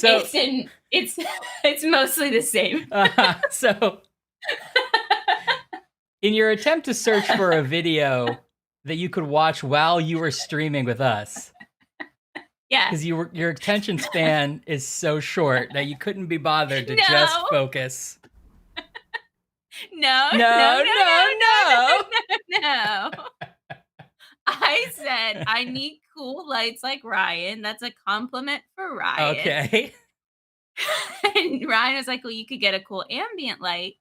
So it's mostly the same. So in your attempt to search for a video that you could watch while you were streaming with us, Yeah. because your attention span is so short that you couldn't be bothered to just focus. No. I said I need cool lights like Ryan. That's a compliment for Ryan. Okay. And Ryan was like, well, you could get a cool ambient light.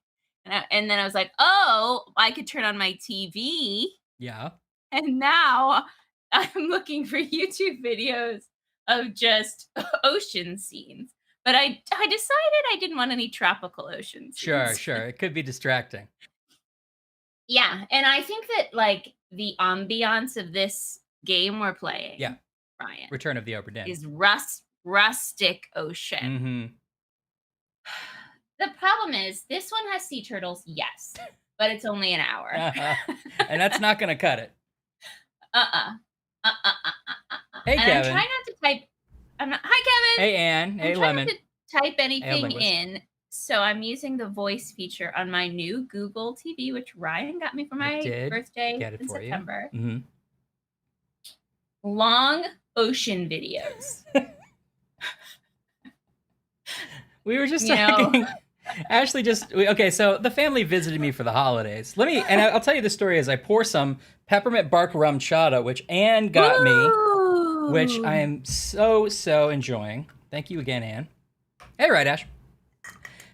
And then I was like, oh, I could turn on my TV. Yeah. And now I'm looking for YouTube videos of just ocean scenes. But I decided I didn't want any tropical ocean scenes. Sure. It could be distracting. Yeah. And I think that like the ambiance of this game we're playing, yeah, Ryan, Return of the Obra Dinn, is rustic ocean. The problem is this one has sea turtles, yes, but it's only an hour. And that's not going to cut it. Hey, and Kevin. I'm trying not to type. Hi, Kevin. Hey, Ann. Hey, Lemon. To type anything in, so I'm using the voice feature on my new Google TV, which Ryan got me for my birthday in September. Long ocean videos. We were just talking. Ashley okay, so the family visited me for the holidays. And I'll tell you the story as I pour some peppermint bark rum chata, which Ann got me, which I am so enjoying. Thank you again, Ann. Hey, right, Ash.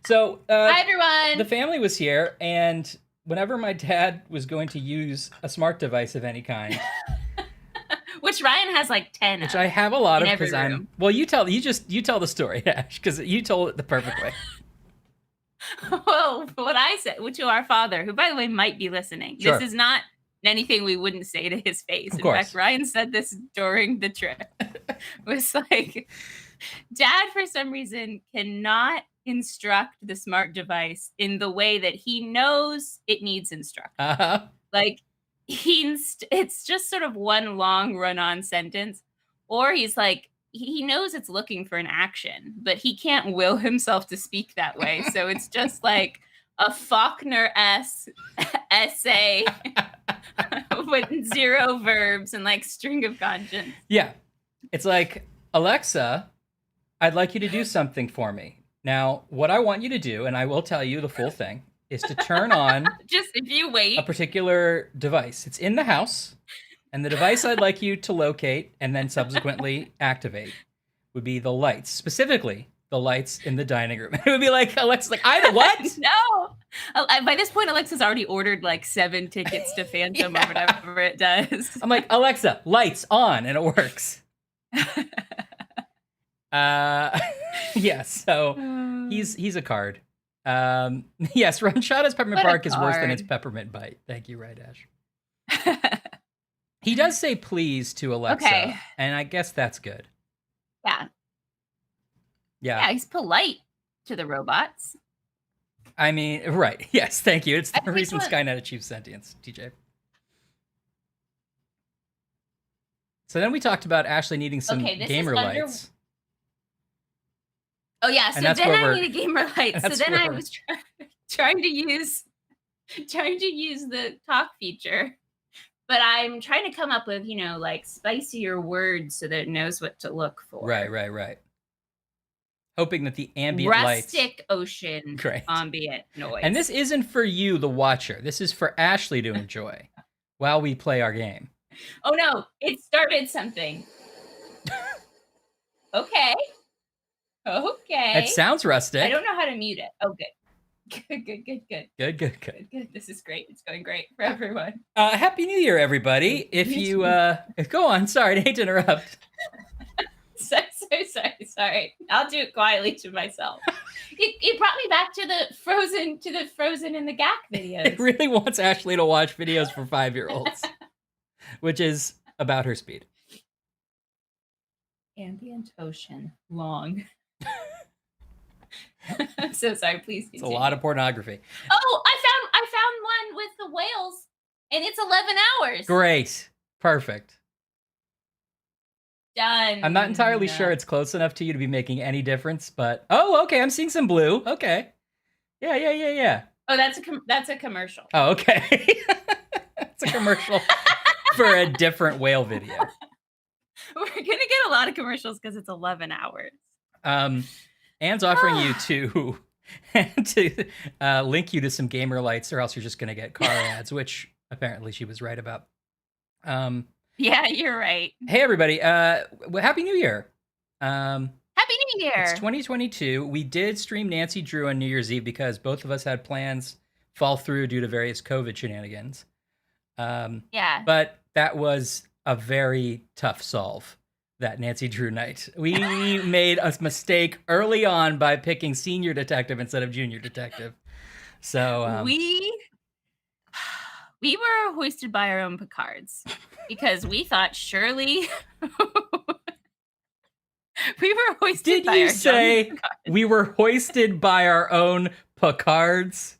So, hi, everyone. The family was here, and whenever my dad was going to use a smart device of any kind, which Ryan has like 10 which I have a lot of because well, you tell the story, Ash, because you told it the perfect way. Well, what I said to our father, who by the way might be listening, sure. This is not anything we wouldn't say to his face. In fact, Ryan said this during the trip. Was like, Dad, for some reason, cannot instruct the smart device in the way that he knows it needs instruction. Like, it's just sort of one long run-on sentence, or he's like, he knows it's looking for an action, but he can't will himself to speak that way. So it's just like a Faulkner-esque essay with 0 verbs and like string of conscience. Yeah. It's like, Alexa, I'd like you to do something for me. Now, what I want you to do, and I will tell you the full thing, is to turn on just if you wait a particular device. It's in the house. And the device I'd like you to locate and then subsequently activate would be the lights, specifically the lights in the dining room. It would be like, Alexa's like, what? No. By this point, Alexa's already ordered like 7 tickets to Phantom or whatever it does. I'm like, Alexa, lights on, and it works. Yeah, so he's a card. Yes, Ranchada's Peppermint Bark is worse than its Peppermint Bite. Thank you, Right Ash. He does say please to Alexa, and I guess that's good. Yeah. Yeah, he's polite to the robots. I mean, right. Yes, thank you. It's the reason Skynet achieves sentience, TJ. So then we talked about Ashley needing some gamer lights. Oh, yeah, so then I need a gamer light. So then I was trying to use the talk feature. But I'm trying to come up with, like spicier words so that it knows what to look for. Right. Hoping that the ambient lights. Rustic ocean ambient noise. And this isn't for you, the watcher. This is for Ashley to enjoy while we play our game. Oh, no. It started something. Okay. It sounds rustic. I don't know how to mute it. Oh, good. Good. This is great. It's going great for everyone. Happy New Year, everybody. If you go on, sorry, I hate to interrupt. So sorry. I'll do it quietly to myself. It brought me back to the Frozen in the GAC videos. It really wants Ashley to watch videos for 5-year-olds, which is about her speed. Ambient ocean, long. I'm so sorry. Please continue. It's a lot of pornography. Oh, I found one with the whales, and it's 11 hours. Great. Perfect. Done. I'm not entirely sure it's close enough to you to be making any difference, but oh, okay, I'm seeing some blue. Okay. Yeah. Oh, that's a commercial. Oh, okay. It's a commercial for a different whale video. We're gonna get a lot of commercials because it's 11 hours. Anne's offering you to link you to some gamer lights, or else you're just gonna get car ads, which apparently she was right about. Yeah, you're right. Hey everybody, Happy New Year. Happy New Year. It's 2022. We did stream Nancy Drew on New Year's Eve because both of us had plans fall through due to various COVID shenanigans. Yeah. But that was a very tough solve, that Nancy Drew night. We made a mistake early on by picking senior detective instead of junior detective. So we were hoisted by our own petards because we thought surely we were hoisted by our own petards. Did you say we were hoisted by our own petards?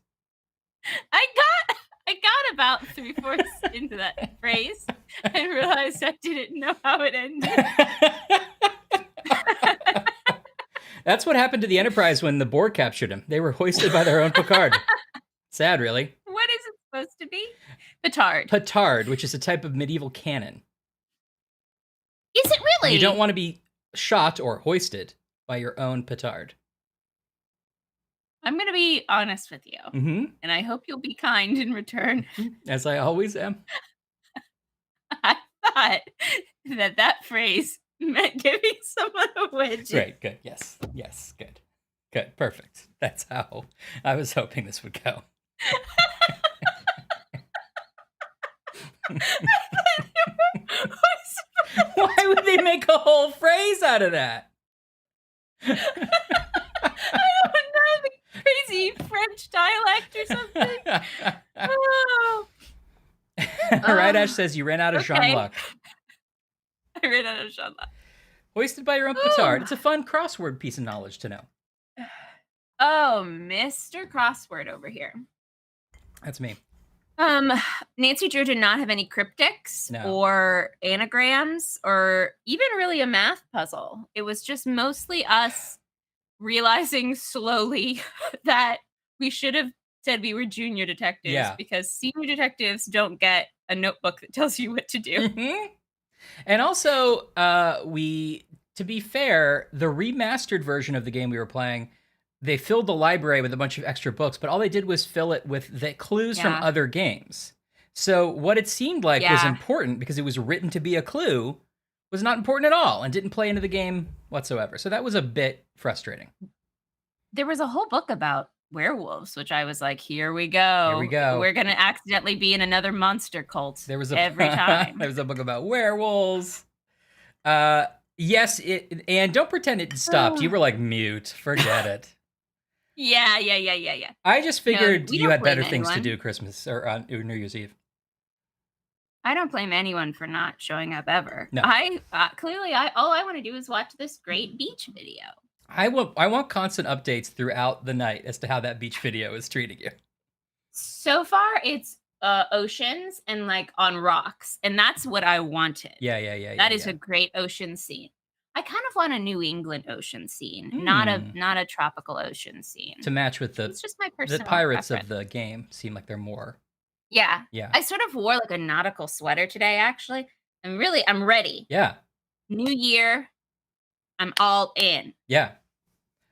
I got about 3/4 into that phrase and realized I didn't know how it ended. That's what happened to the Enterprise when the Borg captured him. They were hoisted by their own Picard. Sad, really. What is it supposed to be? Petard. Petard, which is a type of medieval cannon. Is it really? You don't want to be shot or hoisted by your own petard. I'm going to be honest with you, and I hope you'll be kind in return. As I always am. I thought that phrase meant giving someone a widget. Great, good, yes, good, perfect. That's how I was hoping this would go. Why would they make a whole phrase out of that? I don't know, the crazy French dialect or something. Oh. Right, Ash says you ran out of Jean-Luc. I ran out of Jean-Luc. Hoisted by your own petard. It's a fun crossword piece of knowledge to know. Oh, Mr. Crossword over here. That's me. Nancy Drew did not have any cryptics or anagrams or even really a math puzzle. It was just mostly us realizing slowly that we should have said we were junior detectives because senior detectives don't get a notebook that tells you what to do. And also, to be fair, the remastered version of the game we were playing, they filled the library with a bunch of extra books, but all they did was fill it with the clues from other games. So what it seemed like was important because it was written to be a clue was not important at all and didn't play into the game whatsoever. So that was a bit frustrating. There was a whole book about werewolves, which I was like, here we go. We're going to accidentally be in another monster cult every time. There was a book about werewolves. Yes, and don't pretend it stopped. You were like mute. Forget it. Yeah. I just figured you had better things to do Christmas or on New Year's Eve. I don't blame anyone for not showing up ever. No. Clearly all I want to do is watch this great beach video. I want constant updates throughout the night as to how that beach video is treating you. So far, it's oceans and like on rocks, and that's what I wanted. Yeah. That is a great ocean scene. I kind of want a New England ocean scene, not a tropical ocean scene. To match with it's just my personal the pirates preference. of the game seem like they're more. Yeah. Yeah. I sort of wore like a nautical sweater today, actually. I'm ready. Yeah. New year. I'm all in. Yeah.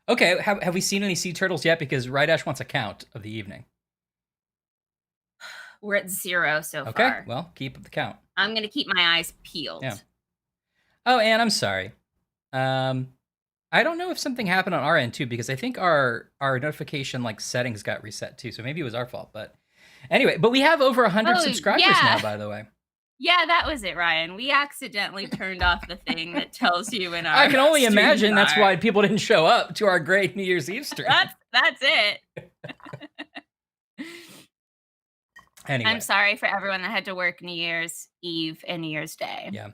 Okay. Have we seen any sea turtles yet? Because Rydash wants a count of the evening. We're at 0 so far. Okay. Well, keep up the count. I'm going to keep my eyes peeled. Yeah. Oh, Anne, I'm sorry. I don't know if something happened on our end too, because I think our notification settings got reset too. So maybe it was our fault, but anyway, but we have over 100 subscribers now, by the way. Yeah, that was it, Ryan. We accidentally turned off the thing that tells you in our I can only imagine that's why people didn't show up to our great New Year's Eve stream. That's it. Anyway. I'm sorry for everyone that had to work New Year's Eve and New Year's Day. Yeah.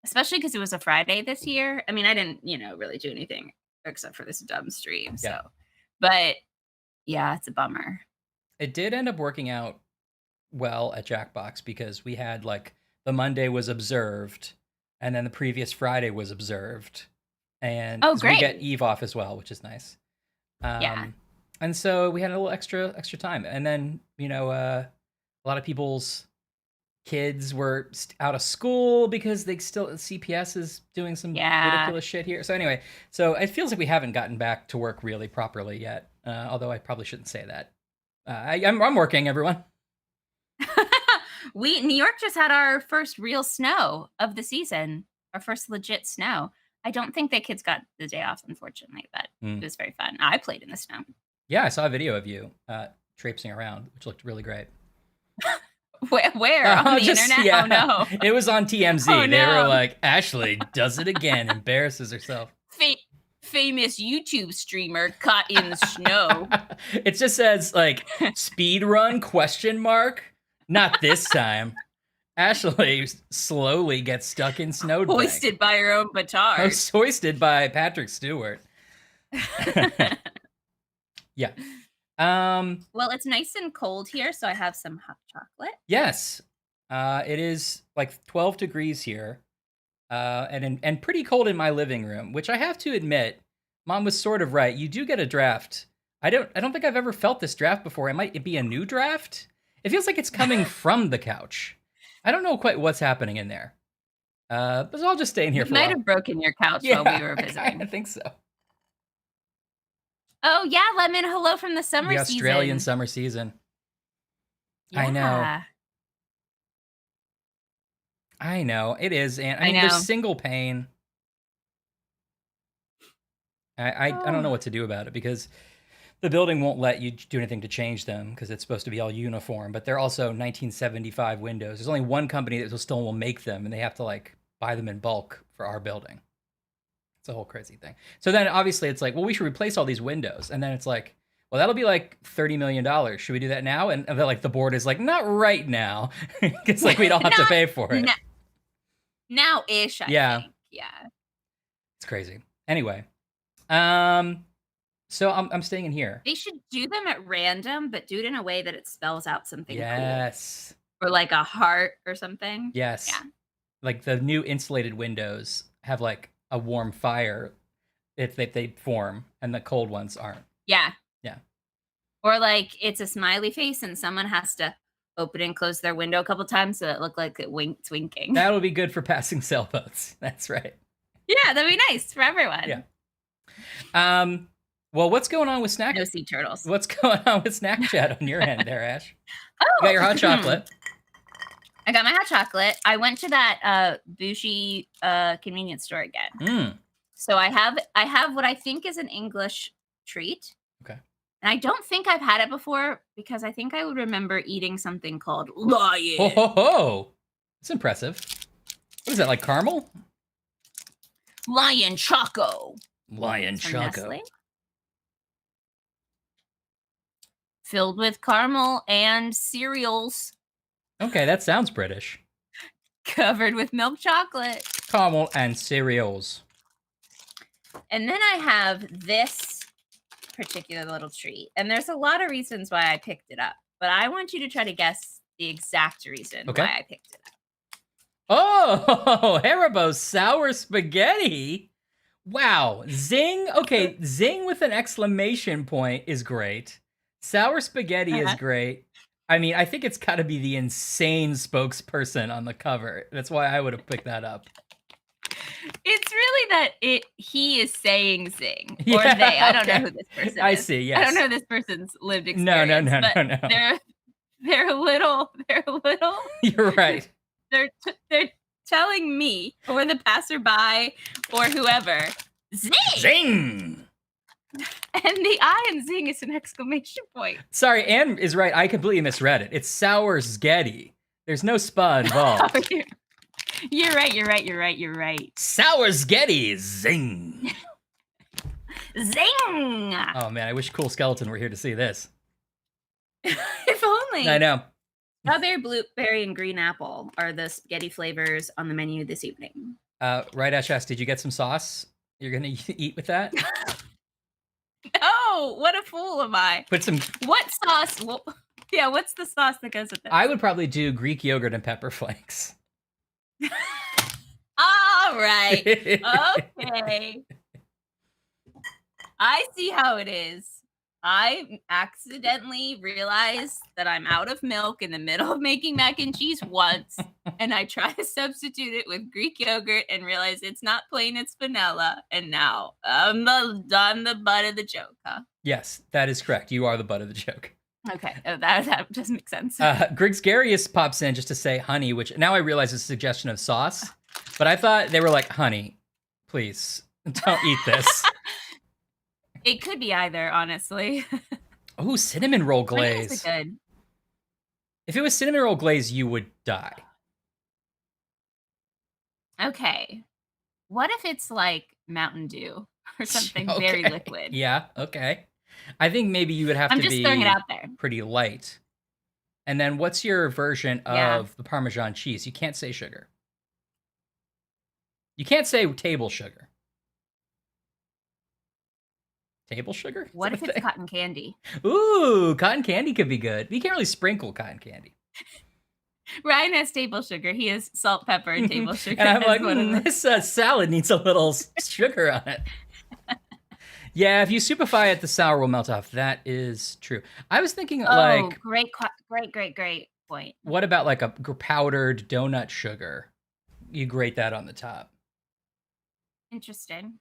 Especially because it was a Friday this year. I mean, I didn't, really do anything except for this dumb stream. So, but yeah, it's a bummer. It did end up working out well at Jackbox because we had the Monday was observed, and then the previous Friday was observed. And great. we get Eve off as well, which is nice. Yeah. And so we had a little extra time. And then, a lot of people's kids were out of school because CPS is doing some ridiculous shit here. So anyway, it feels like we haven't gotten back to work really properly yet. Although I probably shouldn't say that. I'm working, everyone. New York just had our first real snow of the season, our first legit snow. I don't think the kids got the day off, unfortunately, but it was very fun. I played in the snow. Yeah, I saw a video of you traipsing around, which looked really great. Where? On the internet? Yeah. Oh, no. It was on TMZ. Oh, they were like, Ashley does it again, embarrasses herself. Famous YouTube streamer caught in the snow. It just says, like, speed run, ? Not this time. Ashley slowly gets stuck in snowbank. Hoisted by her own petard. Hoisted by Patrick Stewart. Yeah. Well, it's nice and cold here, so I have some hot chocolate. Yes. It is like 12 degrees here. And pretty cold in my living room, which I have to admit, Mom was sort of right. You do get a draft. I don't think I've ever felt this draft before. It might be a new draft. It feels like it's coming from the couch. I don't know quite what's happening in there. But I'll just stay in here for a while. You might have broken your couch while we were visiting. I think so. Oh, yeah, Lemon. Hello from the summer season. The Australian summer season. Yeah. I know. It is. And I mean, there's single pane. I don't know what to do about it because the building won't let you do anything to change them because it's supposed to be all uniform. But they're also 1975 windows. There's only one company that still will make them, and they have to like buy them in bulk for our building. It's a whole crazy thing. So then obviously it's like, well, we should replace all these windows. And then it's like, well, that'll be like $30 million. Should we do that now? And like the board is like, not right now. It's like we don't have to pay for it. Now-ish, I think. Yeah. It's crazy. Anyway. So I'm staying in here. They should do them at random, but do it in a way that it spells out something cool. Or like a heart or something. Yes. Yeah. Like the new insulated windows have like a warm fire if they form, and the cold ones aren't. Yeah. Yeah. Or like it's a smiley face and someone has to open and close their window a couple times so it looked like it's winking. That would be good for passing sailboats. That's right. Yeah, that'd be nice for everyone. Yeah. Well, what's going on with snack? No sea turtles. What's going on with Snack Chat on your end there, Ash? Oh, you got your hot chocolate. I got my hot chocolate. I went to that bougie convenience store again. So I have what I think is an English treat. Okay. And I don't think I've had it before because I think I would remember eating something called Lion. Ho ho ho! That's impressive. What is that, like caramel? Lion Choco. Lion Choco. Nestle. Filled with caramel and cereals. Okay, that sounds British. Covered with milk chocolate. Caramel and cereals. And then I have this particular little treat. And there's a lot of reasons why I picked it up. But I want you to try to guess the exact reason why I picked it up. Oh, Haribo's sour spaghetti. Wow. Zing. Okay, zing with an exclamation point is great. Sour spaghetti is great. I mean, I think it's got to be the insane spokesperson on the cover. That's why I would have picked that up. It's really that he is saying zing. Or they. I don't know who this person is. I see, yes. I don't know this person's lived experience. No. They're a little. You're right. They're telling me or the passerby or whoever, zing! Zing! And the I in zing is an exclamation point. Sorry, Anne is right. I completely misread it. It's sour spaghetti. There's no spa involved. You're right. Sour spaghetti, zing! Zing! Oh man, I wish Cool Skeleton were here to see this. If only. I know. Strawberry, blueberry, and green apple are the spaghetti flavors on the menu this evening. Right, Ash, did you get some sauce you're going to eat with that? No, what a fool am I. Put some... What sauce? Yeah, what's the sauce that goes with it? I would probably do Greek yogurt and pepper flakes. right. Okay. I see how it is. I accidentally realized that I'm out of milk in the middle of making mac and cheese once, and I try to substitute it with Greek yogurt and realize it's not plain, it's vanilla. And now I'm the butt of the joke, huh? Yes, that is correct. You are the butt of the joke. Okay, that does make sense. Griggsgarius pops in just to say honey, which now I realize is a suggestion of sauce, but I thought they were like, honey, please don't eat this. It could be either, honestly. Oh, cinnamon roll glaze. Good. If it was cinnamon roll glaze, you would die. Okay. What if it's like Mountain Dew or something very liquid? Yeah, okay. I think maybe you would have to be throwing it out there. Pretty light. And then what's your version of the Parmesan cheese? You can't say sugar. You can't say table sugar. Table sugar? What if it's cotton candy? Ooh, cotton candy could be good. You can't really sprinkle cotton candy. Ryan has table sugar. He has salt, pepper, and table sugar. And I'm like, this salad needs a little sugar on it. Yeah, if you soupify it, the sour will melt off. That is true. I was thinking like... great point. What about like a powdered donut sugar? You grate that on the top. Interesting.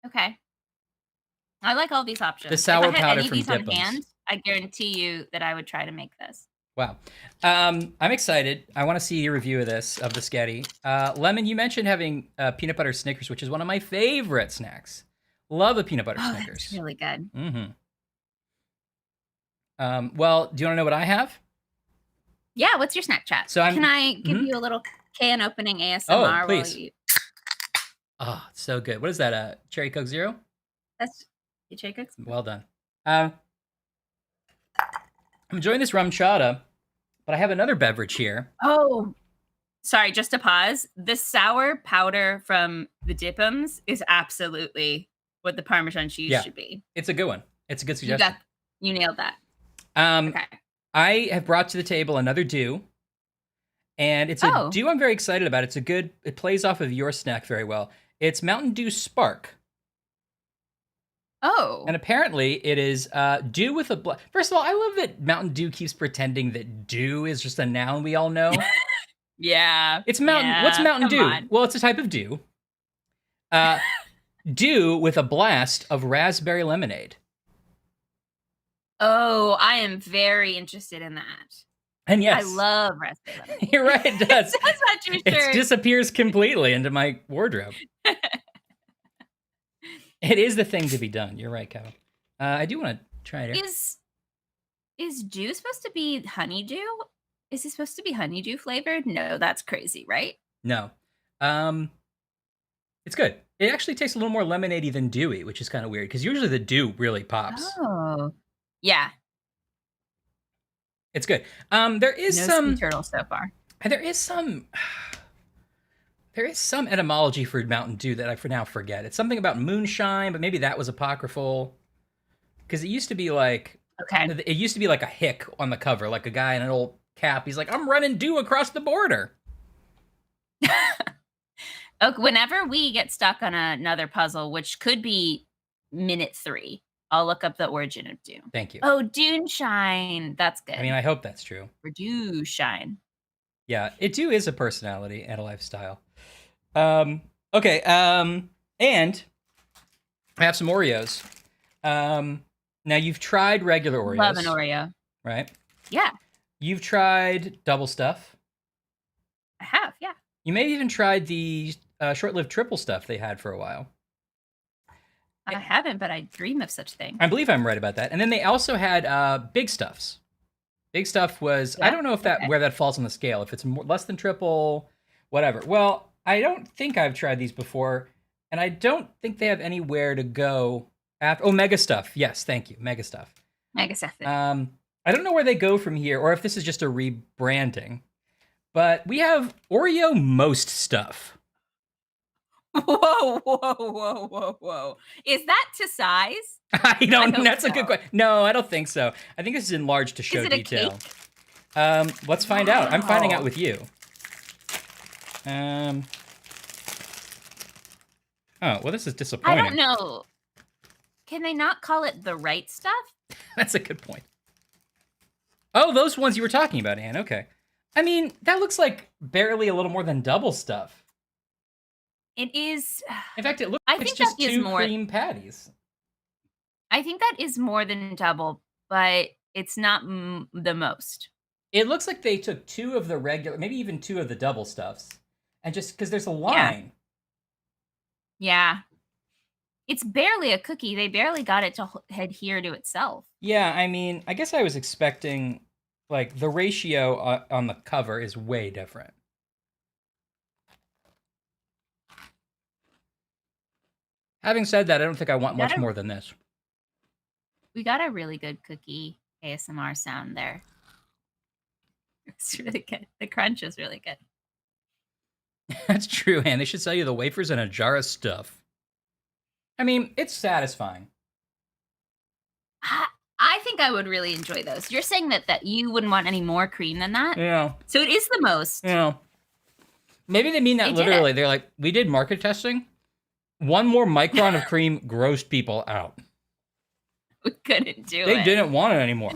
Okay. I like all these options. The sour powder from Dippins. On hand, I guarantee you that I would try to make this. Wow. I'm excited. I want to see your review of this, of the Sketty. Lemon, you mentioned having peanut butter Snickers, which is one of my favorite snacks. Love a peanut butter Snickers. That's really good. Mm-hmm. Well, do you want to know what I have? Yeah, what's your snack chat? So can I give you a little can opening ASMR? Oh, please. Oh, so good. What is that? Cherry Coke Zero? That's Cherry Coke. Well done. I'm enjoying this rum chata, but I have another beverage here. Oh, sorry, just to pause. The sour powder from the Dippins is absolutely what the Parmesan cheese should be. It's a good one. It's a good suggestion. You nailed that. Okay. I have brought to the table another Dew, and it's a Dew I'm very excited about. It plays off of your snack very well. It's Mountain Dew Spark. Oh. And apparently it is Dew with a... First of all, I love that Mountain Dew keeps pretending that Dew is just a noun we all know. Yeah. It's Mountain... Yeah, what's Mountain Dew? On. Well, it's a type of Dew. Dew with a blast of raspberry lemonade. Oh, I am very interested in that. And yes. I love raspberry lemonade. You're right, it does. That's not your shirt. It disappears completely into my wardrobe. It is the thing to be done. You're right, Kevin. I do want to try it. Is Dew supposed to be honeydew? Is it supposed to be honeydew flavored? No, that's crazy, right? No. It's good. It actually tastes a little more lemonade-y than dewy, which is kind of weird, because usually the Dew really pops. Oh. Yeah. It's good. There is no some... sweet turtle so far. There is some etymology for Mountain Dew that I for now forget. It's something about moonshine, but maybe that was apocryphal. Because it used to be like... Okay. It used to be like a hick on the cover, like a guy in an old cap. He's like, I'm running Dew across the border. Okay, whenever we get stuck on another puzzle, which could be minute 3, I'll look up the origin of Dew. Thank you. Oh, Dune-shine. That's good. I mean, I hope that's true. Or Dew-shine. Yeah, Dew is a personality and a lifestyle. Okay, and I have some Oreos. Now, you've tried regular Oreos. Love an Oreo. Right? Yeah. You've tried double stuff. I have, yeah. You may have even tried the short-lived triple stuff they had for a while. I haven't, but I dream of such thing. I believe I'm right about that. And then they also had big stuffs. Big stuff was, I don't know if where that falls on the scale, if it's less than triple, whatever. Well, I don't think I've tried these before, and I don't think they have anywhere to go after. Oh, Mega Stuff. Yes, thank you. Mega Stuff. Mega Stuff. I don't know where they go from here, or if this is just a rebranding, but we have Oreo Most Stuff. Whoa. Is that to size? I don't. That's a good question. No, I don't think so. I think this is enlarged to show detail. Let's find out. I'm finding out with you. Oh, well, this is disappointing. I don't know. Can they not call it the right stuff? That's a good point. Oh, those ones you were talking about, Anne. Okay. I mean, that looks like barely a little more than double stuff. It is. In fact, it looks like it's just two cream patties. I think that is more than double, but it's not the most. It looks like they took two of the regular, maybe even two of the double stuffs, and just because there's a line. Yeah. It's barely a cookie. They barely got it to adhere to itself. Yeah, I mean, I guess I was expecting, like, the ratio on the cover is way different. Having said that, I don't think I want much more than this. We got a really good cookie ASMR sound there. It's really good. The crunch is really good. That's true, Anne. They should sell you the wafers in a jar of stuff. I mean, it's satisfying. I think I would really enjoy those. You're saying that you wouldn't want any more cream than that? Yeah. So it is the most. Yeah. Maybe they mean that literally. They're like, we did market testing. One more micron of cream grossed people out. We couldn't do it. They didn't want it anymore.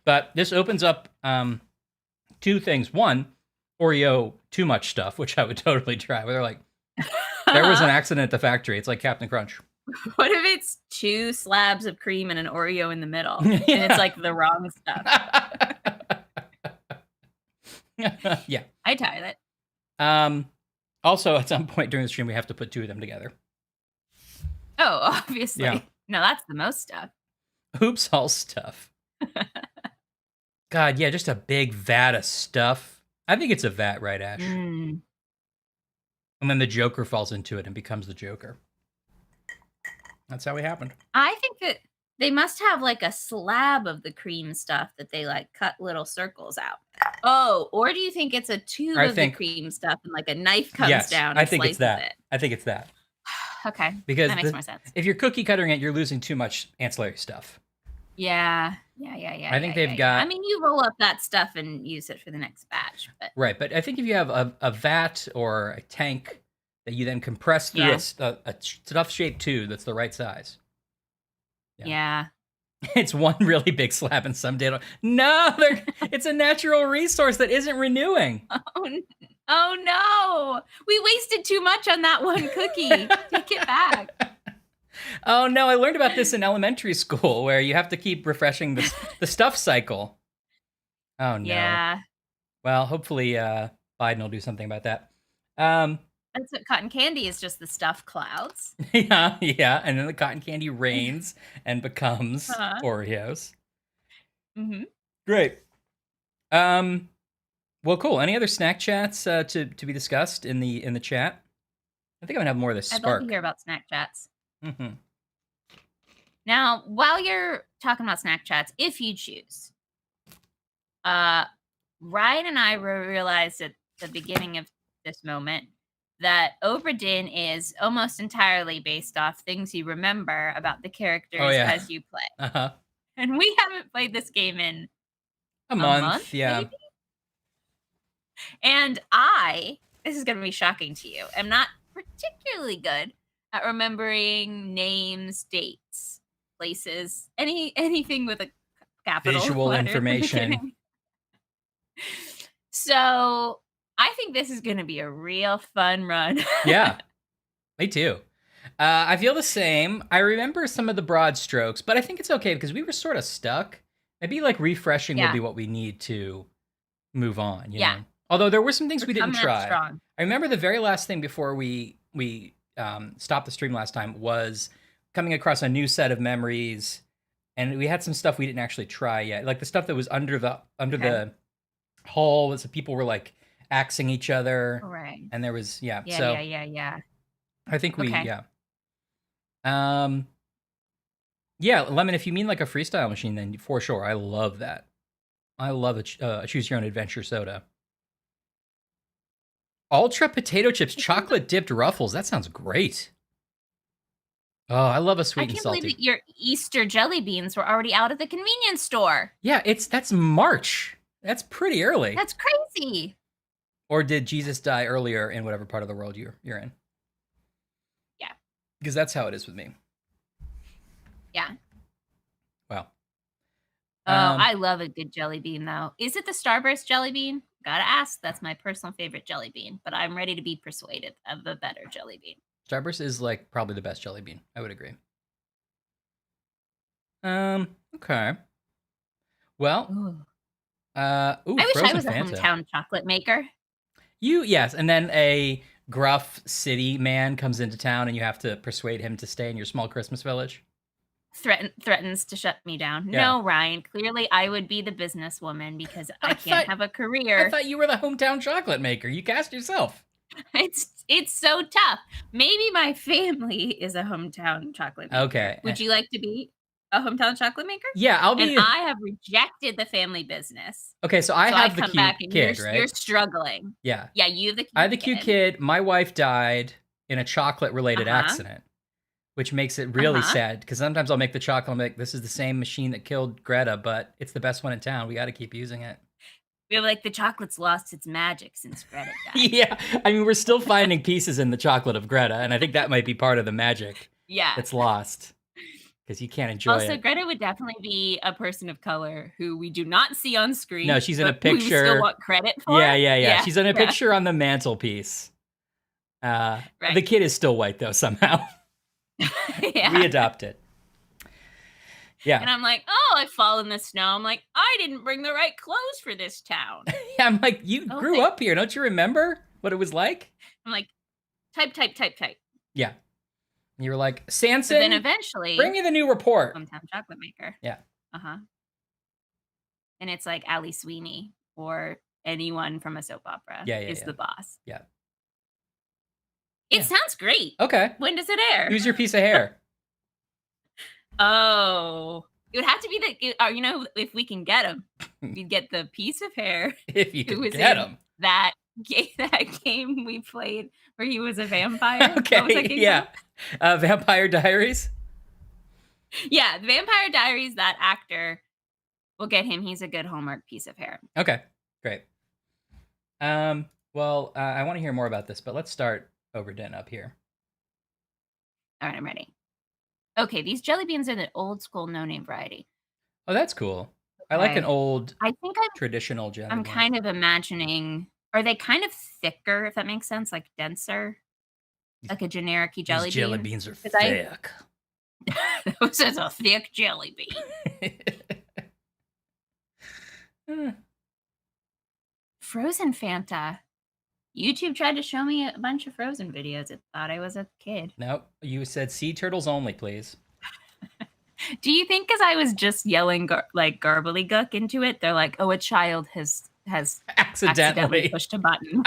But this opens up two things. One, Oreo too much stuff, which I would totally try. Where they're like, there was an accident at the factory. It's like Captain Crunch. What if it's 2 slabs of cream and an Oreo in the middle? Yeah. And it's like the wrong stuff. Yeah. I try that. Also, at some point during the stream, we have to put 2 of them together. Oh, obviously. Yeah. No, that's the most stuff. Oops, all stuff. God, yeah, just a big vat of stuff. I think it's a vat, right, Ash? And then the Joker falls into it and becomes the Joker. That's how it happened. I think that they must have like a slab of the cream stuff that they like cut little circles out. Oh, or do you think it's a tube of the cream stuff and like a knife comes down and I think it's that. It? I think it's that. Okay. Because that makes more sense. If you're cookie cuttering it, you're losing too much ancillary stuff. Yeah. I think they've got. I mean, you roll up that stuff and use it for the next batch. But... Right, but I think if you have a vat or a tank that you then compress through a stuff-shaped tube that's the right size. Yeah. It's one really big slab and some data. No, it's a natural resource that isn't renewing. Oh no! We wasted too much on that one cookie. Take it back. Oh no, I learned about this in elementary school where you have to keep refreshing the stuff cycle. Oh no. Yeah. Well, hopefully Biden will do something about that. That's what cotton candy is, just the stuffed clouds. Yeah, and then the cotton candy rains and becomes Oreos. Mm-hmm. Great. Well, cool. Any other snack chats to be discussed in the chat? I think I'm gonna have more of this spark. I'd love to hear about snack chats. Mm-hmm. Now, while you're talking about snack chats, if you choose, Ryan and I realized at the beginning of this moment that Obra Dinn is almost entirely based off things you remember about the characters as you play. Uh-huh. And we haven't played this game in a month, maybe? And this is going to be shocking to you, am not particularly good at remembering names, dates, places, anything with a capital visual letter information. So I think this is going to be a real fun run. Yeah, me too. I feel the same. I remember some of the broad strokes, but I think it's okay because we were sort of stuck. Maybe like refreshing will be what we need to move on. You know? Although there were some things we didn't try. Strong. I remember the very last thing before we stopped the stream last time was coming across a new set of memories, and we had some stuff we didn't actually try yet, like the stuff that was under the hull. So people were like axing each other, right? And there was yeah. I think we Lemon. If you mean like a freestyle machine, then for sure, I love that. I love a choose your own adventure soda. Ultra potato chips, chocolate dipped ruffles. That sounds great. Oh, I love a sweet and salty. I can't believe that your Easter jelly beans were already out at the convenience store. Yeah, that's March. That's pretty early. That's crazy. Or did Jesus die earlier in whatever part of the world you're in? Yeah. Because that's how it is with me. Yeah. Wow. I love a good jelly bean, though. Is it the Starburst jelly bean? Gotta ask. That's my personal favorite jelly bean, but I'm ready to be persuaded of a better jelly bean. Starburst is like probably the best jelly bean. I would agree. Okay. Well, I wish I was a Fanta. hometown chocolate maker. Yes, and then a gruff city man comes into town and you have to persuade him to stay in your small Christmas village. Threatens to shut me down. Yeah. No, Ryan. Clearly, I would be the businesswoman because I can't have a career. I thought you were the hometown chocolate maker. You cast yourself. It's so tough. Maybe my family is a hometown chocolate maker. Okay. Would you like to be a hometown chocolate maker? Yeah, I'll be. And I have rejected the family business. Okay, so I have the cute kid, right? You're struggling. Yeah. Yeah, you have the cute kid. I have the cute kid. My wife died in a chocolate-related accident, which makes it really sad because sometimes I'll make the chocolate. I'm like, this is the same machine that killed Greta, but it's the best one in town. We got to keep using it. We're like, the chocolate's lost its magic since Greta died. Yeah, I mean, we're still finding pieces in the chocolate of Greta, and I think that might be part of the magic. Yeah, it's lost because you can't enjoy it. Also, Greta would definitely be a person of color who we do not see on screen. No, she's in a picture. We still want credit for. Yeah. She's in a picture on the mantelpiece. Right. The kid is still white though somehow. We adopt it. Yeah. And I'm like, oh, I fall in the snow. I'm like, I didn't bring the right clothes for this town. Yeah, I'm like, you grew up here. Don't you remember what it was like? I'm like, type. Yeah. And you were like, Sanson, but then eventually, bring me the new report. Hometown chocolate maker. Yeah. And it's like Ali Sweeney or anyone from a soap opera is the boss. Yeah. It sounds great. Okay. When does it air? Who's your piece of hair? Oh, it would have to be if we can get him, we'd get the piece of hair. If you can get him. That game we played where he was a vampire. Okay, yeah. Vampire Diaries? Yeah, Vampire Diaries, that actor, we'll get him. He's a good homework piece of hair. Okay, great. Well, I want to hear more about this, but let's start over Dinn up here. All right, I'm ready. Okay, these jelly beans are the old school no-name variety. Oh, that's cool. I like an old, traditional jelly bean. I'm kind of imagining, are they kind of thicker, if that makes sense? Like denser? Like a generic jelly bean? Jelly beans are thick. Those are a thick jelly bean. Frozen Fanta. YouTube tried to show me a bunch of Frozen videos. It thought I was a kid. Nope. You said sea turtles only, please. Do you think because I was just yelling like garbly-gook into it, they're like, oh, a child has accidentally pushed a button.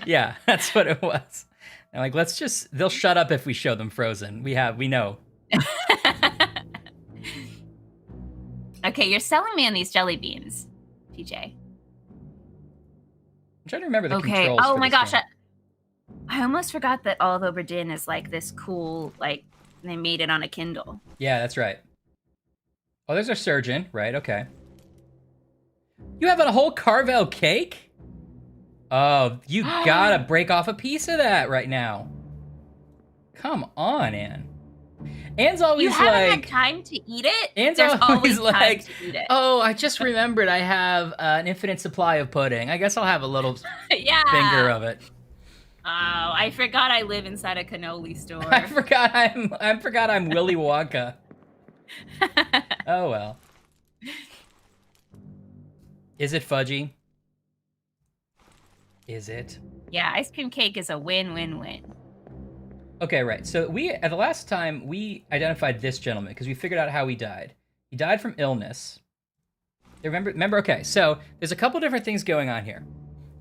Yeah, that's what it was. And like, they'll shut up if we show them Frozen. We know. Okay, you're selling me on these jelly beans, TJ. I'm trying to remember the controls. Oh my gosh. I almost forgot that all of Obra Dinn is like this cool, like they made it on a Kindle. Yeah, that's right. Oh, there's our surgeon, right? Okay. You have a whole Carvel cake? Oh, you gotta break off a piece of that right now. Come on, Anne. Anne's always you haven't had time to eat it? Anne's always like, oh, I just remembered I have an infinite supply of pudding. I guess I'll have a little finger of it. Oh, I forgot I live inside a cannoli store. I forgot I'm Willy Wonka. Oh well. Is it fudgy? Is it? Yeah, ice cream cake is a win-win-win. Okay, right. So at the last time we identified this gentleman because we figured out how he died. He died from illness. Remember? Okay, so there's a couple different things going on here.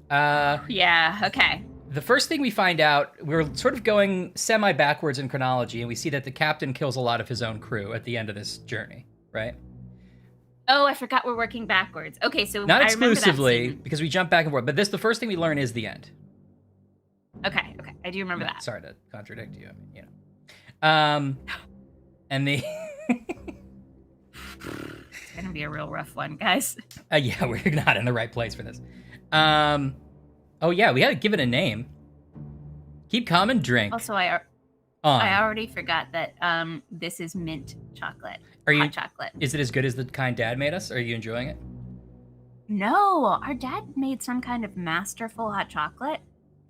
Yeah. Okay. The first thing we find out, we're sort of going semi-backwards in chronology, and we see that the captain kills a lot of his own crew at the end of this journey, right? Oh, I forgot we're working backwards. Okay, so not exclusively because we jump back and forth, but the first thing we learn is the end. Okay, I do remember that. Sorry to contradict you. I mean, and the gonna be a real rough one, guys. Yeah, we're not in the right place for this. Oh yeah, we had to give it a name. Keep calm and drink. Also, I already forgot that this is mint chocolate. Hot chocolate. Is it as good as the kind Dad made us? Are you enjoying it? No, our dad made some kind of masterful hot chocolate.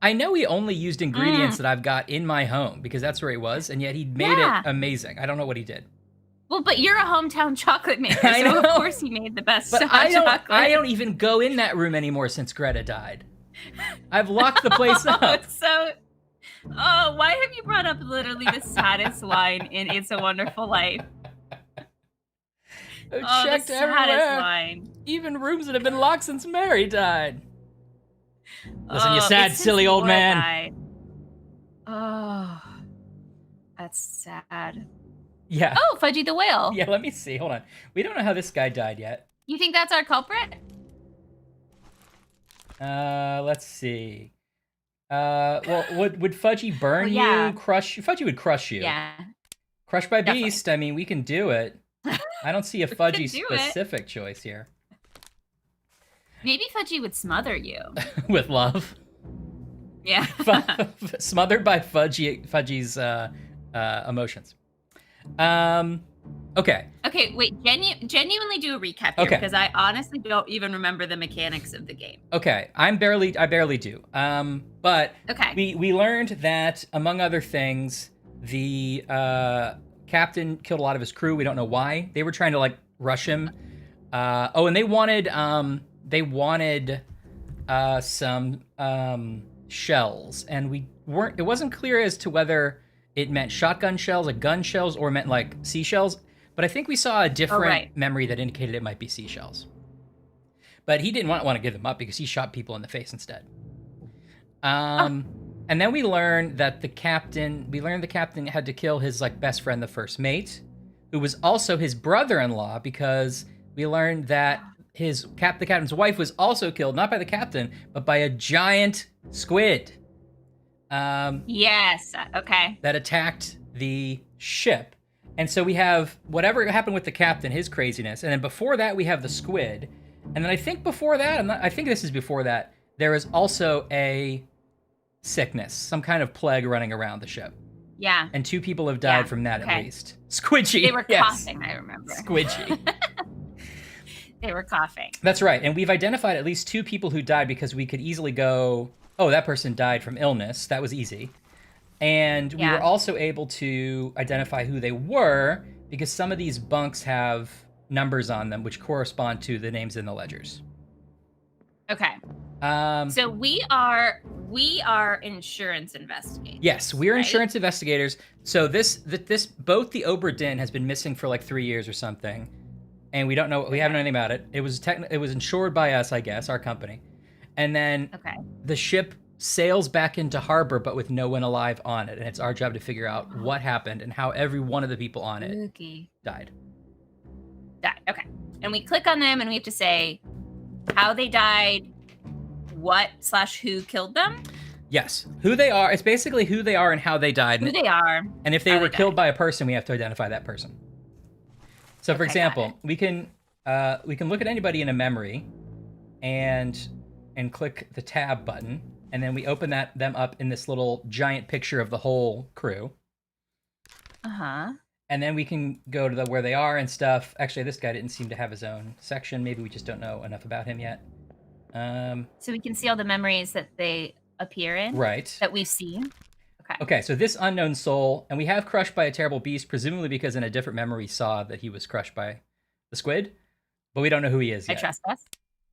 I know he only used ingredients that I've got in my home because that's where he was, and yet he made it amazing. I don't know what he did. Well, but you're a hometown chocolate maker, so of course he made the best hot chocolate. I don't even go in that room anymore since Greta died. I've locked the place up. Oh, why have you brought up literally the saddest line in It's a Wonderful Life? I've checked the saddest everywhere. Line. Even rooms that have been locked since Mary died. Listen, you sad, silly old man. Died. Oh, that's sad. Yeah. Oh, Fudgy the whale. Yeah, let me see. Hold on. We don't know how this guy died yet. You think that's our culprit? Let's see. Well, would Fudgy burn you? Crush you? Fudgy would crush you. Yeah. Crushed by Beast. I mean, we can do it. I don't see a Fudgy specific choice here. Maybe Fudgy would smother you. With love. Yeah. Smothered by Fudgy's emotions. Okay. Okay, wait. Genuinely do a recap here because I honestly don't even remember the mechanics of the game. Okay, I barely do. But we learned that among other things, the captain killed a lot of his crew. We don't know why. They were trying to like rush him. And they wanted some shells, and it wasn't clear as to whether it meant shotgun shells, like gun shells, or meant like seashells. But I think we saw a different memory that indicated it might be seashells. But he didn't want to give them up because he shot people in the face instead. And then we learned that the captain had to kill his like best friend, the first mate, who was also his brother-in-law, because we learned that the captain's wife was also killed, not by the captain, but by a giant squid. Yes. Okay. That attacked the ship. And so we have whatever happened with the captain, his craziness. And then before that, we have the squid. And then I think before that, I think this is before that, there is also a sickness, some kind of plague running around the ship. Yeah. And 2 people have died from that at least. Squidgy. They were coughing, I remember. Squidgy. They were coughing. That's right. And we've identified at least 2 people who died because we could easily go, oh, that person died from illness. That was easy. And we were also able to identify who they were because some of these bunks have numbers on them which correspond to the names in the ledgers. Okay. So we are insurance investigators. Yes, we're insurance investigators. So this boat, the Obra Dinn, has been missing for like 3 years or something, and we don't know. We haven't know anything about it. It was insured by us, I guess, our company, and then the ship sails back into harbor, but with no one alive on it, and it's our job to figure out what happened and how every one of the people on it died. Okay, and we click on them, and we have to say how they died, what/who killed them. Yes, who they are. It's basically who they are and how they died. Who they are. And if they were killed by a person, we have to identify that person. So, for example, we can look at anybody in a memory, and click the tab button, and then we open them up in this little giant picture of the whole crew. And then we can go to where they are and stuff. Actually, this guy didn't seem to have his own section. Maybe we just don't know enough about him yet. So we can see all the memories that they appear in. Right. That we've seen. Okay, so this unknown soul, and we have crushed by a terrible beast, presumably because in a different memory saw that he was crushed by the squid, but we don't know who he is yet. I trust us.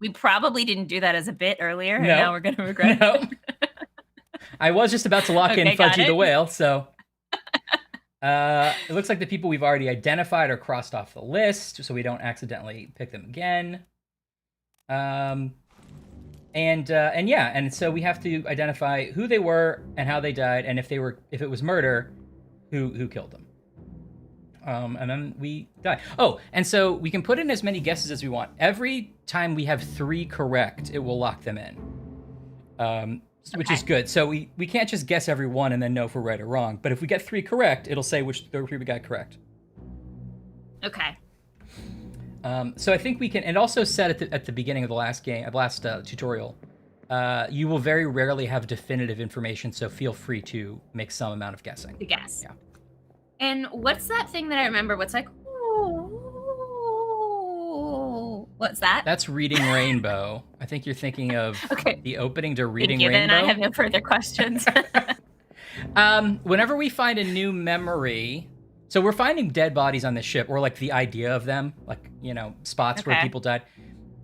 We probably didn't do that as a bit earlier, and now we're going to regret it. I was just about to lock in Fudgy the whale, so... it looks like the people we've already identified are crossed off the list, so we don't accidentally pick them again. And so we have to identify who they were and how they died, and if it was murder, who killed them. And then we die. Oh, and so we can put in as many guesses as we want. Every time we have 3 correct, it will lock them in. Which is good. So we can't just guess every one and then know if we're right or wrong. But if we get 3 correct, it'll say which 3 we got correct. Okay. So I think we can, and also said at the beginning of the last tutorial, you will very rarely have definitive information, so feel free to make some amount of guessing. To guess. Yeah. And what's that thing that I remember? What's like, ooh, what's that? That's Reading Rainbow. I think you're thinking of the opening to Reading Thank you. Rainbow. Then I have no further questions. Whenever we find a new memory, so we're finding dead bodies on the ship, or like the idea of them, like, you know, spots where people died.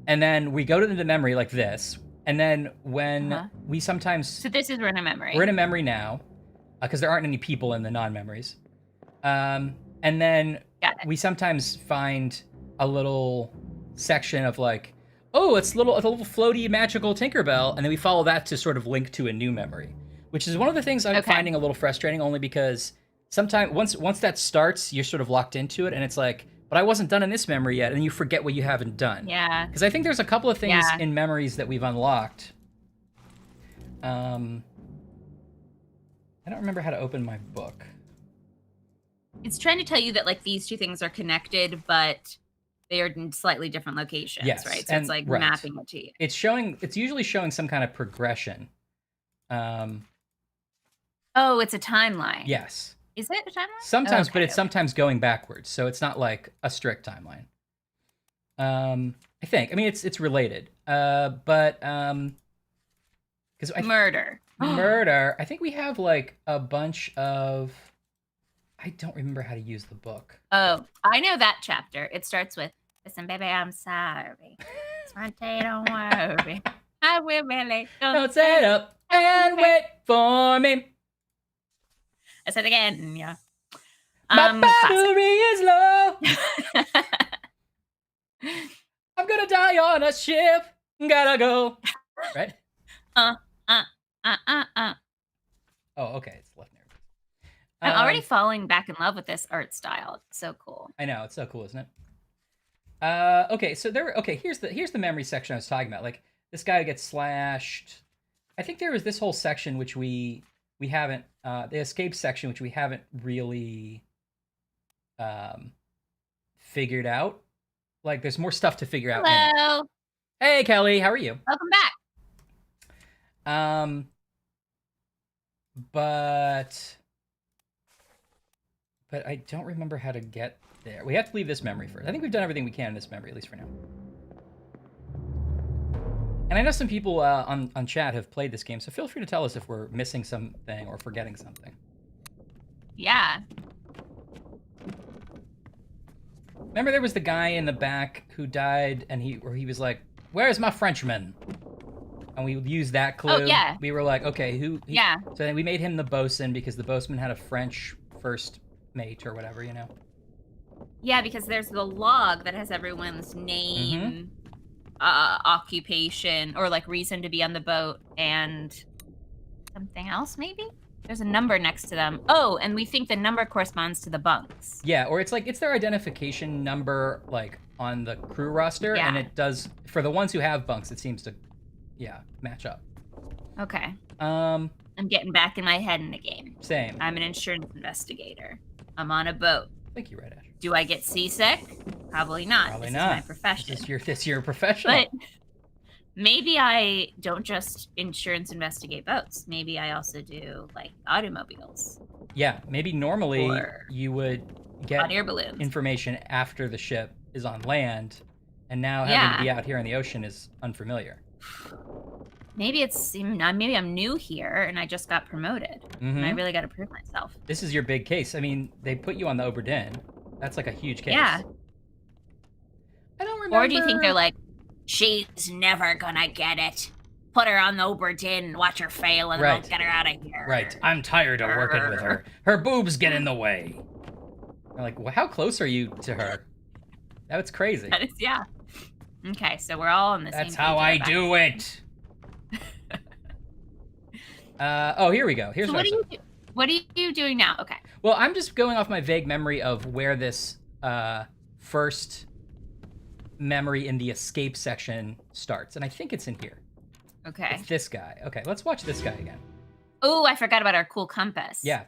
And then we go to the memory like this. And then when we sometimes... So this is we're in a memory. We're in a memory now, because there aren't any people in the non-memories. And then we sometimes find a little section of like, oh, it's a little floaty magical Tinkerbell, and then we follow that to sort of link to a new memory, which is one of the things I'm finding a little frustrating, only because sometimes once that starts, you're sort of locked into it, and it's like, but I wasn't done in this memory yet, and you forget what you haven't done. Yeah. Because I think there's a couple of things in memories that we've unlocked. I don't remember how to open my book. It's trying to tell you that like these two things are connected, but they are in slightly different locations, right? So it's like mapping it to you. It's usually showing some kind of progression. Oh, it's a timeline. Yes. Is it a timeline? Sometimes, but it's sometimes going backwards, so it's not like a strict timeline. I think. I mean, it's related. But because murder. Murder. I think we have like a bunch of. I don't remember how to use the book. Oh, I know that chapter. It starts with, "Listen, baby, I'm sorry. Swante, don't worry. I will really don't set up and wait for me." I said again, yeah. My battery is low. I'm gonna die on a ship. Gotta go. Right? Oh, okay. It's left narrative. I'm already falling back in love with this art style. It's so cool. I know, it's so cool, isn't it? Okay, so here's the memory section I was talking about. Like, this guy gets slashed. I think there was this whole section which we haven't the escape section, which we haven't really figured out. Like, there's more stuff to figure out. Hello. Hey, Kelly, how are you? Welcome back. But I don't remember how to get there. We have to leave this memory first. I think we've done everything we can in this memory, at least for now. And I know some people on chat have played this game, so feel free to tell us if we're missing something or forgetting something. Yeah. Remember there was the guy in the back who died, and he was like, "Where's my Frenchman?" And we used that clue. Oh, yeah. We were like, okay, yeah. So then we made him the bosun because the bosun had a French first mate or whatever, you know? Yeah, because there's the log that has everyone's name, occupation, or like reason to be on the boat, and something else maybe? There's a number next to them. Oh, and we think the number corresponds to the bunks. Yeah, or it's like, it's their identification number, like, on the crew roster, and it does, for the ones who have bunks, it seems to, match up. Okay. I'm getting back in my head in the game. Same. I'm an insurance investigator. I'm on a boat. Thank you, Red Ash. Do I get seasick? Probably not. Probably this not. Is my profession. This is your professional. But maybe I don't just insurance investigate boats. Maybe I also do like automobiles. Yeah, maybe normally you would get hot air balloons information after the ship is on land, and now having to be out here in the ocean is unfamiliar. Maybe maybe I'm new here and I just got promoted. And I really got to prove myself. This is your big case. I mean, they put you on the Obra Dinn. That's like a huge case. Yeah. I don't remember. Or do you think they're like, she's never gonna get it. Put her on the Obra Dinn and watch her fail and we'll get her out of here. Right. I'm tired of working with her. Her boobs get in the way. I'm like, well, how close are you to her? That's crazy. That is, yeah. Okay, so we're all on the same page. That's how I do it. Oh, here we go. Here's what are you doing now? Okay. Well, I'm just going off my vague memory of where this first memory in the escape section starts, and I think it's in here. Okay. It's this guy. Okay, let's watch this guy again. Oh, I forgot about our cool compass. Yeah.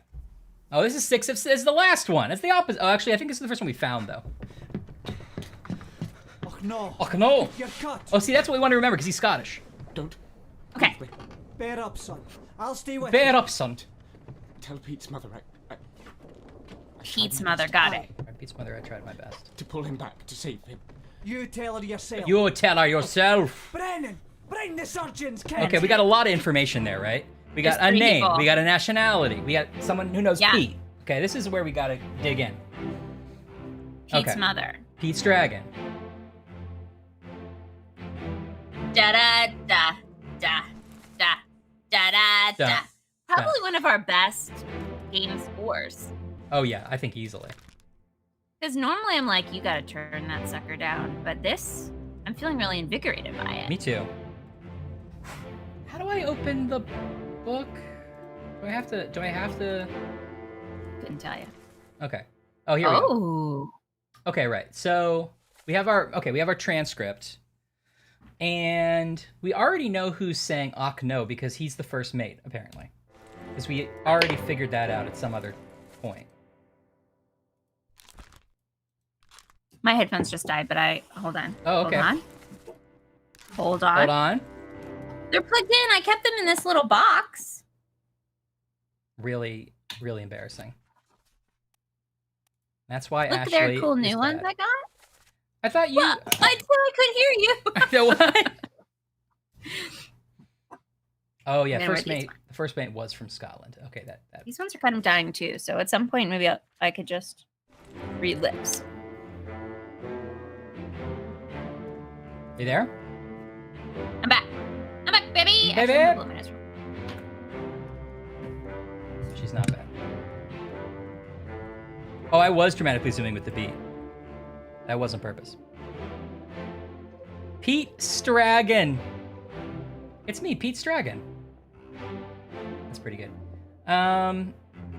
Oh, this is 6 of... It's the last one. It's the opposite. Oh, actually, I think this is the first one we found, though. no. Och no. You're cut. Oh, see, that's what we want to remember because he's Scottish. Don't. Okay. Bear up, son. I'll stay with Bear you. up, son. Tell Pete's mother I Pete's mother, got it. Pete's mother, I tried my best. to pull him back, to save him. You tell her yourself. You tell her yourself. Brennan, bring the surgeons, Ken. Okay, we got a lot of information there, right? We got There's a three name. people. We got a nationality. We got someone who knows Yeah. Pete. Okay, this is where we gotta dig in. Pete's Okay. mother. Pete's dragon. Da da da da da da da Da. da. Probably one of our best game scores. Oh yeah, I think easily. Because normally I'm like, you gotta turn that sucker down. But this, I'm feeling really invigorated by it. Me too. How do I open the book? Do I have to? Couldn't tell you. Okay. Oh, here we go. Oh. Okay, right. So we have our transcript, and we already know who's saying "och no" because he's the first mate, apparently, because we already figured that out at some other point. My headphones just died, but hold on. Oh, okay. Hold on. Hold on. They're plugged in. I kept them in this little box. Really, really embarrassing. That's why Look, Ashley. they're cool new is ones bad. I got. I thought you. Well, I could hear you. What? Oh yeah, I'm gonna first write these mate. The first mate was from Scotland. Okay, that. These ones are kind of dying too, so at some point maybe I could just read lips. You there? I'm back. I'm back, baby. Baby. Actually, I'm gonna blow my nose. She's not bad. Oh, I was dramatically zooming with the beat. That was on purpose. Pete Stragan. It's me, Pete Stragan. That's pretty good. I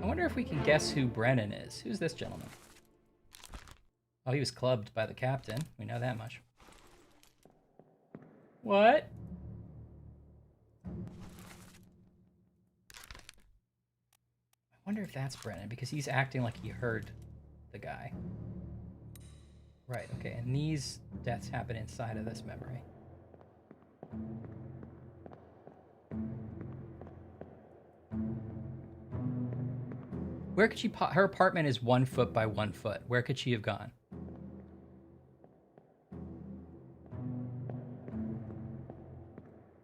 wonder if we can guess who Brennan is. Who's this gentleman? Oh, he was clubbed by the captain. We know that much. What? I wonder if that's Brennan, because he's acting like he heard the guy. Right, okay, and these deaths happen inside of this memory. Where could she her apartment is 1 foot by 1 foot. Where could she have gone?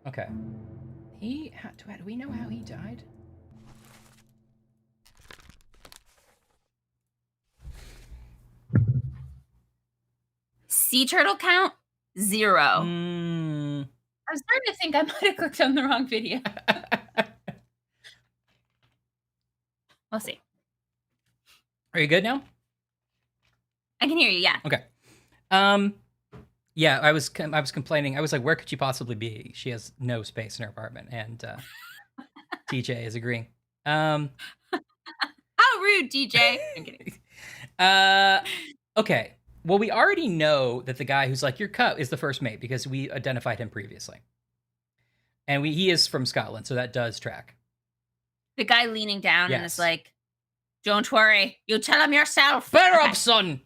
Okay. Do we know how he died? Sea turtle count 0. Mm. I'm starting to think I might have clicked on the wrong video. We'll see. Are you good now? I can hear you. Yeah. Okay. Yeah, I was complaining. I was like, where could she possibly be? She has no space in her apartment, and TJ is agreeing. How rude, DJ. I'm kidding. Okay. Well, we already know that the guy who's like, you're cut is the first mate because we identified him previously. And he is from Scotland, so that does track. The guy leaning down and Yes. is like, don't worry. You tell him yourself. Bear Okay. up, son!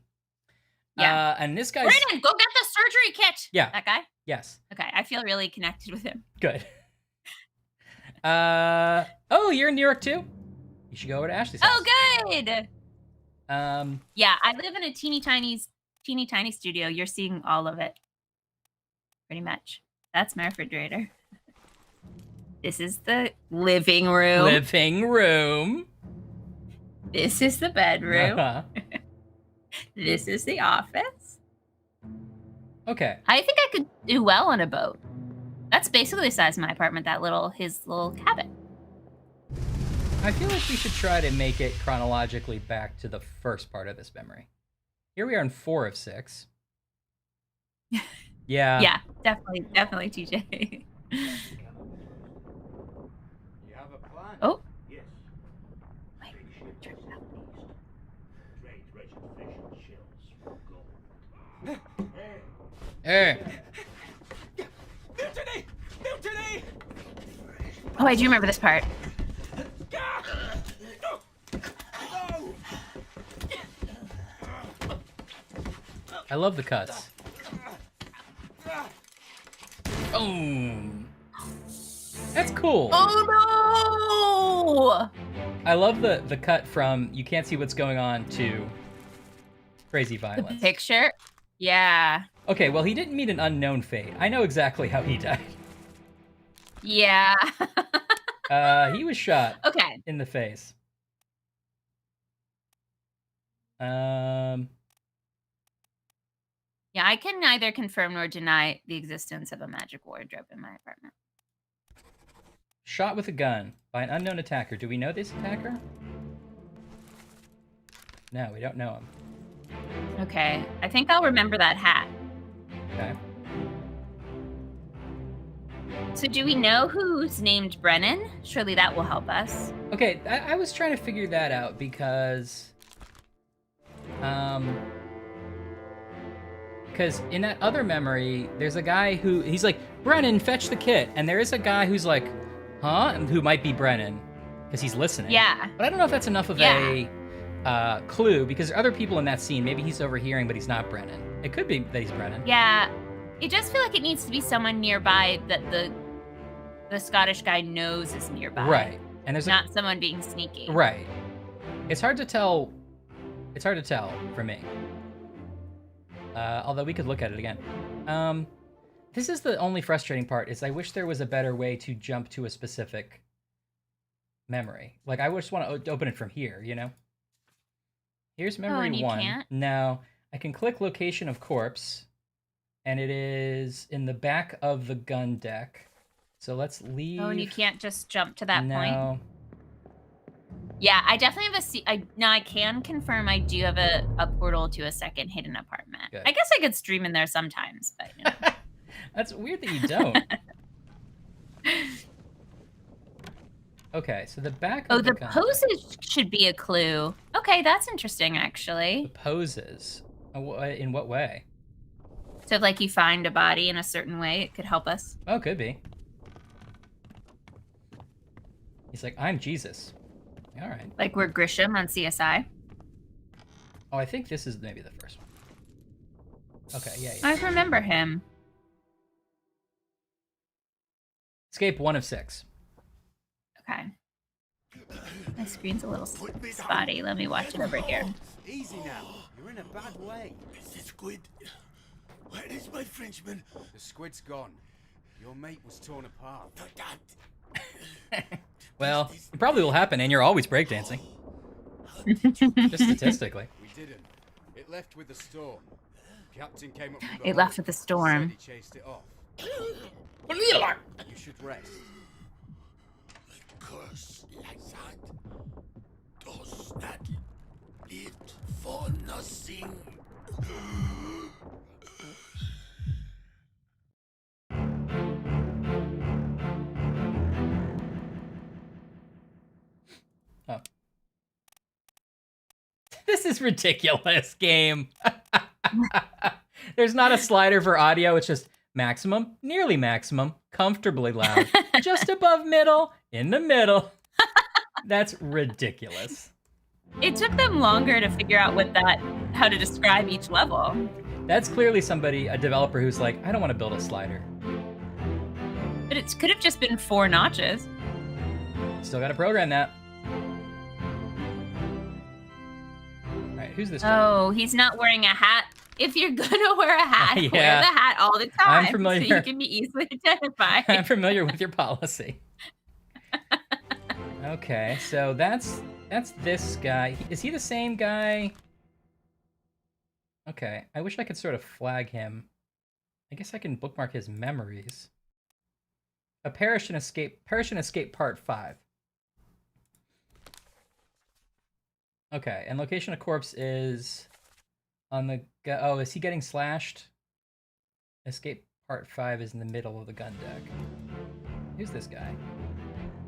Yeah. And this guy's... Brandon, go get the surgery kit. Yeah. That guy? Yes. Okay, I feel really connected with him. Good. Oh, you're in New York too? You should go over to Ashley's house. Oh, good. Yeah, I live in a teeny tiny studio. You're seeing all of it. Pretty much. That's my refrigerator. This is the living room. Living room. This is the bedroom. Uh-huh. This is the office. Okay. I think I could do well on a boat. That's basically the size of my apartment, his little cabin. I feel like we should try to make it chronologically back to the first part of this memory. Here we are in 4 of 6. Yeah. Yeah, definitely TJ. You have a plan? Oh. Yes. Wait, Big ship turn it southeast. Trade rich fish and shells for gold. Hey. Mutiny! Mutiny! Oh, I do remember this part. I love the cuts. Boom. That's cool. Oh no! I love the cut from you can't see what's going on to crazy violence. The picture? Yeah. Okay, well, he didn't meet an unknown fate. I know exactly how he died. Yeah. He was shot Okay. in the face. Yeah, I can neither confirm nor deny the existence of a magic wardrobe in my apartment. Shot with a gun by an unknown attacker. Do we know this attacker? No, we don't know him. Okay, I think I'll remember that hat. Okay. So do we know who's named Brennan? Surely that will help us. Okay, I was trying to figure that out because in that other memory, there's a guy he's like, Brennan, fetch the kit. And there is a guy who's like, huh? And who might be Brennan because he's listening. Yeah. But I don't know if that's enough of a clue because there are other people in that scene. Maybe he's overhearing, but he's not Brennan. It could be that he's Brennan. Yeah. It does feel like it needs to be someone nearby that the Scottish guy knows is nearby. Right. And there's not someone being sneaky. Right. It's hard to tell. It's hard to tell for me. Although we could look at it again. This is the only frustrating part, is I wish there was a better way to jump to a specific memory. Like, I just want to open it from here, you know? Here's memory and you 1. Can't? No, I can click location of corpse, and it is in the back of the gun deck. So let's leave. Oh, and you can't just jump to that point? No. Yeah, I definitely have now I can confirm I do have a portal to a second hidden apartment. Good. I guess I could stream in there sometimes, but you know. That's weird that you don't. Okay, so the back of the poses should be a clue. Okay, that's interesting, actually. The poses? In what way? So if, like, you find a body in a certain way, it could help us. Oh, could be. He's like, I'm Jesus. All right. Like we're Grisham on CSI. Oh, I think this is maybe the first one. Okay, yeah. I remember him. Escape 1 of 6. Okay. My screen's a little spotty. Let me watch it over here. Easy now. You're in a bad way. Mr. Squid, where is my Frenchman? The squid's gone. Your mate was torn apart. Well, it probably will happen, and you're always breakdancing. Just statistically. We didn't. It left with the storm. Captain came up with It left with the storm. He chased it off. You should rest. A curse like that does not live for nothing. Oh. This is ridiculous, game. There's not a slider for audio. It's just maximum, nearly maximum, comfortably loud, just above middle, in the middle. That's ridiculous. It took them longer to figure out how to describe each level. That's clearly a developer who's like, I don't want to build a slider. But it could have just been 4 notches. Still got to program that. All right, who's this? Oh, he's not wearing a hat. If you're gonna wear a hat, Yeah. wear the hat all the time. I'm familiar. So you can be easily identified. I'm familiar with your policy. Okay, so that's this guy. Is he the same guy? Okay, I wish I could sort of flag him. I guess I can bookmark his memories. A Perish and Escape Part 5. Okay, and location of corpse is on the... Oh, is he getting slashed? Escape Part 5 is in the middle of the gun deck. Who's this guy?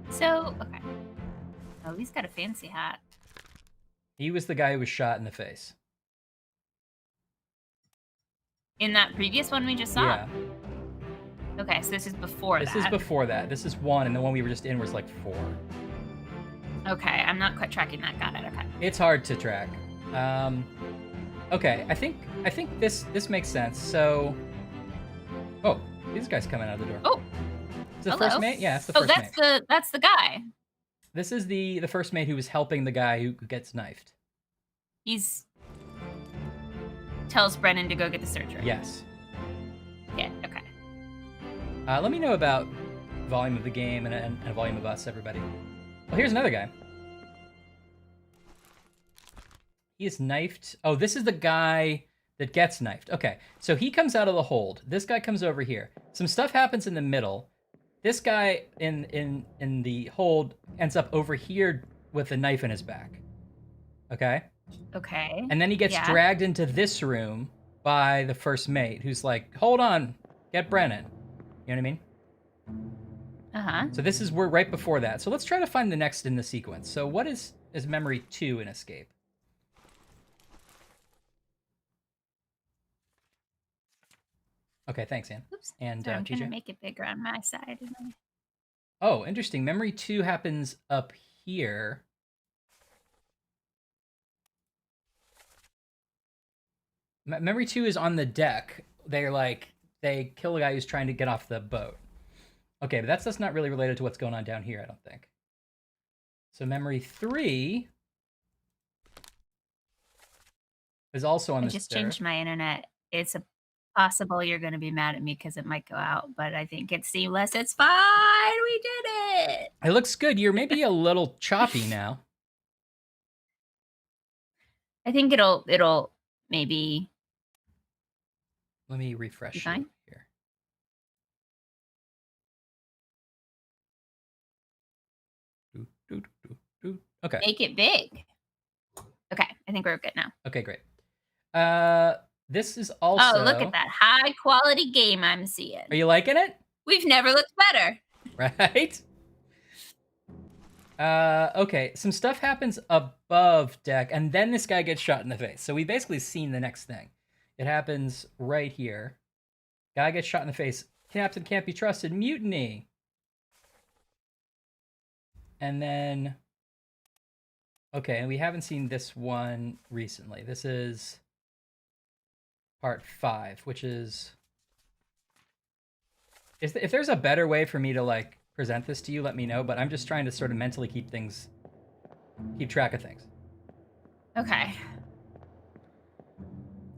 So, okay. Oh, he's got a fancy hat. He was the guy who was shot in the face. In that previous one we just saw? Yeah. Okay, so this is before that. This is before that. This is 1, and the one we were just in was like 4. Okay, I'm not quite tracking that. Got it, okay. It's hard to track. Okay, I think this makes sense. So, oh, These guys coming out of the door. Oh. Is it the first mate? Yeah, it's the first mate. That's the guy. This is the first mate who was helping the guy who gets knifed. He's tells Brennan to go get the surgery. Yes. Yeah, okay. Let me know about volume of the game and volume of us, everybody. Well, here's another guy. He is knifed. Oh, this is the guy that gets knifed. Okay, so he comes out of the hold. This guy comes over here. Some stuff happens in the middle. This guy in the hold ends up over here with a knife in his back. Okay? Okay. And then he gets dragged into this room by the first mate, who's like, hold on, get Brennan. You know what I mean? Uh-huh. So this is, we're right before that. So let's try to find the next in the sequence. So what is memory 2 in Escape? Okay, thanks, Anne. Oops. And I'm trying TJ? to make it bigger on my side. Oh, interesting. Memory 2 happens up here. Memory 2 is on the deck. They kill a guy who's trying to get off the boat. Okay, but that's not really related to what's going on down here, I don't think. So memory 3 is also on the just changed my internet. It's possible you're going to be mad at me because it might go out, but I think it's seamless. It's fine. We did it. It looks good. You're maybe a little choppy now. I think it'll maybe. Let me refresh fine? Here. Okay. Make it big. Okay, I think we're good now. Okay, great. This is also. Oh, look at that high quality game I'm seeing. Are you liking it? We've never looked better. Right? Okay, some stuff happens above deck, and then this guy gets shot in the face. So we basically seen the next thing. It happens right here. Guy gets shot in the face. Captain can't be trusted. Mutiny. And then... Okay, and we haven't seen this one recently. This is part 5, which is... If there's a better way for me to, like, present this to you, let me know, but I'm just trying to sort of mentally keep track of things. Okay.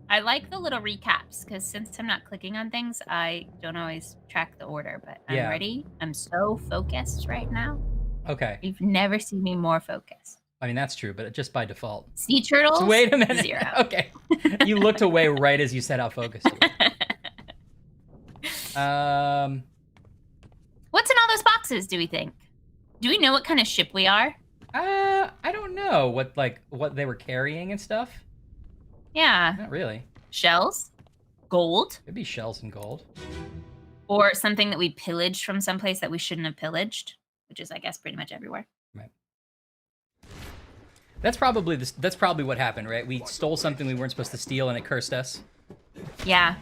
I like the little recaps, because since I'm not clicking on things, I don't always track the order, but I'm ready. I'm so focused right now. Okay. You've never seen me more focused. I mean, that's true, but just by default. Sea turtles? So wait a minute. 0. Okay. You looked away right as you said how focused you were. What's in all those boxes, do we think? Do we know what kind of ship we are? I don't know what they were carrying and stuff. Yeah. Not really. Shells? Gold? Could be shells and gold. Or something that we pillaged from someplace that we shouldn't have pillaged, which is, I guess, pretty much everywhere. Right. That's probably what happened, right? We stole something we weren't supposed to steal and it cursed us. Yeah.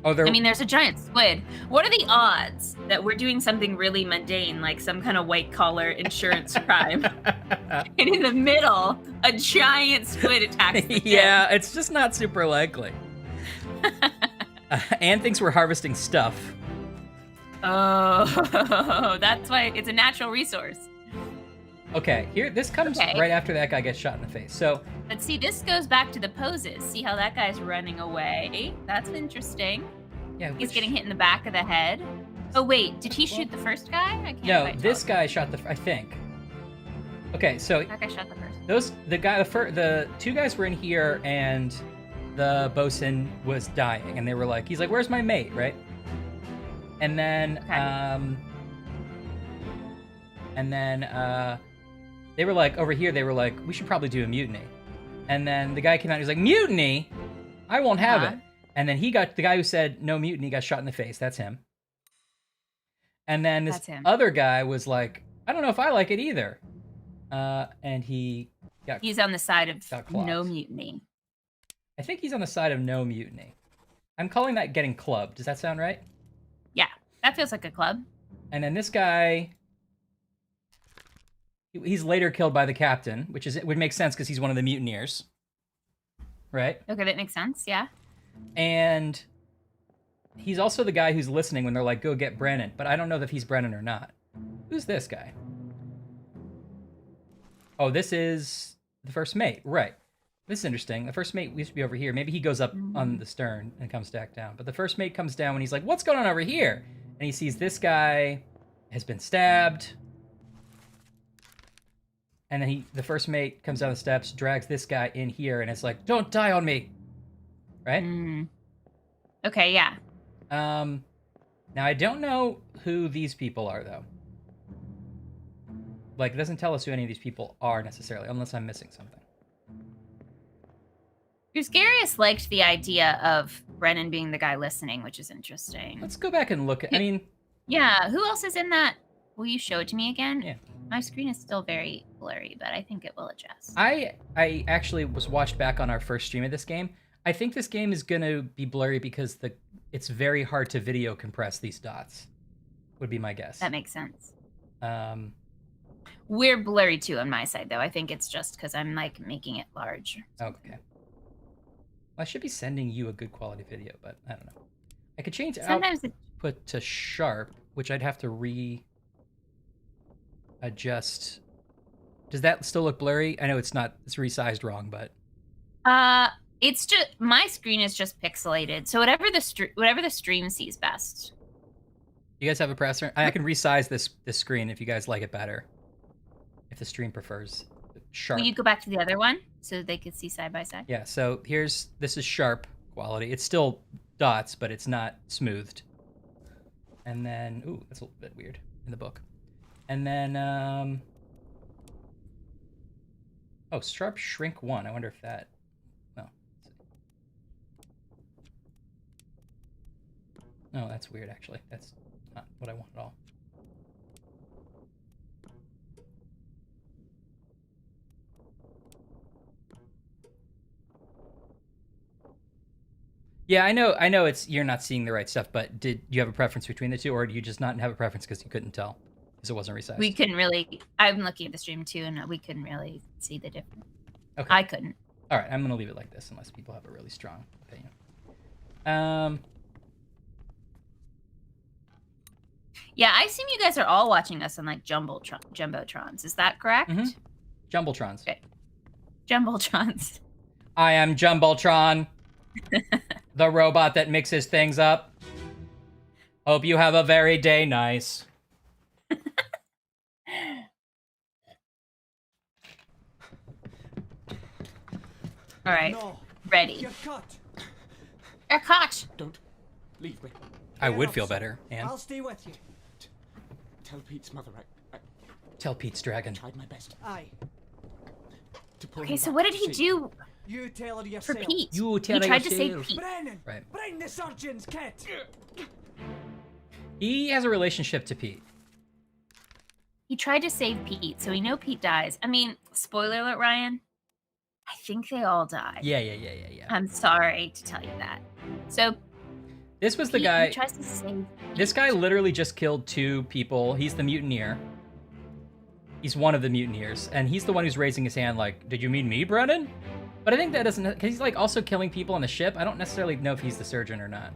Oh, I mean, there's a giant squid. What are the odds that we're doing something really mundane, like some kind of white-collar insurance crime, and in the middle, a giant squid attacks the Yeah, it's just not super likely. Anne thinks we're harvesting stuff. Oh, that's why it's a natural resource. Okay, this comes right after that guy gets shot in the face. So, but see, this goes back to the poses. See how that guy's running away? That's interesting. Yeah, he's getting hit in the back of the head. Oh wait, did he shoot the first guy? I can't no, this guy shot I think. Okay, so that guy shot the first. The 2 guys were in here, and the bosun was dying, and they were like, he's like, "Where's my mate?" Right? And then, they were like, over here, they were like, we should probably do a mutiny. And then the guy came out and he was like, mutiny? I won't have it. And then the guy who said no mutiny got shot in the face. That's him. And then this other guy was like, I don't know if I like it either. And he's on the side of no mutiny. I think he's on the side of no mutiny. I'm calling that getting clubbed. Does that sound right? Yeah, that feels like a club. And then this guy... He's later killed by the captain, which would make sense because he's one of the mutineers, right? Okay, that makes sense. Yeah. And he's also the guy who's listening when they're like, go get Brennan. But I don't know if he's Brennan or not. Who's this guy? Oh, this is the first mate. Right. This is interesting. The first mate used to be over here. Maybe he goes up on the stern and comes back down. But the first mate comes down when he's like, what's going on over here? And he sees this guy has been stabbed. And then the first mate comes down the steps, drags this guy in here, and it's like, don't die on me. Right? Okay, yeah. Now, I don't know who these people are, though. Like, it doesn't tell us who any of these people are, necessarily, unless I'm missing something. Garius liked the idea of Brennan being the guy listening, which is interesting. Let's go back and look at, I mean... Yeah, who else is in that? Will you show it to me again? Yeah. My screen is still very blurry, but I think it will adjust. I actually was watched back on our first stream of this game. I think this game is going to be blurry because it's very hard to video compress these dots, would be my guess. That makes sense. Um, We're blurry too on my side, though. I think it's just because I'm like making it large. Okay. Well, I should be sending you a good quality video, but I don't know. I could change Sometimes output to sharp, which I'd have to readjust. Does that still look blurry? I know it's not. It's resized wrong, but. It's just my screen is just pixelated. So whatever the stream sees best. You guys have a preference? I can resize this screen if you guys like it better. If the stream prefers sharp. Will you go back to the other one so they could see side by side? Yeah. So this is sharp quality. It's still dots, but it's not smoothed. And then, ooh, that's a little bit weird in the book. And then, oh, sharp shrink 1. I wonder if that. No, that's weird, actually. That's not what I want at all. Yeah, I know it's you're not seeing the right stuff, but did you have a preference between the two, or do you just not have a preference because you couldn't tell? Because it wasn't resized? We couldn't really... I'm looking at the stream, too, and we couldn't really see the difference. Okay. I couldn't. All right, I'm going to leave it like this, unless people have a really strong opinion. Yeah, I assume you guys are all watching us on like jumbotrons. Is that correct? Jumbotrons. Okay. Jumbotrons. I am Jumbotron, the robot that mixes things up. Hope you have a very day nice. All right. No. Ready. You're cut. You're caught. Don't leave me. I would feel better, Anne. I'll stay with you. Tell Pete's mother I Tell Pete's dragon. tried my best Aye. to pull Okay, him so back what did to he safety. do You tell her for yourself. Pete? You tell He her tried to save yourself. Pete. Brennan, Right. bring the surgeon's kit. He has a relationship to Pete. He tried to save Pete, so we know Pete dies. I mean, spoiler alert, Ryan. I think they all die. Yeah. I'm sorry to tell you that. So This was the Pete, guy. he tries to save This guy literally just killed 2 people. He's the mutineer. He's one of the mutineers, and he's the one who's raising his hand like, did you mean me, Brennan? But I think that doesn't, because he's like also killing people on the ship. I don't necessarily know if he's the surgeon or not.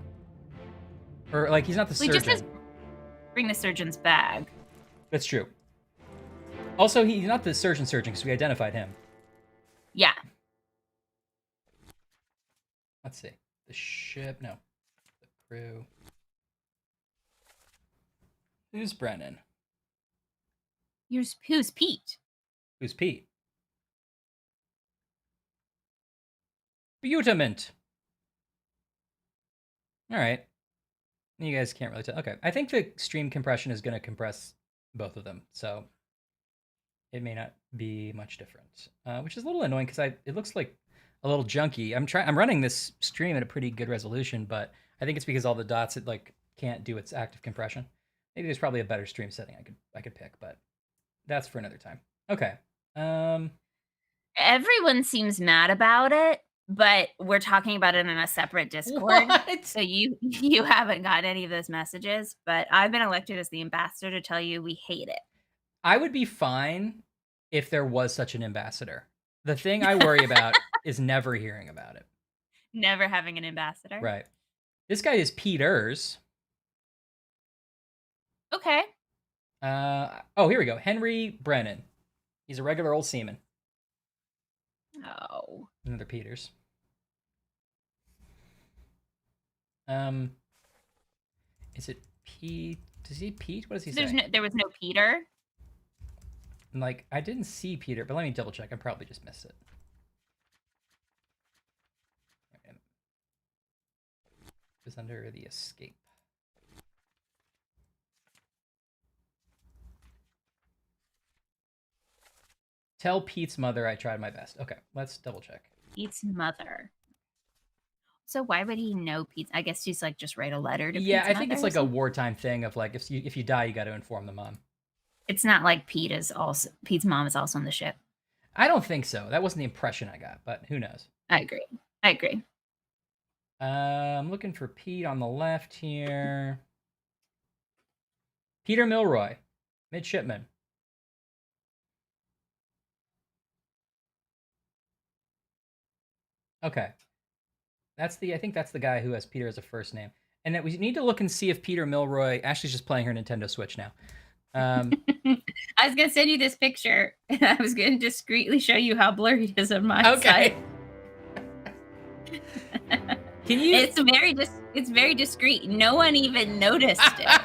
Or like, he's not the He surgeon. just says, bring the surgeon's bag. That's true. Also, he's not the surgeon because we identified him. Yeah. Let's see. The ship, no. The crew. Who's Brennan? Who's Pete? Who's Pete? Butament. All right. You guys can't really tell. Okay. I think the stream compression is going to compress both of them, so it may not be much different, which is a little annoying because it looks like a little junky. I'm running this stream at a pretty good resolution, but I think it's because all the dots it like can't do its active compression. Maybe there's probably a better stream setting I could pick, but that's for another time. Okay. Everyone seems mad about it, but we're talking about it in a separate Discord. What? So you haven't gotten any of those messages, but I've been elected as the ambassador to tell you we hate it. I would be fine if there was such an ambassador. The thing I worry about is never hearing about it. Never having an ambassador. Right. This guy is Peters. Okay. Oh, here we go. Henry Brennan. He's a regular old seaman. Oh. Another Peters. Is it Pete? Does he Pete? What does he say? There was no Peter. Like, I didn't see Peter, but let me double check. I probably just missed it. It was under the escape. Tell Pete's mother I tried my best. Okay, let's double check. Pete's mother. So why would he know Pete? I guess he's like just write a letter to Yeah, Pete's I think it's mother like a wartime thing of like if you die, you got to inform the mom. It's not like Pete's mom is also on the ship. I don't think so. That wasn't the impression I got, but who knows? I agree. I'm looking for Pete on the left here. Peter Milroy, midshipman. Okay. I think that's the guy who has Peter as a first name. And that we need to look and see if Peter Milroy, Ashley's just playing her Nintendo Switch now. I was going to send you this picture, and I was going to discreetly show you how blurry it is on my side. Can you? It's very discreet. No one even noticed it.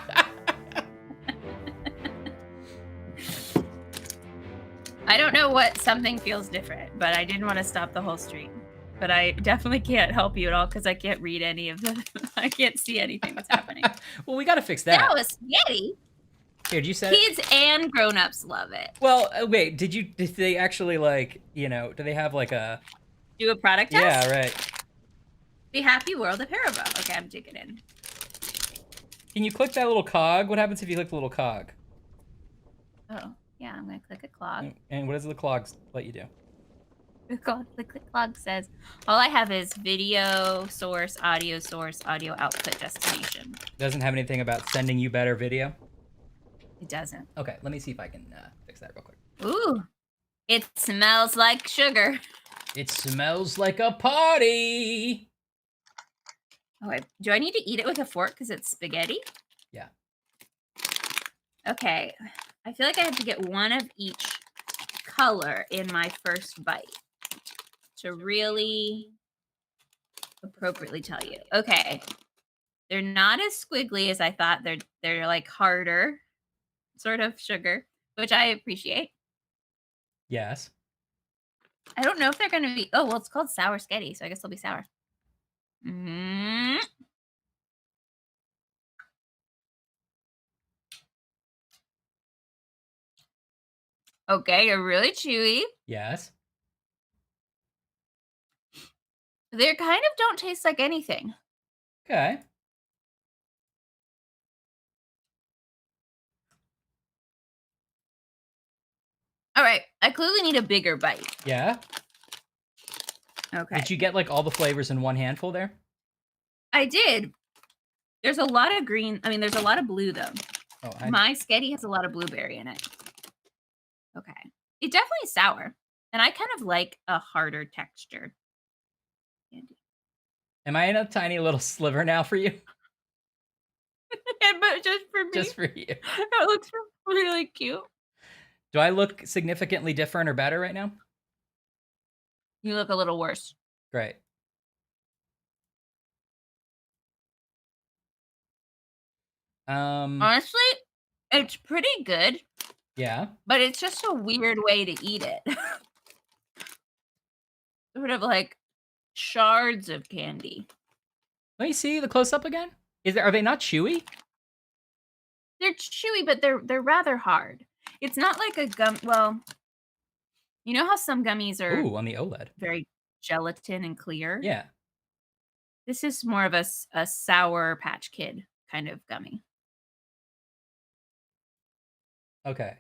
I don't know what something feels different, but I didn't want to stop the whole stream. But I definitely can't help you at all because I can't read any of the. I can't see anything that's happening. Well, we got to fix that. That was spaghetti. Here, did you say kids and grown-ups love it? Well, wait, did they actually do they have like do a product test? Yeah, right. The Happy World of Haribo. Okay, I'm digging in. Can you click that little cog? What happens if you click the little cog? Oh, yeah, I'm gonna click a clog. And what does the clog let you do? The clog says, all I have is video source, audio output destination. Doesn't have anything about sending you better video? It doesn't. Okay, let me see if I can fix that real quick. Ooh, it smells like sugar. It smells like a party. Oh, do I need to eat it with a fork because it's spaghetti? Yeah. Okay, I feel like I have to get one of each color in my first bite to really appropriately tell you. Okay, they're not as squiggly as I thought. They're like harder sort of sugar, which I appreciate. Yes. I don't know if they're going to be. Oh, well, it's called sour sketty, so I guess they'll be sour. Mm-hmm. Okay, you're really chewy. Yes. They kind of don't taste like anything. Okay. All right, I clearly need a bigger bite. Yeah. Okay. Did you get like all the flavors in one handful there? I did. There's a lot of green. I mean, there's a lot of blue though. Oh, my sketty has a lot of blueberry in it. Okay. It's definitely sour. And I kind of like a harder texture. Am I in a tiny little sliver now for you? But just for me. Just for you. That looks really cute. Do I look significantly different or better right now? You look a little worse. Great. Honestly, it's pretty good. Yeah. But it's just a weird way to eat it. Sort of like shards of candy. Let me see the close up again. Are they not chewy? They're chewy, but they're rather hard. It's not like a gum. Well, you know how some gummies are on the OLED. Very gelatin and clear? Yeah. This is more of a Sour Patch Kid kind of gummy. Okay.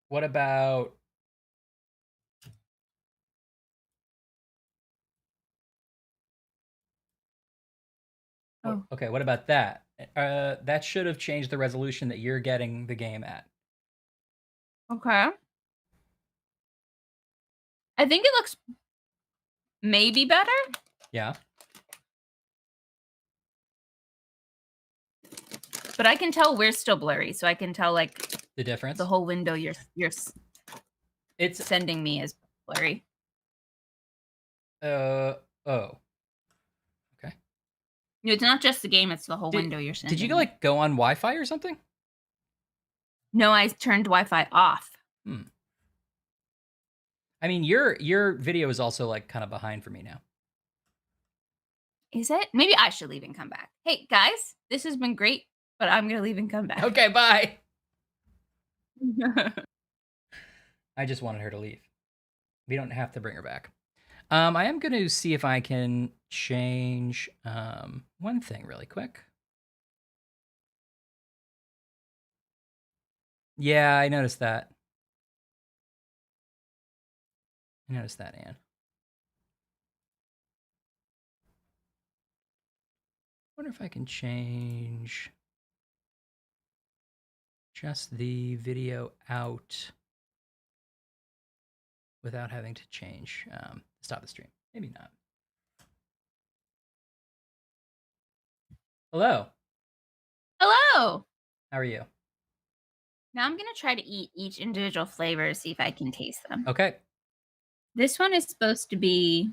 What about... Oh. Okay, what about that? That should have changed the resolution that you're getting the game at. Okay. I think it looks maybe better. Yeah. But I can tell we're still blurry, so I can tell like The difference? the whole window It's sending me is blurry. oh. No, it's not just the game, it's the whole window you're sending. Did you like go on Wi-Fi or something? No, I turned Wi-Fi off. I mean, your video is also like kind of behind for me now. Is it? Maybe I should leave and come back. Hey, guys, this has been great, but I'm going to leave and come back. Okay, bye. I just wanted her to leave. We don't have to bring her back. I am going to see if I can change one thing really quick. Yeah, I noticed that. Anne. Wonder if I can change just the video out without having to change stop the stream. Maybe not. Hello. Hello. How are you? Now I'm going to try to eat each individual flavor, see if I can taste them. Okay. This one is supposed to be...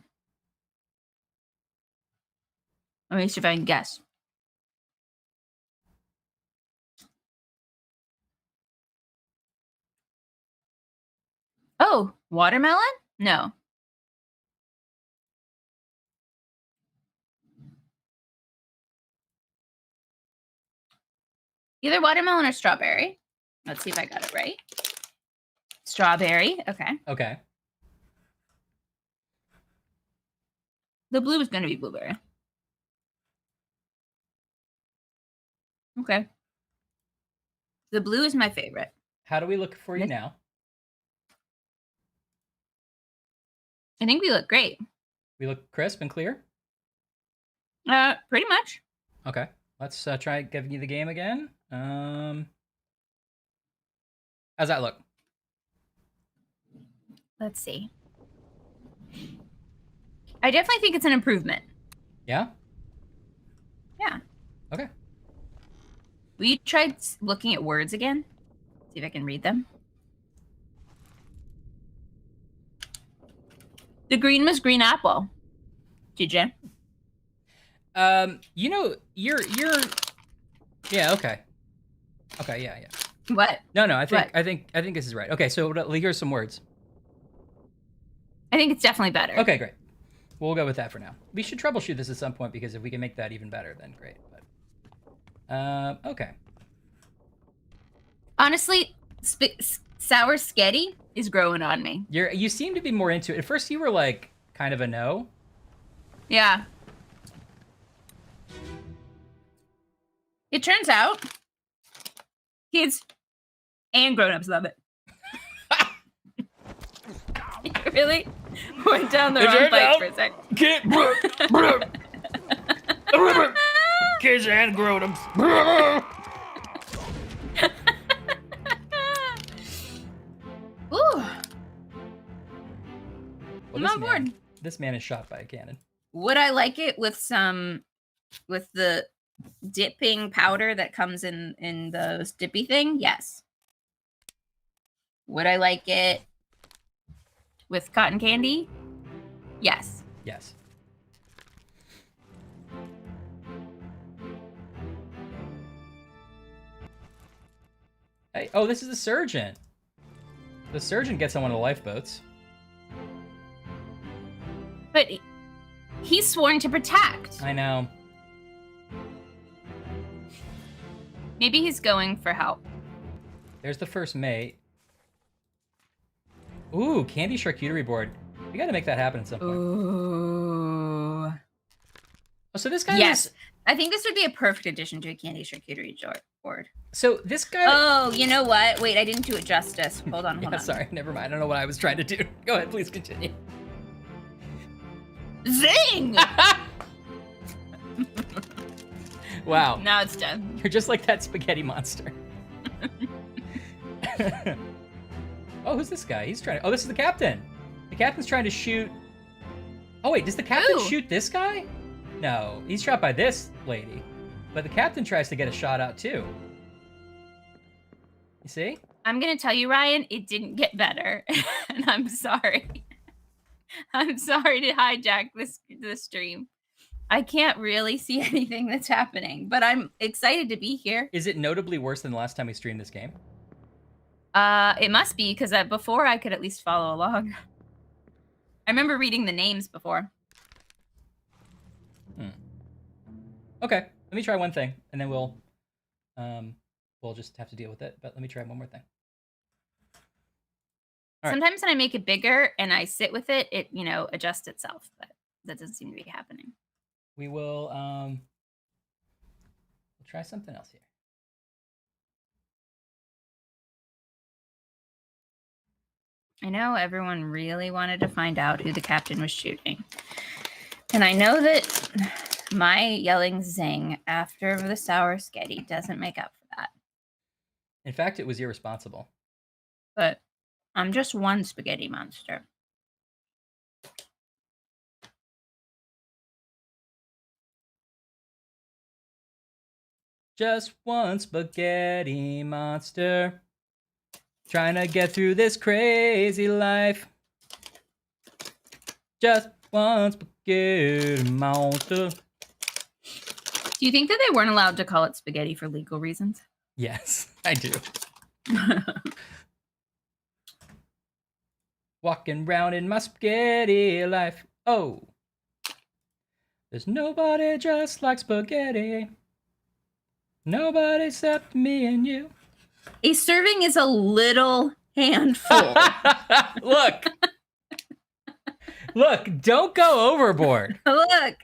Let me see if I can guess. Oh, watermelon? No. Either watermelon or strawberry. Let's see if I got it right. Strawberry. Okay. Okay. The blue is going to be blueberry. Okay. The blue is my favorite. How do we look for you now? I think we look great. We look crisp and clear? Pretty much. Okay. Let's try giving you the game again. How's that look? Let's see. I definitely think it's an improvement. Yeah? Yeah. Okay. Will you try looking at words again? See if I can read them. The green was green apple. TJ. You know, you're yeah, okay. Okay, yeah. What? No, I think this is right. Okay, so here's some words. I think it's definitely better. Okay, great. We'll go with that for now. We should troubleshoot this at some point because if we can make that even better, then great. But okay. Honestly, sour sketty is growing on me. You seem to be more into it. At first, you were like kind of a no. Yeah. It turns out kids and grown-ups love it. You really went down the wrong bike for a second. Kids and grown-ups. Ooh. Well, I'm on board. This man is shot by a cannon. Would I like it with the dipping powder that comes in the dippy thing? Yes. Would I like it with cotton candy? Yes. Yes. Hey, oh, this is the surgeon. The surgeon gets on one of the lifeboats. But he's sworn to protect. I know. Maybe he's going for help. There's the first mate. Ooh, candy charcuterie board. We gotta make that happen at some point. Ooh. Oh, so this guy Yes. I think this would be a perfect addition to a candy charcuterie board. So this guy... Oh, you know what? Wait, I didn't do it justice. Hold on. Sorry, never mind. I don't know what I was trying to do. Go ahead, please continue. Zing! Wow. Now it's done. You're just like that spaghetti monster. Oh, who's this guy? He's trying to... Oh, this is the captain. The captain's trying to shoot... Oh, wait, does the captain shoot this guy? No, he's shot by this lady. But the captain tries to get a shot out too. You see? I'm going to tell you, Ryan, it didn't get better. And I'm sorry. I'm sorry to hijack this stream. I can't really see anything that's happening, but I'm excited to be here. Is it notably worse than the last time we streamed this game? It must be, because before I could at least follow along. I remember reading the names before. Okay, let me try one thing, and then we'll just have to deal with it. But let me try one more thing. All Sometimes when I make it bigger and I sit with it, it adjusts itself, but that doesn't seem to be happening. We will we'll try something else here. I know everyone really wanted to find out who the captain was shooting. And I know that my yelling zing after the sour sketty doesn't make up for that. In fact, it was irresponsible. But I'm just one spaghetti monster. Just one spaghetti monster. Trying to get through this crazy life. Just one spaghetti monster. Do you think that they weren't allowed to call it spaghetti for legal reasons? Yes, I do. Walking round in my spaghetti life. Oh. There's nobody just like spaghetti. Nobody except me and you. A serving is a little handful. Look. Look, don't go overboard. Look.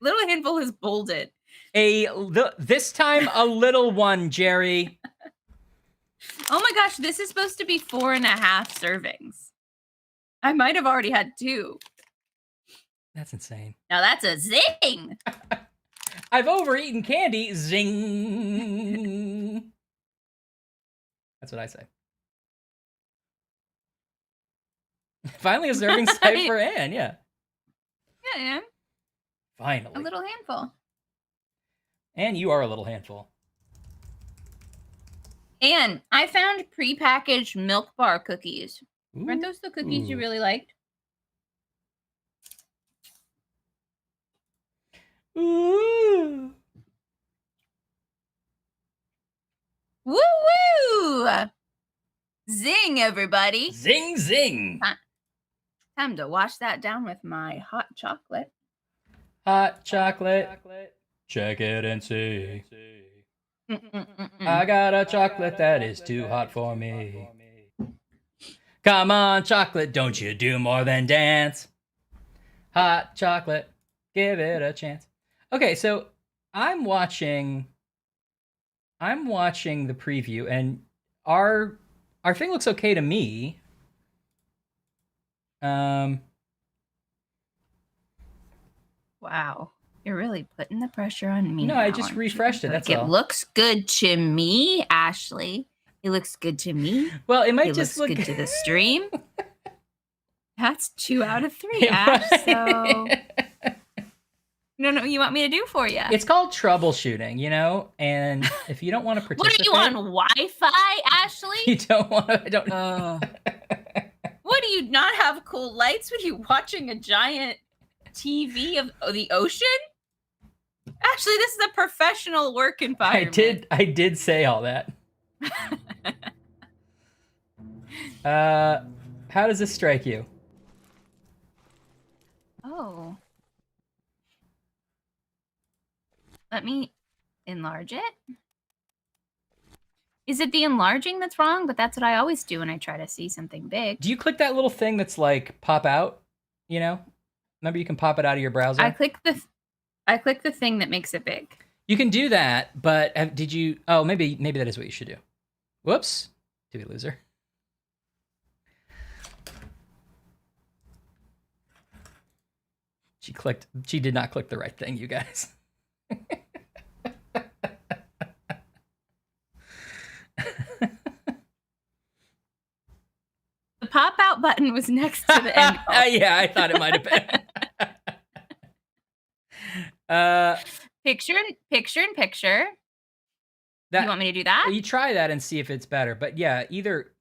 Little handful is bolded. This time a little one, Jerry. Oh my gosh, this is supposed to be 4.5 servings. I might have already had 2. That's insane. Now that's a zing. I've overeaten candy. Zing. That's what I say. Finally a serving size for Anne, yeah. Yeah, Anne. Finally. A little handful. Anne, you are a little handful. Anne, I found prepackaged milk bar cookies. Ooh. Aren't those the cookies you really liked? Ooh. Woo woo! Zing, everybody. Zing, zing. Time to wash that down with my hot chocolate. Hot chocolate. Check it and see. Mm-mm-mm-mm. I got a chocolate that is too hot for me. Come on, chocolate, don't you do more than dance. Hot chocolate, give it a chance. Okay, so I'm watching the preview, and our thing looks okay to me. Wow. You're really putting the pressure on me. No, now, I just aren't refreshed you? it. That's It all. looks good to me, Ashley. It looks good to me. Well, it might It just looks look good to the stream. That's 2 out of 3, It Ash. might- So, no, you want me to do for you? It's called troubleshooting, and if you don't want to What participate, are you on Wi-Fi, Ashley? You don't want to. I don't. What do you not have cool lights? What are you watching a giant TV of the ocean? Actually, this is a professional work environment. I did say all that. How does this strike you? Oh. Let me enlarge it. Is it the enlarging that's wrong? But that's what I always do when I try to see something big. Do you click that little thing that's like pop out? Remember you can pop it out of your browser? I click the thing that makes it big. You can do that, but did you? Oh, maybe that is what you should do. Whoops, did we lose her? She did not click the right thing, you guys. The pop out button was next to the end goal. Yeah, I thought it might have been. Picture in picture. That, you want me to do that? You try that and see if it's better. But yeah, either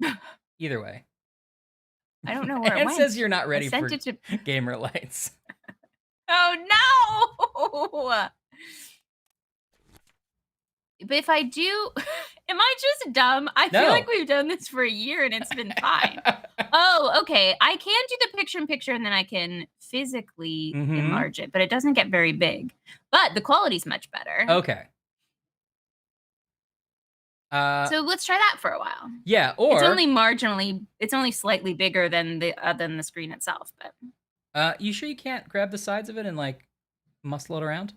way. I don't know where it went. Says you're not ready for it to... gamer lights. Oh no! But if I do, am I just dumb? I feel like we've done this for a year and it's been fine. Oh, okay. I can do the picture in picture and then I can physically enlarge it, but it doesn't get very big. But the quality's much better. Okay. So let's try that for a while. Yeah, or it's only marginally, it's only slightly bigger than the screen itself. But you sure you can't grab the sides of it and like muscle it around?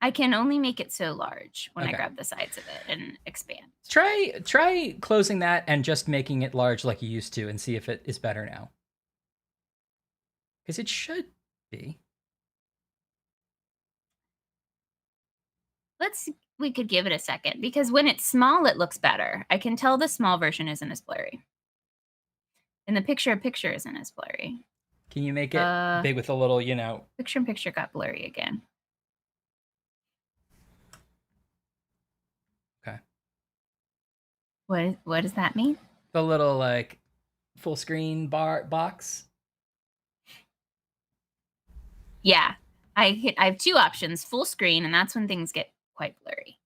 I can only make it so large when I grab the sides of it and expand. Try closing that and just making it large like you used to and see if it is better now. Because it should be. We could give it a second because when it's small, it looks better. I can tell the small version isn't as blurry. And the picture in picture isn't as blurry. Can you make it big with a little, Picture in picture got blurry again. Okay. What does that mean? The little like full screen box. Yeah. I have two options, full screen, and that's when things get quite blurry.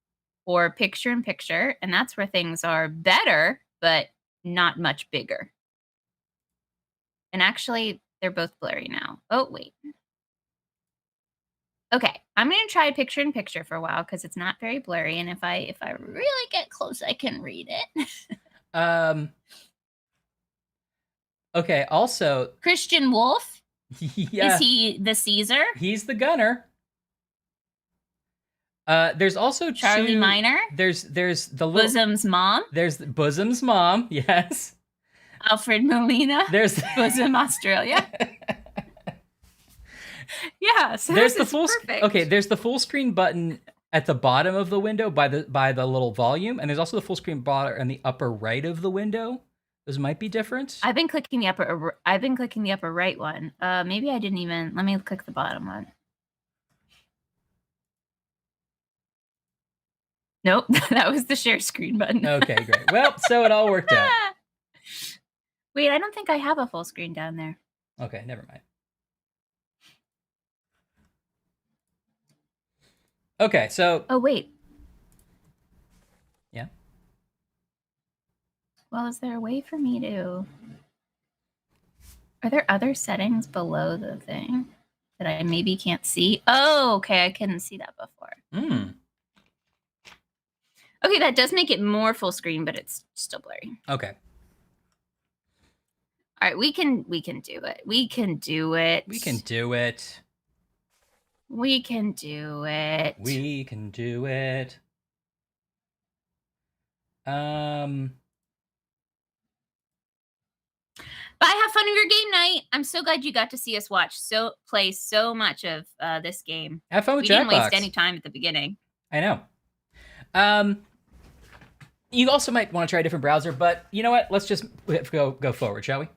Or picture in picture, and that's where things are better, but not much bigger. And actually, they're both blurry now. Oh, wait. Okay, I'm going to try picture in picture for a while because it's not very blurry, and if I really get close, I can read it. Okay, also... Christian Wolf? Yeah. Is he the Caesar? He's the gunner. There's also Charlie Minor. There's the Bosom's mom. There's Bosom's mom. Yes. Alfred Molina. There's Bosom Australia. Yeah. So there's the full. Perfect. Okay. There's the full screen button at the bottom of the window by the little volume, and there's also the full screen bar in the upper right of the window. Those might be different. I've been clicking the upper right one. Maybe I didn't even. Let me click the bottom one. Nope, that was the share screen button. Okay, great. Well, so it all worked out. Wait, I don't think I have a full screen down there. Okay, never mind. Okay, so... Oh, wait. Yeah? Well, is there a way for me to... Are there other settings below the thing that I maybe can't see? Oh, okay, I couldn't see that before. Okay, that does make it more full screen, but it's still blurry. Okay. All right, we can do it. We can do it. We can do it. We can do it. We can do it. Bye, have fun with your game night. I'm so glad you got to see us play so much of this game. Have fun with Jackbox. We didn't waste any time at the beginning. I know. You also might want to try a different browser, but you know what? Let's just go forward, shall we?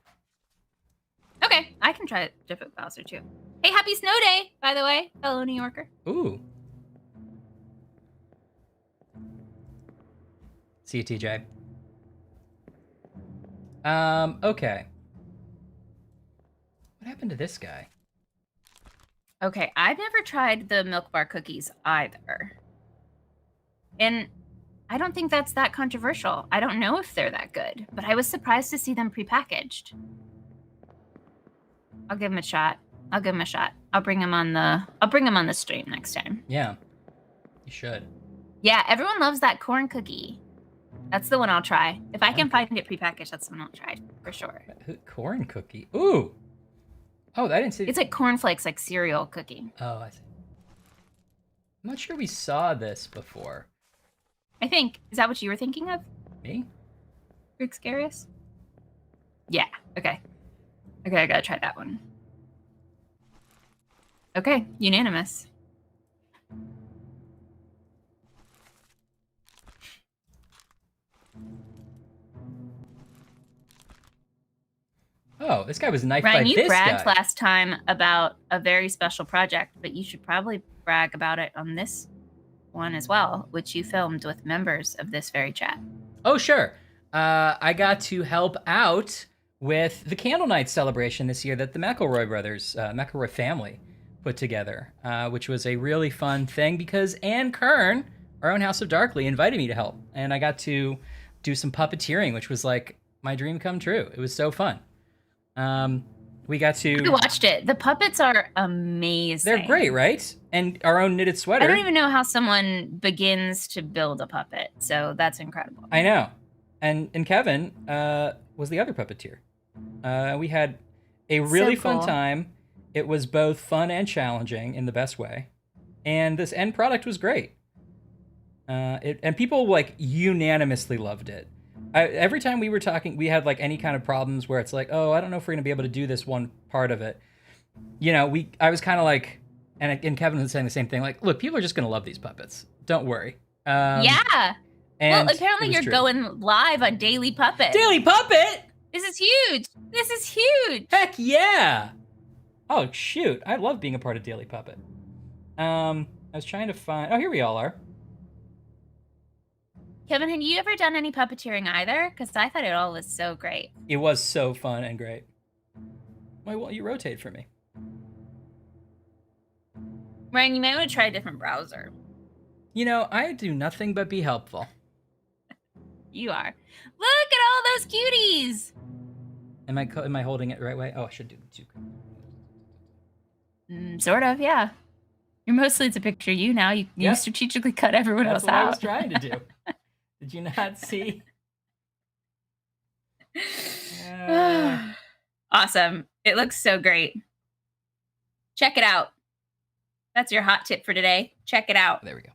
Okay, I can try a different browser too. Hey, happy snow day, by the way, fellow New Yorker. Ooh. See you, TJ. Okay. What happened to this guy? Okay, I've never tried the Milk Bar cookies either. And I don't think that's that controversial. I don't know if they're that good, but I was surprised to see them prepackaged. I'll give them a shot. I'll bring them on the stream next time. Yeah. You should. Yeah, everyone loves that corn cookie. That's the one I'll try. If I can find it prepackaged, that's the one I'll try for sure. Corn cookie. Ooh. Oh, I didn't see. It's like cornflakes, like cereal cookie. Oh, I see. I'm not sure we saw this before. I think. Is that what you were thinking of? Me? Rick Scarius? Yeah. Okay. Okay, I gotta try that one. Okay, unanimous. Oh, this guy was knifed Ryan, by you this bragged guy. last time about a very special project, but you should probably brag about it on this one as well, which you filmed with members of this very chat. Oh, sure. I got to help out with the Candle Night celebration this year that the McElroy brothers, McElroy family, put together, which was a really fun thing because Ann Kern, our own House of Darkly, invited me to help. And I got to do some puppeteering, which was like my dream come true. It was so fun. We got to... I watched it. The puppets are amazing. They're great, right? And our own knitted sweater. I don't even know how someone begins to build a puppet, so that's incredible. I know. And Kevin was the other puppeteer. We had a really fun time. It was both fun and challenging in the best way. And this end product was great. And people like unanimously loved it. Every time we were talking, we had like any kind of problems where it's like, oh, I don't know if we're gonna be able to do this one part of it. You know, I was kind of like, and Kevin was saying the same thing. Like, look, people are just gonna love these puppets. Don't worry. Yeah. And well, apparently you're going live on Daily Puppet. Daily Puppet. This is huge. This is huge. Heck yeah. Oh shoot, I love being a part of Daily Puppet. I was trying to find. Oh, here we all are. Kevin, had you ever done any puppeteering either? Because I thought it all was so great. It was so fun and great. Why won't you rotate for me? Ryan, you may want to try a different browser. You know, I do nothing but be helpful. You are. Look at all those cuties. Am I holding it the right way? Oh, I should do the two. Sort of, yeah. You're mostly, it's a picture of you now. You strategically cut everyone That's else what out. I was trying to do. Did you not see? Awesome. It looks so great. Check it out. That's your hot tip for today. Check it out. There we go.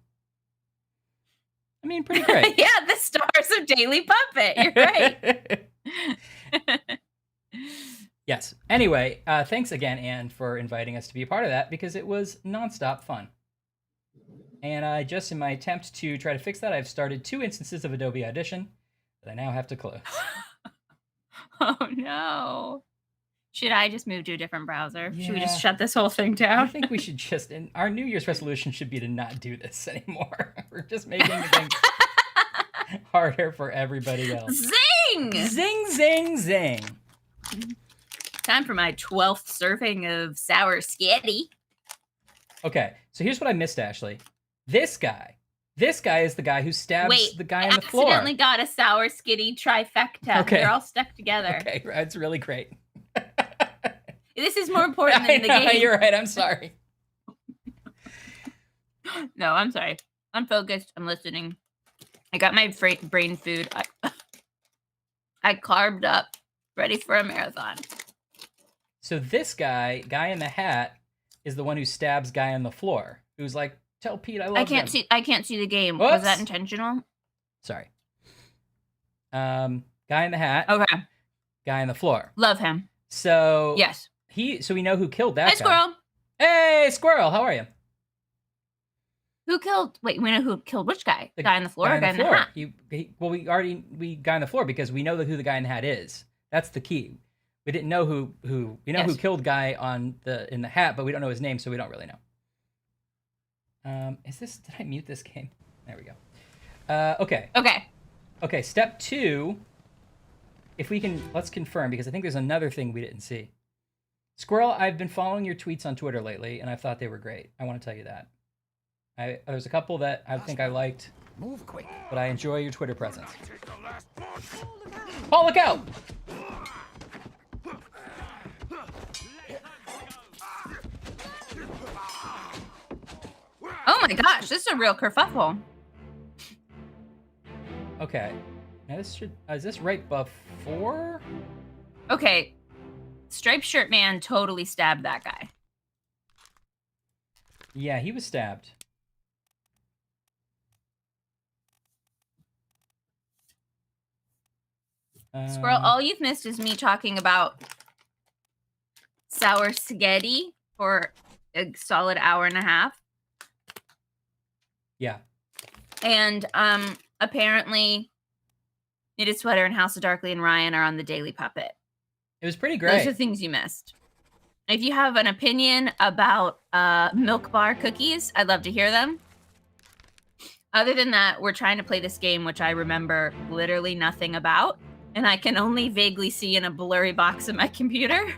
I mean, pretty great. Yeah, the stars of Daily Puppet. You're right. Yes. Anyway, thanks again, Anne, for inviting us to be a part of that because it was nonstop fun. And just in my attempt to try to fix that, I've started 2 instances of Adobe Audition that I now have to close. Oh, no. Should I just move to a different browser? Yeah. Should we just shut this whole thing down? I think we should just, and our New Year's resolution should be to not do this anymore. We're just making things harder for everybody else. Zing! Zing, zing, zing. Time for my 12th serving of sour skitty. Okay, so here's what I missed, Ashley. This guy is the guy who stabs the guy on the floor. Accidentally got a sour skitty trifecta. Okay. They're all stuck together. Okay, it's really great. This is more important than the game. You're right, I'm sorry. No, I'm sorry. I'm focused. I'm listening. I got my brain food. I carved up, ready for a marathon. So this guy in the hat, is the one who stabs guy on the floor. Who's like, tell Pete I love him. I can't see the game. Whoops. Was that intentional? Sorry. Guy in the hat. Okay. Guy on the floor. Love him. So yes. So we know who killed that guy. Hey, Squirrel. Hey, Squirrel. How are you? Who killed? Wait, we know who killed which guy? The guy on the floor or guy in the floor. hat? We guy on the floor because we know who the guy in the hat is. That's the key. We didn't know who who killed guy in the hat, but we don't know his name, so we don't really know. Did I mute this game? There we go. Okay. Okay, step 2. If we can, let's confirm, because I think there's another thing we didn't see. Squirrel, I've been following your tweets on Twitter lately, and I thought they were great. I want to tell you that. There's a couple that I think I liked, but I enjoy your Twitter presence. Paul, look out! Oh my gosh, this is a real kerfuffle. Okay. Now this is this right before? Okay. Striped shirt man totally stabbed that guy. Yeah, he was stabbed. Squirrel, all you've missed is me talking about sour spaghetti for a solid hour and a half. Yeah. And apparently Knitted Sweater and House of Darkly and Ryan are on the Daily Puppet. It was pretty great. Those are things you missed. If you have an opinion about Milk Bar cookies, I'd love to hear them. Other than that, we're trying to play this game, which I remember literally nothing about, and I can only vaguely see in a blurry box of my computer.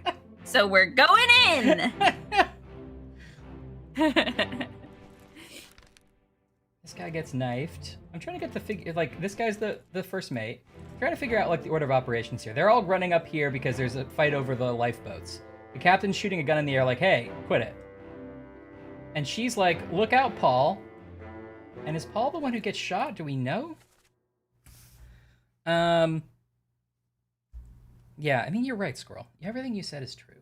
So we're going in! This guy gets knifed. I'm trying to get the figure, like, this guy's the first mate. I'm trying to figure out, like, the order of operations here. They're all running up here because there's a fight over the lifeboats. The captain's shooting a gun in the air like, hey, quit it. And she's like, look out, Paul. And is Paul the one who gets shot? Do we know? Yeah, I mean, you're right, Squirrel. Everything you said is true.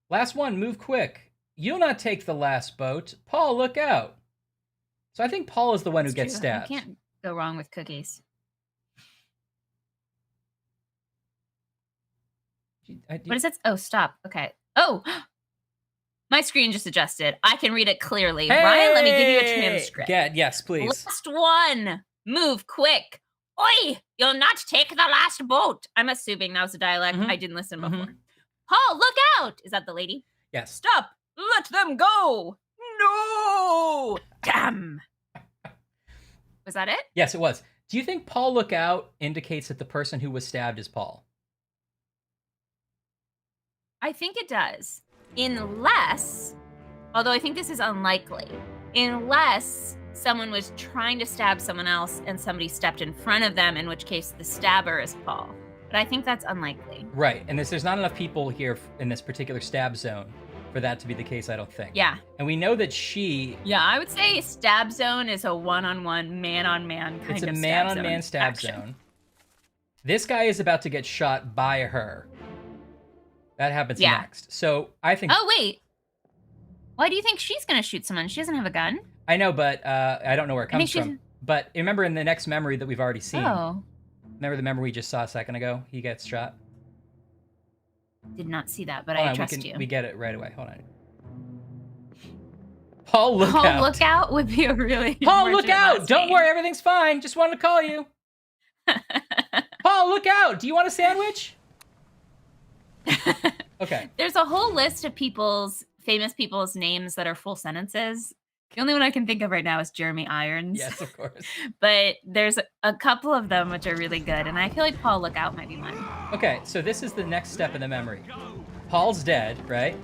Last one, move quick. You'll not take the last boat. Paul, look out. So I think Paul is the one who gets stabbed. You can't go wrong with cookies. What is it? Oh, stop. Okay. Oh, my screen just adjusted. I can read it clearly. Hey! Ryan, let me give you a transcript. Yes, please. Last one. Move quick. Oi, you'll not take the last boat. I'm assuming that was a dialect. I didn't listen before. Paul, look out. Is that the lady? Yes. Stop. Let them go. No. Damn. Was that it? Yes, it was. Do you think Paul look out indicates that the person who was stabbed is Paul? I think it does. Unless, although I think this is unlikely, unless someone was trying to stab someone else and somebody stepped in front of them, in which case the stabber is Paul. But I think that's unlikely. Right, and there's not enough people here in this particular stab zone for that to be the case, I don't think. Yeah. And we know that she... Yeah, I would say stab zone is a one-on-one, man-on-man kind of stab zone. It's a man-on-man stab zone. This guy is about to get shot by her. That happens next. So I think... Oh, wait. Why do you think she's going to shoot someone? She doesn't have a gun. I know, but I don't know where it comes from. But remember in the next memory that we've already seen. Oh. Remember the memory we just saw a second ago? He gets shot. Did not see that, but I trust you. We get it right away. Hold on. Paul, look out. Paul, look out would be a really... Paul, look out! Don't worry, everything's fine. Just wanted to call you. Paul, look out! Do you want a sandwich? Okay. There's a whole list of famous people's names that are full sentences. The only one I can think of right now is Jeremy Irons. Yes, of course. But there's a couple of them which are really good, and I feel like Paul Look Out might be one. Okay, so this is the next step in the memory. Paul's dead, right?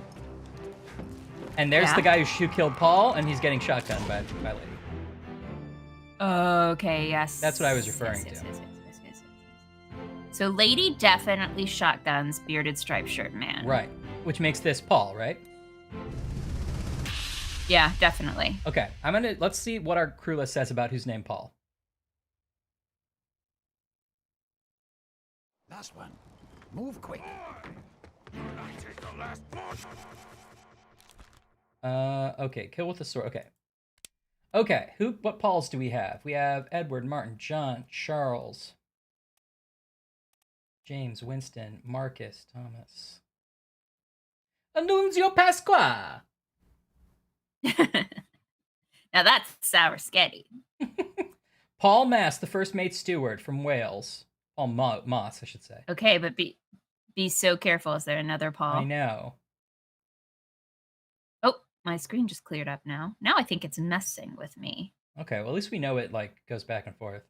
And there's the guy who killed Paul, and he's getting shotgunned by lady. Okay, yes. That's what I was referring to. Yes. So lady definitely shotguns bearded striped shirt man. Right, which makes this Paul, right? Yeah, definitely. Okay, let's see what our crew list says about who's named Paul. Last one. Move quick. Okay, kill with the sword. Okay, what Pauls do we have? We have Edward, Martin, John, Charles, James, Winston, Marcus, Thomas. Annunzio Pasqua! Now that's sour sketty. Paul Mass, the first mate steward from Wales. Paul Moss, I should say. Okay, but be so careful. Is there another Paul? I know. Oh, my screen just cleared up now. Now I think it's messing with me. Okay, well at least we know it goes back and forth.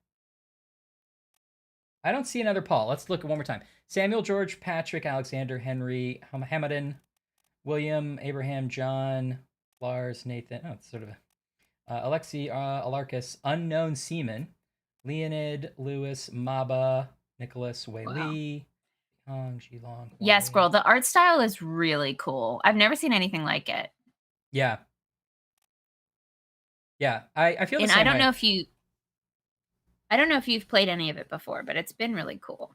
I don't see another Paul. Let's look at one more time. Samuel, George, Patrick, Alexander, Henry, Hamadan, William, Abraham, John, Lars, Nathan. Oh, it's sort of Alexei, Alarcus, unknown seaman, Leonid, Lewis, Maba, Nicholas, Wei Li, Hong, Jilong. Yeah, Squirrel. The art style is really cool. I've never seen anything like it. Yeah. Yeah, I feel the and same I don't way. know if you've played any of it before, but it's been really cool.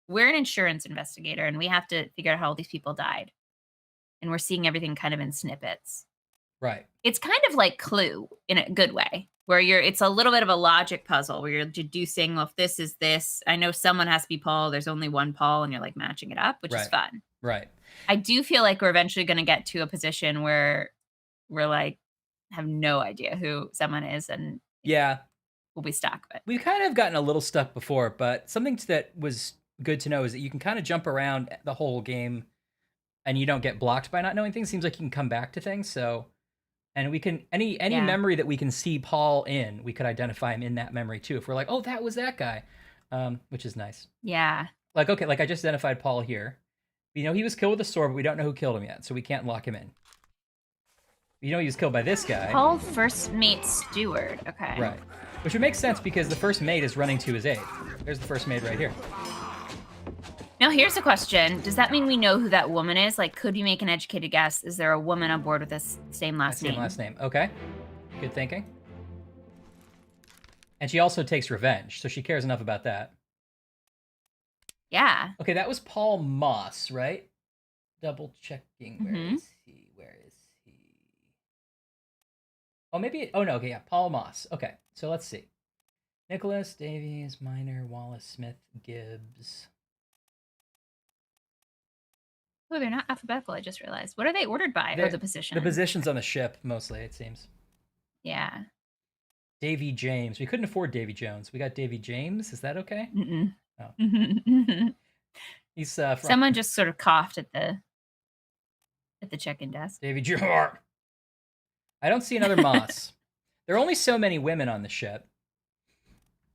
We're an insurance investigator, and we have to figure out how all these people died. And we're seeing everything kind of in snippets. Right. It's kind of like Clue in a good way, where it's a little bit of a logic puzzle where you're deducing, well, if this is this, I know someone has to be Paul. There's only one Paul, and you're like matching it up, which is fun. Right. I do feel like we're eventually going to get to a position where we're like, have no idea who someone is, and yeah, we'll be stuck. But we've kind of gotten a little stuck before, but something that was good to know is that you can kind of jump around the whole game, and you don't get blocked by not knowing things. Seems like you can come back to things. So, and we can any memory that we can see Paul in, we could identify him in that memory too. If we're like, oh, that was that guy, which is nice. Yeah. Like, okay, like I just identified Paul here. You know, he was killed with a sword, but we don't know who killed him yet, so we can't lock him in. You know, he was killed by this guy. Paul first mate steward. Okay. Right. Which would make sense because the first mate is running to his aid. There's the first mate right here. Now, here's a question. Does that mean we know who that woman is? Like, could we make an educated guess? Is there a woman on board with this same last name? Same last name. Okay. Good thinking. And she also takes revenge, so she cares enough about that. Yeah. Okay, that was Paul Moss, right? Double checking. Where is he? Where is he? Oh, maybe. Oh, no. Okay, yeah. Paul Moss. Okay, so let's see. Nicholas, Davies, Miner, Wallace, Smith, Gibbs. Oh, they're not alphabetical, I just realized. What are they ordered by? Or the position? The positions on the ship, mostly, it seems. Yeah. Davy James. We couldn't afford Davy Jones. We got Davy James. Is that okay? Mm-mm. Oh. He's Someone just sort of coughed at the check-in desk. Davy James. I don't see another Moss. There are only so many women on the ship.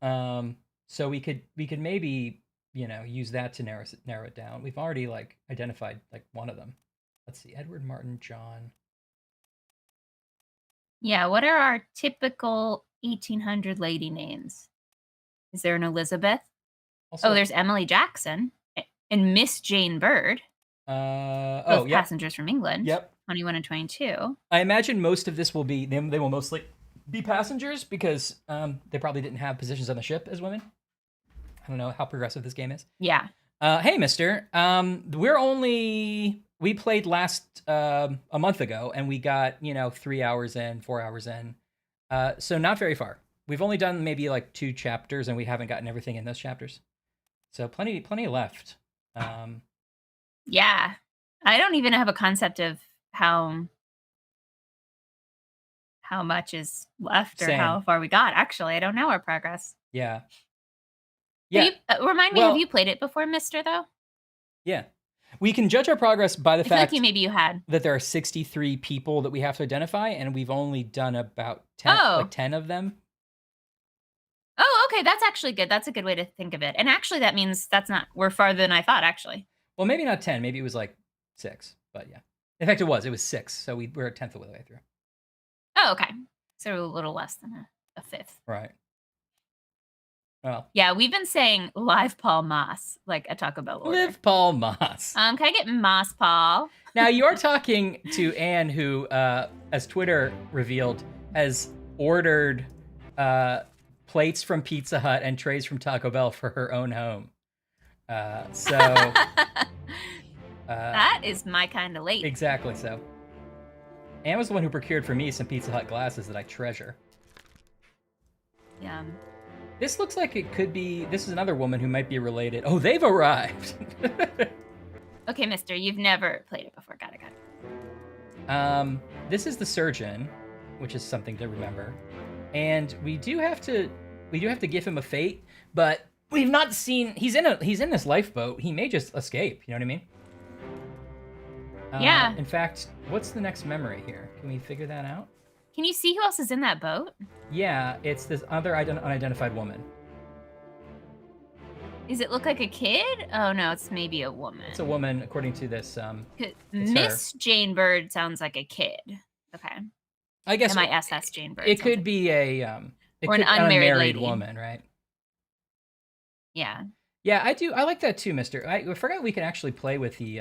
So we could maybe, you know, use that to narrow it down. We've already like identified like one of them. Let's see, Edward, Martin, John. Yeah, what are our typical 1800 lady names? Is there an Elizabeth? Also, there's Emily Jackson and Miss Jane Bird. Both passengers from England. Yep. 21 and 22. I imagine most of this will be them. They will mostly be passengers because they probably didn't have positions on the ship as women. I don't know how progressive this game is. Yeah. Hey, mister. We played last a month ago, and we got 3 hours in, 4 hours in. So not very far. We've only done maybe like 2 chapters, and we haven't gotten everything in those chapters. So plenty left. Yeah. I don't even have a concept of how much is left or how far we got. Actually, I don't know our progress. Yeah. Yeah. Remind me, have you played it before, mister, though? Yeah. We can judge our progress by the fact maybe you had. that there are 63 people that we have to identify, and we've only done about 10 of them. Oh, okay. That's actually good. That's a good way to think of it. And actually, that means we're farther than I thought, actually. Well, maybe not 10. Maybe it was like 6, but yeah. In fact, it was 6. So we're a 10th of the way through. Oh, okay. So a little less than a fifth. Right. Well. Yeah, we've been saying live Paul Moss, like a Taco Bell order. Live Paul Moss. Can I get Moss Paul? Now, you're talking to Anne, who, as Twitter revealed, has ordered plates from Pizza Hut and trays from Taco Bell for her own home. That is my kind of late. Exactly so. Anne was the one who procured for me some Pizza Hut glasses that I treasure. Yum. This looks like it could be... This is another woman who might be related. Oh, they've arrived! Okay, mister, you've never played it before. Got it. This is the surgeon, which is something to remember. And we do have to give him a fate, but we've not seen... He's in this lifeboat. He may just escape, you know what I mean? Yeah. In fact, what's the next memory here? Can we figure that out? Can you see who else is in that boat? Yeah, it's this other unidentified woman. Does it look like a kid? Oh, no, it's maybe a woman. It's a woman, according to this. Miss Jane Bird sounds like a kid. Okay. I guess MISS Jane Bird. It could be an unmarried woman, right? Yeah. Yeah, I do. I like that too, mister. I forgot we can actually play with the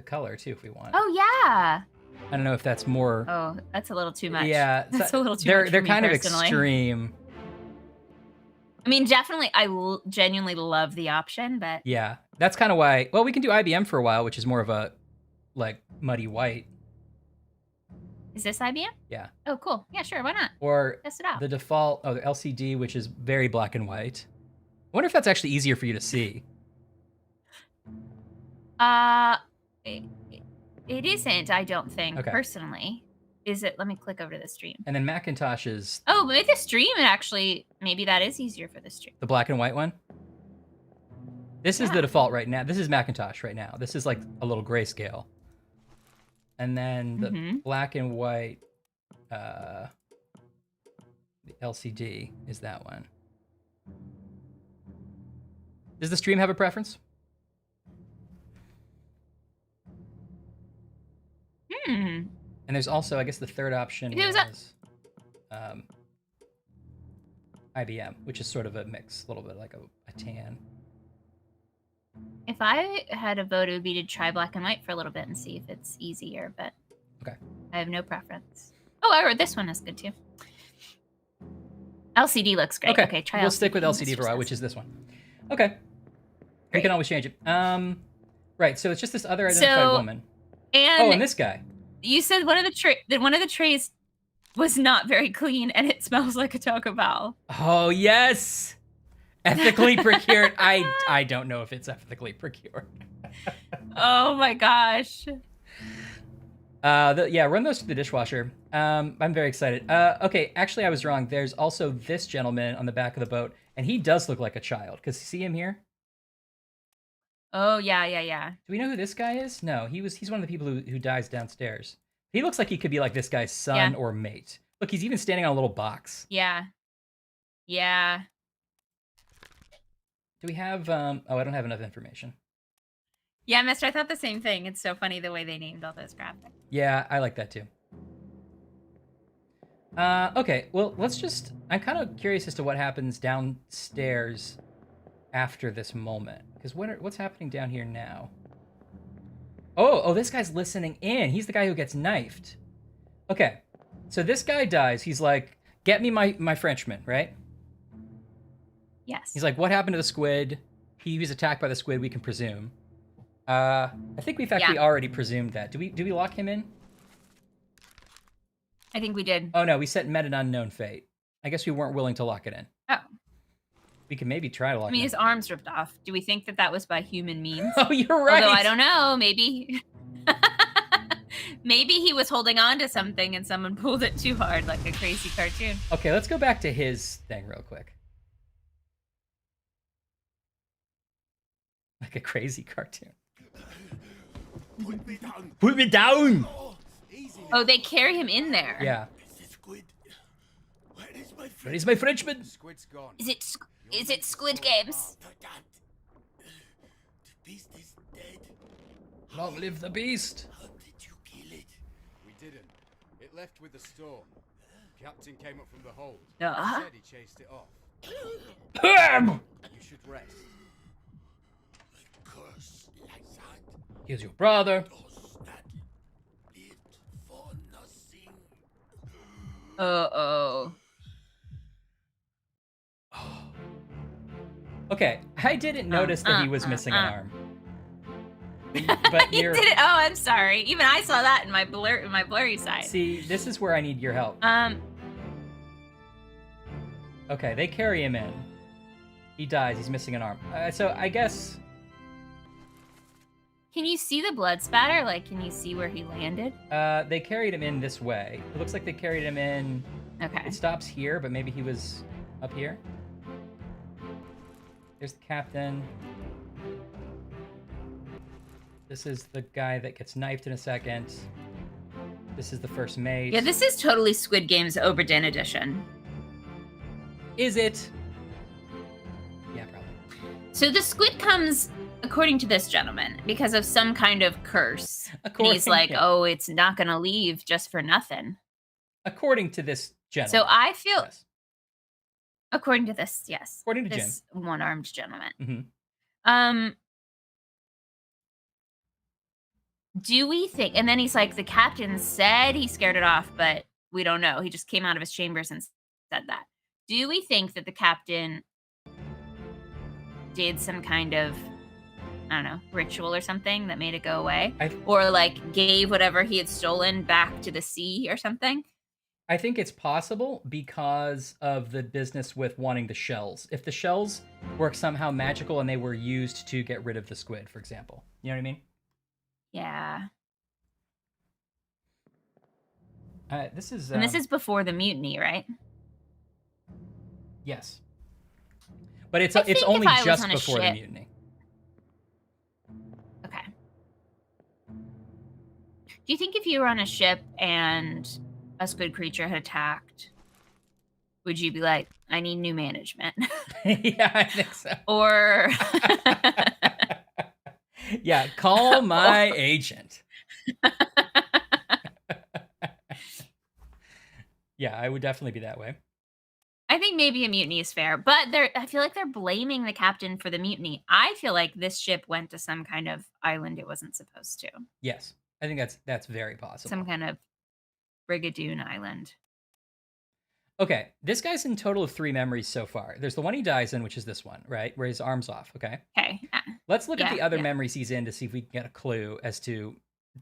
color too if we want. Oh, yeah. I don't know if that's more... Oh, that's a little too much. Yeah. That's a little too much They're for kind me of personally. extreme. I mean, definitely, I genuinely love the option, but... Yeah, that's kind of why... Well, we can do IBM for a while, which is more of a, like, muddy white. Is this IBM? Yeah. Oh, cool. Yeah, sure. Why not? Or test it out. The default... Oh, the LCD, which is very black and white. I wonder if that's actually easier for you to see. It isn't, I don't think, okay. Personally. Is it? Let me click over to the stream. And then Macintosh is... Oh, but the stream, maybe that is easier for the stream. The black and white one? This is the default right now. This is Macintosh right now. This is like a little grayscale. And then the black and white, the LCD is that one. Does the stream have a preference? And there's also, I guess, the third option was IBM, which is sort of a mix, a little bit like a tan. If I had a vote, it would be to try black and white for a little bit and see if it's easier, but okay. I have no preference. Oh, this one is good too. LCD looks great. Okay, try we'll LCD. stick with LCD for a while, which is this one. Okay. Great. We can always change it. Right, so it's just this other identified woman. And this guy. You said one of the trays was not very clean and it smells like a Taco Bell. Oh, yes. Ethically procured. I don't know if it's ethically procured. Oh my gosh. Run those through the dishwasher. I'm very excited. Okay, actually I was wrong. There's also this gentleman on the back of the boat, and he does look like a child. Cause see him here? Oh yeah. Do we know who this guy is? No, he's one of the people who dies downstairs. He looks like he could be like this guy's son or mate. Look, he's even standing on a little box. Yeah. Do we have I don't have enough information. Yeah, mister, I thought the same thing. It's so funny the way they named all those graphics. Yeah, I like that too. Okay, well, I'm kind of curious as to what happens downstairs after this moment. Because what's happening down here now? Oh, this guy's listening in. He's the guy who gets knifed. Okay, so this guy dies. He's like, get me my Frenchman, right? Yes. He's like, what happened to the squid? He was attacked by the squid, we can presume. I think we've actually already presumed that. Do we lock him in? I think we did. Oh no, we set met an unknown fate. I guess we weren't willing to lock it in. Oh. We could maybe try to lock it in. His arm's ripped off. Do we think that was by human means? Oh, you're right. Although I don't know, maybe. Maybe he was holding on to something and someone pulled it too hard like a crazy cartoon. Okay, let's go back to his thing real quick. Like a crazy cartoon. Put me down. Put me down! Oh, they carry him in there. Yeah. Squid. Where is my Frenchman? Squid's gone. Is it Squid Games? The beast is dead. Long live the beast. How did you kill it? We didn't. It left with the storm. Captain came up from the hold. Uh-huh. Said he chased it off. Bam! You should rest. Curse like that Here's your brother. does not live for nothing. Uh-oh. Okay, I didn't notice that he was missing an arm. But You did it. Oh, I'm sorry. Even I saw that in my blurry side. See, this is where I need your help. Okay, they carry him in. He dies. He's missing an arm. So I guess. Can you see the blood spatter? Like, can you see where he landed? They carried him in this way. It looks like they carried him in. Okay. It stops here, but maybe he was up here. There's the captain. This is the guy that gets knifed in a second. This is the first mate. Yeah, this is totally Squid Games Obra Dinn edition. Is it? Yeah, probably. So the squid comes, according to this gentleman, because of some kind of curse. And he's like, oh, it's not going to leave just for nothing. According to this gentleman. So I feel... Yes. According to this, yes. According to this Jim. One-armed gentleman. Mm-hmm. Do we think... And then he's like, the captain said he scared it off, but we don't know. He just came out of his chambers and said that. Do we think that the captain did some kind of, I don't know, ritual or something that made it go away? Or like gave whatever he had stolen back to the sea or something? I think it's possible because of the business with wanting the shells. If the shells were somehow magical and they were used to get rid of the squid, for example. You know what I mean? Yeah. This is... And this is before the mutiny, right? Yes. But it's only just before the mutiny. Do you think if you were on a ship and a squid creature had attacked, would you be like, I need new management? Yeah, I think so. Or yeah, call my agent. Yeah, I would definitely be that way. I think maybe a mutiny is fair, but I feel like they're blaming the captain for the mutiny. I feel like this ship went to some kind of island it wasn't supposed to. Yes, I think that's very possible. Some kind of Brigadoon Island. Okay, this guy's in total of 3 memories so far. There's the one he dies in, which is this one, right? Where his arm's off, okay? Okay. Let's look at the other memories he's in to see if we can get a clue as to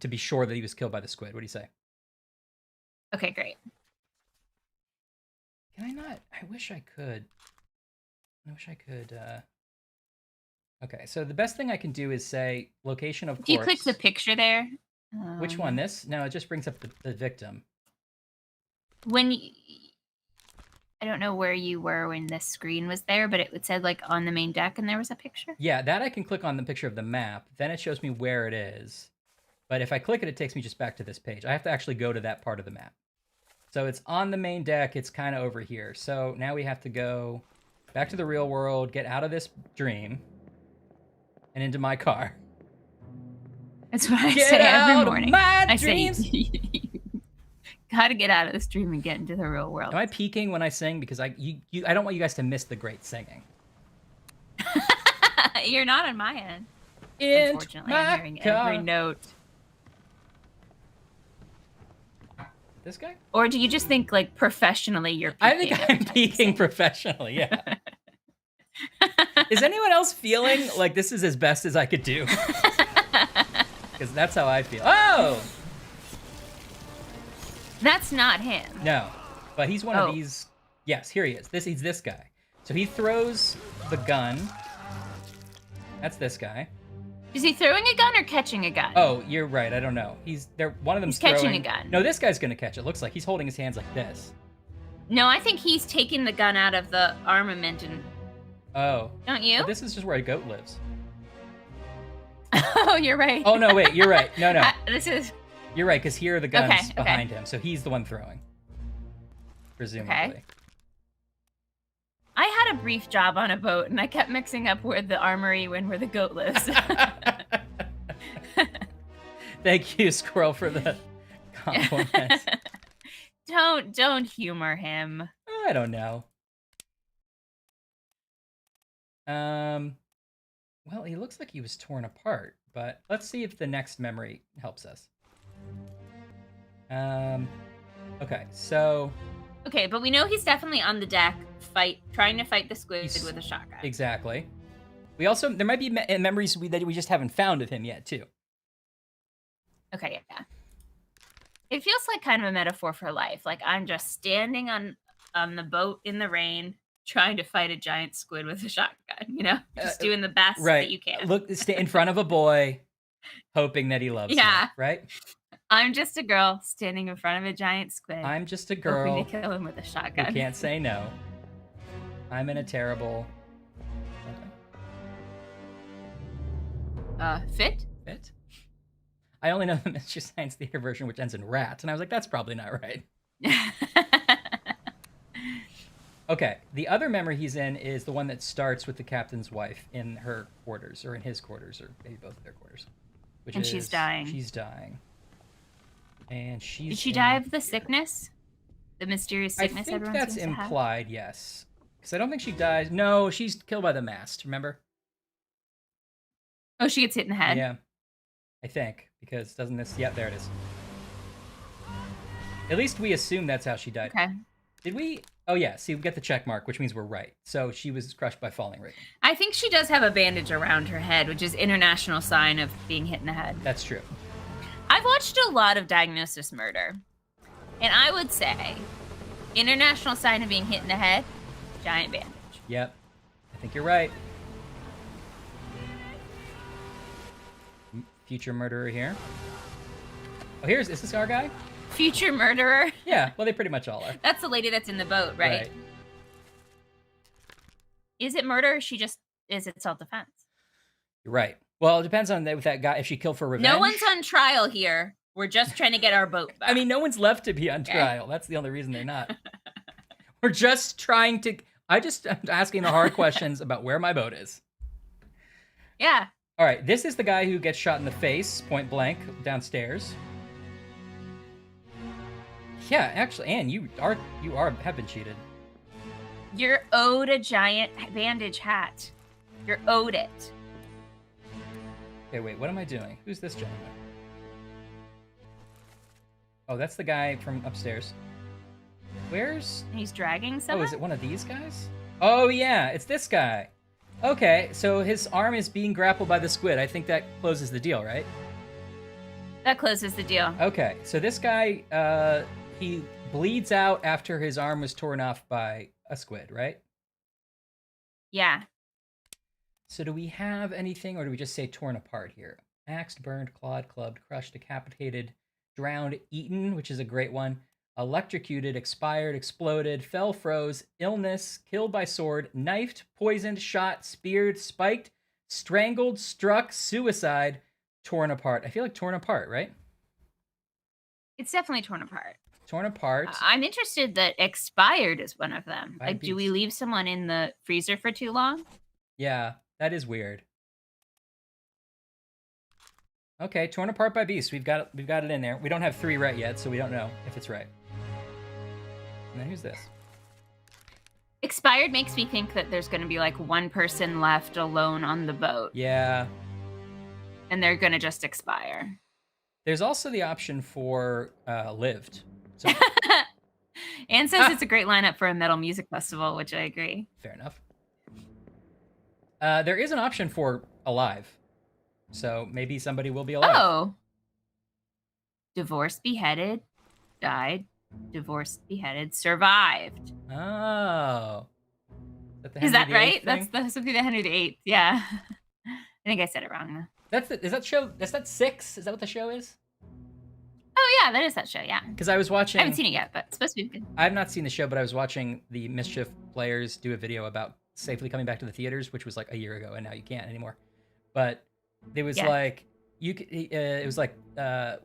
be sure that he was killed by the squid. What do you say? Okay, great. Can I not? I wish I could. Okay, so the best thing I can do is say location of corpse. Do you click the picture there? Which one? This? No, it just brings up the victim. I don't know where you were when this screen was there, but it said like on the main deck and there was a picture. Yeah, that I can click on the picture of the map. Then it shows me where it is. But if I click it, it takes me just back to this page. I have to actually go to that part of the map. So it's on the main deck. It's kind of over here. So now we have to go back to the real world, get out of this dream, and into my car. That's what I say every morning. I say, gotta get out of this dream and get into the real world. Am I peeking when I sing? Because I don't want you guys to miss the great singing. You're not on my end. Unfortunately, I'm hearing every note. This guy? Or do you just think like professionally you're peeking? I think I'm peeking professionally, yeah. Is anyone else feeling like this is as best as I could do? Because that's how I feel. Oh! That's not him. No, but he's one of these. Yes, here he is. He's this guy. So he throws the gun. That's this guy. Is he throwing a gun or catching a gun? Oh, you're right. I don't know. One of them's catching a gun. No, this guy's gonna catch it. Looks like he's holding his hands like this. No, I think he's taking the gun out of the armament and. Oh. Don't you? But this is just where a goat lives. Oh, you're right. Oh no, wait, you're right. No. This is. You're right, because here are the guns behind him, so he's the one throwing. Presumably. Okay. I had a brief job on a boat, and I kept mixing up where the armory and where the goat lives. Thank you, Squirrel, for the compliment. Don't humor him. I don't know. Well, he looks like he was torn apart, but let's see if the next memory helps us. Okay, so... Okay, but we know he's definitely on the deck, trying to fight the squid with a shotgun. Exactly. We also... There might be memories that we just haven't found of him yet, too. Okay, yeah. It feels like kind of a metaphor for life. Like, I'm just standing on the boat in the rain, trying to fight a giant squid with a shotgun, you know? Just doing the best that you can. Look, stay in front of a boy, hoping that he loves you, right? I'm just a girl standing in front of a giant squid. I'm just a girl hoping to kill him with a shotgun. You can't say no. I'm in a terrible... Fit? Fit? I only know the Mystery Science Theater version, which ends in rat, and I was like, that's probably not right. Okay, the other memory he's in is the one that starts with the captain's wife in her quarters, or in his quarters, or maybe both of their quarters. She's dying. She's dying. And she's... Did she die of the sickness? The mysterious sickness everyone seems to have? I think that's implied, yes. Because I don't think she dies... No, she's killed by the mast, remember? Oh, she gets hit in the head? Yeah. I think, because doesn't this... Yeah, there it is. At least we assume that's how she died. Okay. Did we... Oh, yeah, see, we get the check mark, which means we're right. So she was crushed by falling rigging. I think she does have a bandage around her head, which is international sign of being hit in the head. That's true. I've watched a lot of Diagnosis Murder, and I would say international sign of being hit in the head, giant bandage. Yep, I think you're right. Future murderer here. Oh, is this our guy? Future murderer? Yeah, well, they pretty much all are. That's the lady that's in the boat, right? Is it murder or is it self-defense? You're right. Well, it depends on with that guy, if she killed for revenge. No one's on trial here. We're just trying to get our boat back. I mean, no one's left to be on trial. That's the only reason they're not. We're just trying to... I'm asking the hard questions about where my boat is. Yeah. All right, this is the guy who gets shot in the face, point blank, downstairs. Yeah, actually, Anne, you have been cheated. You're owed a giant bandage hat. You're owed it. Okay, wait, what am I doing? Who's this gentleman? Oh, that's the guy from upstairs. Where's... And he's dragging someone? Oh, is it one of these guys? Oh, yeah, it's this guy. Okay, so his arm is being grappled by the squid. I think that closes the deal, right? That closes the deal. Okay, so this guy, he bleeds out after his arm was torn off by a squid, right? Yeah. So do we have anything, or do we just say torn apart here? Axed, burned, clawed, clubbed, crushed, decapitated, drowned, eaten, which is a great one. Electrocuted, expired, exploded, fell, froze, illness, killed by sword, knifed, poisoned, shot, speared, spiked, strangled, struck, suicide, torn apart. I feel like torn apart, right? It's definitely torn apart. Torn apart. I'm interested that expired is one of them. By Like, do we beast. leave someone in the freezer for too long? Yeah, that is weird. Okay, torn apart by beast. We've got it in there. We don't have 3 right yet, so we don't know if it's right. And then who's this? Expired makes me think that there's going to be like one person left alone on the boat. Yeah. And they're going to just expire. There's also the option for lived. So Anne says it's a great lineup for a metal music festival, which I agree. fair enough. There is an option for alive. So maybe somebody will be alive. Oh. Divorced, beheaded, died, divorced, beheaded, survived. Oh. Is that right? Thing? That's something that Henry VIII. Yeah. I think I said it wrong though. Is that 6? Is that what the show is? Oh yeah, that is that show, yeah. Because I was watching... I haven't seen it yet, but it's supposed to be good. I have not seen the show, but I was watching the Mischief players do a video about safely coming back to the theaters, which was like a year ago, and now you can't anymore. But it was like it was like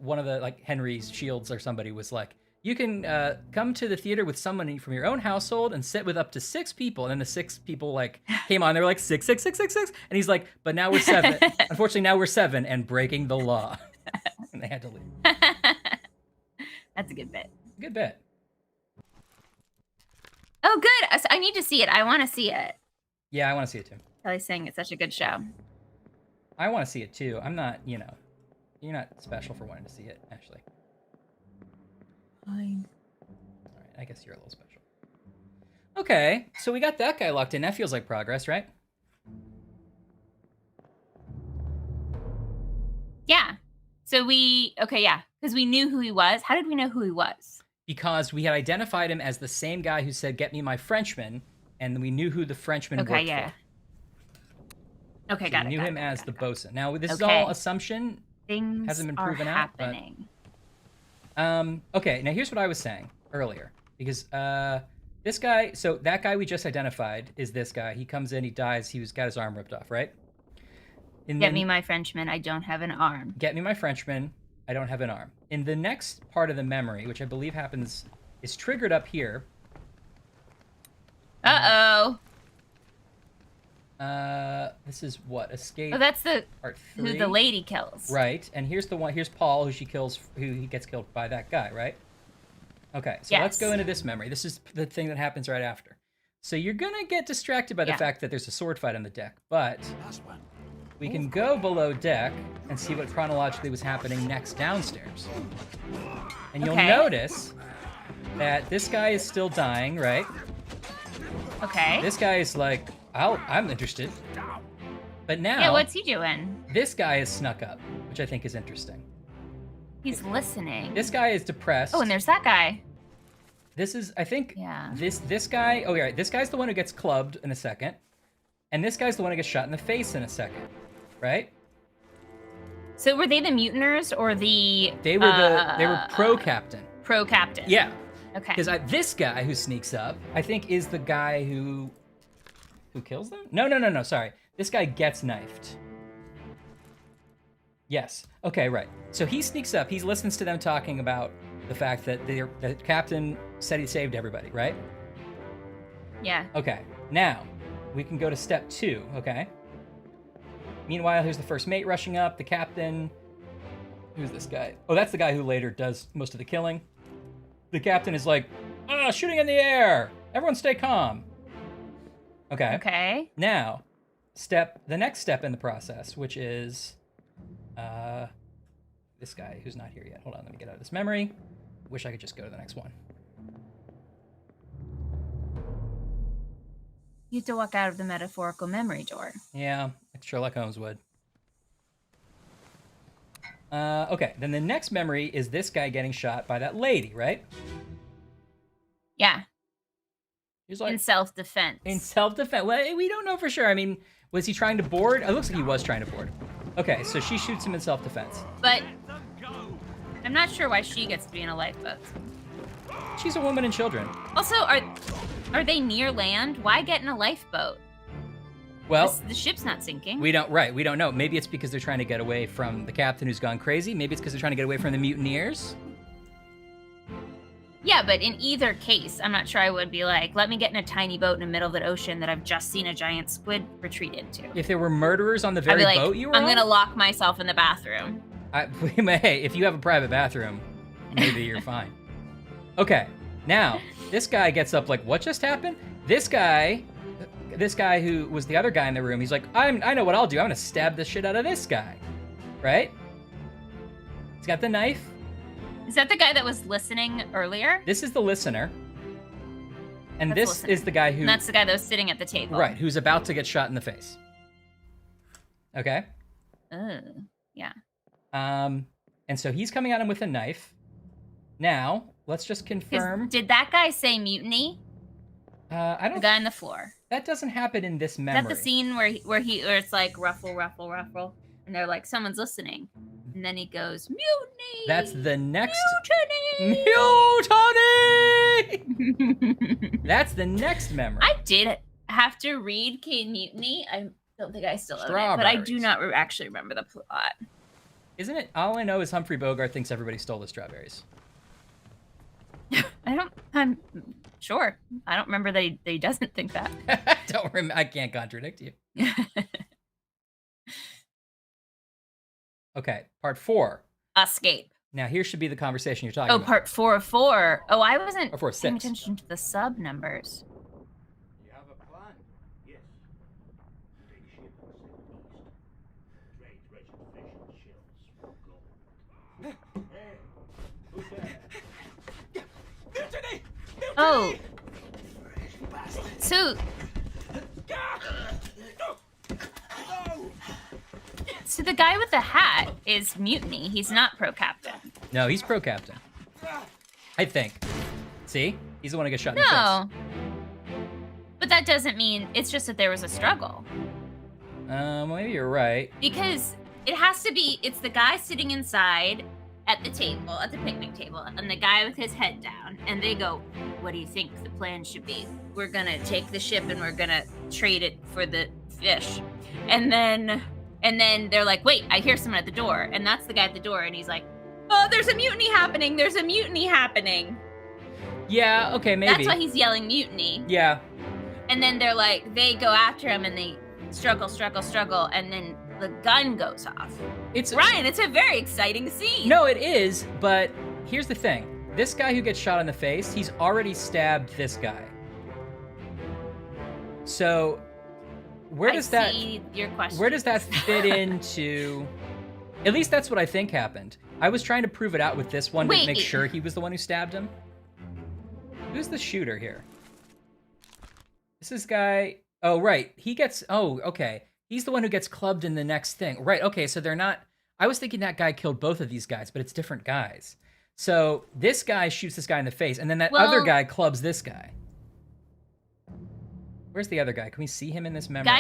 one of the like Henry's Shields or somebody was like, you can come to the theater with someone from your own household and sit with up to 6 people. And then the 6 people like came on, they were like 6, 6, 6, 6, 6. And he's like, but now we're 7. Unfortunately, now we're 7 and breaking the law. And they had to leave. That's a good bit. Good bit. Oh, good. I need to see it. I want to see it. Yeah, I want to see it too. Kelly's saying it's such a good show. I want to see it too. I'm not, you're not special for wanting to see it, actually. Fine. All right, I guess you're a little special. Okay, so we got that guy locked in. That feels like progress, right? Yeah. So because we knew who he was. How did we know who he was? Because we had identified him as the same guy who said, "Get me my Frenchman," and we knew who the Frenchman worked for. Okay, so got it. We knew him as the bosun. Now, this is all assumption. Things hasn't been proven are out. Happening. Okay, now here's what I was saying earlier. Because this guy, so that guy we just identified is this guy. He comes in, he dies, he's got his arm ripped off, right? Get me my Frenchman, I don't have an arm. Get me my Frenchman, I don't have an arm. In the next part of the memory, which I believe is triggered up here. Uh-oh. This is what? Escape. Oh, that's part 3. who the lady kills. Right, and here's Paul, who he gets killed by that guy, right? Okay, so let's go into this memory. This is the thing that happens right after. So you're gonna get distracted by the fact that there's a sword fight on the deck, but we can go below deck and see what chronologically was happening next downstairs. And you'll notice that this guy is still dying, right? Okay. This guy is like, I'm interested. But now... Yeah, what's he doing? This guy has snuck up, which I think is interesting. He's listening. This guy is depressed. Oh, and there's that guy. This is, I think, yeah. This guy... Oh, yeah, this guy's the one who gets clubbed in a second. And this guy's the one who gets shot in the face in a second. Right? So were they the mutineers or the... They were pro-captain. Pro-captain. Yeah. Okay. Because this guy who sneaks up, I think, is the guy who kills them? No, sorry. This guy gets knifed. Yes. Okay, right. So he sneaks up. He listens to them talking about the fact that the captain said he saved everybody, right? Yeah. Okay. Now, we can go to step 2, okay? Meanwhile, here's the first mate rushing up, the captain. Who's this guy? Oh, that's the guy who later does most of the killing. The captain is like, shooting in the air! Everyone stay calm. Okay. Okay. Now, the next step in the process, which is this guy who's not here yet. Hold on, let me get out of this memory. Wish I could just go to the next one. You have to walk out of the metaphorical memory door. Yeah, like Sherlock Holmes would. Okay, then the next memory is this guy getting shot by that lady, right? Yeah. He's like, in self-defense. In self-defense. Well, we don't know for sure. I mean, was he trying to board? It looks like he was trying to board. Okay, so she shoots him in self-defense. But I'm not sure why she gets to be in a lifeboat. She's a woman and children. Also, are they near land? Why get in a lifeboat? Well, the ship's not sinking. We don't know. Maybe it's because they're trying to get away from the captain who's gone crazy. Maybe it's because they're trying to get away from the mutineers. Yeah, but in either case, I'm not sure I would be like, let me get in a tiny boat in the middle of the ocean that I've just seen a giant squid retreat into. If there were murderers on the very boat you were I'm on? going to lock myself in the bathroom. Hey, if you have a private bathroom, maybe you're fine. Okay, now, this guy gets up like, what just happened? This guy who was the other guy in the room, he's like, I know what I'll do. I'm going to stab the shit out of this guy. Right? He's got the knife. Is that the guy that was listening earlier? This is the listener. And this is the guy who... And that's the guy that was sitting at the table. Right, who's about to get shot in the face. Okay? Yeah. And so he's coming at him with a knife. Now, let's just confirm... Did that guy say mutiny? I don't... The guy on the floor. That doesn't happen in this memory. Is that the scene where it's like ruffle, ruffle, ruffle, and they're like, someone's listening, and then he goes, mutiny. That's the next mutiny. That's the next memory. I did have to read Kane Mutiny. I don't think I still own it, but I do not actually remember the plot. Isn't it? All I know is Humphrey Bogart thinks everybody stole the strawberries. I'm sure. I don't remember that he doesn't think that. I can't contradict you. Okay, part 4. Escape. Now here should be the conversation you're talking about. Part 4 of 4. Oh, I wasn't paying 6. attention to the sub numbers. You have a plan? Yes. Take ship and sail east. Trade wretched fish and shells for gold. Hey, who's there? Mutiny! Mutiny! Oh. So the guy with the hat is mutiny. He's not pro-captain. No, he's pro-captain. I think. See? He's the one who gets shot in the No. But that doesn't mean... It's just that there was a struggle. Maybe you're right. Because it has to be... It's the guy sitting inside at the table, at the picnic table, and the guy with his head down. And they go, what do you think the plan should be? We're going to take the ship and we're going to trade it for the fish. And then they're like, wait, I hear someone at the door. And that's the guy at the door. And he's like, oh, there's a mutiny happening. There's a mutiny happening. Yeah, okay, maybe. That's why he's yelling mutiny. Yeah. And then they're like, they go after him and they struggle. And then the gun goes off. Ryan, it's a very exciting scene. No, it is. But here's the thing. This guy who gets shot in the face, he's already stabbed this guy. So... Where does that fit into? At least that's what I think happened. I was trying to prove it out with this one to make sure he was the one who stabbed him. Who's the shooter here? This is guy. Oh, right. He gets. Oh, okay. He's the one who gets clubbed in the next thing. Right. Okay. So they're not. I was thinking that guy killed both of these guys, but it's different guys. So this guy shoots this guy in the face, and then that other guy clubs this guy. Where's the other guy? Can we see him in this memory?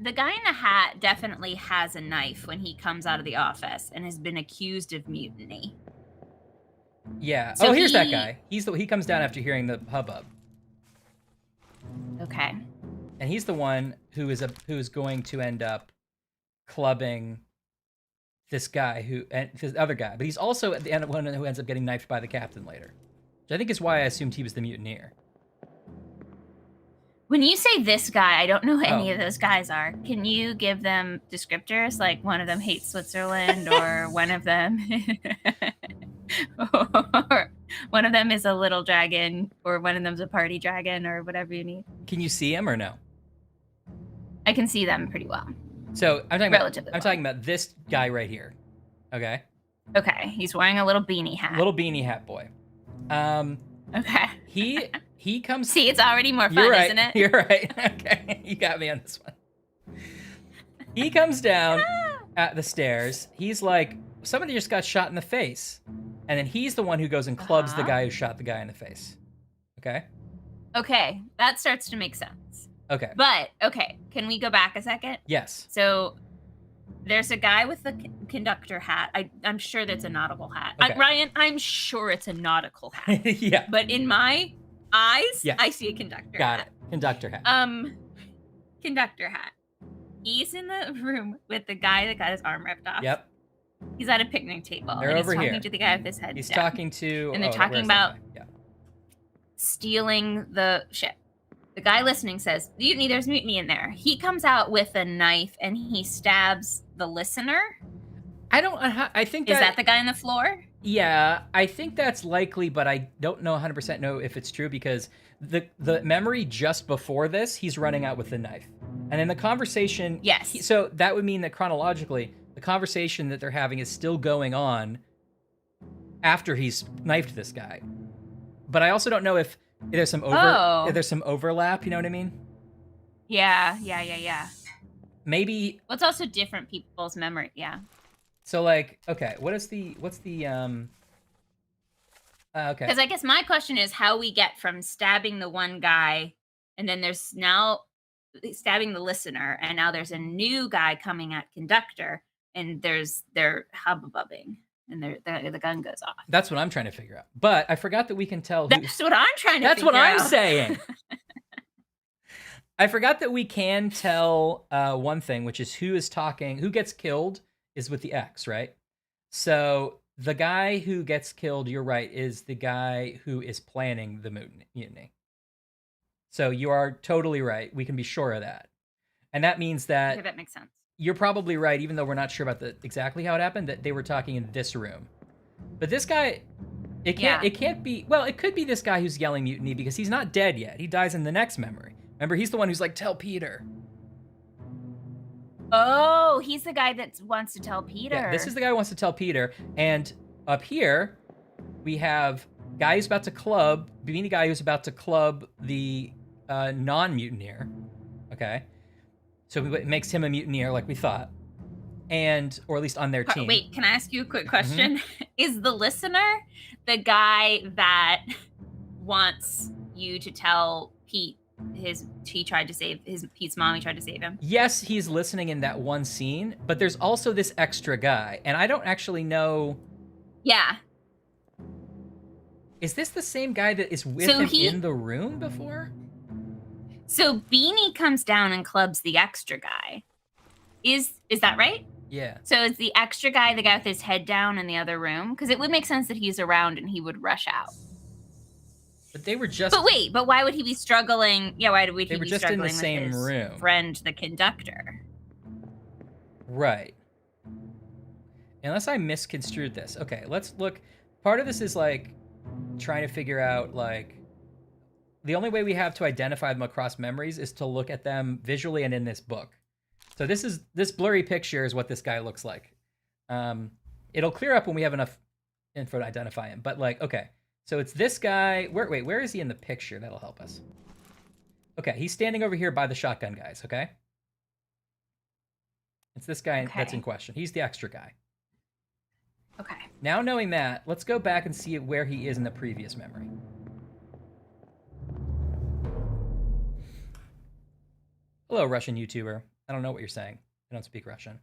The guy in the hat definitely has a knife when he comes out of the office and has been accused of mutiny. Yeah. So here's that guy. He comes down after hearing the hubbub. Okay. And he's the one who is going to end up clubbing this guy and this other guy, but he's also at the end one who ends up getting knifed by the captain later, which I think is why I assumed he was the mutineer. When you say this guy, I don't know who any of those guys are. Can you give them descriptors? Like one of them hates Switzerland, or one of them, or one of them is a little dragon, or one of them's a party dragon, or whatever you need. Can you see him or no? I can see them pretty well. So I'm talking about this guy right here. Okay. Okay, he's wearing a little beanie hat. Little beanie hat boy. Okay. He comes. See, it's already more fun, You're right. isn't it? You're right. Okay, you got me on this one. He comes down at the stairs. He's like, somebody just got shot in the face, and then he's the one who goes and clubs the guy who shot the guy in the face. Okay. Okay, that starts to make sense. Okay. But okay, can we go back a second? Yes. So there's a guy with the conductor hat. I'm sure that's a nautical hat. Okay. Ryan, I'm sure it's a nautical hat. Yeah. But in my eyes, yes. I see a conductor Got hat. it. Conductor hat. Conductor hat. He's in the room with the guy that got his arm ripped off. Yep. He's at a picnic table. They're and over he's here. talking to the guy with his head He's down. talking to. And they're talking about yeah. stealing the ship. The guy listening says, "Mutiny, there's mutiny in there." He comes out with a knife and he stabs the listener. I think Is that the guy on the floor? Yeah, I think that's likely, but I don't know 100% know if it's true because the memory just before this, he's running out with the knife. And in the conversation, yes. So that would mean that chronologically, the conversation that they're having is still going on after he's knifed this guy. But I also don't know if there's some overlap, you know what I mean? Yeah. Maybe. Well, it's also different people's memory, yeah. So like, okay, what's the okay. Because I guess my question is how we get from stabbing the one guy, and then there's now stabbing the listener, and now there's a new guy coming at conductor, and they're hubbubbing, and the gun goes off. That's what I'm trying to figure out. But I forgot that we can tell. That's what I'm trying to. That's what I'm out. saying. I forgot that we can tell one thing, which is who is talking, who gets killed is with the X, right? So the guy who gets killed, you're right, is the guy who is planning the mutiny. So you are totally right. We can be sure of that. And that means that... Okay, that makes sense. You're probably right, even though we're not sure about exactly how it happened, that they were talking in this room. But this guy, it can't be... Well, it could be this guy who's yelling mutiny because he's not dead yet. He dies in the next memory. Remember, he's the one who's like, tell Peter. Oh, he's the guy that wants to tell Peter. Yeah, this is the guy who wants to tell Peter. And up here, we have guy who's about to club, beanie guy who's about to club the non-mutineer. Okay. So it makes him a mutineer like we thought. Or at least on their team. Wait, can I ask you a quick question? Mm-hmm. Is the listener the guy that wants you to tell Pete Pete's mom, he tried to save him? Yes, he's listening in that one scene, but there's also this extra guy, and I don't actually know. Yeah. Is this the same guy that is with him in the room before? So Beanie comes down and clubs the extra guy. Is that right? Yeah. So is the extra guy the guy with his head down in the other room? Because it would make sense that he's around and he would rush out. But they were just. But why would he be struggling? Yeah, why would he They were be just in struggling the same with his room. friend, the conductor? Right. Unless I misconstrued this. Okay, let's look. Part of this is like trying to figure out like the only way we have to identify them across memories is to look at them visually and in this book. So this blurry picture is what this guy looks like. It'll clear up when we have enough info to identify him. But like, okay. So it's this guy. Where is he in the picture? That'll help us. Okay, he's standing over here by the shotgun guys, okay? It's this guy that's in question. He's the extra guy. Okay. Now knowing that, let's go back and see where he is in the previous memory. Hello, Russian YouTuber. I don't know what you're saying. I don't speak Russian.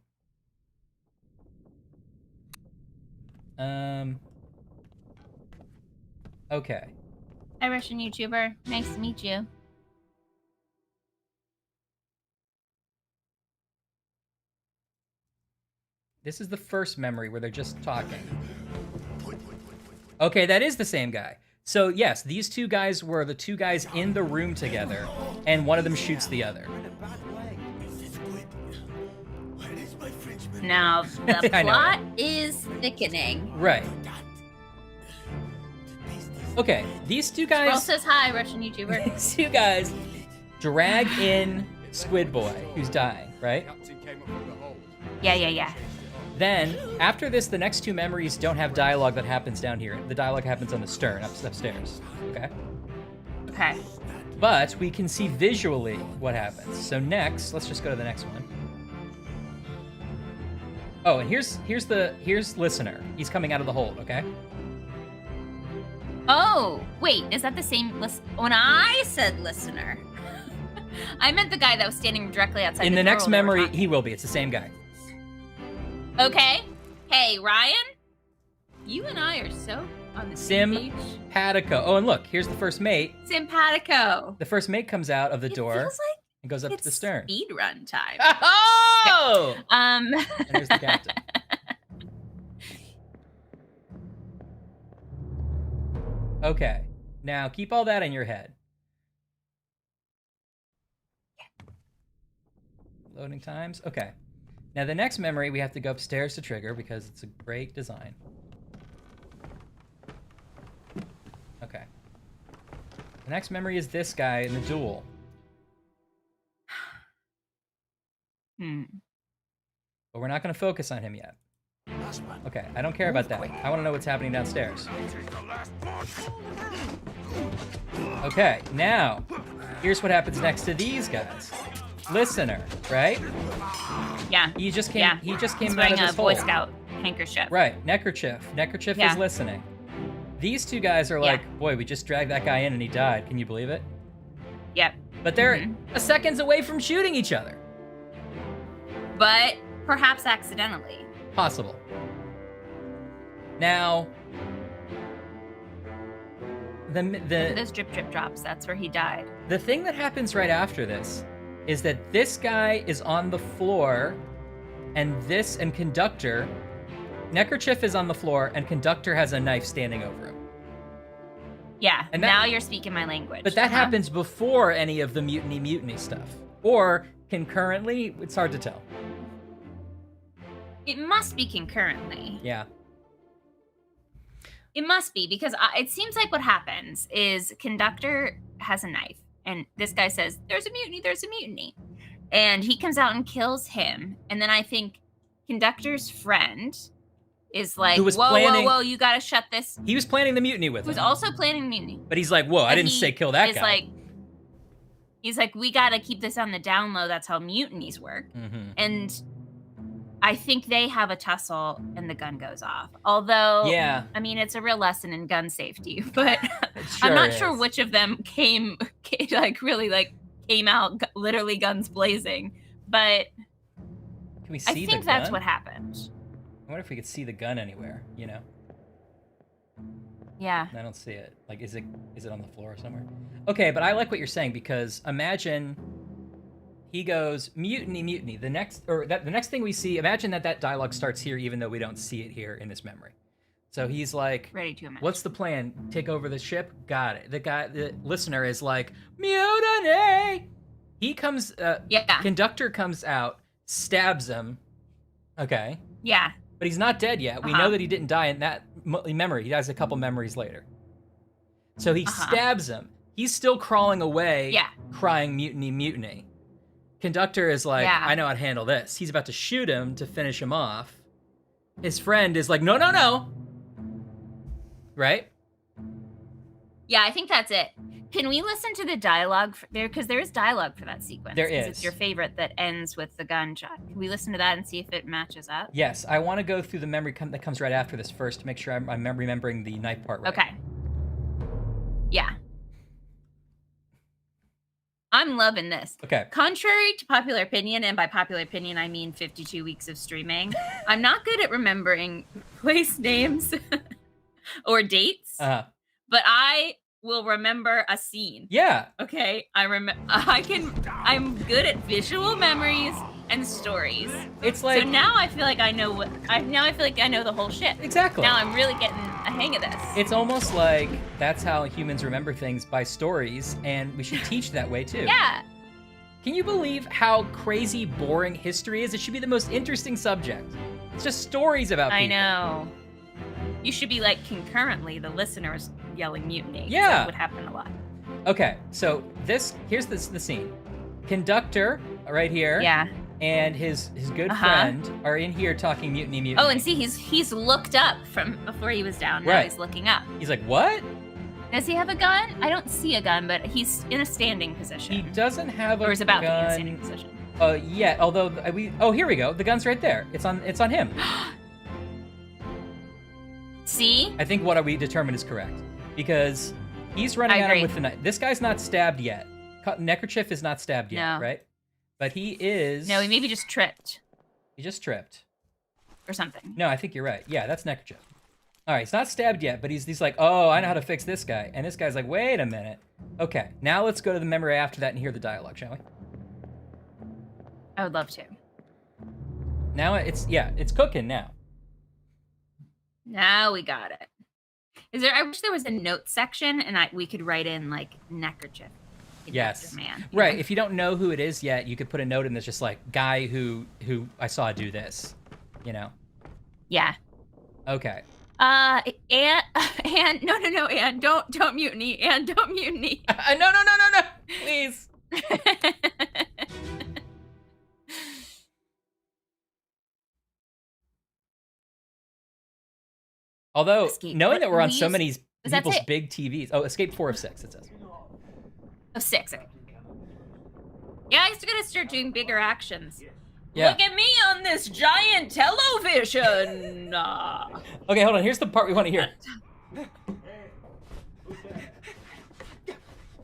Okay. Hi, Russian YouTuber. Nice to meet you. This is the first memory where they're just talking. Okay, that is the same guy. So yes, these two guys were the two guys in the room together, and one of them shoots the other. Now, the plot is thickening. Right. Okay, these two guys... Roll says hi, Russian YouTuber. These two guys drag in Squid Boy, who's dying, right? Captain came up from the hold. Yeah. Then, after this, the next two memories don't have dialogue that happens down here. The dialogue happens on the stern, upstairs, okay? Okay. But we can see visually what happens. So next, let's just go to the next one. Oh, and here's Listener. He's coming out of the hold, okay? Oh, wait, is that the same when I said Listener? I meant the guy that was standing directly outside. In the next memory, he will be. It's the same guy. Okay. Hey, Ryan, you and I are so on the same page. Simpatico. Oh, and look, here's the first mate. Simpatico. The first mate comes out of the door feels like and goes up to the stern. Speed run time. Oh! And there's the captain. Okay. Now keep all that in your head. Loading times. Okay. Now the next memory we have to go upstairs to trigger because it's a great design. Okay. The next memory is this guy in the duel. But we're not going to focus on him yet. Okay, I don't care about that. I want to know what's happening downstairs. Okay, now, here's what happens next to these guys. Listener, right? Yeah. He just came out of this wearing a Boy hole. Scout handkerchief. Right, neckerchief. Neckerchief is listening. These two guys are like, boy, we just dragged that guy in and he died. Can you believe it? Yep. But they're seconds away from shooting each other. But perhaps accidentally. Possible. Now, those drip drops, that's where he died. The thing that happens right after this is that this guy is on the floor and Conductor, neckerchief is on the floor and Conductor has a knife standing over him. Yeah, and now you're speaking my language. But that happens before any of the mutiny stuff. Or concurrently, it's hard to tell. It must be concurrently. Yeah. It must be, because it seems like what happens is Conductor has a knife, and this guy says, there's a mutiny. And he comes out and kills him. And then I think Conductor's friend is like, whoa, you gotta shut this. He was planning the mutiny with him. He was also planning the mutiny. But he's like, whoa, I didn't say kill that guy. He's like, we gotta keep this on the down low. That's how mutinies work. Mm-hmm. And I think they have a tussle and the gun goes off. Although, I mean, it's a real lesson in gun safety, but I'm not sure which of them came out literally guns blazing. But can we see I think that's what happened. I wonder if we could see the gun anywhere, you know? Yeah. I don't see it. Like, is it on the floor somewhere? Okay, but I like what you're saying, because imagine he goes, mutiny. The next thing we see, imagine that dialogue starts here, even though we don't see it here in this memory. So he's like, ready to imagine. What's the plan? Take over the ship? Got it. The listener is like, mutiny! He comes, Conductor comes out, stabs him. Okay. Yeah. But he's not dead yet. We know that he didn't die in that memory. He dies a couple memories later. So he stabs him. He's still crawling away, crying mutiny. Conductor is like, I know how to handle this. He's about to shoot him to finish him off. His friend is like, no. Right? Yeah, I think that's it. Can we listen to the dialogue there? Because there is dialogue for that sequence. There is. It's your favorite that ends with the gunshot. Can we listen to that and see if it matches up? Yes, I want to go through the memory that comes right after this first to make sure I'm remembering the knife part right. Okay. Yeah. I'm loving this. Okay. Contrary to popular opinion, and by popular opinion, I mean 52 weeks of streaming, I'm not good at remembering place names or dates, but I will remember a scene. Yeah. Okay. I'm good at visual memories and stories. It's like so now I feel like I know the whole shit. Exactly. Now I'm really getting a hang of this. It's almost like that's how humans remember things, by stories, and we should teach that way too. Yeah. Can you believe how crazy boring history is? It should be the most interesting subject. It's just stories about people. I know. You should be like concurrently the listeners yelling mutiny. Yeah. That would happen a lot. Okay, so here's the scene. Conductor right here. Yeah. And his good friend are in here talking mutiny. Oh, and see, he's looked up from before he was down. Now Right. he's looking up. He's like, what? Does he have a gun? I don't see a gun, but he's in a standing position. He doesn't have a gun. Or is about to be in a standing position. Yeah, although here we go. The gun's right there. It's on him. See? I think what we determined is correct. Because he's running at him with the knife. This guy's not stabbed yet. Neckerchief is not stabbed yet, right? But he is... No, he maybe just tripped. He just tripped. Or something. No, I think you're right. Yeah, that's Neckerchief. All right, he's not stabbed yet, but he's like, oh, I know how to fix this guy. And this guy's like, wait a minute. Okay, now let's go to the memory after that and hear the dialogue, shall we? I would love to. Now it's cooking now. Now we got it. I wish there was a note section and we could write in like neckerchief. Yes. Man, right. know? If you don't know who it is yet, you could put a note in that's just like guy who I saw do this. You know? Yeah. Okay. And no, and don't mutiny, and don't mutiny. No, please. Although, knowing that we're on so many people's big TVs. Oh, escape 4 of 6, it says. Oh, 6. Okay. Yeah, I just gotta start doing bigger actions. Yeah. Look at me on this giant television. Okay, hold on. Here's the part we want to hear.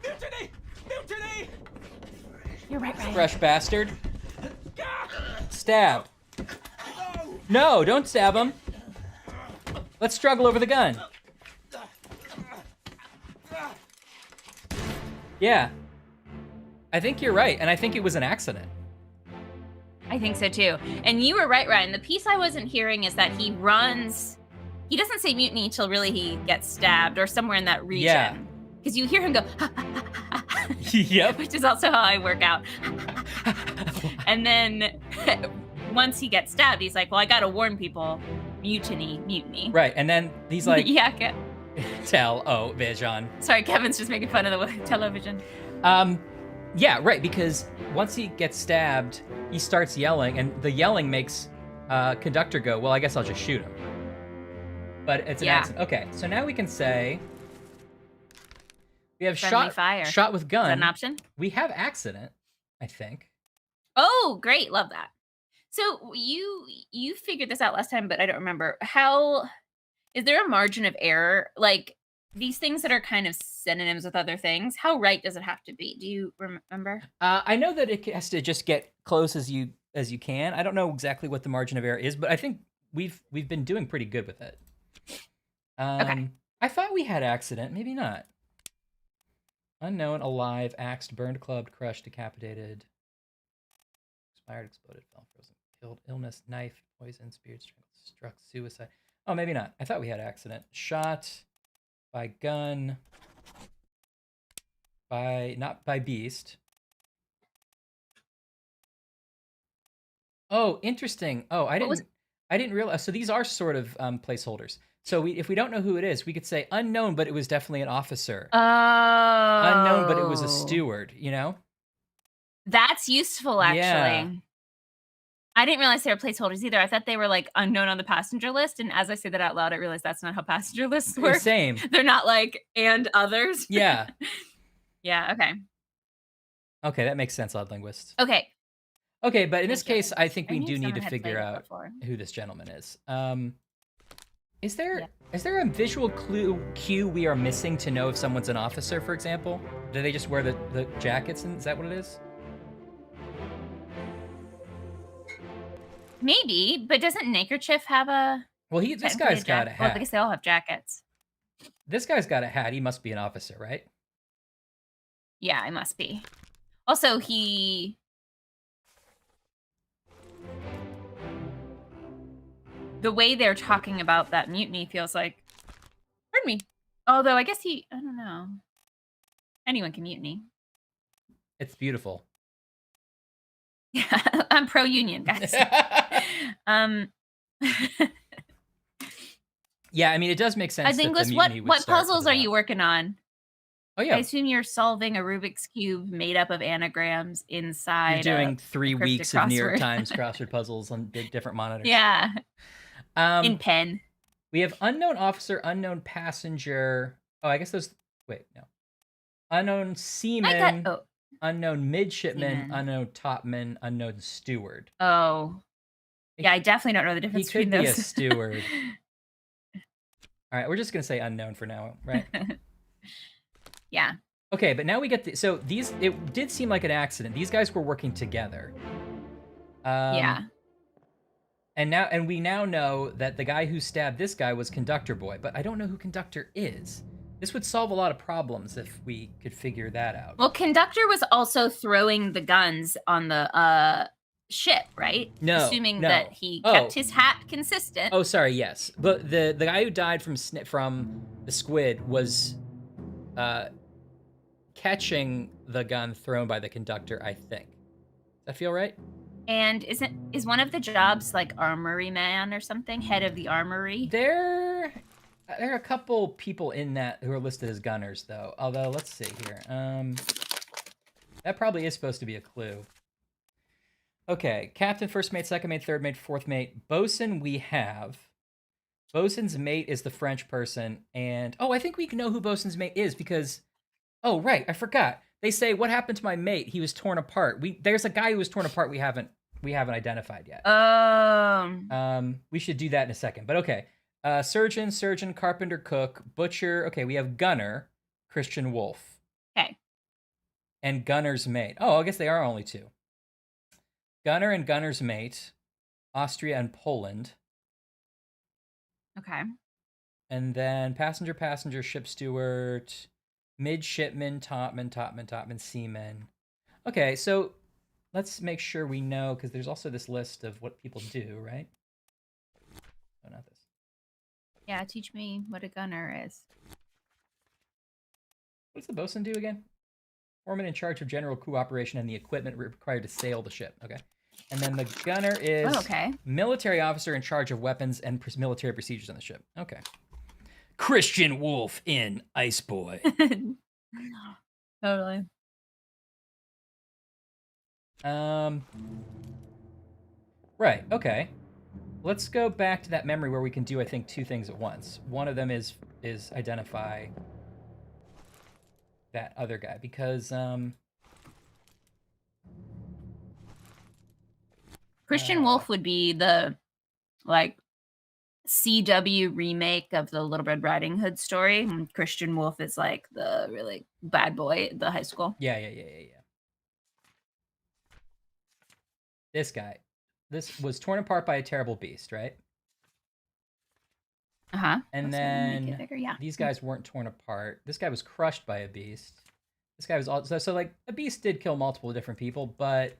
Mutiny! Mutiny! You're right, Ryan. Fresh bastard. Stab. No, don't stab him. Let's struggle over the gun. Yeah. I think you're right, and I think it was an accident. I think so too. And you were right, Ryan. The piece I wasn't hearing is that he runs. He doesn't say mutiny until really he gets stabbed or somewhere in that region. Yeah. Because you hear him go, Yep. Which is also how I work out. And then once he gets stabbed, he's like, well, I got to warn people. Mutiny. Right, and then he's like, yeah. Vision. Sorry, Kevin's just making fun of the television. Yeah, right, because once he gets stabbed, he starts yelling, and the yelling makes Conductor go, well, I guess I'll just shoot him. But it's an accident. Okay, so now we can say we have shot with gun. Is that an option? We have accident, I think. Oh, great. Love that. So you figured this out last time, but I don't remember. How is there a margin of error? Like these things that are kind of synonyms with other things, how right does it have to be? Do you remember? I know that it has to just get close as you can. I don't know exactly what the margin of error is, but I think we've been doing pretty good with it. Okay. I thought we had accident, maybe not. Unknown, alive, axed, burned, clubbed, crushed, decapitated, expired, exploded, fell, frozen, killed, illness, knife, poison, speared, strangled, struck, suicide. Oh, maybe not. I thought we had accident. Shot by gun, not by beast. Oh, interesting. Oh, I didn't realize. So these are sort of placeholders. So if we don't know who it is, we could say unknown, but it was definitely an officer. Oh. Unknown, but it was a steward, you know? That's useful, actually. Yeah. I didn't realize they were placeholders either. I thought they were like unknown on the passenger list. And as I say that out loud, I realized that's not how passenger lists work. Same. They're not like, and others. Yeah. Yeah, okay. Okay, that makes sense, odd linguists. Okay. Okay, but in this case, I think we do need to figure out who this gentleman is. Is there a visual cue we are missing to know if someone's an officer, for example? Do they just wear the jackets, and is that what it is? Maybe, but doesn't Neckerchief have a... Well, this guy's got a hat. Well, I guess they all have jackets. This guy's got a hat. He must be an officer, right? Yeah, it must be. Also, he... the way they're talking about that mutiny feels like, pardon me. Although I guess I don't know. Anyone can mutiny. It's beautiful. Yeah, I'm pro-union, guys. Yeah, I mean, it does make sense. I think what puzzles are you working on? Oh yeah, I assume you're solving a Rubik's Cube made up of anagrams inside. You're doing 3 weeks of New York crossword. Times crossword puzzles on big different monitors. Yeah. In pen. We have unknown officer, unknown passenger. Oh, I guess those. Wait, no. Unknown seaman, unknown midshipman, unknown topman, unknown steward. Oh. Yeah, I definitely don't know the difference between those. He could be a steward. All right, we're just gonna say unknown for now, right? Yeah. Okay, but now we get so these. It did seem like an accident. These guys were working together. Yeah. And we now know that the guy who stabbed this guy was Conductor Boy, but I don't know who Conductor is. This would solve a lot of problems if we could figure that out. Well, Conductor was also throwing the guns on the ship, right? No, assuming that he kept his hat consistent. Oh, sorry, yes. But the guy who died from the squid was catching the gun thrown by the conductor, I think. Does that feel right? And is one of the jobs like armory man or something? Head of the armory? There are a couple people in that who are listed as gunners, though. Although, let's see here. That probably is supposed to be a clue. Okay, captain, first mate, second mate, third mate, fourth mate. Bosun we have. Bosun's mate is the French person, and I think we know who Bosun's mate is because, oh right, I forgot. They say, "What happened to my mate? He was torn apart." There's a guy who was torn apart. We haven't identified yet. We should do that in a second. But okay, surgeon, carpenter, cook, butcher. Okay, we have gunner, Christian Wolf. Okay. And gunner's mate. Oh, I guess they are only 2. Gunner and gunner's mate, Austria and Poland. Okay. And then passenger, ship steward, midshipman, topman, seaman. Okay, so let's make sure we know, because there's also this list of what people do, right? Oh, not this. Yeah, teach me what a gunner is. What does the bosun do again? Foreman in charge of general crew operation and the equipment required to sail the ship. Okay. And then the gunner is military officer in charge of weapons and military procedures on the ship. Okay. Christian Wolf in Ice Boy. Totally. Right. Okay. Let's go back to that memory where we can do, I think, 2 things at once. One of them is identify that other guy, because Christian Wolf would be the like CW remake of the Little Red Riding Hood story. And Christian Wolf is like the really bad boy at the high school. Yeah. This guy. This was torn apart by a terrible beast, right? Uh-huh. And then these guys weren't torn apart. This guy was crushed by a beast. This guy was also so like a beast did kill multiple different people, but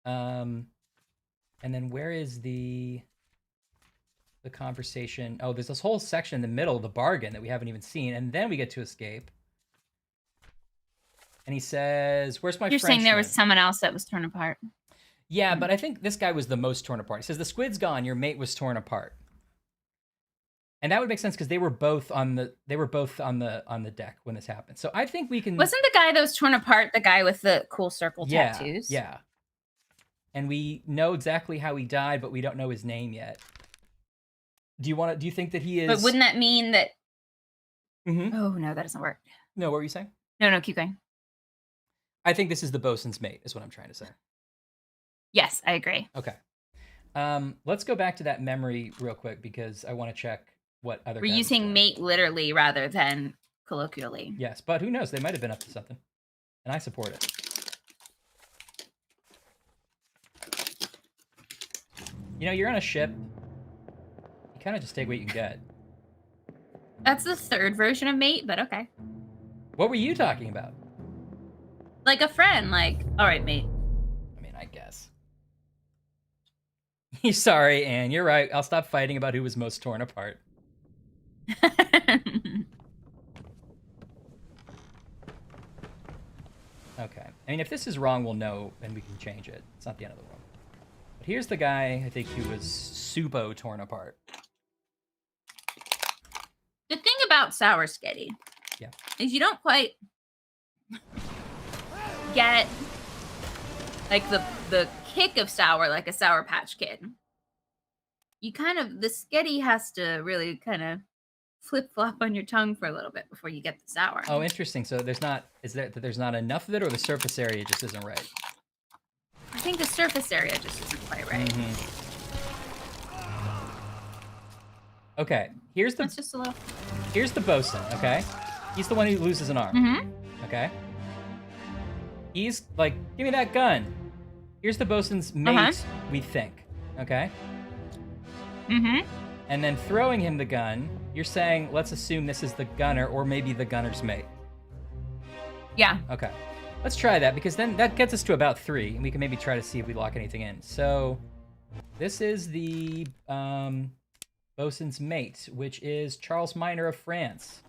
and then where is the conversation? Oh, there's this whole section in the middle, the bargain, that we haven't even seen, and then we get to escape. And he says, "Where's my?" You're saying there was someone else that was torn apart. Yeah, but I think this guy was the most torn apart. He says, "The squid's gone. Your mate was torn apart." And that would make sense because they were both on the deck when this happened. So I think we can. Wasn't the guy that was torn apart the guy with the cool circle tattoos? Yeah. And we know exactly how he died, but we don't know his name yet. Do you think that he is? But wouldn't that mean that? Mm-hmm. Oh no, that doesn't work. No, what were you saying? No, keep going. I think this is the bosun's mate, is what I'm trying to say. Yes, I agree. Okay. Let's go back to that memory real quick because I want to check what other. We're using mate literally rather than colloquially. Yes, but who knows? They might have been up to something, and I support it. You know, you're on a ship. You kind of just take what you can get. That's the 3rd version of mate, but okay. What were you talking about? Like a friend, like, all right, mate. I mean, I guess. Sorry, Anne. You're right. I'll stop fighting about who was most torn apart. Okay. I mean, if this is wrong, we'll know and we can change it. It's not the end of the world. But here's the guy, I think, who was super torn apart. The thing about Sour Sketty is you don't quite get like the kick of sour like a Sour Patch Kid. You kind of, the Sketty has to really kind of flip-flop on your tongue for a little bit before you get the sour. Oh, interesting. So there's not, is there that there's not enough of it, or the surface area just isn't right? I think the surface area just isn't quite right. Okay, here's the, That's just a little... here's the bosun, okay? He's the one who loses an arm, okay? He's like, give me that gun. Here's the bosun's mate, we think, okay? And then throwing him the gun, you're saying, let's assume this is the gunner, or maybe the gunner's mate. Yeah. Okay. Let's try that, because then that gets us to about 3, and we can maybe try to see if we lock anything in. So, this is the bosun's mate, which is Charles Minor of France.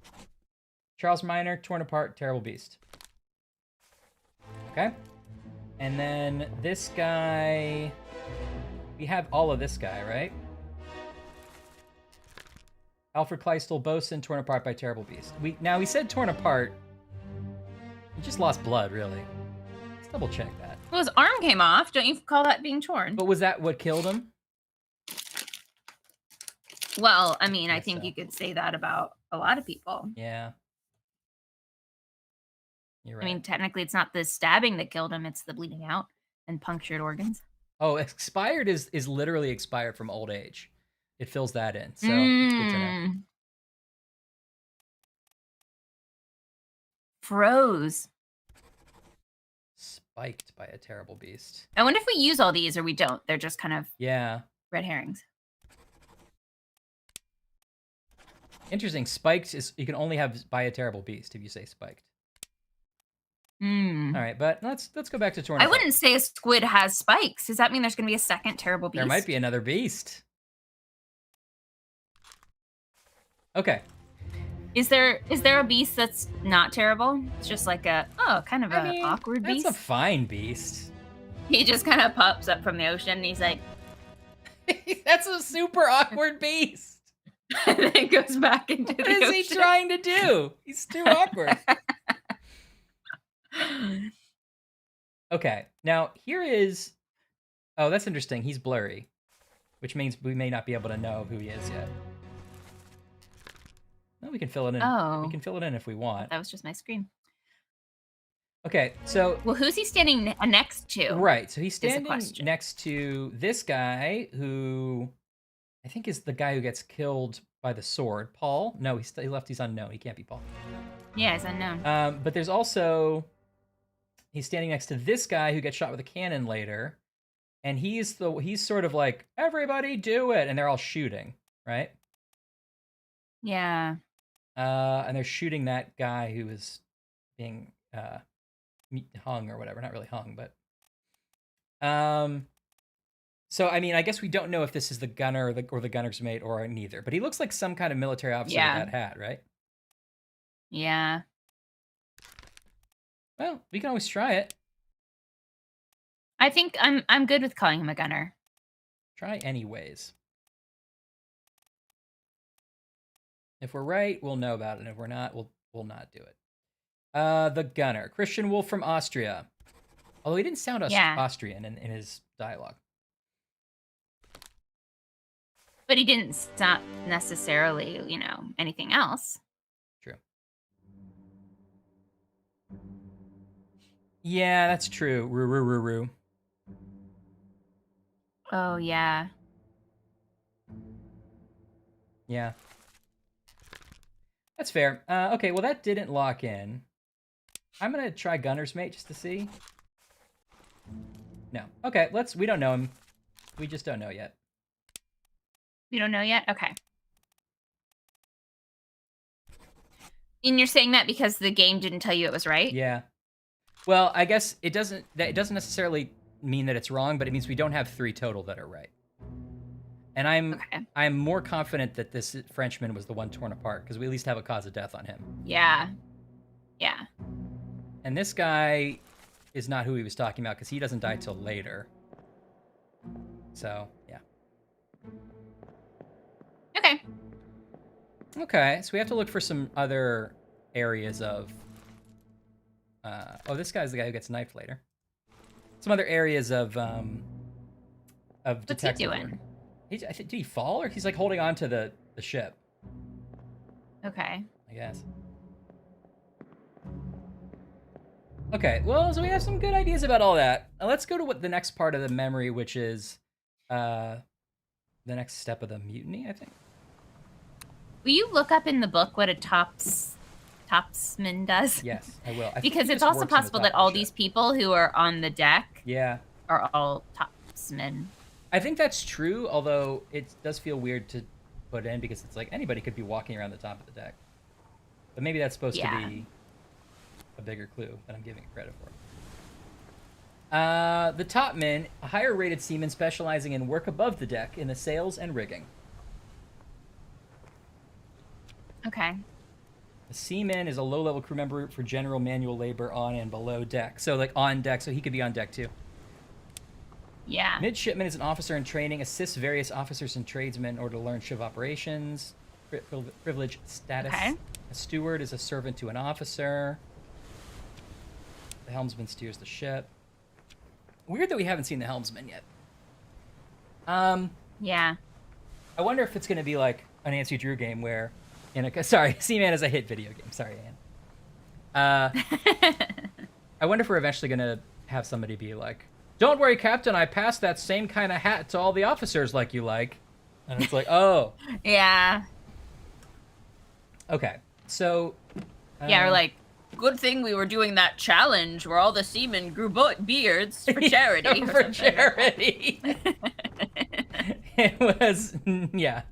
Charles Minor, torn apart, terrible beast. Okay. And then this guy, we have all of this guy, right? Alfred Kleistel, bosun, torn apart by terrible beast. Now we said torn apart. He just lost blood, really. Let's double check that. Well, his arm came off. Don't you call that being torn? But was that what killed him? Well, I mean, I think so. you could say that about a lot of people. Yeah. You're right. I mean, technically, it's not the stabbing that killed him; it's the bleeding out and punctured organs. Oh, expired is literally expired from old age. It fills that in, so it's good to know. Froze. Spiked by a terrible beast. I wonder if we use all these or we don't. They're just kind of red herrings. Interesting. Spiked is, you can only have by a terrible beast if you say spiked. All right, but let's go back to torn apart. I wouldn't say a squid has spikes. Does that mean there's going to be a second terrible beast? There might be another beast. Okay. Is there a beast that's not terrible? It's just like a kind of an awkward beast. That's a fine beast. He just kind of pops up from the ocean and he's like, that's a super awkward beast. And then goes back into the ocean. What is he trying to do? He's too awkward. Okay, now here is... Oh, that's interesting. He's blurry, which means we may not be able to know who he is yet. Well, we can fill it in. Oh. We can fill it in if we want. That was just my screen. Okay, so... Well, who's he standing next to? Right, so he's standing next to this guy who I think is the guy who gets killed by the sword. Paul? No, he's unknown. He can't be Paul. Yeah, he's unknown. But there's also... He's standing next to this guy who gets shot with a cannon later. And he's sort of like, everybody do it! And they're all shooting, right? Yeah. And they're shooting that guy who is being hung or whatever. Not really hung, but... So, I mean, I guess we don't know if this is the gunner or the gunner's mate or neither. But he looks like some kind of military officer with that hat, right? Yeah. Well, we can always try it. I think I'm good with calling him a gunner. Try anyways. If we're right, we'll know about it. And if we're not, we'll not do it. The gunner. Christian Wolf from Austria. Although he didn't sound Austrian in his dialogue. But he didn't sound necessarily, anything else. True. Yeah, that's true. Roo. Oh, yeah. Yeah. That's fair. Okay, well, that didn't lock in. I'm going to try Gunner's Mate just to see. No. Okay, we don't know him. We just don't know yet. You don't know yet? Okay. And you're saying that because the game didn't tell you it was right? Yeah. Well, I guess it doesn't necessarily mean that it's wrong, but it means we don't have 3 total that are right. And I'm more confident that this Frenchman was the one torn apart because we at least have a cause of death on him. Yeah. Yeah. And this guy is not who he was talking about because he doesn't die till later. So, yeah. Okay. Okay, so we have to look for some other areas of... oh, this guy's the guy who gets knifed later. Some other areas of What's he detective doing? work. Did he fall, or he's like holding on to the ship? Okay. I guess. Okay, well, so we have some good ideas about all that. Let's go to what the next part of the memory, which is the next step of the mutiny, I think. Will you look up in the book what a topsman does? Yes, I will. Because it's also possible that all these people who are on the deck are all topsmen. I think that's true, although it does feel weird to put in because it's like anybody could be walking around the top of the deck. But maybe that's supposed to be a bigger clue than I'm giving it credit for. The topman, a higher rated seaman specializing in work above the deck in the sails and rigging. Okay. A seaman is a low-level crew member for general manual labor on and below deck. So like on deck, so he could be on deck too. Yeah. Midshipman is an officer in training, assists various officers and tradesmen in order to learn ship operations, privilege status. Okay. A steward is a servant to an officer. The helmsman steers the ship. Weird that we haven't seen the helmsman yet. Yeah. I wonder if it's going to be like a Nancy Drew game where, sorry, Seaman is a hit video game. Sorry, Anne. I wonder if we're eventually going to have somebody be like, "Don't worry, Captain, I passed that same kind of hat to all the officers like you like." And it's like, oh. Yeah. Okay, so... yeah, or like, good thing we were doing that challenge where all the seamen grew beards for charity. For charity. It was, yeah,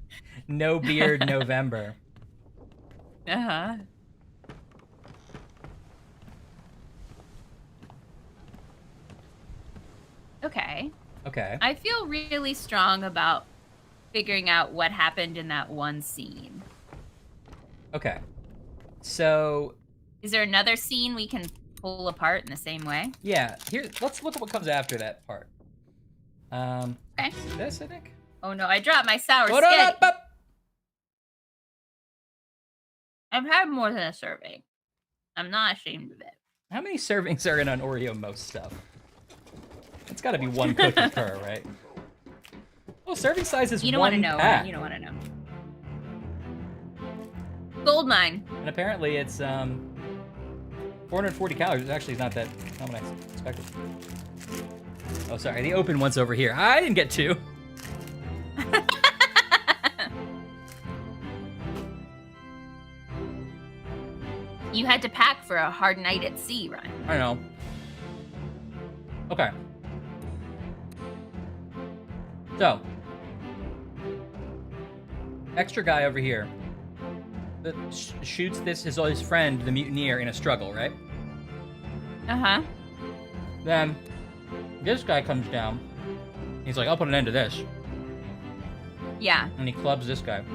no beard November. Uh-huh. Okay. Okay. I feel really strong about figuring out what happened in that one scene. Okay. So... is there another scene we can pull apart in the same way? Yeah. Here, let's look at what comes after that part. Okay. This, I think? Oh no, I dropped my sour Oh, sketty. I've had more than a serving. I'm not ashamed of it. How many servings are in an Oreo most stuff? It's got to be one cookie per, right? Oh, serving size is you don't one want to know, pack. right? You don't want to know. Gold mine. And apparently it's 440 calories. It's actually not what I expected. Oh, sorry. The open one's over here. I didn't get two. You had to pack for a hard night at sea, Ryan. I know. Okay. So, extra guy over here that shoots his friend, the mutineer, in a struggle, right? Uh-huh. Then this guy comes down. He's like, "I'll put an end to this." Yeah. And he clubs this guy.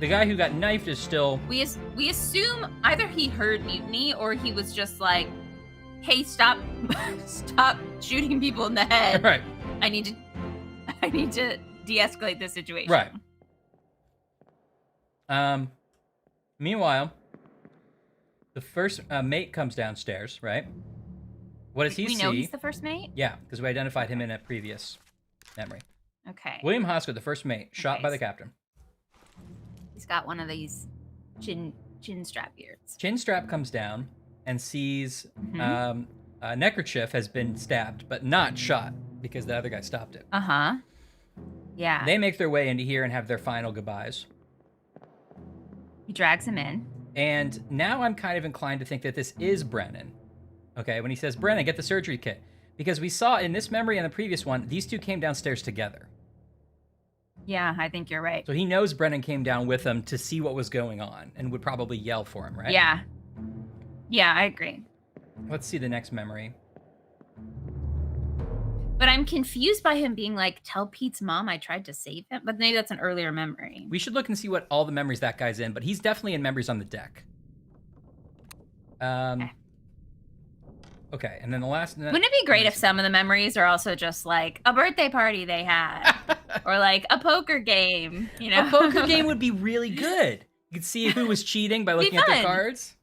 The guy who got knifed is still... We assume either he heard mutiny or he was just like, "Hey, stop shooting people in the head. Right. I need to de-escalate this situation." Right. Meanwhile, the first mate comes downstairs, right? What does he see? We know he's the first mate? Yeah, because we identified him in a previous memory. Okay. William Hosker, the first mate, shot by the captain. He's got one of these chin strap beards. Chin strap comes down and sees a neckerchief has been stabbed, but not shot because the other guy stopped it. Uh-huh. Yeah. They make their way into here and have their final goodbyes. He drags him in. And now I'm kind of inclined to think that this is Brennan. Okay, when he says, "Brennan, get the surgery kit." Because we saw in this memory and the previous one, these two came downstairs together. Yeah, I think you're right. So he knows Brennan came down with him to see what was going on and would probably yell for him, right? Yeah. Yeah, I agree. Let's see the next memory. But I'm confused by him being like, tell Pete's mom I tried to save him. But maybe that's an earlier memory. We should look and see what all the memories that guy's in, but he's definitely in memories on the deck. Okay, and then the last... Wouldn't it be great if some of the memories are also just like a birthday party they had? Or like a poker game, you know? A poker game would be really good. You could see who was cheating by looking at their cards.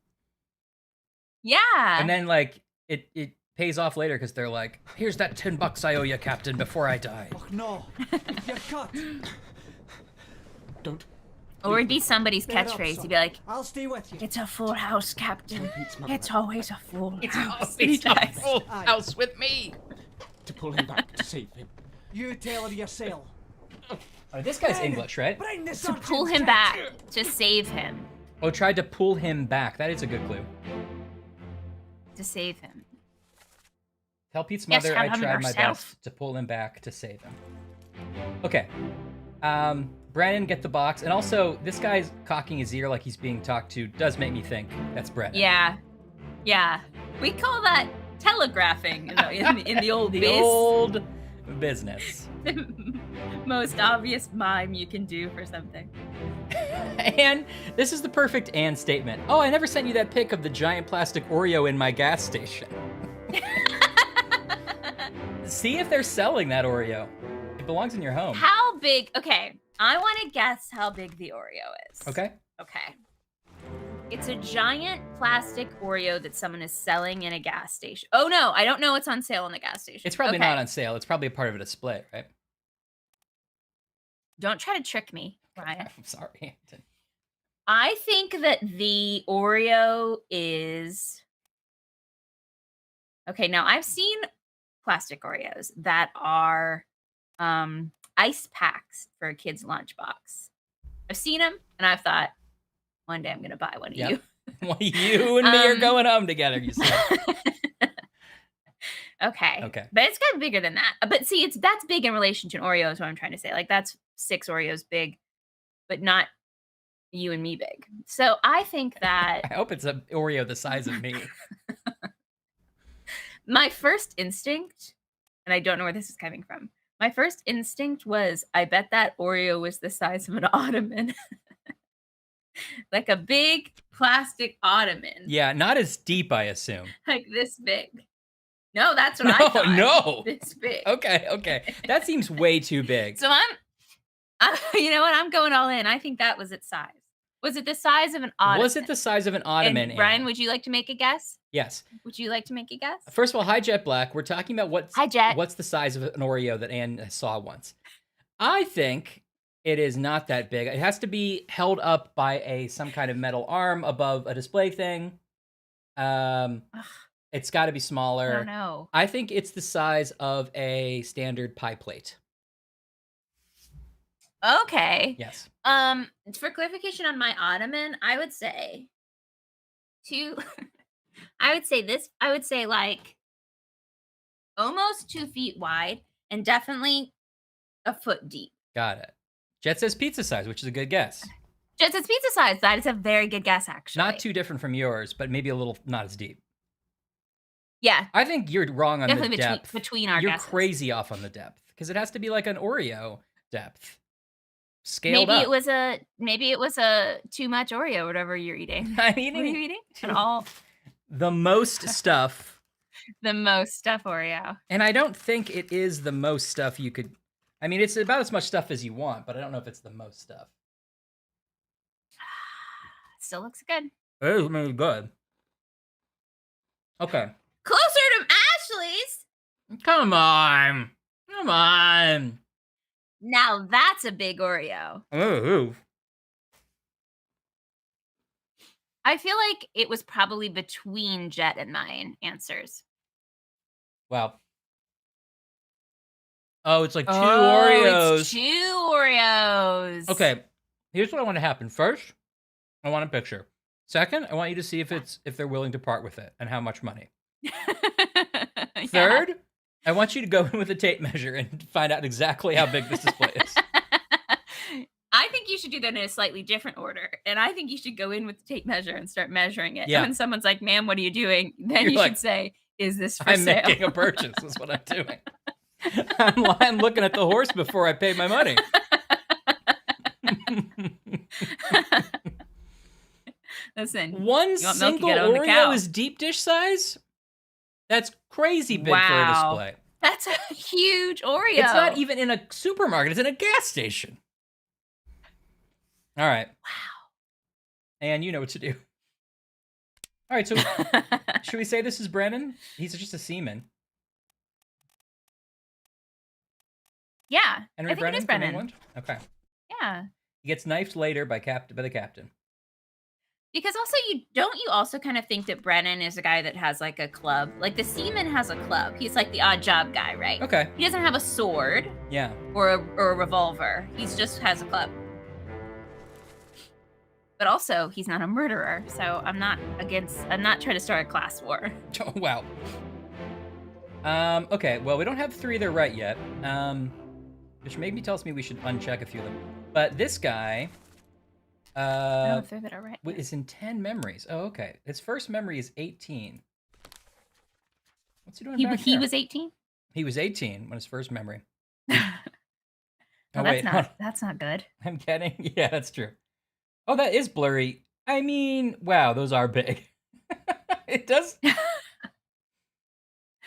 Yeah. And then, like, it pays off later because they're like, here's that $10 I owe you, Captain, before I die. Oh no! You're cut! Don't. Or it'd be somebody's Bear up, catchphrase. son. He'd be like, I'll stay with you. it's a full house, Captain. Pete's mother It's right. always a full house. It's He a dies. full house with me. To pull him back, to save him. You tell her yourself. Oh, this guy's English, right? Bring the To pull him back. To save him. Oh, tried to pull him back. That is a good clue. To save him. Tell Pete's Yes, mother have I him tried my yourself. best to pull him back to save him. Okay. Brandon, get the box. And also, this guy's cocking his ear like he's being talked to does make me think that's Brennan. Yeah. Yeah. We call that telegraphing in the old The biz. old business. The most obvious mime you can do for something. And this is the perfect and statement. Oh, I never sent you that pic of the giant plastic Oreo in my gas station. See if they're selling that Oreo. It belongs in your home. How big? Okay, I want to guess how big the Oreo is. Okay. Okay. It's a giant plastic Oreo that someone is selling in a gas station. Oh no, I don't know what's on sale in the gas station. It's probably Okay. not on sale. It's probably a part of a display, right? Don't try to trick me, Ryan. I'm sorry. I think that the Oreo is... Okay, now I've seen plastic Oreos that are ice packs for a kid's lunchbox. I've seen them, and I've thought, one day I'm going to buy one of you. Well, you and me are going home together, you said. Okay. Okay. But it's kind of bigger than that. But see, that's big in relation to an Oreo is what I'm trying to say. Like, that's 6 Oreos big, but not you and me big. So I think that... I hope it's an Oreo the size of me. My first instinct, and I don't know where this is coming from, my first instinct was, I bet that Oreo was the size of an ottoman. Like a big plastic ottoman. Yeah, not as deep, I assume. Like this big. No, that's what I thought. No. This big. Okay. That seems way too big. So you know what? I'm going all in. I think that was its size. Was it the size of an ottoman? Was it the size of an ottoman? And Brian, Anne? would you like to make a guess? Yes. Would you like to make a guess? First of all, hi Jet Black. We're talking about Hi, Jet. what's the size of an Oreo that Anne saw once. I think it is not that big. It has to be held up by some kind of metal arm above a display thing. It's got to be smaller. I don't know. I think it's the size of a standard pie plate. Okay. Yes. For clarification on my ottoman, I would say I would say like almost 2 feet wide and definitely a foot deep. Got it. Jet says pizza size, which is a good guess. Just its pizza size. That is a very good guess, actually. Not too different from yours, but maybe a little not as deep. Yeah. I think you're wrong on Definitely the depth. between our You're guesses. crazy off on the depth because it has to be like an Oreo depth. Scaled Maybe up. it was a too much Oreo, whatever you're eating. I'm What are you eating eating? And all the most stuff. the most stuff Oreo. And I don't think it is the most stuff you could. I mean, it's about as much stuff as you want, but I don't know if it's the most stuff. Still looks good. It is really good. Okay. Closer to Ashley's. Come on. Come on. Now that's a big Oreo. Ooh. I feel like it was probably between Jet and mine answers. Wow. Oh, it's like two Oreos. It's 2 Oreos. Okay. Here's what I want to happen. First, I want a picture. Second, I want you to see if they're willing to part with it and how much money. Yeah. Third, I want you to go in with a tape measure and find out exactly how big this display is. I think you should do that in a slightly different order. And I think you should go in with the tape measure and start measuring it. Yeah. And when someone's like, ma'am, what are you doing? Then You're you like, should say, is this for I'm sale? making a purchase is what I'm doing. I'm looking at the horse before I pay my money. Listen, One single Oreo is deep dish size? That's crazy big for a display. That's a huge Oreo. It's not even in a supermarket. It's in a gas station. All right. Wow. And you know what to do. All right, so should we say this is Brennan? He's just a seaman. Yeah, Henry I think Brennan it is from Brennan. England? Okay. Yeah. He gets knifed later by the captain. Because also you also kind of think that Brennan is a guy that has like a club. Like the seaman has a club. He's like the odd job guy, right? Okay. He doesn't have a sword. Yeah. Or a revolver. He's just has a club. But also, he's not a murderer, so I'm not trying to start a class war. Oh, wow. Okay, well, we don't have 3 that are right yet. Which maybe tells me we should uncheck a few of them. But this guy... I don't know if 3 that are right. is in 10 memories. Oh, okay. His first memory is 18. What's he doing back He here? was 18? He was 18 when his first memory. Oh, wait, that's not good. I'm kidding. Yeah, that's true. Oh, that is blurry. I mean, wow, those are big. It does.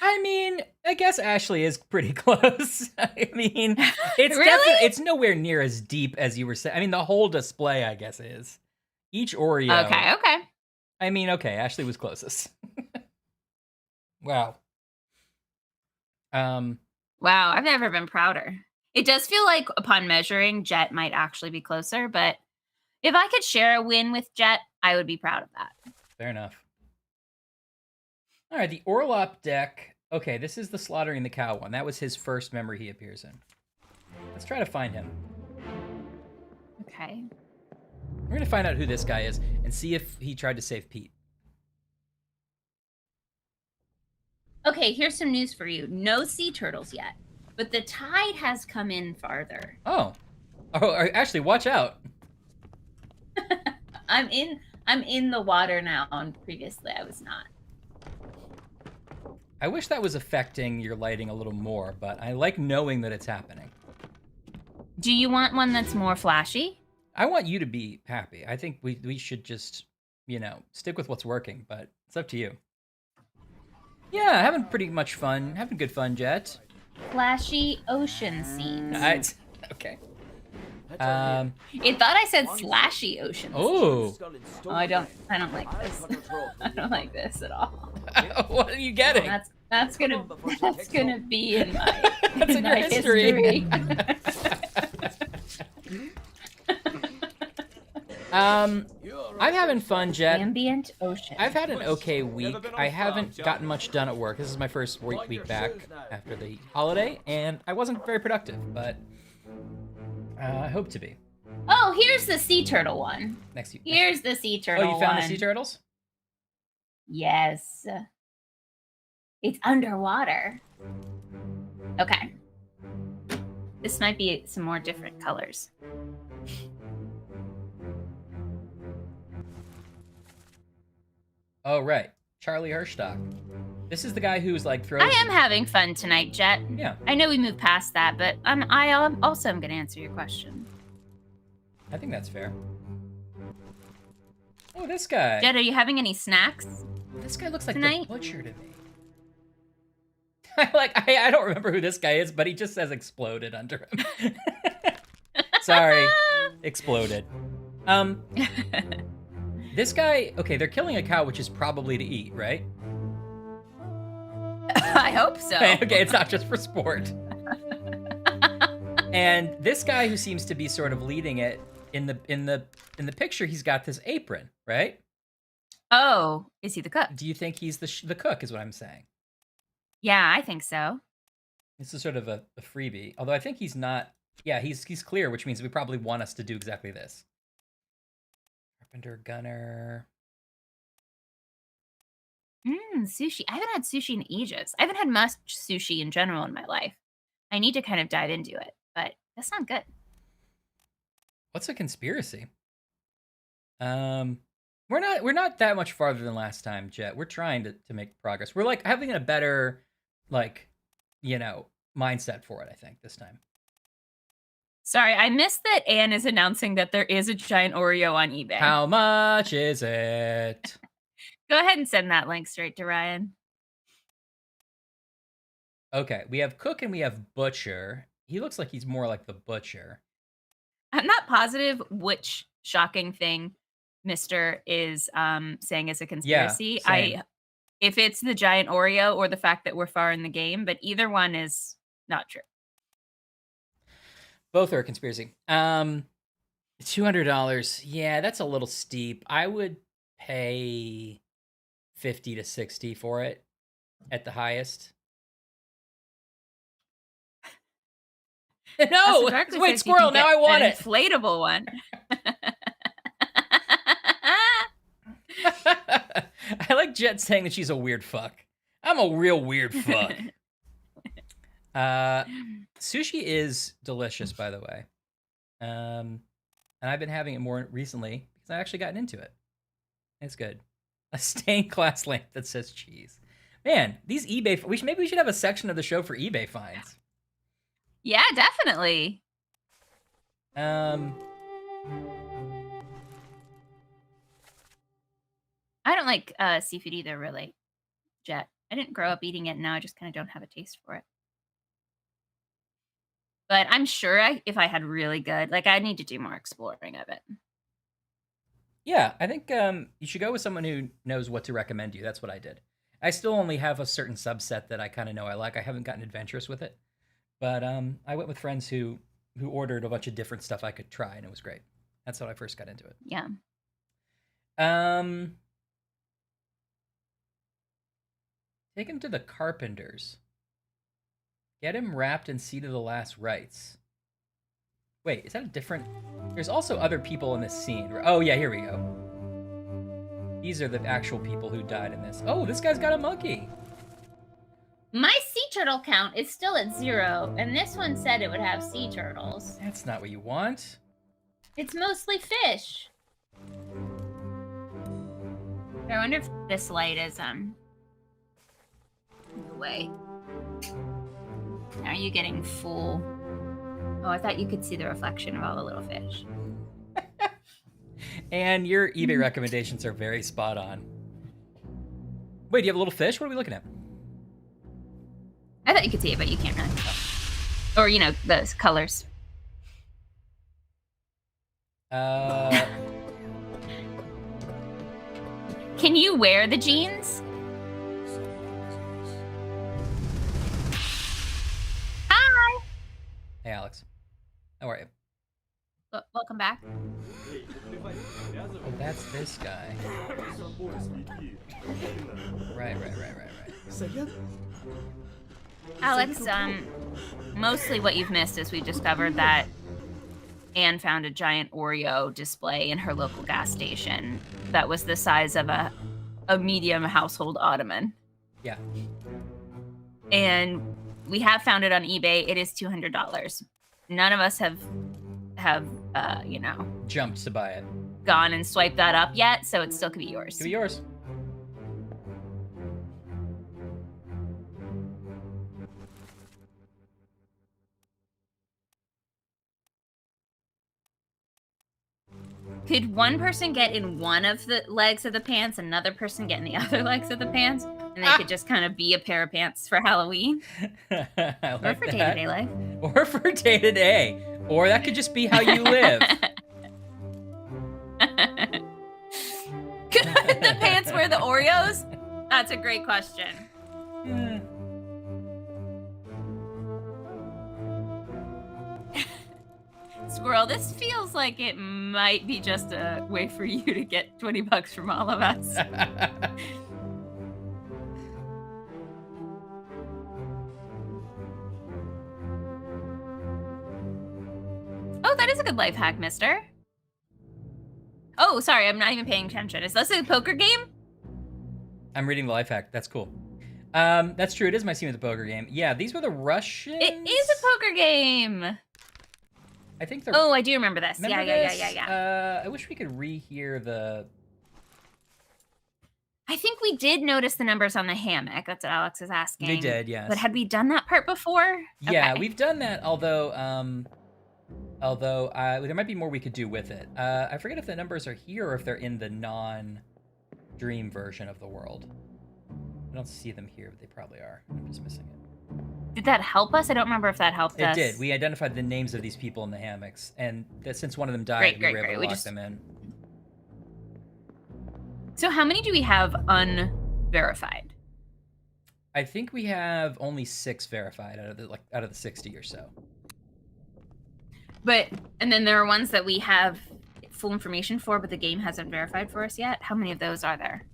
I mean, I guess Ashley is pretty close. I mean, it's really? It's nowhere near as deep as you were saying. I mean, the whole display, I guess, is. Each Oreo. Okay. I mean, okay, Ashley was closest. Wow. Wow, I've never been prouder. It does feel like upon measuring, Jet might actually be closer, but if I could share a win with Jet, I would be proud of that. Fair enough. All right, the Orlop deck. Okay, this is the slaughtering the cow one. That was his first memory he appears in. Let's try to find him. Okay. We're going to find out who this guy is and see if he tried to save Pete. Okay, here's some news for you. No sea turtles yet, but the tide has come in farther. Oh, actually, watch out. I'm in the water now, and previously I was not. I wish that was affecting your lighting a little more, but I like knowing that it's happening. Do you want one that's more flashy? I want you to be happy. I think we should just, stick with what's working, but it's up to you. Yeah, having pretty much fun. Having good fun, Jet. Flashy ocean scenes. Okay. It thought I said slashy ocean. Oh. I don't like this. I don't like this at all. What are you getting? That's gonna be in my that's in your history. I'm having fun, Jet. Ambient ocean. I've had an okay week. I haven't gotten much done at work. This is my first week back after the holiday, and I wasn't very productive, but I hope to be. Oh, here's the sea turtle one. Here's the sea turtle one. Oh, you found the sea turtles? Yes. It's underwater. Okay. This might be some more different colors. Oh, right. Charlie Herstock. This is the guy who's like throws... I am having fun tonight, Jet. Yeah. I know we moved past that, but I also am going to answer your question. I think that's fair. Oh, this guy. Jet, are you having any snacks? This guy looks like tonight? the butcher to me. I don't remember who this guy is, but he just says exploded under him. Sorry. Exploded. This guy, okay, they're killing a cow, which is probably to eat, right? I hope so. Okay, it's not just for sport. And this guy who seems to be sort of leading it in the picture, he's got this apron, right? Oh, is he the cook? Do you think he's the cook? Is what I'm saying. Yeah, I think so. This is sort of a freebie, although I think he's not. Yeah, he's clear, which means we probably want us to do exactly this. Carpenter, gunner. Sushi. I haven't had sushi in ages. I haven't had much sushi in general in my life. I need to kind of dive into it, but that's not good. What's a conspiracy? We're not that much farther than last time, Jet. We're trying to make progress. We're like having a better, mindset for it, I think, this time. Sorry, I missed that Anne is announcing that there is a giant Oreo on eBay. How much is it? Go ahead and send that link straight to Ryan. Okay, we have Cook and we have Butcher. He looks like he's more like the Butcher. I'm not positive which shocking thing Mr. is saying is a conspiracy. Yeah, if it's the giant Oreo or the fact that we're far in the game, but either one is not true. Both are a conspiracy. $200. Yeah, that's a little steep. I would pay 50 to 60 for it at the highest. No, wait, squirrel. Now I want it. Inflatable one. I like Jet saying that she's a weird fuck. I'm a real weird fuck. Sushi is delicious, by the way. And I've been having it more recently because I've actually gotten into it. It's good. A stained glass lamp that says cheese. Man, these eBay... maybe we should have a section of the show for eBay finds. Yeah, definitely. I don't like seafood either, really, Jet. I didn't grow up eating it, and now I just kind of don't have a taste for it. But I'm sure if I had really good, like, I need to do more exploring of it. Yeah, I think you should go with someone who knows what to recommend you. That's what I did. I still only have a certain subset that I kind of know I like. I haven't gotten adventurous with it. But I went with friends who ordered a bunch of different stuff I could try, and it was great. That's how I first got into it. Yeah. Take him to the carpenters. Get him wrapped and see to the last rites. Wait, is that a different... There's also other people in this scene. Oh, yeah, here we go. These are the actual people who died in this. Oh, this guy's got a monkey. My sea turtle count is still at 0, and this one said it would have sea turtles. That's not what you want. It's mostly fish. I wonder if this light is in the way. Are you getting full? Oh, I thought you could see the reflection of all the little fish. And your eBay recommendations are very spot on. Wait, do you have a little fish? What are we looking at? I thought you could see it, but you can't really. Or, you know, those colors. Can you wear the jeans? Hi! Hey, Alex. How are you? Welcome back. Oh, that's this guy. Right. Alex, mostly what you've missed is we discovered that Anne found a giant Oreo display in her local gas station that was the size of a medium household ottoman. Yeah. And we have found it on eBay. It is $200. None of us have jumped to buy it. Gone and swiped that up yet, so it still could be yours. Could be yours. Could one person get in one of the legs of the pants, another person get in the other legs of the pants, and they could just kind of be a pair of pants for Halloween? Or for day-to-day life. Or for day-to-day. Or that could just be how you live. Could the pants wear the Oreos? That's a great question. Squirrel, this feels like it might be just a way for you to get $20 from all of us. Oh, that is a good life hack, mister. Oh, sorry, I'm not even paying attention. Is this a poker game? I'm reading the life hack. That's cool. That's true. It is my scene with the poker game. Yeah, these were the Russians. It is a poker game. I think they're... Oh, I do remember this. Remember Yeah. I wish we could rehear the... I think we did notice the numbers on the hammock. That's what Alex is asking. We did, yes. But had we done that part before? Yeah, Okay. we've done that, although there might be more we could do with it. I forget if the numbers are here or if they're in the non-dream version of the world. I don't see them here, but they probably are. I'm just missing it. Did that help us? I don't remember if that helped us. It did. We identified the names of these people in the hammocks, and since one of them died, we were able to lock them in. So how many do we have unverified? I think we have only 6 verified out of the 60 or so. And then there are ones that we have full information for, but the game hasn't verified for us yet. How many of those are there?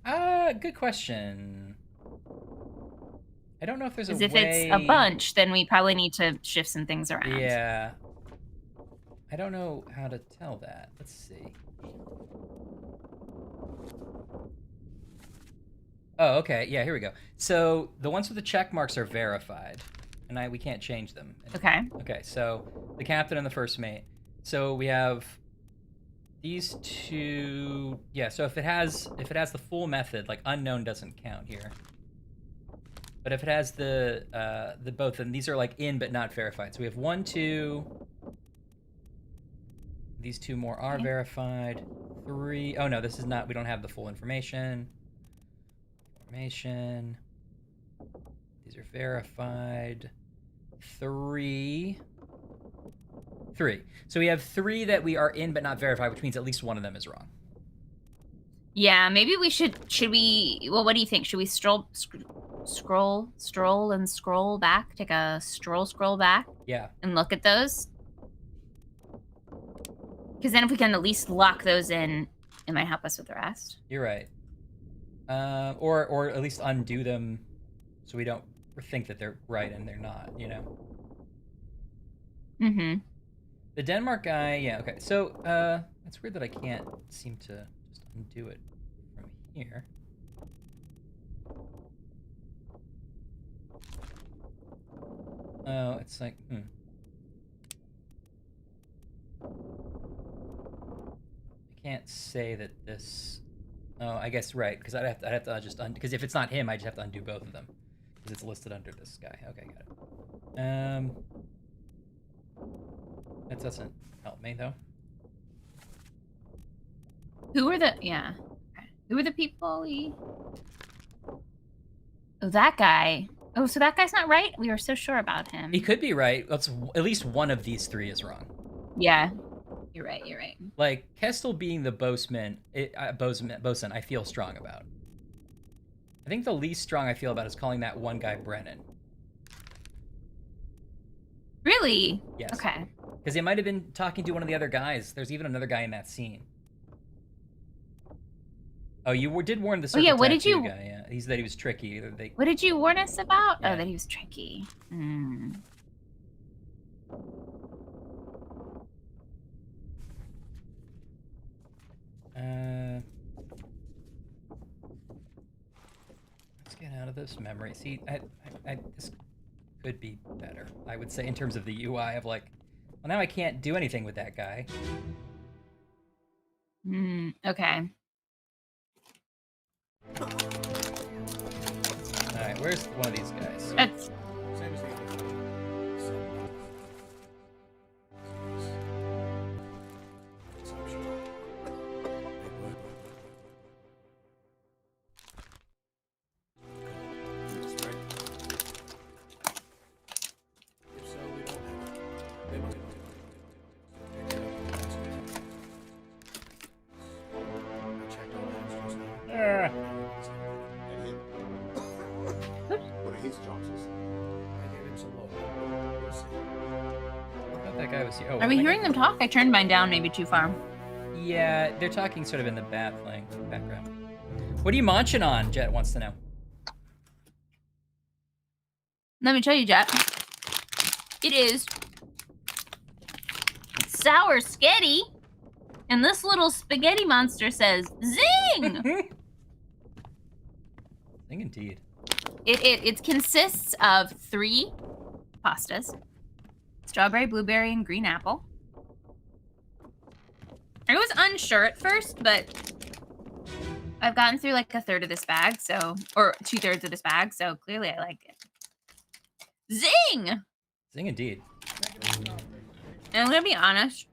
Good question. I don't know if there's a way... Because if it's a bunch, then we probably need to shift some things around. Yeah. I don't know how to tell that. Let's see. Oh, okay. Yeah, here we go. So the ones with the check marks are verified, and we can't change them. Okay. Okay, so the captain and the first mate. So we have these 2. Yeah, so if it has the full method, like unknown doesn't count here. But if it has the both, then these are like in but not verified. So we have 1, 2. These 2 more are verified. 3. Oh no, this is not. We don't have the full information. These are verified. 3. So we have 3 that we are in but not verified, which means at least one of them is wrong. Yeah, maybe we should we, well, what do you think? Should we stroll and scroll back? Take a scroll back? Yeah. And look at those? Because then if we can at least lock those in, it might help us with the rest. You're right. Or at least undo them so we don't think that they're right and they're not, you know? Mm-hmm. The Denmark guy, yeah, okay. So, it's weird that I can't seem to just undo it from here. Oh, it's like, I can't say that this... Oh, I guess right, because I'd have to just undo... Because if it's not him, I just have to undo both of them. Because it's listed under this guy. Okay, got it. That doesn't help me, though. Who are the... Yeah. Okay. Who are the people we... Oh, that guy. Oh, so that guy's not right? We were so sure about him. He could be right. At least one of these 3 is wrong. Yeah. You're right. Like, Kestel being the bosun, I feel strong about. I think the least strong I feel about is calling that one guy Brennan. Really? Yes. Okay. Because he might have been talking to one of the other guys. There's even another guy in that scene. Oh, you did warn the circle tattoo guy. Yeah, he said that he was tricky. What did you warn us about? Yeah. Oh, that he was tricky. Hmm. Let's get out of this memory. See, this could be better, I would say, in terms of the UI of like, well, now I can't do anything with that guy. Okay. Alright, where's one of these guys? That's... Same as the other one. What are his chances? I gave him some more. We'll see. I thought that guy was here. Oh, Are we hearing them talk? I turned mine down maybe too far. Yeah, they're talking sort of in the background. What are you munching on? Jet wants to know. Let me tell you, Jet. It is sour sketty, and this little spaghetti monster says, "Zing!" Zing indeed. It consists of 3 pastas: strawberry, blueberry, and green apple. I was unsure at first, but I've gotten through like a third of this bag, or 2/3 of this bag, so clearly I like it. Zing! Zing indeed. And I'm gonna be honest.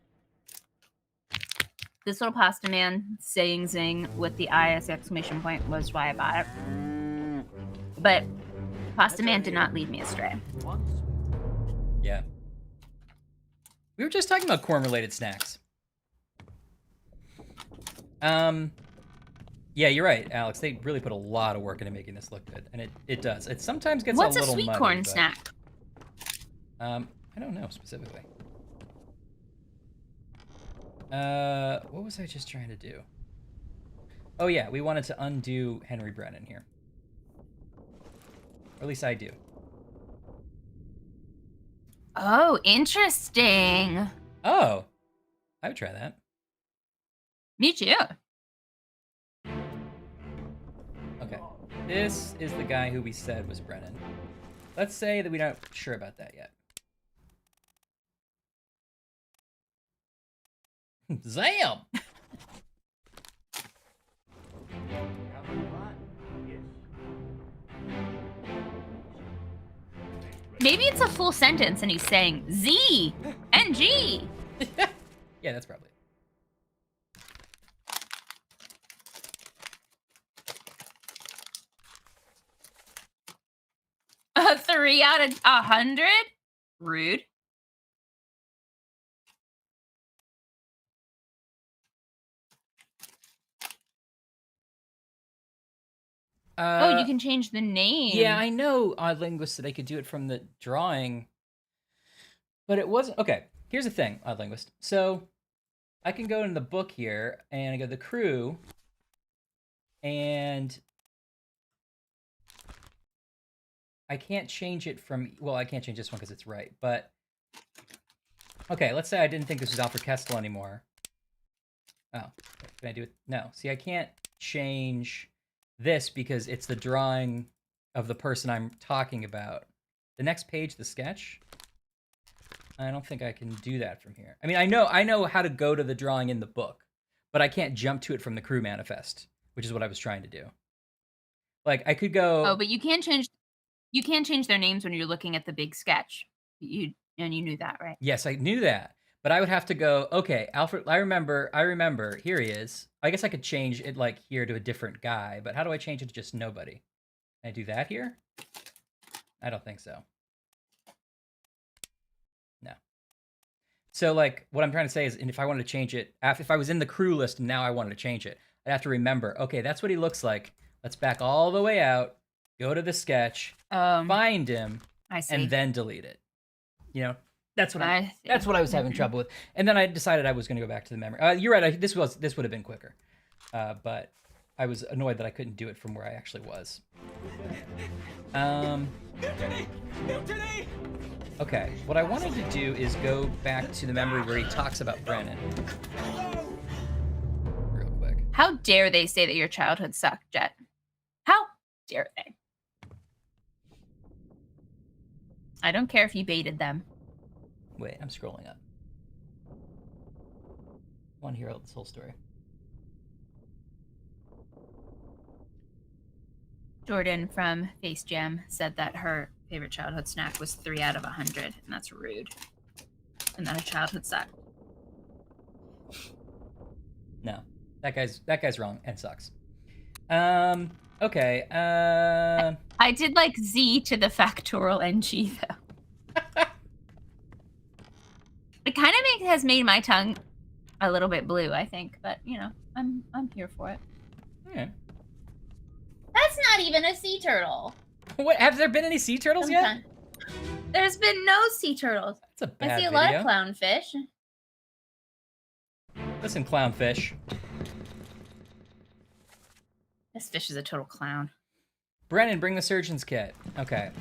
This little pasta man saying zing with the IS exclamation point was why I bought it. But Pasta Man did not lead me astray. Yeah. We were just talking about corn-related snacks. Yeah, you're right, Alex. They really put a lot of work into making this look good, and it does. It sometimes gets a little muddy. What's a sweet corn snack? I don't know specifically. What was I just trying to do? Oh yeah, we wanted to undo Henry Brennan here. Or at least I do. Oh, interesting. Oh, I would try that. Me too. Okay, this is the guy who we said was Brennan. Let's say that we're not sure about that yet. Zam! Maybe it's a full sentence and he's saying Z and G. Yeah, that's probably it. A 3 out of 100? Rude. Oh, you can change the name. Yeah, I know, Odd Linguist, that I could do it from the drawing. But it wasn't... Okay, here's the thing, Odd Linguist. So, I can go in the book here, and I go to the crew, and... I can't change it from... Well, I can't change this one because it's right, but... Okay, let's say I didn't think this was Alfred Kestel anymore. Oh, can I do it? No. See, I can't change this because it's the drawing of the person I'm talking about. The next page, the sketch, I don't think I can do that from here. I mean, I know how to go to the drawing in the book, but I can't jump to it from the crew manifest, which is what I was trying to do. Like, I could go... Oh, but you can change their names when you're looking at the big sketch. You knew that, right? Yes, I knew that. But I would have to go, okay, Alfred, I remember, here he is. I guess I could change it, like, here to a different guy, but how do I change it to just nobody? Can I do that here? I don't think so. No. So, like, what I'm trying to say is, and if I wanted to change it, if I was in the crew list and now I wanted to change it, I'd have to remember, okay, that's what he looks like. Let's back all the way out, go to the sketch, find him, I see. and then delete it. You know? That's what I was having trouble with, and then I decided I was going to go back to the memory. You're right. This would have been quicker, but I was annoyed that I couldn't do it from where I actually was. Okay, what I wanted to do is go back to the memory where he talks about Brennan. Real quick. How dare they say that your childhood sucked, Jet? How dare they? I don't care if you baited them. Wait, I'm scrolling up. I want to hear this whole story. Jordan from Face Jam said that her favorite childhood snack was 3 out of 100, and that's rude. And that her childhood sucked. No, that guy's wrong and sucks. Okay. I did like Z to the factorial NG though. It kind of has made my tongue a little bit blue, I think, but you know, I'm here for it. Okay. That's not even a sea turtle. What? Have there been any sea turtles yet? There's been no sea turtles. That's a bad I see a video. lot of clownfish. Listen, clownfish. This fish is a total clown. Brennan, bring the surgeon's kit. Okay.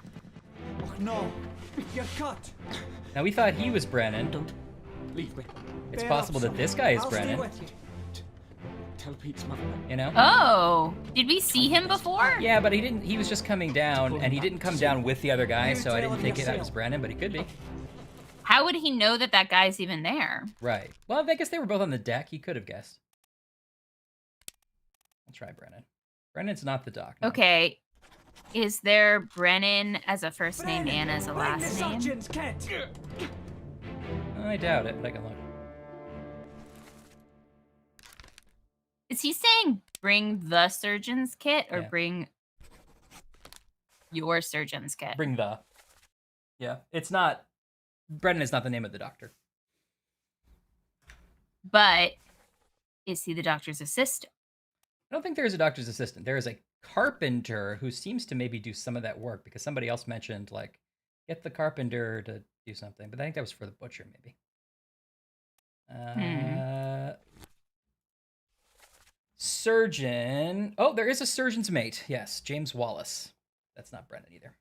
Oh no, you're cut. Now we thought he was Brennan. Don't leave me. It's Bear possible up, that son. this guy is I'll Brennan. Stay with you. Tell Pete's mother. You know? Oh, did we see him before? Yeah, but he didn't. He was just coming down, and he didn't come down with the other guy, so I didn't think that was Brennan, but he could be. How would he know that that guy's even there? Right. Well, I guess they were both on the deck. He could have guessed. try Brennan. Brennan's not the doc. No. Okay. Is there Brennan as a first name and as a last name? I doubt it, but I can look. Is he saying bring the surgeon's kit or bring your surgeon's kit? Bring the. Yeah, it's not. Brennan is not the name of the doctor. But is he the doctor's assistant? I don't think there is a doctor's assistant. There is a carpenter who seems to maybe do some of that work because somebody else mentioned, like, get the carpenter to do something. But I think that was for the butcher, maybe. Surgeon. Oh, there is a surgeon's mate. Yes, James Wallace. That's not Brennan either.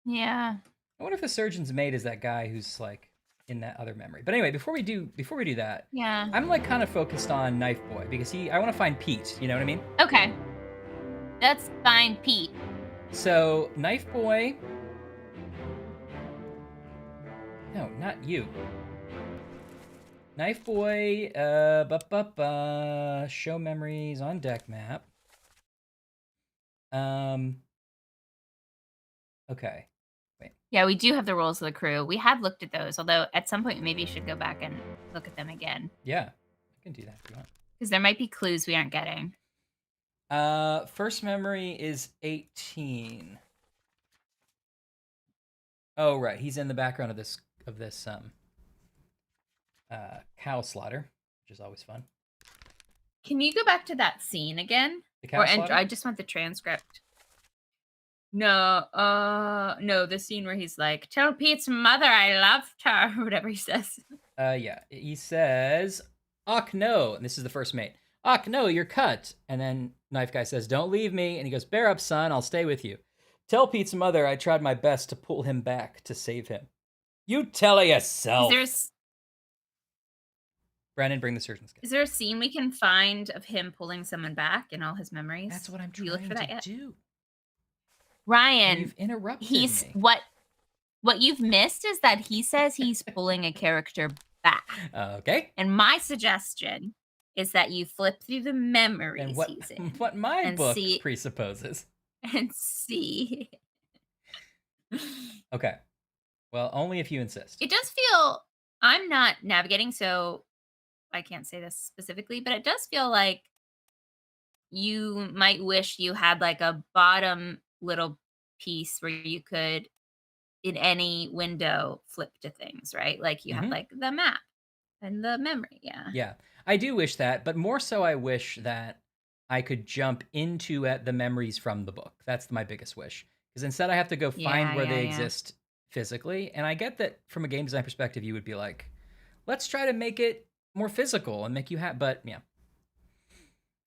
Yeah. I wonder if the surgeon's mate is that guy who's like in that other memory. But anyway, before we do that, yeah, I'm like kind of focused on Knife Boy because I want to find Pete. You know what I mean? Okay. Let's find Pete. So Knife Boy. No, not you. Knife Boy. Show memories on deck map. Okay. Wait. Yeah, we do have the roles of the crew. We have looked at those, although at some point maybe you should go back and look at them again. Yeah, I can do that if you want. Because there might be clues we aren't getting. First memory is 18. Oh, right. He's in the background of this cow slaughter, which is always fun. Can you go back to that scene again? The cow slaughter? I just want the transcript. No, the scene where he's like, tell Pete's mother I loved her, or whatever he says. Yeah. He says, "Och no," and this is the first mate. "Och no, you're cut." And then Knife Guy says, "Don't leave me." And he goes, "Bear up, son, I'll stay with you. Tell Pete's mother I tried my best to pull him back to save him." You tell her yourself. Brennan, bring the surgeon's kit. Is there a scene we can find of him pulling someone back in all his memories? That's what I'm trying to do. Ryan, you've interrupted me. What you've missed is that he says he's pulling a character back. Okay. And my suggestion is that you flip through the memories and he's in. What my book presupposes. And see. Okay. Well, only if you insist. It does feel, I'm not navigating, so I can't say this specifically, but it does feel like you might wish you had like a bottom little piece where you could, in any window, flip to things, right? Like you have like the map and the memory. Yeah, I do wish that, but more so I wish that I could jump into the memories from the book. That's my biggest wish, because instead I have to go find where they exist physically. And I get that from a game design perspective, you would be like, let's try to make it more physical and make you happy. But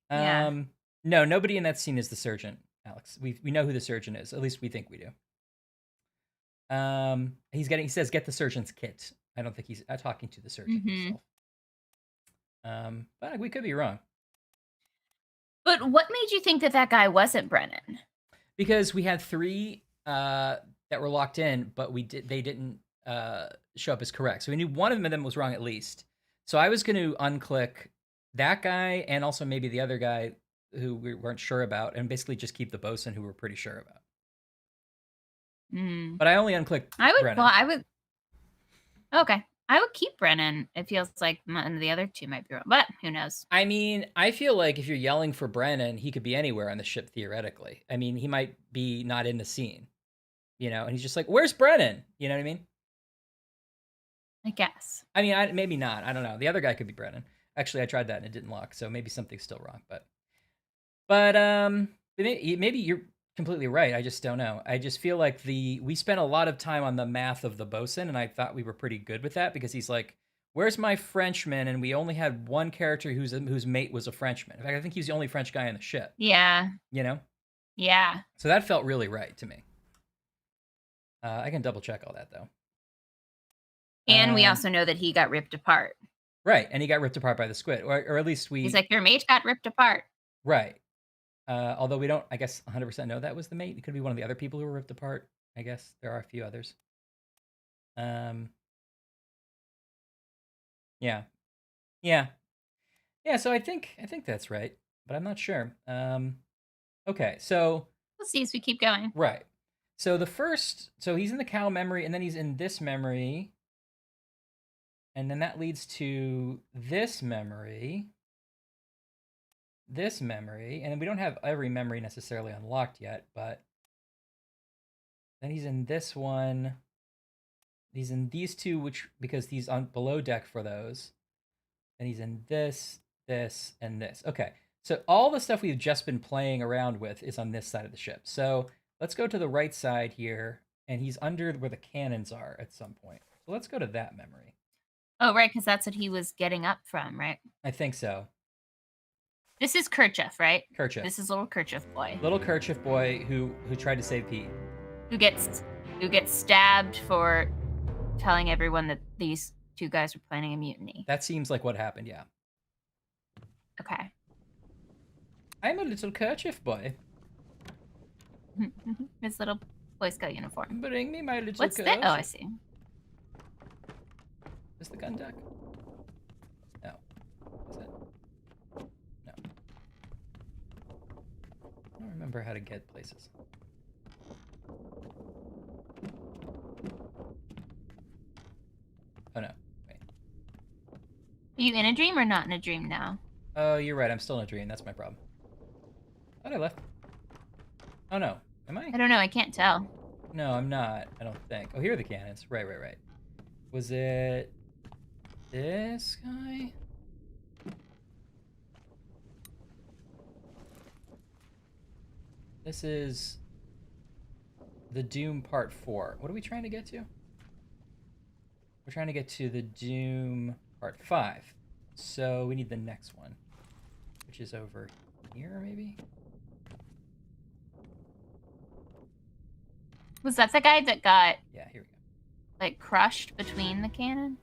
no, nobody in that scene is the surgeon, Alex. We know who the surgeon is. At least we think we do. He says, get the surgeon's kit. I don't think he's talking to the surgeon himself. But we could be wrong. But what made you think that guy wasn't Brennan? Because we had 3 that were locked in, but they didn't show up as correct. So we knew one of them was wrong at least. So I was going to unclick that guy and also maybe the other guy who we weren't sure about, and basically just keep the bosun who we're pretty sure about. But I only unclicked Brennan. Well, okay. I would keep Brennan. It feels like the other 2 might be wrong, but who knows? I mean, I feel like if you're yelling for Brennan, he could be anywhere on the ship theoretically. I mean, he might be not in the scene, and he's just like, "Where's Brennan?" You know what I mean? I guess. I mean, maybe not. I don't know. The other guy could be Brennan. Actually, I tried that and it didn't lock, so maybe something's still wrong. But maybe you're completely right. I just don't know. I just feel like we spent a lot of time on the math of the bosun, and I thought we were pretty good with that because he's like, "Where's my Frenchman?" And we only had one character whose mate was a Frenchman. In fact, I think he's the only French guy on the ship. Yeah. Yeah. So that felt really right to me. I can double check all that though. And we also know that he got ripped apart. Right, and he got ripped apart by the squid, or at least He's like, your mate got ripped apart. Right. Although we don't, I guess, 100% know that was the mate. It could be one of the other people who were ripped apart. I guess there are a few others. Yeah. So I think that's right. but I'm not sure. Okay, so We'll see as we keep going. right. So so he's in the cow memory, and then he's in this memory, and then that leads to this memory, and then we don't have every memory necessarily unlocked yet, but then he's in this one. He's in these two, because he's on below deck for those. And he's in this, and this. Okay, so all the stuff we've just been playing around with is on this side of the ship. So let's go to the right side here, and he's under where the cannons are at some point. So let's go to that memory. Oh, right, because that's what he was getting up from, right? I think so. This is Kerchief, right? Kerchief. This is little Kerchief boy. Little Kerchief boy who tried to save Pete. Who gets stabbed for telling everyone that these two guys were planning a mutiny. That seems like what happened, yeah. Okay. I'm a little Kerchief boy. His little Boy Scout uniform. Bring me my little What's Kerchief. that? Oh, I see. Is the gun deck? No. Is it? No. I don't remember how to get places. Oh no, wait. Are you in a dream or not in a dream now? Oh, you're right, I'm still in a dream, that's my problem. Thought I left. Oh no, am I? I don't know, I can't tell. No, I'm not, I don't think. Oh, here are the cannons. Right. Was it this guy? This is the Doom Part 4. What are we trying to get to? We're trying to get to the Doom Part 5. So we need the next one, which is over here, maybe? Was that the guy that got, Yeah, here we go. like, crushed between the cannon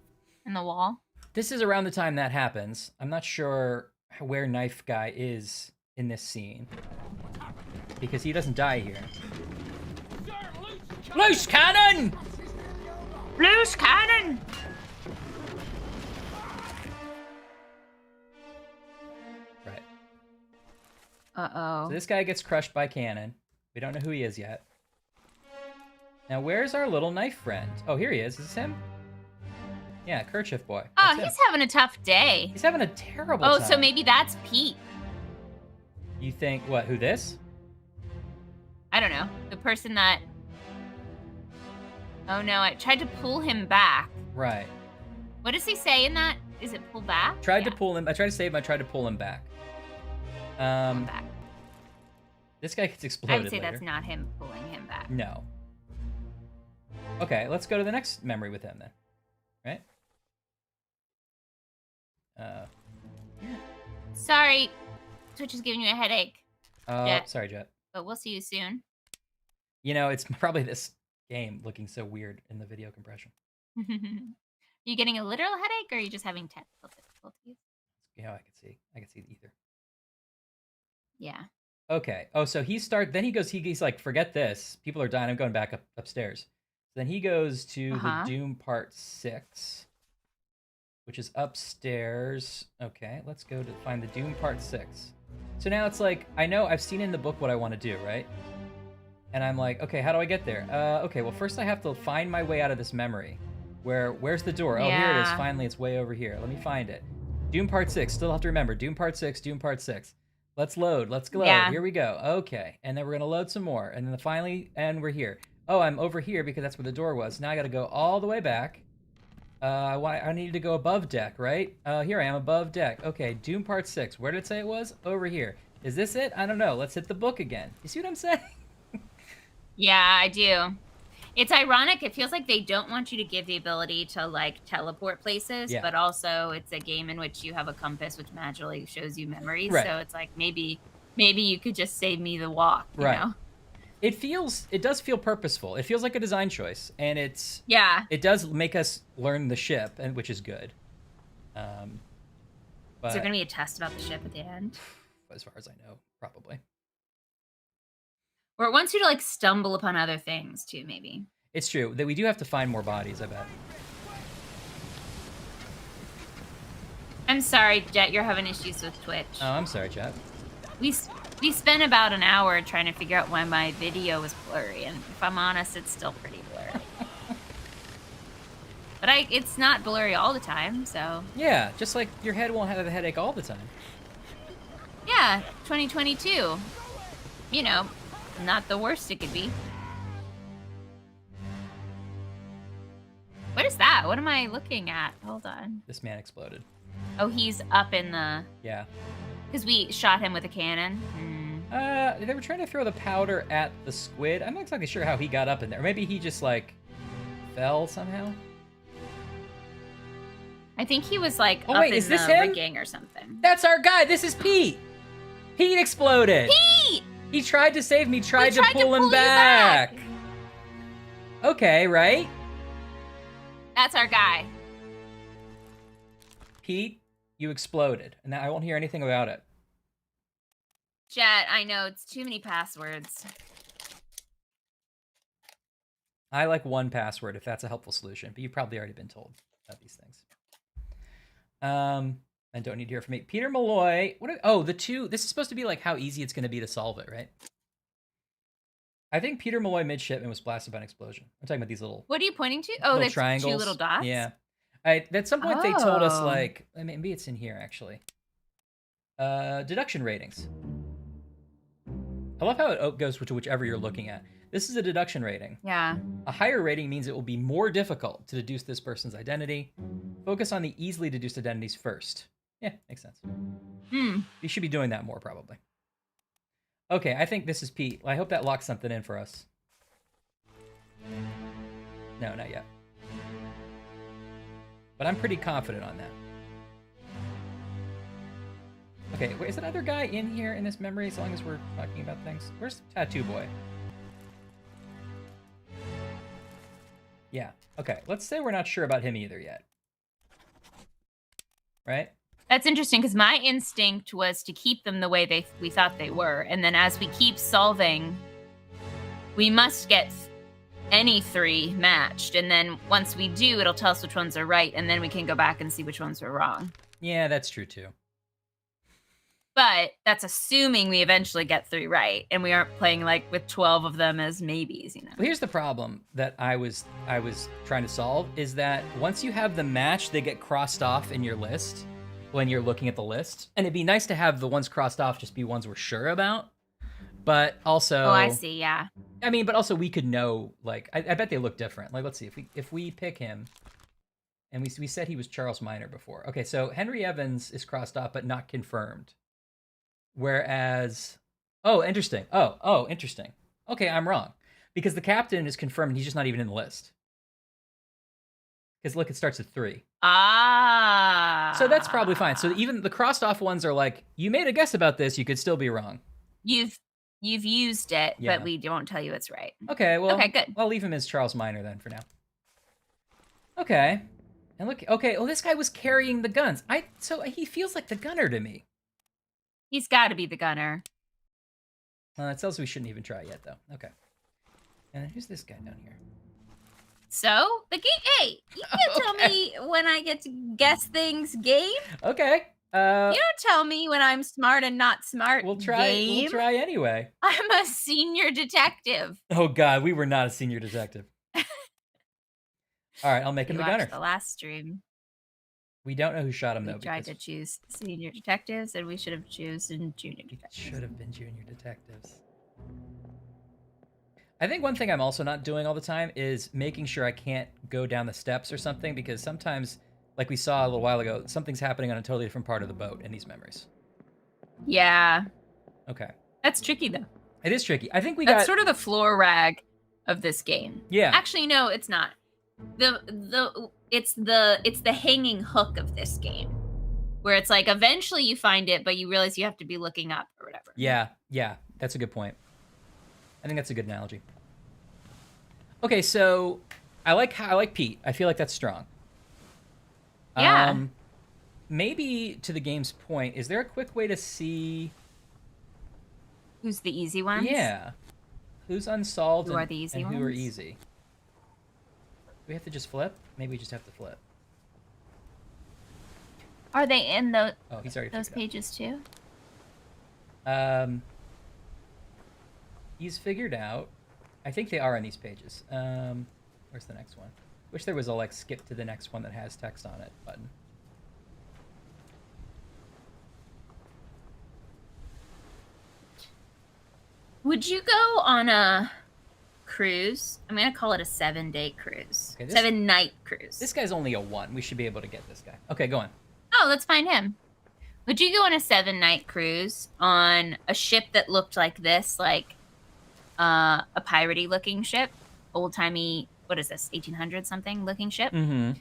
and the wall? This is around the time that happens. I'm not sure where Knife Guy is in this scene, because he doesn't die here. Loose cannon! Loose cannon! Right. Uh-oh. So this guy gets crushed by cannon. We don't know who he is yet. Now, where's our little knife friend? Oh, here he is. Is this him? Yeah, Kerchief boy. Oh, That's him. he's having a tough day. He's having a terrible Oh, time. so maybe that's Pete. You think, what, who this? I don't know. The person that... Oh, no, I tried to pull him back. Right. What does he say in that? Is it pull back? Tried to pull him. I tried to save him. I tried to pull him back. Pull him back. This guy gets exploded I would say later. that's not him pulling him back. No. Okay, let's go to the next memory with him then. Right? Sorry. Twitch is giving you a headache. Jet. Sorry, Jet. But we'll see you soon. You know, it's probably this game looking so weird in the video compression. Are you getting a literal headache, or are you just having technical difficulties? Yeah, I can see either. Yeah. Okay. Oh, so he's like, forget this. People are dying. I'm going back upstairs. Then he goes to the Doom Part 6, which is upstairs. Okay, let's go to find the Doom Part 6. So now it's like, I know I've seen in the book what I want to do, right? And I'm like, okay, how do I get there? Okay, well, first I have to find my way out of this memory. Where's the door? Oh, here it is. Finally, it's way over here. Let me find it. Doom Part 6. Still have to remember. Doom Part 6, Doom Part 6. Let's load. Let's go. Yeah. Here we go. Okay. And then we're going to load some more. And then finally, and we're here. Oh, I'm over here because that's where the door was. Now I got to go all the way back. I needed to go above deck, right? Here I am above deck. Okay, Doom Part 6. Where did it say it was? Over here. Is this it? I don't know. Let's hit the book again. You see what I'm saying? Yeah, I do. It's ironic. It feels like they don't want you to give the ability to, like, teleport places, but also it's a game in which you have a compass which magically shows you memories. Right. So it's like, maybe you could just save me the walk, you know? It does feel purposeful. It feels like a design choice, and it does make us learn the ship, and which is good. But is there going to be a test about the ship at the end? As far as I know, probably. Or it wants you to, like, stumble upon other things, too, maybe. It's true. That we do have to find more bodies, I bet. I'm sorry, Jet. You're having issues with Twitch. Oh, I'm sorry, Jet. We spent about an hour trying to figure out why my video was blurry, and if I'm honest, it's still pretty blurry. But it's not blurry all the time, so... Yeah, just like your head won't have a headache all the time. Yeah, 2022. You know, not the worst it could be. What is that? What am I looking at? Hold on. This man exploded. Oh, he's up in the... Yeah. Because we shot him with a cannon. They were trying to throw the powder at the squid. I'm not exactly sure how he got up in there. Maybe he just, like, fell somehow? I think he was, like, oh, up wait, in is this the him? rigging or something. That's our guy! This is Pete! Pete exploded! Pete! He tried to save me, tried to pull him back! Okay, right? That's our guy. Pete, you exploded, and now I won't hear anything about it. Jet, I know, it's too many passwords. I like one password, if that's a helpful solution, but you've probably already been told about these things. I don't need to hear from me. Peter Malloy, this is supposed to be like how easy it's going to be to solve it, right? I think Peter Malloy midshipman was blasted by an explosion. I'm talking about these little... What are you pointing to? Oh, there's triangles. 2 little dots? Yeah. At some point they told us, like... Maybe it's in here, actually. Deduction ratings. I love how it goes to whichever you're looking at. This is a deduction rating. Yeah. A higher rating means it will be more difficult to deduce this person's identity. Focus on the easily deduced identities first. Yeah, makes sense. You should be doing that more, probably. Okay, I think this is Pete. I hope that locks something in for us. No, not yet. But I'm pretty confident on that. Okay, wait, is that other guy in here in this memory as long as we're talking about things? Where's Tattoo Boy? Yeah, okay. Let's say we're not sure about him either yet. Right? That's interesting, because my instinct was to keep them the way we thought they were. And then as we keep solving, we must get any 3 matched. And then once we do, it'll tell us which ones are right. And then we can go back and see which ones were wrong. Yeah, that's true, too. But that's assuming we eventually get 3 right. And we aren't playing, like, with 12 of them as maybes, you know? Well, here's the problem that I was trying to solve, is that once you have the match, they get crossed off in your list when you're looking at the list. And it'd be nice to have the ones crossed off just be ones we're sure about. But also... Oh, I see, yeah. I mean, but also we could know, like, I bet they look different. Like, let's see, if we pick him, and we said he was Charles Minor before. Okay, so Henry Evans is crossed off, but not confirmed. Whereas... Oh, interesting. Oh, interesting. Okay, I'm wrong. Because the captain is confirmed, and he's just not even in the list. Because look, it starts at 3. Ah. So that's probably fine. So even the crossed off ones are like, you made a guess about this, you could still be wrong. You've used it, Yeah. but we won't tell you it's right. Okay, well, okay, good. I'll leave him as Charles Minor then for now. Okay. And look, okay, this guy was carrying the guns. So he feels like the gunner to me. He's got to be the gunner. That tells us we shouldn't even try yet, though. Okay. And then who's this guy down here? So, the game... Hey, you can't tell me when I get to guess things, game. Okay. You don't tell me when I'm smart and not smart, We'll try anyway. I'm a senior detective. Oh, God, we were not a senior detective. All right, I'll make him the gunner. The last stream. We don't know who shot him, though. We tried to choose senior detectives, and we should have chosen junior detectives. Should have been junior detectives. I think one thing I'm also not doing all the time is making sure I can't go down the steps or something, because sometimes, like we saw a little while ago, something's happening on a totally different part of the boat in these memories. Yeah. Okay. That's tricky, though. It is tricky. I think That's sort of the floor rag of this game. Yeah. Actually, no, it's not. It's the hanging hook of this game, where it's like eventually you find it, but you realize you have to be looking up or whatever. Yeah, that's a good point. I think that's a good analogy. Okay, so I like Pete. I feel like that's strong. Yeah. Maybe to the game's point, is there a quick way to see who's the easy ones? Yeah. Who's unsolved who are the easy ones? Who are easy? Do we have to just flip? Maybe we just have to flip. Are they in those Oh, he's already pages too? He's figured out. I think they are on these pages. Where's the next one? Wish there was a like skip to the next one that has text on it button. Would you go on a cruise? I'm gonna call it a 7-day cruise. Okay, 7-night cruise. This guy's only a 1. We should be able to get this guy. Okay, go on. Oh, let's find him. Would you go on a 7-night cruise on a ship that looked like this, like a piratey looking ship, old timey? What is this? 1800 something looking ship. Mm-hmm.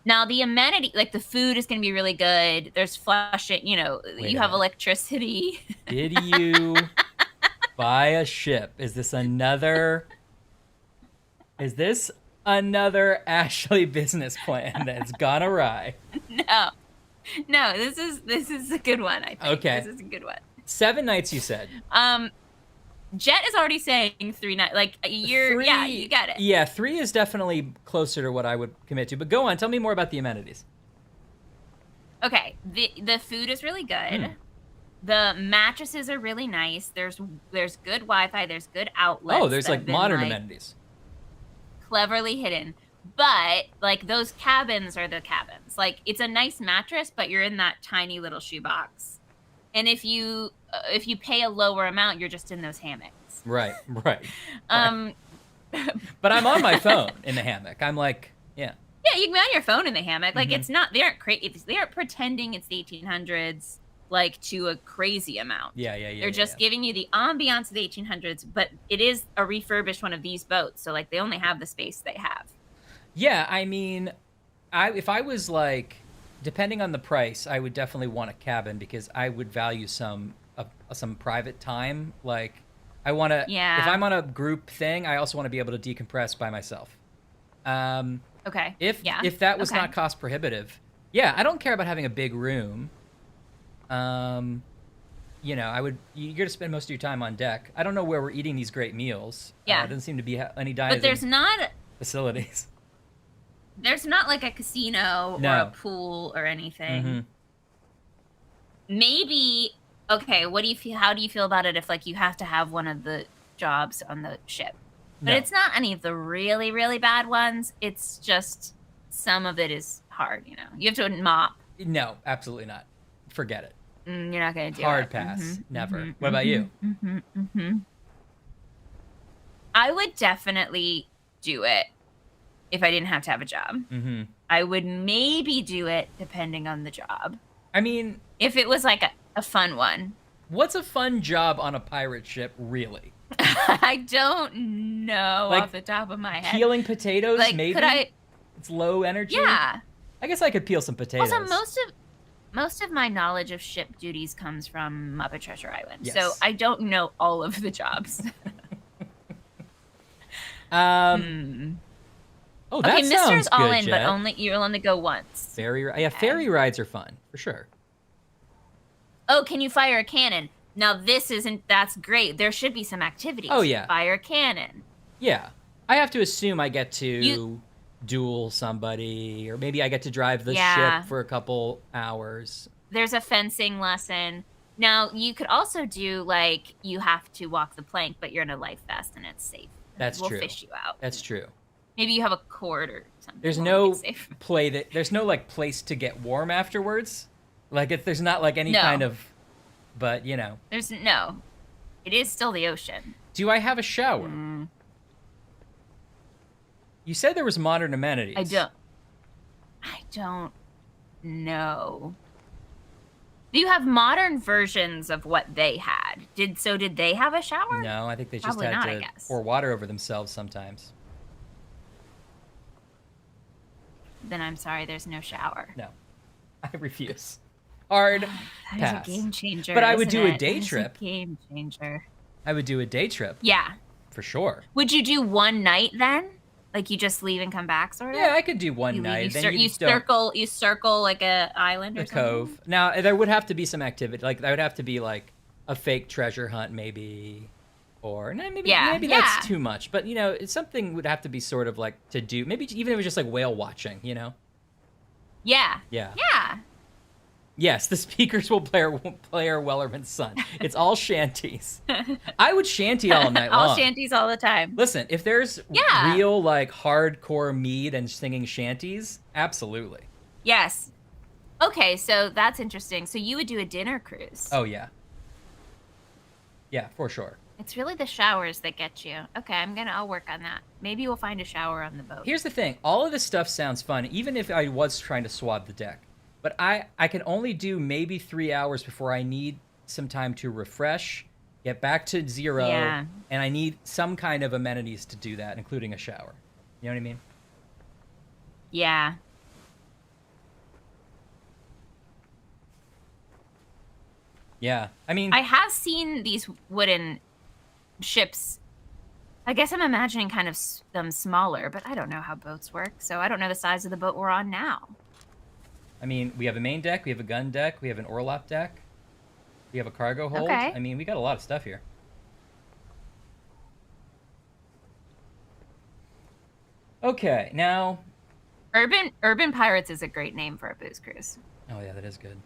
Now the amenity, like the food is gonna be really good. There's flushing. You know, you have electricity. Did you buy a ship? Is this another Ashley business plan that's gone awry? No, this is a good one, I think. Okay. This is a good one. 7 nights, you said. Jet is already saying 3 nights. Like, yeah, you got it. Yeah, 3 is definitely closer to what I would commit to. But go on, tell me more about the amenities. Okay, the food is really good. The mattresses are really nice. There's good Wi-Fi. There's good outlets. Oh, there's like modern amenities. Cleverly hidden. But like those cabins are the cabins. Like it's a nice mattress, but you're in that tiny little shoebox. And if you pay a lower amount, you're just in those hammocks. Right. But I'm on my phone in the hammock. I'm like, yeah. Yeah, you can be on your phone in the hammock. Like it's not. They aren't crazy. They aren't pretending it's the 1800s. Like to a crazy amount. Yeah. They're just giving you the ambiance of the 1800s, but it is a refurbished one of these boats, so like they only have the space they have. Yeah, I mean, if I was like, depending on the price, I would definitely want a cabin because I would value some private time. Like, I want to. Yeah. If I'm on a group thing, I also want to be able to decompress by myself. Okay. If that was not cost prohibitive, yeah, I don't care about having a big room. You know, you're gonna spend most of your time on deck. I don't know where we're eating these great meals. Yeah. It doesn't seem to be any diving But there's not facilities. There's not like a casino or a pool or anything. Maybe okay, how do you feel about it if like you have to have one of the jobs on the ship? But it's not any of the really, really bad ones. It's just some of it is hard, you know. You have to mop. No, absolutely not. Forget it. You're not going to do it. Hard pass. Never. What about you? I would definitely do it if I didn't have to have a job. I would maybe do it depending on the job. I mean... If it was like a fun one. What's a fun job on a pirate ship, really? I don't know like, off the top of my head. Peeling potatoes, like, maybe? Could I... It's low energy? Yeah. I guess I could peel some potatoes. Also, most of my knowledge of ship duties comes from Muppet Treasure Island. Yes. So I don't know all of the jobs. Oh, that okay, sounds Mister's good, all in, Jet. but you'll only go once. Ferry rides are fun, for sure. Oh, can you fire a cannon? Now that's great. There should be some activities. Oh, yeah. Fire a cannon. Yeah. I have to assume I get to duel somebody, or maybe I get to drive the ship for a couple hours. There's a fencing lesson. Now, you could also do, like, you have to walk the plank, but you're in a life vest and it's safe. That's true. We'll fish you out. That's true. Maybe you have a cord or something. There's no there's no, like, place to get warm afterwards. Like, if there's not, like, any kind of, but, you know. It is still the ocean. Do I have a shower? You said there was modern amenities. I don't know. You have modern versions of what they had. Did they have a shower? No, I think they just Probably had not, to I guess. pour water over themselves sometimes. Then I'm sorry, there's no shower. No, I refuse. Hard pass. That is a game changer. But I would do a isn't day it? trip. It's a game changer. I would do a day trip. Yeah. For sure. Would you do one night then? Like you just leave and come back, sort of? Yeah, I could do one night. You circle like a island or something. Cove. Now there would have to be some activity. Like there would have to be like a fake treasure hunt, maybe, or maybe that's too much. But you know, something would have to be sort of like to do. Maybe even if it was just like whale watching. You know. Yeah. Yeah. Yeah. Yes, the speakers will play Wellerman's son. It's all shanties. I would shanty all night long. All shanties all the time. Listen, if there's real like hardcore mead and singing shanties, absolutely. Yes. Okay, so that's interesting. So you would do a dinner cruise. Oh yeah. Yeah, for sure. It's really the showers that get you. Okay, I'll work on that. Maybe we'll find a shower on the boat. Here's the thing. All of this stuff sounds fun, even if I was trying to swab the deck. But I can only do maybe 3 hours before I need some time to refresh, get back to 0, and I need some kind of amenities to do that, including a shower. You know what I mean? Yeah. Yeah. I mean, I have seen these wooden ships. I guess I'm imagining kind of them smaller, but I don't know how boats work, so I don't know the size of the boat we're on now. I mean, we have a main deck, we have a gun deck, we have an orlop deck, we have a cargo hold. Okay. I mean, we got a lot of stuff here. Okay, now... Urban Pirates is a great name for a booze cruise. Oh yeah, that is good.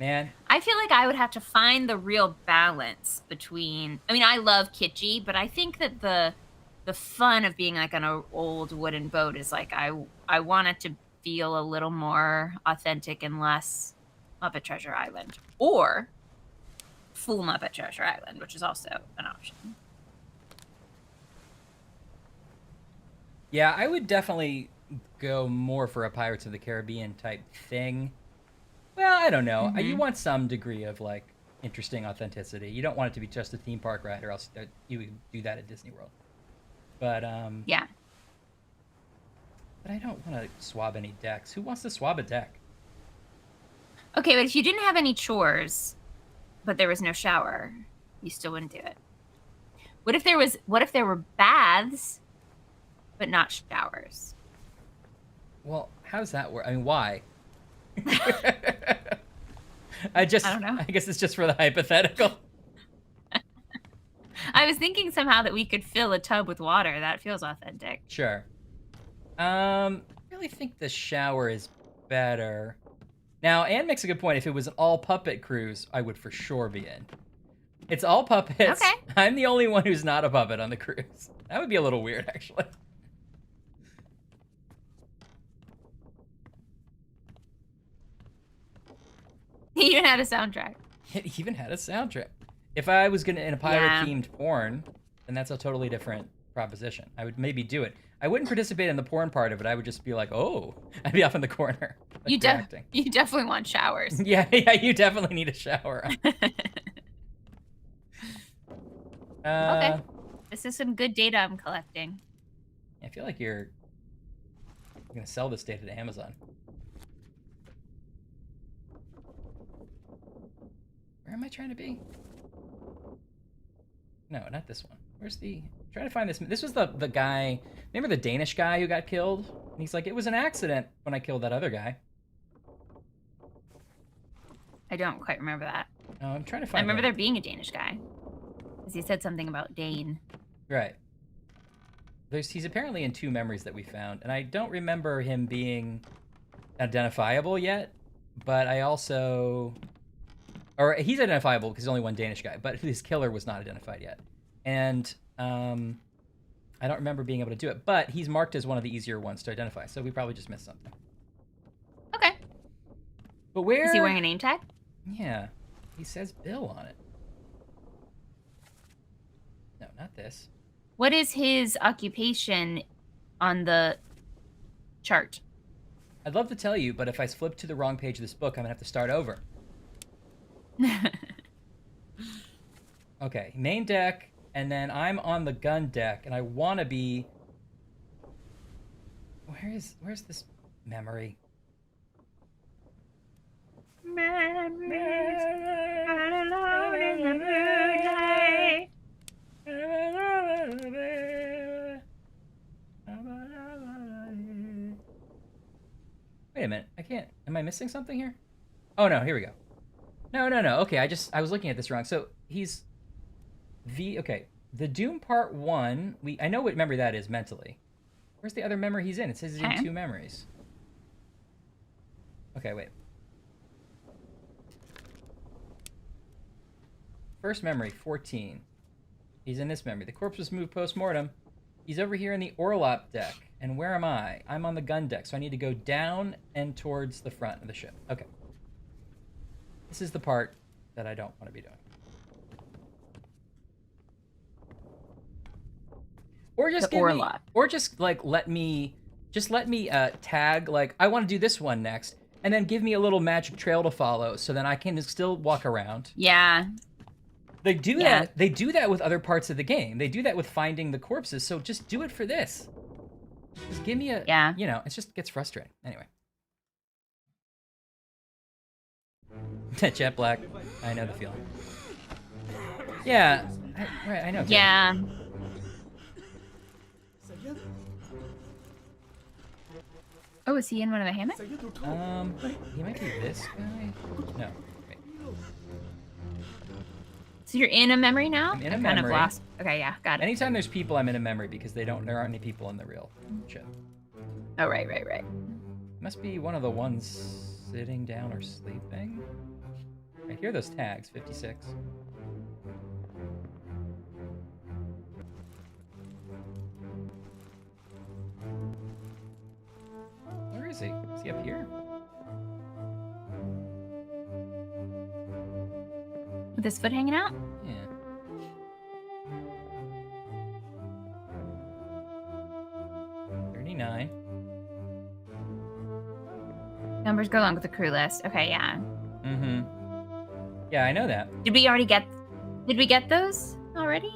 Man. I feel like I would have to find the real balance between... I mean, I love kitschy, but I think that the fun of being like on an old wooden boat is like I want it to feel a little more authentic and less Muppet Treasure Island, or full Muppet Treasure Island, which is also an option. Yeah, I would definitely go more for a Pirates of the Caribbean type thing. Well, I don't know. You want some degree of like interesting authenticity. You don't want it to be just a theme park ride, or else you would do that at Disney World. But yeah. But I don't want to swab any decks. Who wants to swab a deck? Okay, but if you didn't have any chores, but there was no shower, you still wouldn't do it. What if there were baths, but not showers? Well, how does that work? I mean, why? I don't know. I guess it's just for the hypothetical. I was thinking somehow that we could fill a tub with water. That feels authentic. Sure. I really think the shower is better. Now, Anne makes a good point. If it was an all-puppet cruise, I would for sure be in. It's all puppets. Okay. I'm the only one who's not a puppet on the cruise. That would be a little weird, actually. He even had a soundtrack. It even had a soundtrack. If I was in a pirate-themed porn, then that's a totally different proposition. I would maybe do it. I wouldn't participate in the porn part of it. I would just be like, oh, I'd be off in the corner. You definitely want showers. Yeah, you definitely need a shower. Okay. This is some good data I'm collecting. I feel like you're going to sell this data to Amazon. Where am I trying to be? No, not this one. Where's the... I'm trying to find this. This was the guy... Remember the Danish guy who got killed? And he's like, it was an accident when I killed that other guy. I don't quite remember that. Oh, I'm trying to find I remember there being a Danish guy. Because he said something about Dane. Right. He's apparently in 2 memories that we found. And I don't remember him being identifiable yet. But I also... Or he's identifiable because there's only one Danish guy. But his killer was not identified yet. And I don't remember being able to do it. But he's marked as one of the easier ones to identify. So we probably just missed something. Okay. But where... Is he wearing a name tag? Yeah. He says Bill on it. No, not this. What is his occupation on the chart? I'd love to tell you, but if I flip to the wrong page of this book, I'm going to have to start over. Okay, main deck, and then I'm on the gun deck, and I want to be... Where's this memory? Memories alone in the moonlight. Wait a minute, I can't... Am I missing something here? Oh, no, here we go. No. Okay, I was looking at this wrong. So he's... Okay, the Doom Part 1, I know what memory that is mentally. Where's the other memory he's in? It says he's in 2 memories. Okay, wait. First memory, 14. He's in this memory. The corpse was moved post-mortem. He's over here in the Orlop deck. And where am I? I'm on the gun deck, so I need to go down and towards the front of the ship. Okay. This is the part that I don't want to be doing. Or just give me, or just like let me tag, like, I want to do this one next, and then give me a little magic trail to follow, so then I can still walk around. Yeah. They do that. They do that with other parts of the game. They do that with finding the corpses. So just do it for this. Just give me a, you know, it just gets frustrating. Anyway. Jet Black. I know the feeling. Yeah. I know. Yeah. Oh, is he in one of the hammocks? He might be this guy. No. Wait. So you're in a memory now? I'm in a kind memory. of lost. Okay, yeah, got it. Anytime there's people, I'm in a memory because there aren't any people in the real ship. Oh, right. Must be one of the ones sitting down or sleeping. I hear those tags, 56. Where is he? Is he up here? With his foot hanging out? Yeah. $39. Numbers go along with the crew list. Okay, yeah. Mm-hmm. Yeah, I know that. Did we get those already?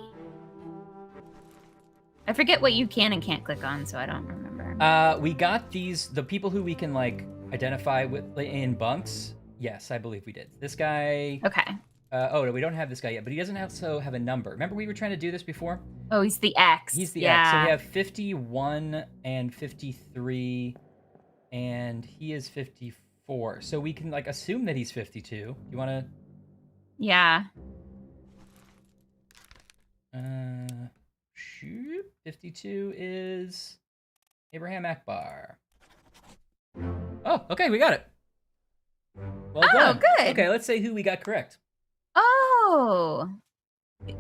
I forget what you can and can't click on, so I don't remember. We got the people who we can, like, identify with in bunks. Yes, I believe we did. This guy... Okay. Oh, no, we don't have this guy yet, but he doesn't also have a number. Remember we were trying to do this before? Oh, he's the X. He's the X. So we have 51 and 53, and he is 54. So we can, like, assume that he's 52. You want to... Yeah. Shoot. 52 is Abraham Akbar. Oh, okay, we got it. Well done. Good. Okay, let's say who we got correct. Oh.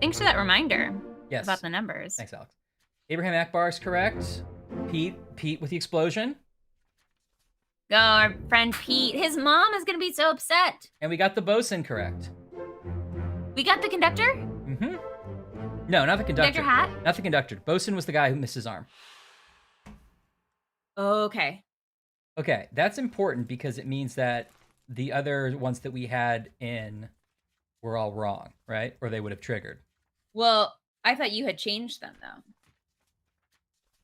Thanks for that reminder. Yes. About the numbers. Thanks, Alex. Abraham Akbar is correct. Pete with the explosion. Oh, our friend Pete. His mom is going to be so upset. And we got the bosun correct. We got the conductor? Mm-hmm. No, not the conductor. Conductor hat? Not the conductor. Bosun was the guy who missed his arm. Okay. Okay, that's important because it means that the other ones that we had in were all wrong, right? Or they would have triggered. Well, I thought you had changed them,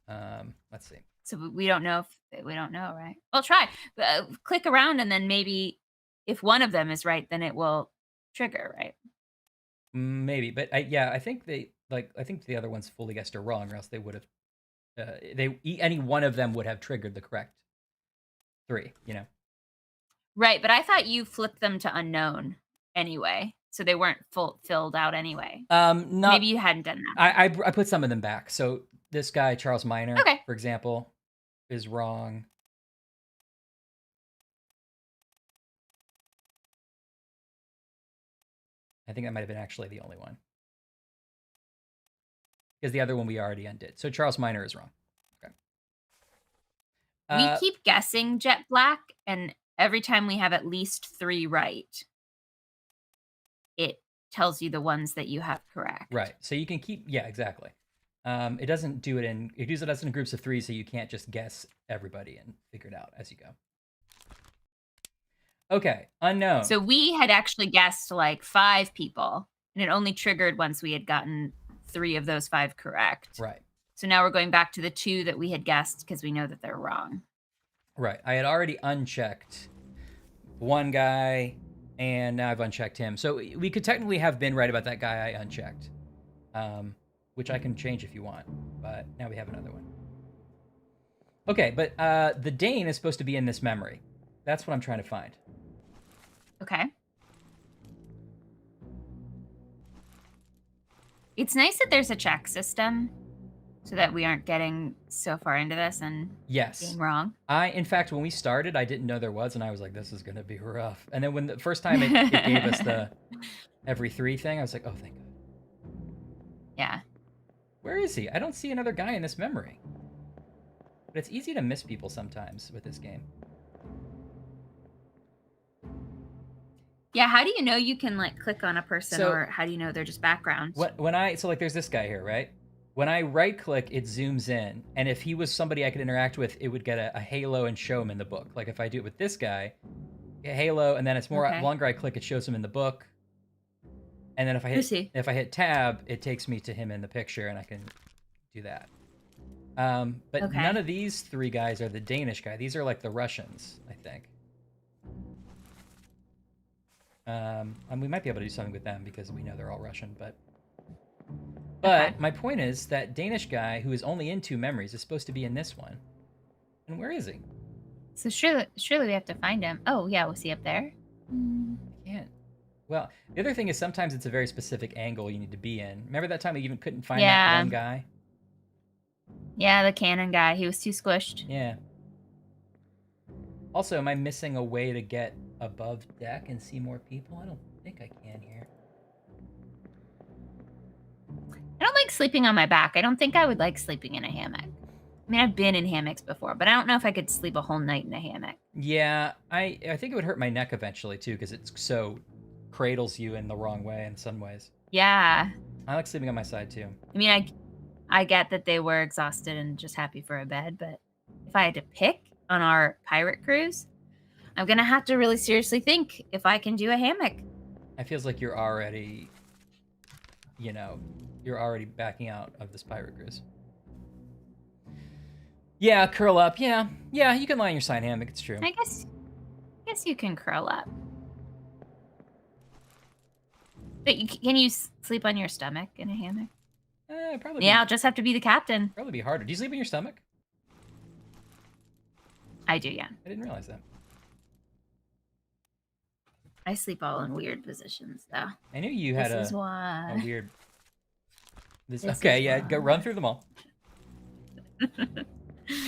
though. Let's see. So we don't know we don't know, right? Well, try. Click around, and then maybe if one of them is right, then it will trigger, right? Maybe, but I think I think the other ones fully guessed are wrong, or else they would have. Any one of them would have triggered the correct 3. You know. Right, but I thought you flipped them to unknown anyway, so they weren't filled out anyway. Maybe you hadn't done that. I put some of them back. So this guy Charles Minor, for example, is wrong. I think that might have been actually the only one. Because the other one we already undid. So Charles Minor is wrong. Okay. We keep guessing Jet Black, and every time we have at least 3 right, it tells you the ones that you have correct. Right. So you can keep, yeah, exactly. It doesn't do it in, it usually does it in groups of 3, so you can't just guess everybody and figure it out as you go. Okay, unknown. So we had actually guessed like 5 people, and it only triggered once we had gotten 3 of those 5 correct. Right. So now we're going back to the 2 that we had guessed because we know that they're wrong. Right. I had already unchecked one guy, and now I've unchecked him. So we could technically have been right about that guy I unchecked, which I can change if you want. But now we have another one. Okay, but the Dane is supposed to be in this memory. That's what I'm trying to find. Okay. It's nice that there's a check system So that we aren't getting so far into this and being wrong. In fact, when we started, I didn't know there was, and I was like, this is going to be rough. And then when the first time it gave us the every 3 thing, I was like, oh, thank God. Yeah. Where is he? I don't see another guy in this memory. But it's easy to miss people sometimes with this game. Yeah, how do you know you can like click on a person, or how do you know they're just background? So like there's this guy here, right? When I right click, it zooms in, and if he was somebody I could interact with, it would get a halo and show him in the book. Like if I do it with this guy, get halo, and then it's more longer I click, it shows him in the book. And then if I hit tab, it takes me to him in the picture, and I can do that. But none of these 3 guys are the Danish guy. These are like the Russians, I think. And we might be able to do something with them because we know they're all Russian, but my point is that Danish guy who is only in 2 memories is supposed to be in this one. And where is he? So surely we have to find him. Oh yeah, was he up there? I can't. Well, the other thing is sometimes it's a very specific angle you need to be in. Remember that time we even couldn't find that one guy? Yeah, the cannon guy. He was too squished. Yeah. Also, am I missing a way to get above deck and see more people? I don't think I can here. I don't like sleeping on my back. I don't think I would like sleeping in a hammock. I mean, I've been in hammocks before, but I don't know if I could sleep a whole night in a hammock. Yeah, I think it would hurt my neck eventually, too, because it so cradles you in the wrong way in some ways. Yeah. I like sleeping on my side, too. I mean, I get that they were exhausted and just happy for a bed, but if I had to pick on our pirate cruise, I'm going to have to really seriously think if I can do a hammock. It feels like you're already, you're already backing out of this pirate cruise. Yeah, curl up. Yeah, you can lie in your side hammock. It's true. I guess you can curl up. But can you sleep on your stomach in a hammock? Probably. Yeah, I'll just have to be the captain. Probably be harder. Do you sleep in your stomach? I do, yeah. I didn't realize that. I sleep all in weird positions, though. I knew you had a weird. Okay, yeah, go run through them all.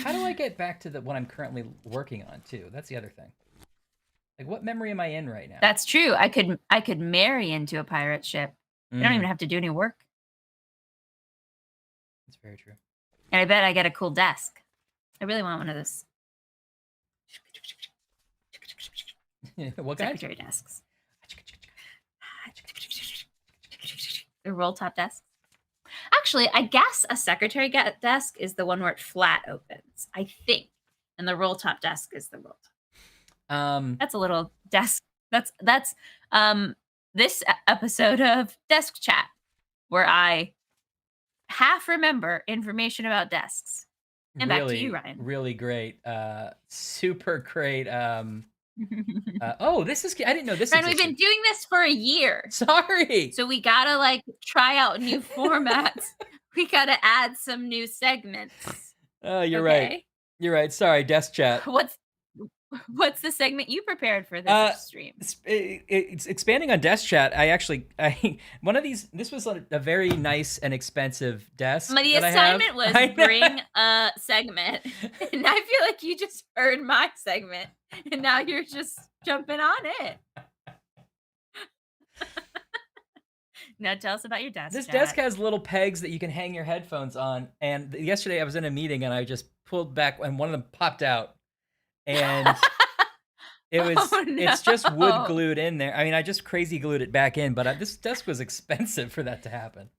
How do I get back to what I'm currently working on too? That's the other thing. Like, what memory am I in right now? That's true. I could marry into a pirate ship. I don't even have to do any work. That's very true. And I bet I get a cool desk. I really want one of those. What kind? Secretary desks. The roll top desks. Actually, I guess a secretary desk is the one where it flat opens, I think. And the roll top desk is the roll top. That's a little desk. That's this episode of Desk Chat, where I half remember information about desks. And back to you, Ryan. Really great. Super great. This is. I didn't know this. Ryan, we've been doing this for a year. Sorry. So we gotta try out new formats. We gotta add some new segments. Oh, you're right. You're right. Sorry, Desk Chat. What's the segment you prepared for this stream? It's expanding on Desk Chat. One of these. This was a very nice and expensive desk. The assignment was bring a segment, and I feel like you just heard my segment, and now you're just jumping on it. Now tell us about your desk. This desk has little pegs that you can hang your headphones on. And yesterday I was in a meeting and I just pulled back and one of them popped out. And it's just wood glued in there. I mean, I just crazy glued it back in, but this desk was expensive for that to happen.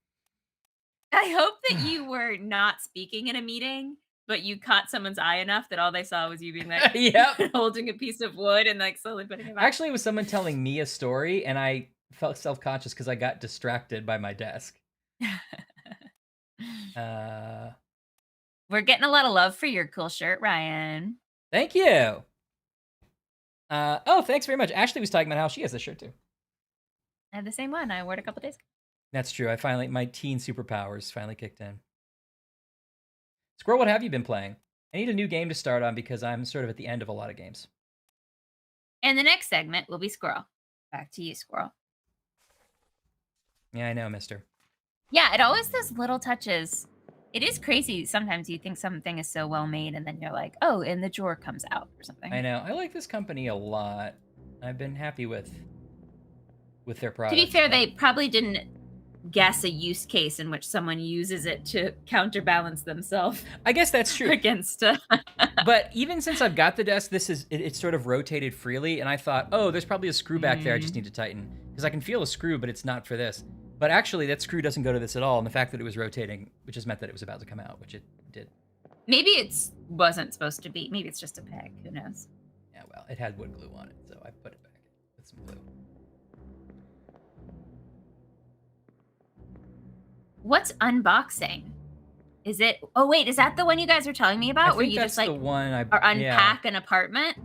I hope that you were not speaking in a meeting, but you caught someone's eye enough that all they saw was you being holding a piece of wood and slowly putting it back. Actually, it was someone telling me a story and I felt self-conscious because I got distracted by my desk. We're getting a lot of love for your cool shirt, Ryan. Thank you. Thanks very much. Ashley was talking about how she has this shirt too. I have the same one. I wore it a couple days ago. That's true. My teen superpowers finally kicked in. Squirrel, what have you been playing? I need a new game to start on because I'm sort of at the end of a lot of games. And the next segment will be Squirrel. Back to you, Squirrel. Yeah, I know, mister. Yeah, it always does little touches It is crazy. Sometimes you think something is so well made, and then you're like, oh, and the drawer comes out or something. I know. I like this company a lot. I've been happy with their products. To be fair, they probably didn't guess a use case in which someone uses it to counterbalance themselves. I guess that's true. Against. But even since I've got the desk, it's sort of rotated freely, and I thought, oh, there's probably a screw back there I just need to tighten. Because I can feel a screw, but it's not for this. But actually, that screw doesn't go to this at all, and the fact that it was rotating, which just meant that it was about to come out, which it did. Maybe it wasn't supposed to be. Maybe it's just a peg. Who knows? Yeah, well, it had wood glue on it, so I put it back with some glue. What's unboxing? Is it? Oh wait, is that the one you guys are telling me about? I where think you that's just like the one or unpack an apartment?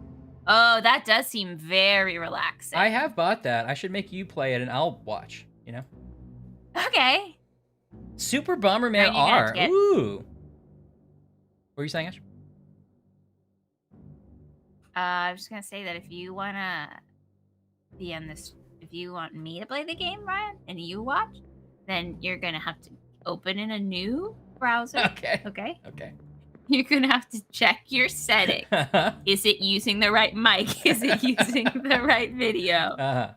Oh, that does seem very relaxing. I have bought that. I should make you play it, and I'll watch. You know. Okay. Super Bomberman R. Ooh. What were you saying, Ash? I was just gonna say that if you wanna be on this, if you want me to play the game, Ryan, and you watch, then you're gonna have to open in a new browser. Okay. Okay. Okay. You're gonna have to check your settings. Is it using the right mic? Is it using the right video?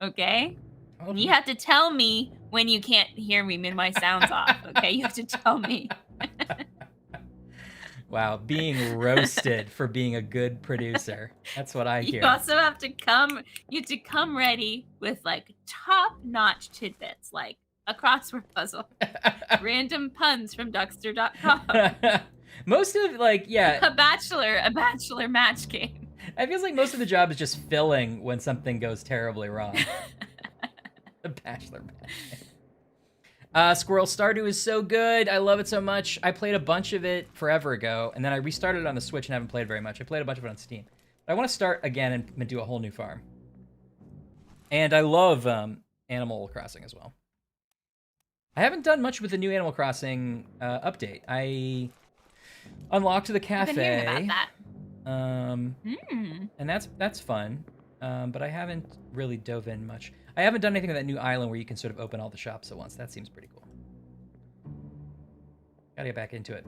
Okay. And you have to tell me when you can't hear me when my sound's off. Okay, you have to tell me. Wow, being roasted for being a good producer. That's what I hear. You also have to come ready with like top-notch tidbits, like a crossword puzzle, random puns from Duckster.com. Most of a bachelor match game. I feel like most of the job is just filling when something goes terribly wrong. The bachelor match game. Squirrel Stardew is so good. I love it so much. I played a bunch of it forever ago, and then I restarted it on the Switch and haven't played very much. I played a bunch of it on Steam. But I want to start again and do a whole new farm. And I love Animal Crossing as well. I haven't done much with the new Animal Crossing update. I unlocked the cafe. I've been hearing about that. And that's fun. But I haven't really dove in much. I haven't done anything with that new island where you can sort of open all the shops at once. That seems pretty cool. Gotta get back into it.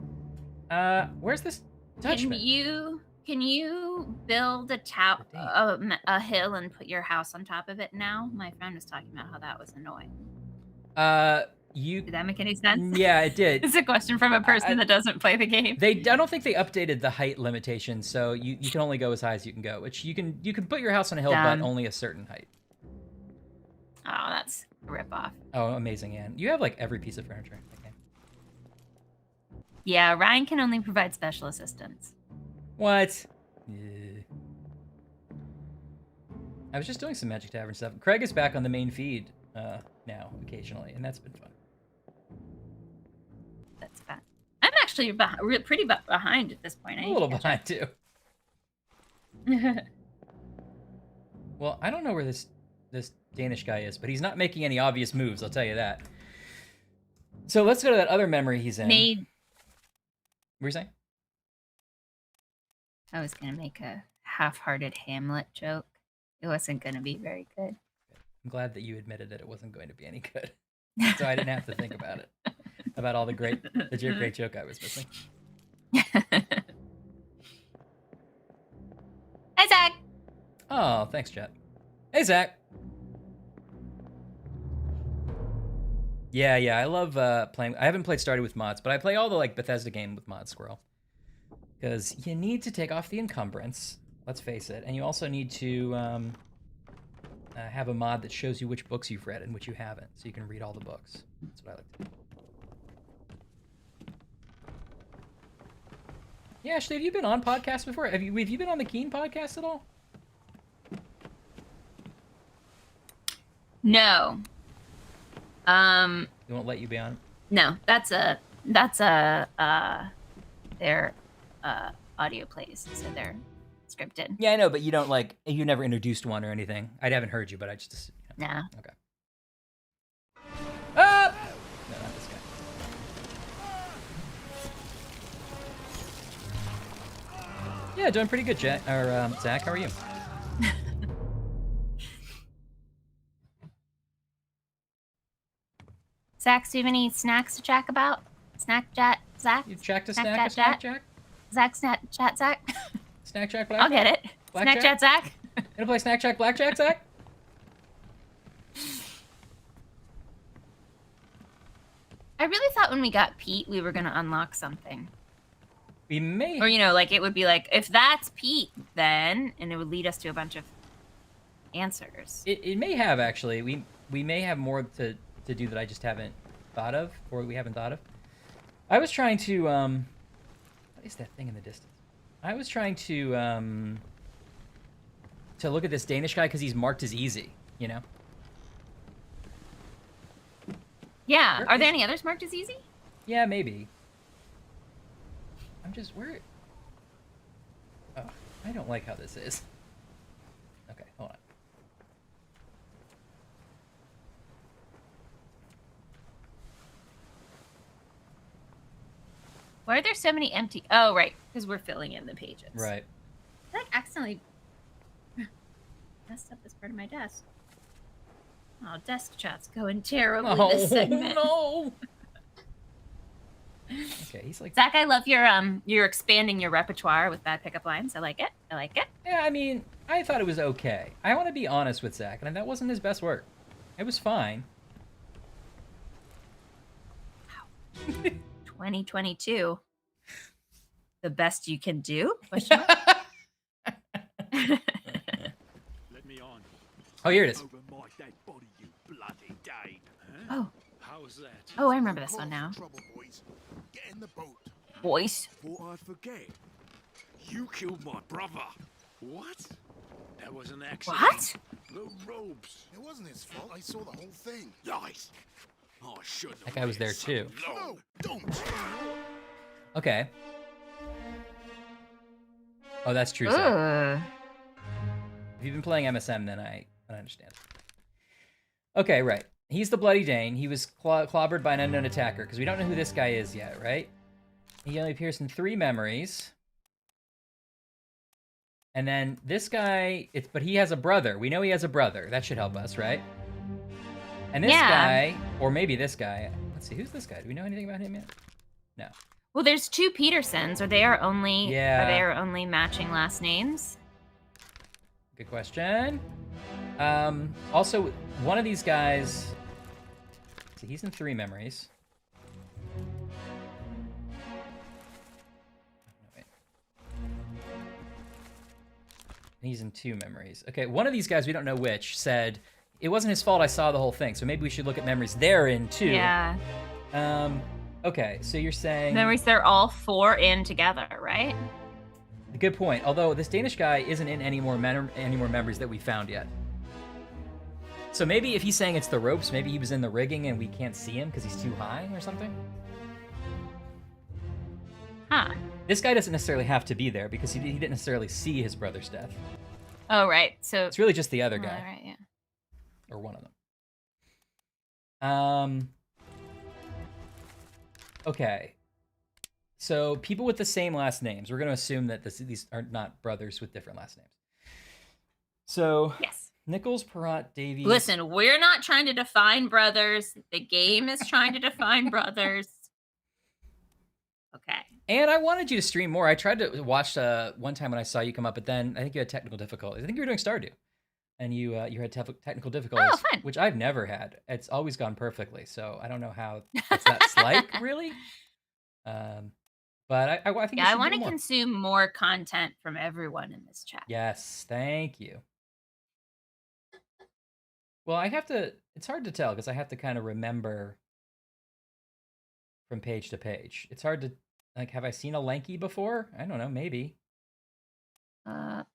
Where's this Dutchman? Can you build a hill and put your house on top of it now? My friend was talking about how that was annoying. Did that make any sense? Yeah, it did. It's a question from a person that doesn't play the game. I don't think they updated the height limitation, so you can only go as high as you can go. Which you can put your house on a hill, but only a certain height. Oh, that's a ripoff. Oh, amazing, Anne. You have like every piece of furniture. Okay. Yeah, Ryan can only provide special assistance. What? I was just doing some Magic Tavern stuff. Craig is back on the main feed now, occasionally, and that's been fun. That's fun. I'm actually pretty behind at this point. A little behind, too. Well, I don't know where this Danish guy is, but he's not making any obvious moves, I'll tell you that. So let's go to that other memory he's in. What were you saying? I was going to make a half-hearted Hamlet joke. It wasn't going to be very good. I'm glad that you admitted that it wasn't going to be any good. So I didn't have to think about it. About all the great joke I was missing. Hi, Zach. Oh, thanks, Jet. Hey, Zach. Yeah, I love playing. I haven't played Stardew with mods, but I play all the like Bethesda game with mods, Squirrel. Because you need to take off the encumbrance. Let's face it, and you also need to have a mod that shows you which books you've read and which you haven't, so you can read all the books. That's what I like to do. Yeah, Ashley, have you been on podcasts before? Have you been on the Keen podcast at all? No. They won't let you be on? No, that's their audio plays, so they're scripted. Yeah, I know, but you don't you never introduced one or anything. I haven't heard you, but I just Nah. Okay. Ah! No, not this guy. Yeah, doing pretty good, Zach. How are you? Zach, do you have any snacks to chat about? Snack chat, Zach. You checked a Snack snack, chat, a snack, Jack? Jack? Zach, snack chat, Zach. Snack Jack, Black I'll get it. Blackjack? Snack chat, Zach. Gonna play Snack Jack, Blackjack, Zach? I really thought when we got Pete, we were gonna unlock something. We may. Or, you know, like, it would be like, if that's Pete, then, and it would lead us to a bunch of answers. It may have, actually. We may have more to do that I just haven't thought of, or we haven't thought of. I was trying to, what is that thing in the distance? I was trying to look at this Danish guy because he's marked as easy, you know? Yeah. Are there any others marked as easy? Yeah, maybe. I'm just, where? Oh, I don't like how this is. Okay, hold on. Why are there so many empty? Oh, right, because we're filling in the pages. Right. I like accidentally messed up this part of my desk. Oh, desk chat's going terribly this segment. No. Okay, he's like. Zach, I love you're expanding your repertoire with bad pickup lines. I like it. I like it. Yeah, I mean, I thought it was okay. I want to be honest with Zach, and that wasn't his best work. It was fine. 2022. The best you can do? Question mark? Let me on. Oh, here it is. Over my dead body, you bloody Dane. Oh. How's that? Oh, I remember this one now. Trouble, boys. Get in the boat. Voice. Thought I'd forget. You killed my brother. What? That was an accident. What? The robes. It wasn't his fault. I saw the whole thing. Lies. I shouldn't have That guy was there waited too. so long. No, don't. Okay. Oh, that's true, Zach. If you've been playing MSM, then I understand. Okay, right. He's the Bloody Dane. He was clobbered by an unknown attacker, because we don't know who this guy is yet, right? He only appears in 3 memories. And then this guy, but he has a brother. We know he has a brother. That should help us, right? And this guy, or maybe this guy. Let's see, who's this guy? Do we know anything about him yet? No. Well, there's 2 Petersons. Are they only Yeah. Are they only matching last names? Good question. Also, one of these guys. See, he's in 3 memories. Wait. And he's in 2 memories. Okay, one of these guys, we don't know which, said it wasn't his fault. I saw the whole thing. So maybe we should look at memories they're in too. Yeah. Okay, so you're saying Memories, they're all 4 in together, right? Good point. Although this Danish guy isn't in any more memories that we found yet. So maybe if he's saying it's the ropes, maybe he was in the rigging and we can't see him because he's too high or something. Huh. This guy doesn't necessarily have to be there because he didn't necessarily see his brother's death. Oh, right. So It's really just the other guy. Right, yeah. Or one of them. Okay. So people with the same last names. We're going to assume that these are not brothers with different last names. So yes. Nichols, Perrott, Davies. Listen, we're not trying to define brothers. The game is trying to define brothers. Okay. And I wanted you to stream more. I tried to watch one time when I saw you come up, but then I think you had technical difficulties. I think you were doing Stardew. And you had technical difficulties, fun. which I've never had. It's always gone perfectly, so I don't know how that's like, really. But I think I want to consume more content from everyone in this chat. Yes, thank you. Well, I have to. It's hard to tell because I have to kind of remember from page to page. It's hard to have I seen a lanky before? I don't know, maybe.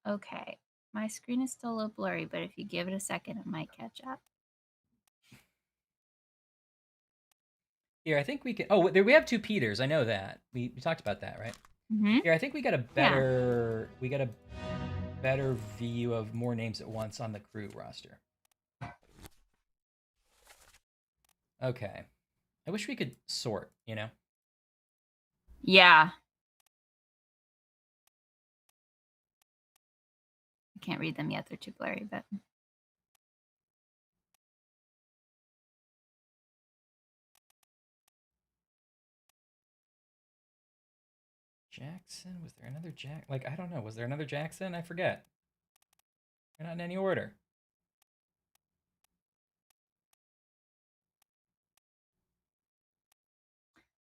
Okay. My screen is still a little blurry, but if you give it a second, it might catch up. Here, I think we can. Oh, we have 2 Peters. I know that. We talked about that, right? Mm-hmm. Here, I think we got a better. Yeah. We got a better view of more names at once on the crew roster. Okay. I wish we could sort. You know. Yeah. I can't read them yet. They're too blurry, but. Jackson? Was there another Jack? Like, I don't know. Was there another Jackson? I forget. They're not in any order.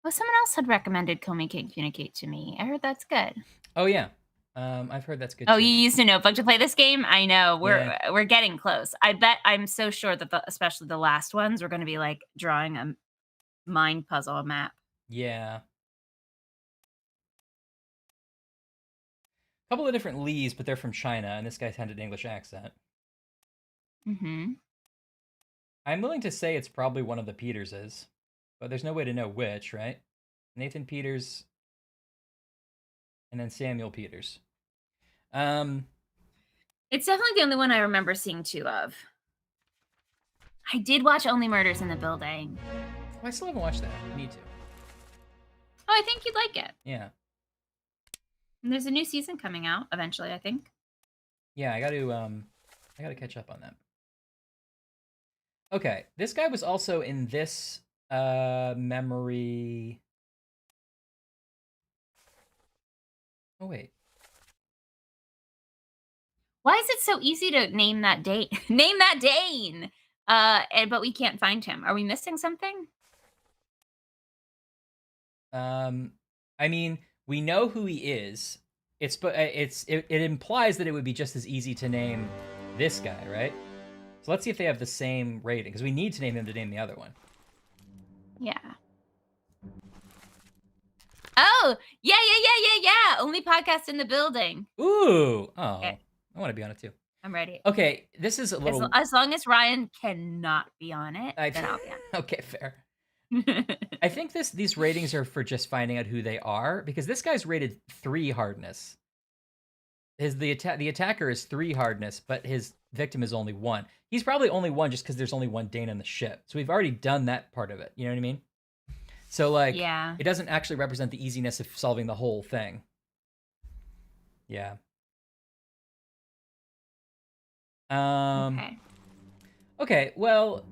Well, someone else had recommended Comey Can't Communicate to me. I heard that's good. Oh, yeah. I've heard that's good Oh, too. you used a notebook to play this game? I know. We're getting close. I bet I'm so sure that especially the last ones, we're going to be like drawing a mind puzzle, a map. Yeah. A couple of different Lees, but they're from China, and this guy's had an English accent. Mm-hmm. I'm willing to say it's probably one of the Peterses, but there's no way to know which, right? Nathan Peters and then Samuel Peters. It's definitely the only one I remember seeing two of. I did watch Only Murders in the Building. Oh, I still haven't watched that. I need to. Oh, I think you'd like it. Yeah. And there's a new season coming out eventually, I think. Yeah, I got to catch up on that. Okay, this guy was also in this memory. Oh wait. Why is it so easy to name that Dane? Name that Dane. But we can't find him. Are we missing something? I mean, we know who he is. It implies that it would be just as easy to name this guy, right? So let's see if they have the same rating, because we need to name him to name the other one. Yeah. Oh, yeah. Only podcast in the building. Ooh. Oh, Okay. I want to be on it too. I'm ready. Okay, this is a little. As long as Ryan cannot be on it, then I'll be on it. Okay, fair. I think these ratings are for just finding out who they are, because this guy's rated 3 hardness. The attacker is 3 hardness, but his victim is only 1. He's probably only 1 just because there's only 1 Dane on the ship. So we've already done that part of it. You know what I mean? So like, yeah, it doesn't actually represent the easiness of solving the whole thing. Yeah. Okay. Well,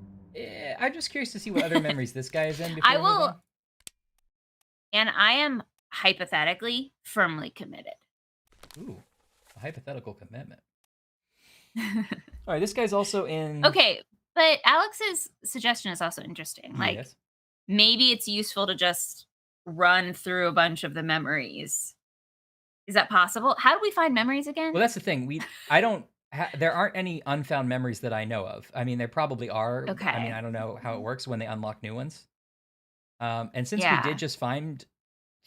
I'm just curious to see what other memories this guy is in. I will. And I am hypothetically firmly committed. Ooh, a hypothetical commitment. All right, this guy's also in. Okay, but Alex's suggestion is also interesting. Like, yes. Maybe it's useful to just run through a bunch of the memories. Is that possible? How do we find memories again? Well, that's the thing. There aren't any unfound memories that I know of. I mean, there probably are. Okay. I mean, I don't know how it works when they unlock new ones. And since we did just find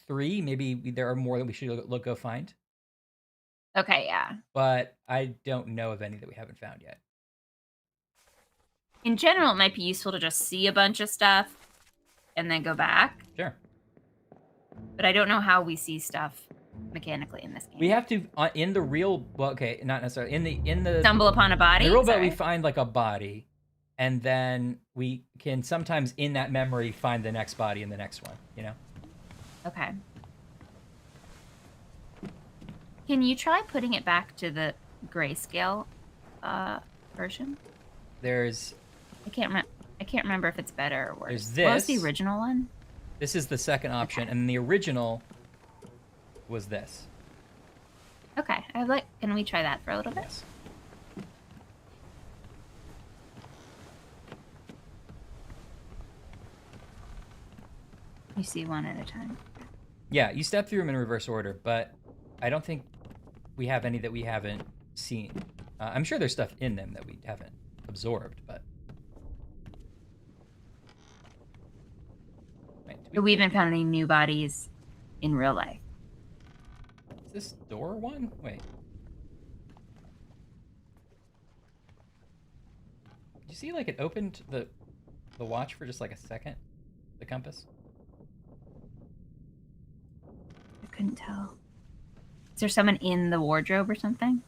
3, maybe there are more that we should go find. Okay, yeah. But I don't know of any that we haven't found yet. In general, it might be useful to just see a bunch of stuff and then go back. Sure. But I don't know how we see stuff mechanically in this game. We have to in the real. Well, okay, not necessarily in the stumble upon a body. In the real boat, we find like a body, and then we can sometimes in that memory find the next body in the next one. You know. Okay. Can you try putting it back to the grayscale version? There's. I can't remember if it's better or worse. There's this. What was the original one? This is the second option, Okay. and the original was this. Okay. Can we try that for a little bit? Yes. You see one at a time. Yeah, you step through them in reverse order, but I don't think we have any that we haven't seen. I'm sure there's stuff in them that we haven't absorbed, but. Wait, We haven't found any new bodies in real life. Is this door one? Wait. Did you see like it opened the watch for just like a second? The compass? I couldn't tell. Is there someone in the wardrobe or something?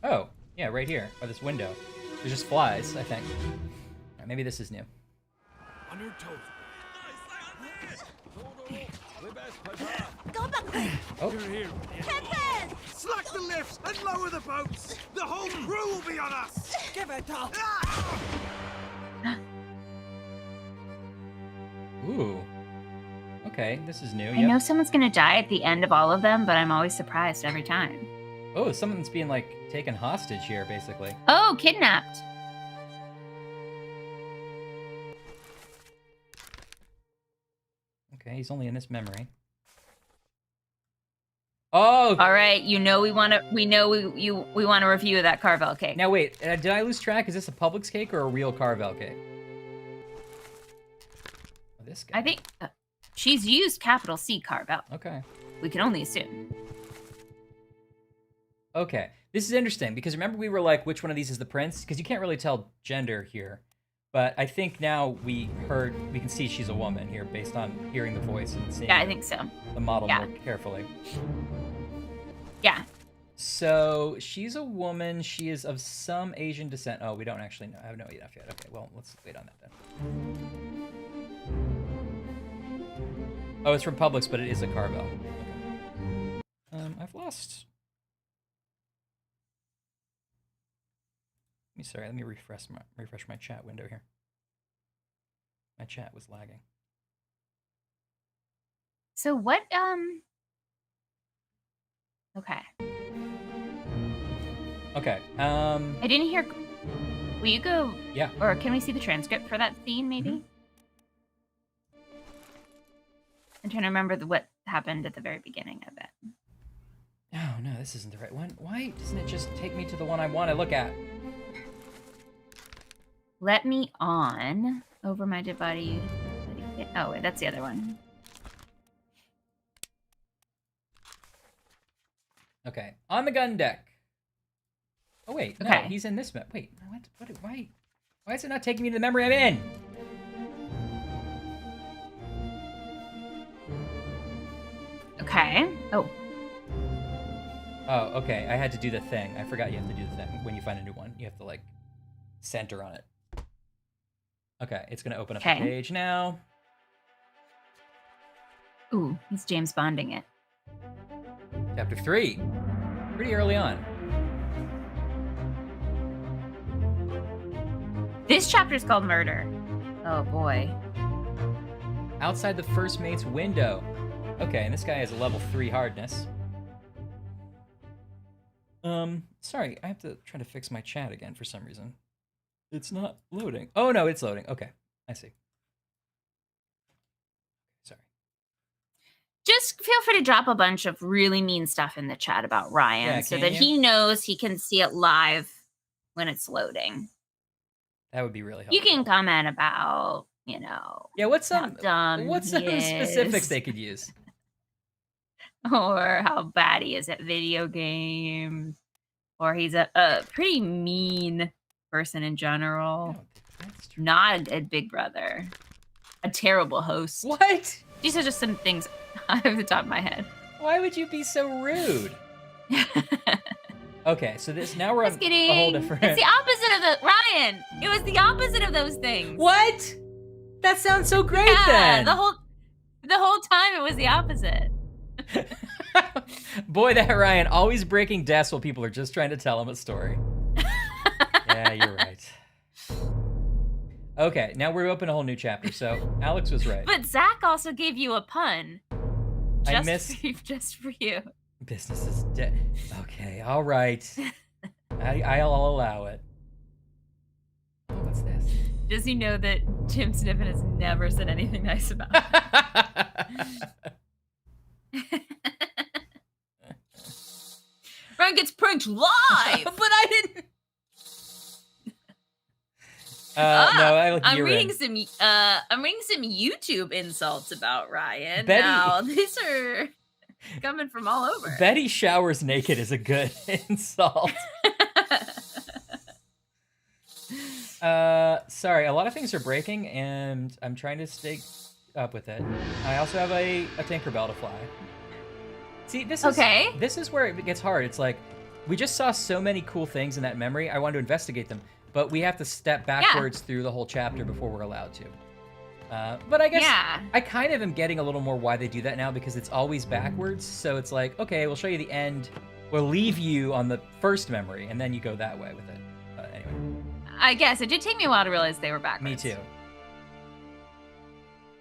Oh, yeah, right here, by this window. There's just flies, I think. Right, maybe this is new. Go back! Oh, Captain! Slack the lifts and lower the boats! The whole crew will be on us! Give it up! Ah! ooh. Okay, this is new. I know someone's gonna die at the end of all of them, but I'm always surprised every time. Oh, someone's being like taken hostage here, basically. Oh, kidnapped. Okay, he's only in this memory. Oh. All right, we want to review that Carvel cake. Now wait, did I lose track? Is this a Publix cake or a real Carvel cake? Oh, this guy. I think she's used capital C Carvel. Okay. We can only assume. Okay, this is interesting because remember we were like, which one of these is the prince? Because you can't really tell gender here, but I think now we can see she's a woman here based on hearing the voice and seeing. Yeah, I think so. The model more carefully. Yeah. So she's a woman. She is of some Asian descent. Oh, we don't actually know. I have no enough yet. Okay, well, let's wait on that then. Oh, it's from Publix, but it is a Carvel. Okay. I've lost. Let me refresh my chat window here. My chat was lagging. So what? Okay. Okay. I didn't hear. Will you go? Yeah. Or can we see the transcript for that scene, maybe? Mm-hmm. I'm trying to remember what happened at the very beginning of it. Oh no, this isn't the right one. Why doesn't it just take me to the one I want to look at? Let me on over my dead body. Oh wait, that's the other one. Okay, on the gun deck. Oh wait, no, he's in this map. Wait, what? Why is it not taking me to the memory I'm in? Okay. Oh. Oh, okay. I had to do the thing. I forgot you have to do the thing when you find a new one. You have to like center on it. Okay, it's gonna open up the page now. Ooh, he's James Bonding it. Chapter 3. Pretty early on. This chapter is called Murder. Oh boy. Outside the first mate's window. Okay, and this guy has a level 3 hardness. Sorry, I have to try to fix my chat again for some reason. It's not loading. Oh no, it's loading. Okay, I see. Sorry. Just feel free to drop a bunch of really mean stuff in the chat about Ryan so that he knows he can see it live when it's loading. That would be really helpful. You can comment about, yeah, what's some specifics they could use? Or how bad he is at video games. Or he's a pretty mean person in general. Oh, not a good big brother. A terrible host. What? These are just some things out of the top of my head. Why would you be so rude? Okay, so now we're on Just kidding. a whole different... It's the opposite of Ryan! It was the opposite of those things. What? That sounds so great then. The whole time it was the opposite. Boy, that Ryan always breaking desks while people are just trying to tell him a story. Yeah, you're right. Okay, now we're open a whole new chapter, so Alex was right. But Zach also gave you a pun. I missed... Just for you. Business is dead. Okay, all right. I'll allow it. Oh, what's this? Does he know that Jim Sniffen has never said anything nice about him? Ryan gets pranked live! But I didn't... no, I'm reading some YouTube insults about Ryan. Now, these are coming from all over. Betty showers naked is a good insult. Sorry, a lot of things are breaking, and I'm trying to stay up with it. I also have a Tinkerbell to fly. See, this is where it gets hard. It's like, we just saw so many cool things in that memory. I wanted to investigate them, but we have to step backwards through the whole chapter before we're allowed to. But I guess I kind of am getting a little more why they do that now, because it's always backwards. So it's like, okay, we'll show you the end. We'll leave you on the first memory, and then you go that way with it. But anyway. I guess. It did take me a while to realize they were backwards. Me too.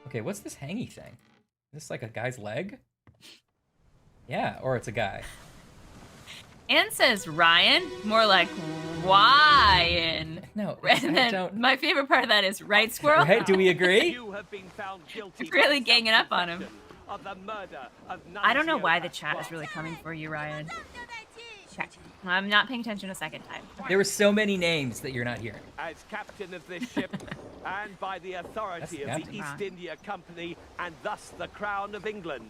Okay, what's this hangy thing? this like a guy's leg? Yeah, or it's a guy. Anne says Ryan, more like Ryan. No, And I then don't. my favorite part of that is right, Squirrel? Right? Do we agree? You have been found guilty Really by ganging up on him. of the murder of I don't know why the Nancio chat is Pasqua. really coming for you, Ryan. Okay. I'm not paying attention a second time. There were so many names that you're not hearing. As captain of this ship, and by the authority of That's the captain. East India Company, and thus the Crown of England,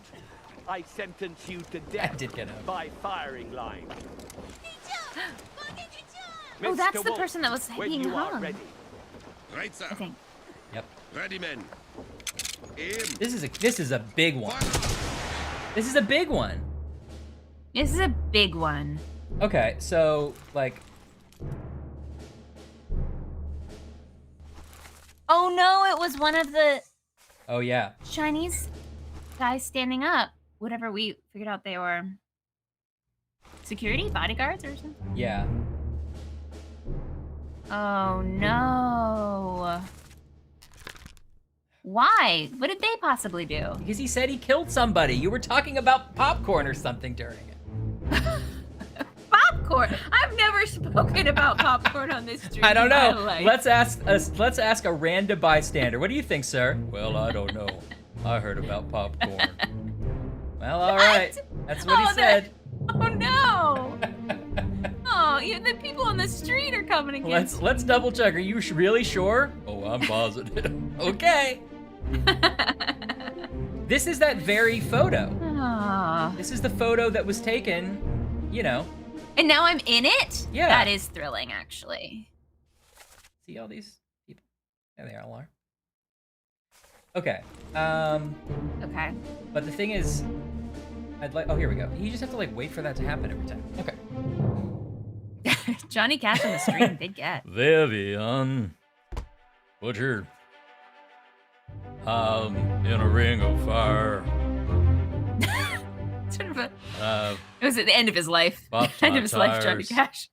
I sentence you to death did get out. by firing line. Oh, that's Mr. the Wolf, person that was when being you are hung. ready. Right, sir. I think. Yep. Ready, men. Aim. This is a big one. This is a big one. This is a big one. Okay, so like Oh no, it was one of the oh yeah. Chinese guys standing up. Whatever we figured out they were. Security? Bodyguards or something? Yeah. Oh no. Why? What did they possibly do? Because he said he killed somebody. You were talking about popcorn or something during it. Popcorn. I've never spoken about popcorn on this stream. I don't in my know. life. Let's ask a random bystander. What do you think, sir? Well, I don't know. I heard about popcorn. Well, all right. That's what he said. Oh no. Oh, even the people on the street are coming against. Let's double check. Are you really sure? Oh, I'm positive. Okay. This is that very photo. Oh. This is the photo that was taken, you know. And now I'm in it? Yeah. That is thrilling, actually. See all these people? There they all are. Okay. Okay. But the thing is, I'd like. Oh, here we go. You just have to like wait for that to happen every time. Okay. Johnny Cash on the stream, big get. Vivian, put your in a ring of fire. Sort of a, it was at the end of his life. Popped End my of his life, Johnny tires. Cash.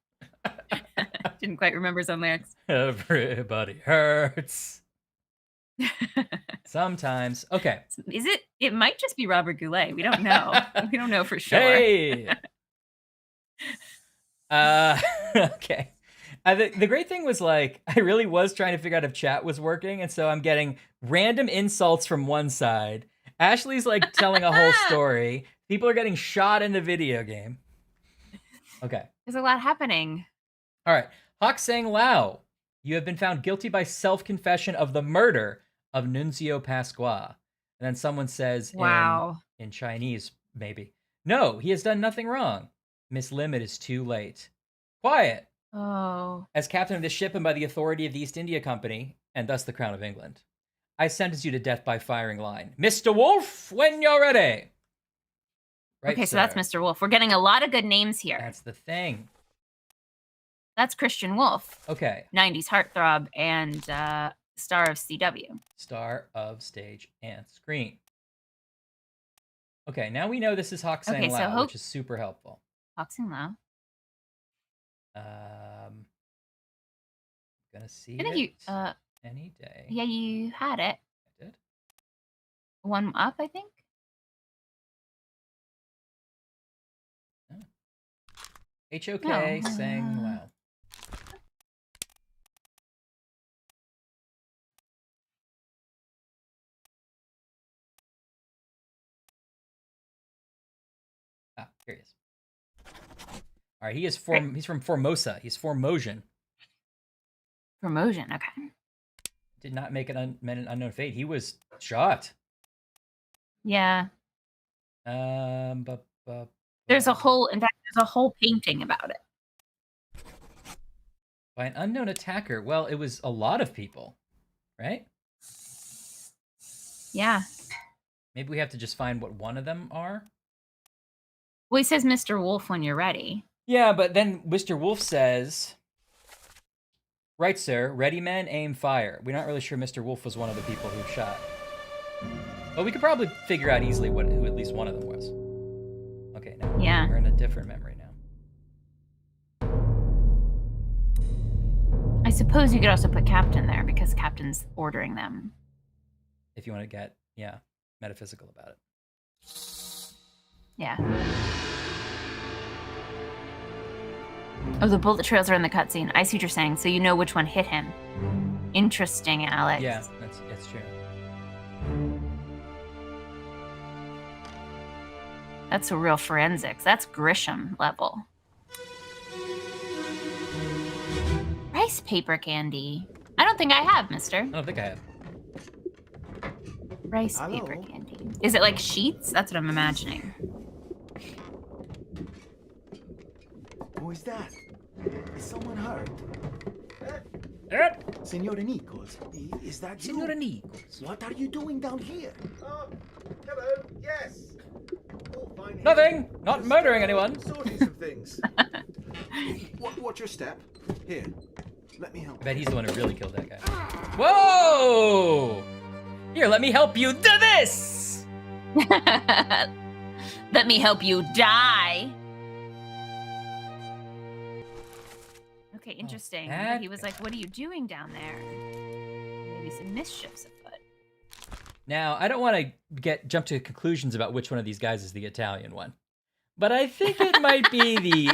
Didn't quite remember his own lyrics. Everybody hurts. Sometimes. Okay. Is it? It might just be Robert Goulet. We don't know. We don't know for sure. Hey. Okay. The great thing was like I really was trying to figure out if chat was working, and so I'm getting random insults from one side. Ashley's like telling a whole story. People are getting shot in the video game. Okay. There's a lot happening. All right. Hawk Sang Lao, you have been found guilty by self-confession of the murder of Nunzio Pasqua. And then someone says Wow. in Chinese, maybe, no, he has done nothing wrong. Miss Lim, it is too late. Quiet. Oh. As captain of this ship and by the authority of the East India Company, and thus the Crown of England, I sentence you to death by firing line. Mr. Wolf, when you're ready. Right, Okay, so that's Mr. Wolf. We're getting a lot of good names here. That's the thing. That's Christian Wolf, Okay. 90s heartthrob and star of CW. Star of stage and screen. Okay, now we know this is Hawk Sang Okay, so Lao, Hope- which is super helpful. Hawk Sang Lao. Gonna see I think it you, any day. yeah, you had it. I did. One up, I think. HOK No. Sang Lao. Ah, here he is. All right, he's from Formosa. He's Formosian. Promotion, okay. Did not make an unknown fate. He was shot. Yeah. There's a whole, in fact, there's a whole painting about it. By an unknown attacker. Well, it was a lot of people, right? Yeah. Maybe we have to just find what one of them are. Well, he says Mr. Wolf when you're ready. Yeah, but then Mr. Wolf says, right, sir, ready men, aim, fire. We're not really sure Mr. Wolf was one of the people who shot. But we could probably figure out easily who at least one of them was. Okay, now Yeah. we're in a different memory now. I suppose you could also put Captain there because Captain's ordering them. If you want to get, yeah. metaphysical about it. Yeah. Oh, the bullet trails are in the cutscene. I see what you're saying. So you know which one hit him. Interesting, Alex. Yeah, that's true. That's a real forensics. That's Grisham level. Rice paper candy. I don't think I have, mister. I don't think I have. Rice paper candy. Is it like sheets? That's what I'm imagining. Who is that? Is someone hurt? Senora Nichols, is that you? Senora Nichols. What are you doing down here? Hello. Yes. All fine here. Nothing. Not murdering anyone. Sorting some things. Watch your step. Here. Let me help. I bet he's the one who really killed that guy. Whoa! Here, let me help you do this! Let me help you die. Okay, interesting. That He was like, what are you doing down there? Maybe some mischief's afoot. Now, I don't want to jump to conclusions about which one of these guys is the Italian one, but I think it might be the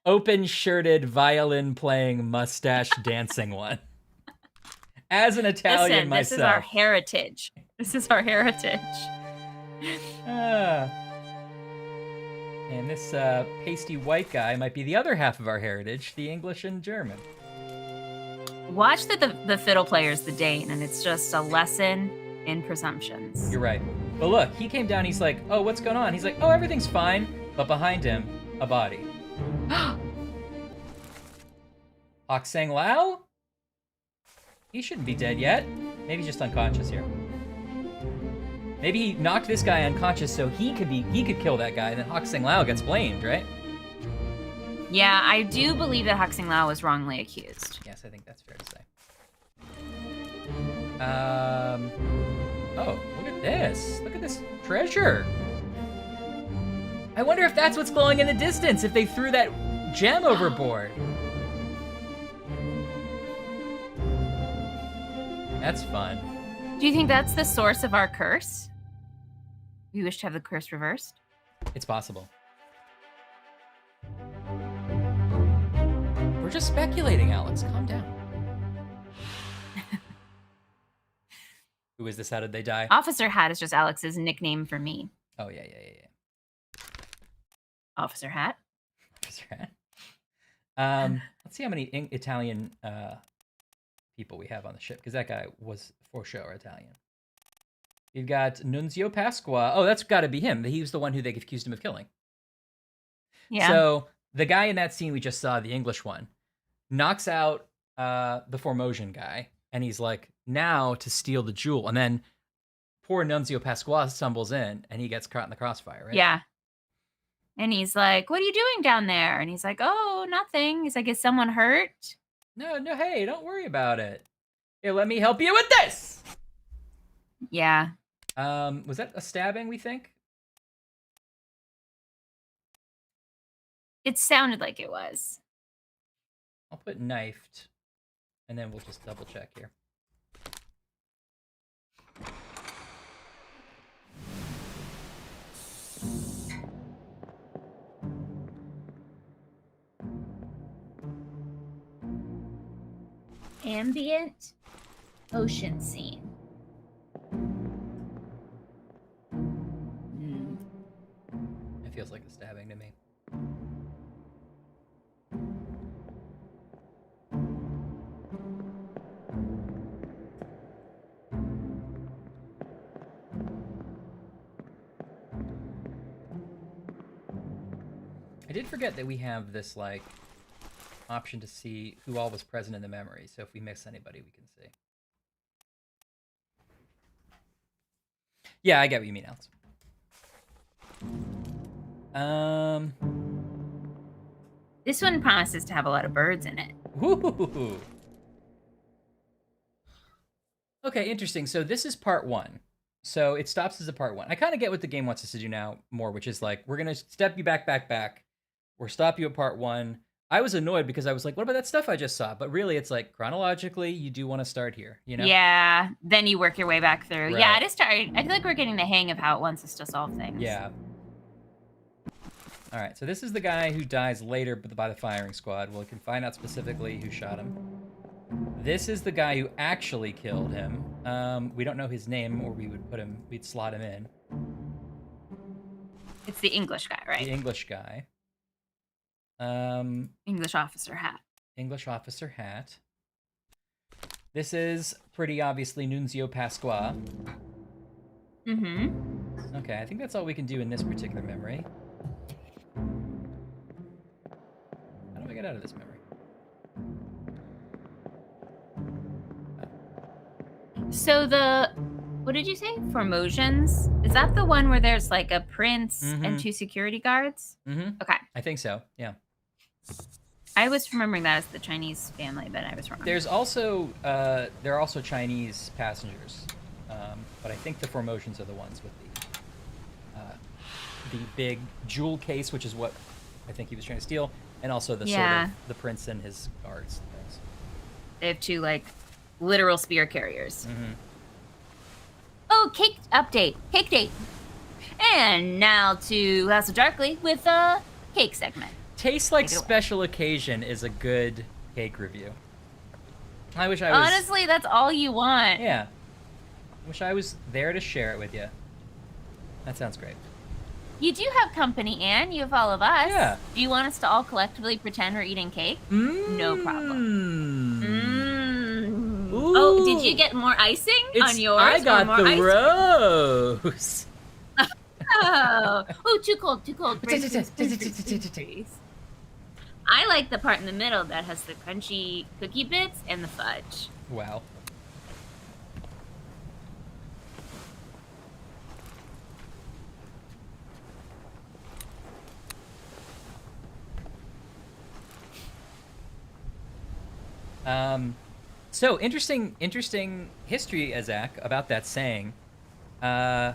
open-shirted, violin-playing, mustache-dancing one. As an Italian myself. This is our heritage. This is our heritage. And this pasty white guy might be the other half of our heritage, the English and German. Watch the fiddle player's the Dane, and it's just a lesson in presumptions. You're right. But look, he came down, he's like, oh, what's going on? He's like, oh, everything's fine. But behind him, a body. Hoksang Lao? He shouldn't be dead yet. Maybe he's just unconscious here. Maybe he knocked this guy unconscious so he could kill that guy, and then Hoksang Lao gets blamed, right? Yeah, I do believe that Hoksang Lao was wrongly accused. Yes, I think that's fair to say. Oh, look at this. Look at this treasure. I wonder if that's what's glowing in the distance, if they threw that gem overboard. That's fun. Do you think that's the source of our curse? We wish to have the curse reversed? It's possible. We're just speculating, Alex. Calm down. Who is this? How did they die? Officer Hat is just Alex's nickname for me. Oh, yeah. Officer Hat. Officer Hat. Let's see how many Italian people we have on the ship, because that guy was for sure Italian. You've got Nunzio Pasqua. Oh, that's got to be him. He was the one who they accused him of killing. Yeah. So the guy in that scene we just saw, the English one, knocks out the Formosan guy, and he's like, now to steal the jewel. And then poor Nunzio Pasqua stumbles in, and he gets caught in the crossfire, right? Yeah. And he's like, what are you doing down there? And he's like, oh, nothing. He's like, is someone hurt? No, hey, don't worry about it. Here, let me help you with this. Yeah. Was that a stabbing, we think? It sounded like it was. I'll put knifed, and then we'll just double check here. Ambient ocean scene. It feels like a stabbing to me. I did forget that we have this, like, option to see who all was present in the memory, so if we miss anybody, we can see. Yeah, I get what you mean, Alex. This one promises to have a lot of birds in it. Woo-hoo-hoo-hoo. Okay, interesting. So this is part one. So it stops as a part one. I kind of get what the game wants us to do now more, which is like, we're going to step you back. We'll stop you at part one. I was annoyed because I was like, what about that stuff I just saw? But really, it's like, chronologically, you do want to start here, you know? Yeah, then you work your way back through. Right. Yeah, I feel like we're getting the hang of how it wants us to solve things. Yeah. All right, so this is the guy who dies later by the firing squad. Well, we can find out specifically who shot him. This is the guy who actually killed him. We don't know his name, or we'd slot him in. It's the English guy, right? The English guy. English officer hat. English officer hat. This is pretty obviously Nunzio Pasqua. Mm-hmm. Okay, I think that's all we can do in this particular memory. How do I get out of this memory? So what did you say? Formosions? Is that the one where there's like a prince and 2 security guards? Mm-hmm. Okay. I think so, yeah. I was remembering that as the Chinese family, but I was wrong. There's also, there are also Chinese passengers, but I think the Formotions are the ones with the big jewel case, which is what I think he was trying to steal, and also the sort of the prince and his guards things. They have 2 like literal spear carriers. Mm-hmm. Oh, cake update, cake date, and now to House of Darkly with a cake segment. Tastes like special occasion is a good cake review. I wish I was... Honestly, that's all you want. Yeah. I wish I was there to share it with you. That sounds great. You do have company, Anne. You have all of us. Yeah. Do you want us to all collectively pretend we're eating cake? No problem. Oh, did you get more icing on yours? I got more the rose. Oh, too cold, too cold. Please. I like the part in the middle that has the crunchy cookie bits and the fudge. Wow. So interesting history, Azak, about that saying. I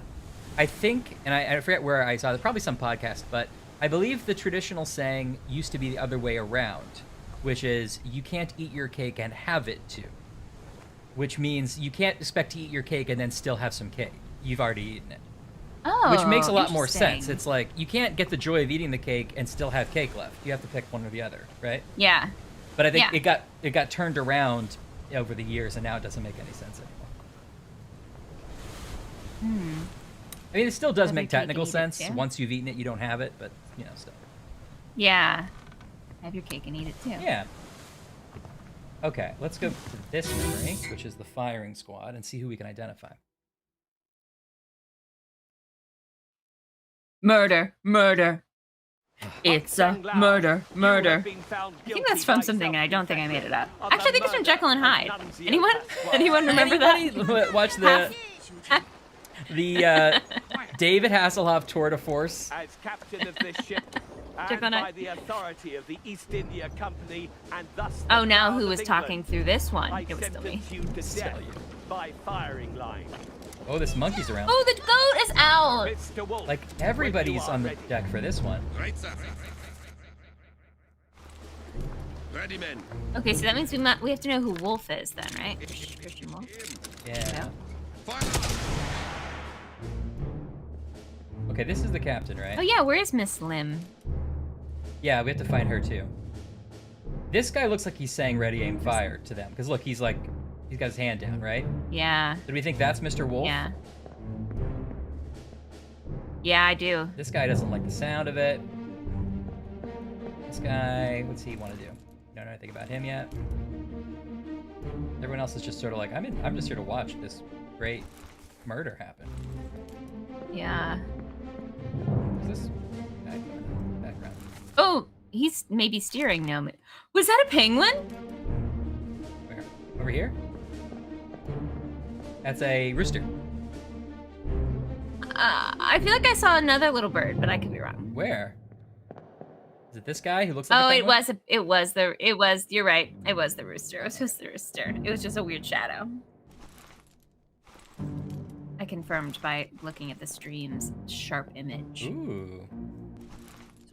think, and I forget where I saw it, probably some podcast, but I believe the traditional saying used to be the other way around, which is you can't eat your cake and have it too. Which means you can't expect to eat your cake and then still have some cake. You've already eaten it. Oh, which makes a lot more sense. It's like you can't get the joy of eating the cake and still have cake left. You have to pick one or the other, right? Yeah. But I think it got turned around over the years, and now it doesn't make any sense anymore. I mean, it still does make technical sense. Once you've eaten it, you don't have it, but, you know, still. Yeah. Have your cake and eat it, too. Yeah. Okay, let's go to this memory, which is the firing squad, and see who we can identify. Murder. It's a murder. I think that's from something, and I don't think I made it up. Actually, I think it's from Jekyll and Hyde. Anyone remember that? Watch the David Hasselhoff tour de force. As captain of this ship, and by the authority of the East India Company, and thus oh, now who was talking through this one? It was still me. You to death by firing line. Oh, this monkey's around. Oh, the goat is out. Mr. Wolf, like everybody's on the deck for this one. Right, sir. Ready, men. Okay, so that means we have to know who Wolf is then, right? Christian Wolf. Yeah. Okay, this is the captain, right? Oh yeah, where is Miss Lim? Yeah, we have to find her too. This guy looks like he's saying "Ready, aim, fire" to them, because look, he's got his hand down, right? Yeah. Did we think that's Mr. Wolf? Yeah. Yeah, I do. This guy doesn't like the sound of it. This guy, what's he want to do? Don't know anything about him yet. Everyone else is just sort of like, I'm just here to watch this great murder happen. Yeah. Is this guy in the background? Oh, he's maybe steering now. Was that a penguin? Where? Over here? That's a rooster. I feel like I saw another little bird, but I could be wrong. Where? Is it this guy who looks like a penguin? You're right. It was the rooster. It was just the rooster. It was just a weird shadow. I confirmed by looking at the stream's sharp image. Ooh.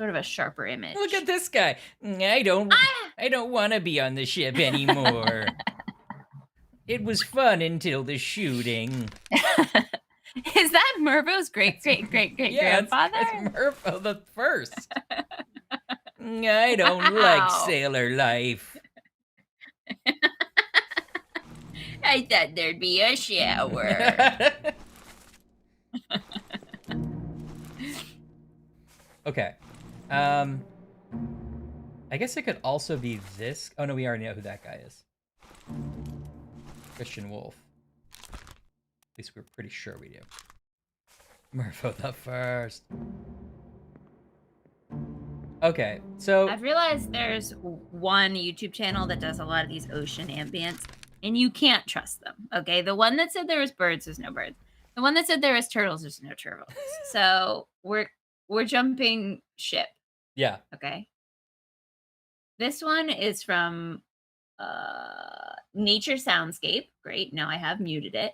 sort of a sharper image. Look at this guy. I don't want to be on the ship anymore. It was fun until the shooting. Is that Mervo's great-great-great-great-grandfather? It's Mervo the first. I don't like sailor life. I thought there'd be a shower. Okay. I guess it could also be this. Oh no, we already know who that guy is. Christian Wolf. At least we're pretty sure we do. Mervo the first. Okay, so I've realized there's one YouTube channel that does a lot of these ocean ambients, and you can't trust them. Okay, the one that said there was birds, there's no birds. The one that said there was turtles, there's no turtles. So we're jumping ship. Yeah. Okay. This one is from Nature Soundscape. Great. Now I have muted it.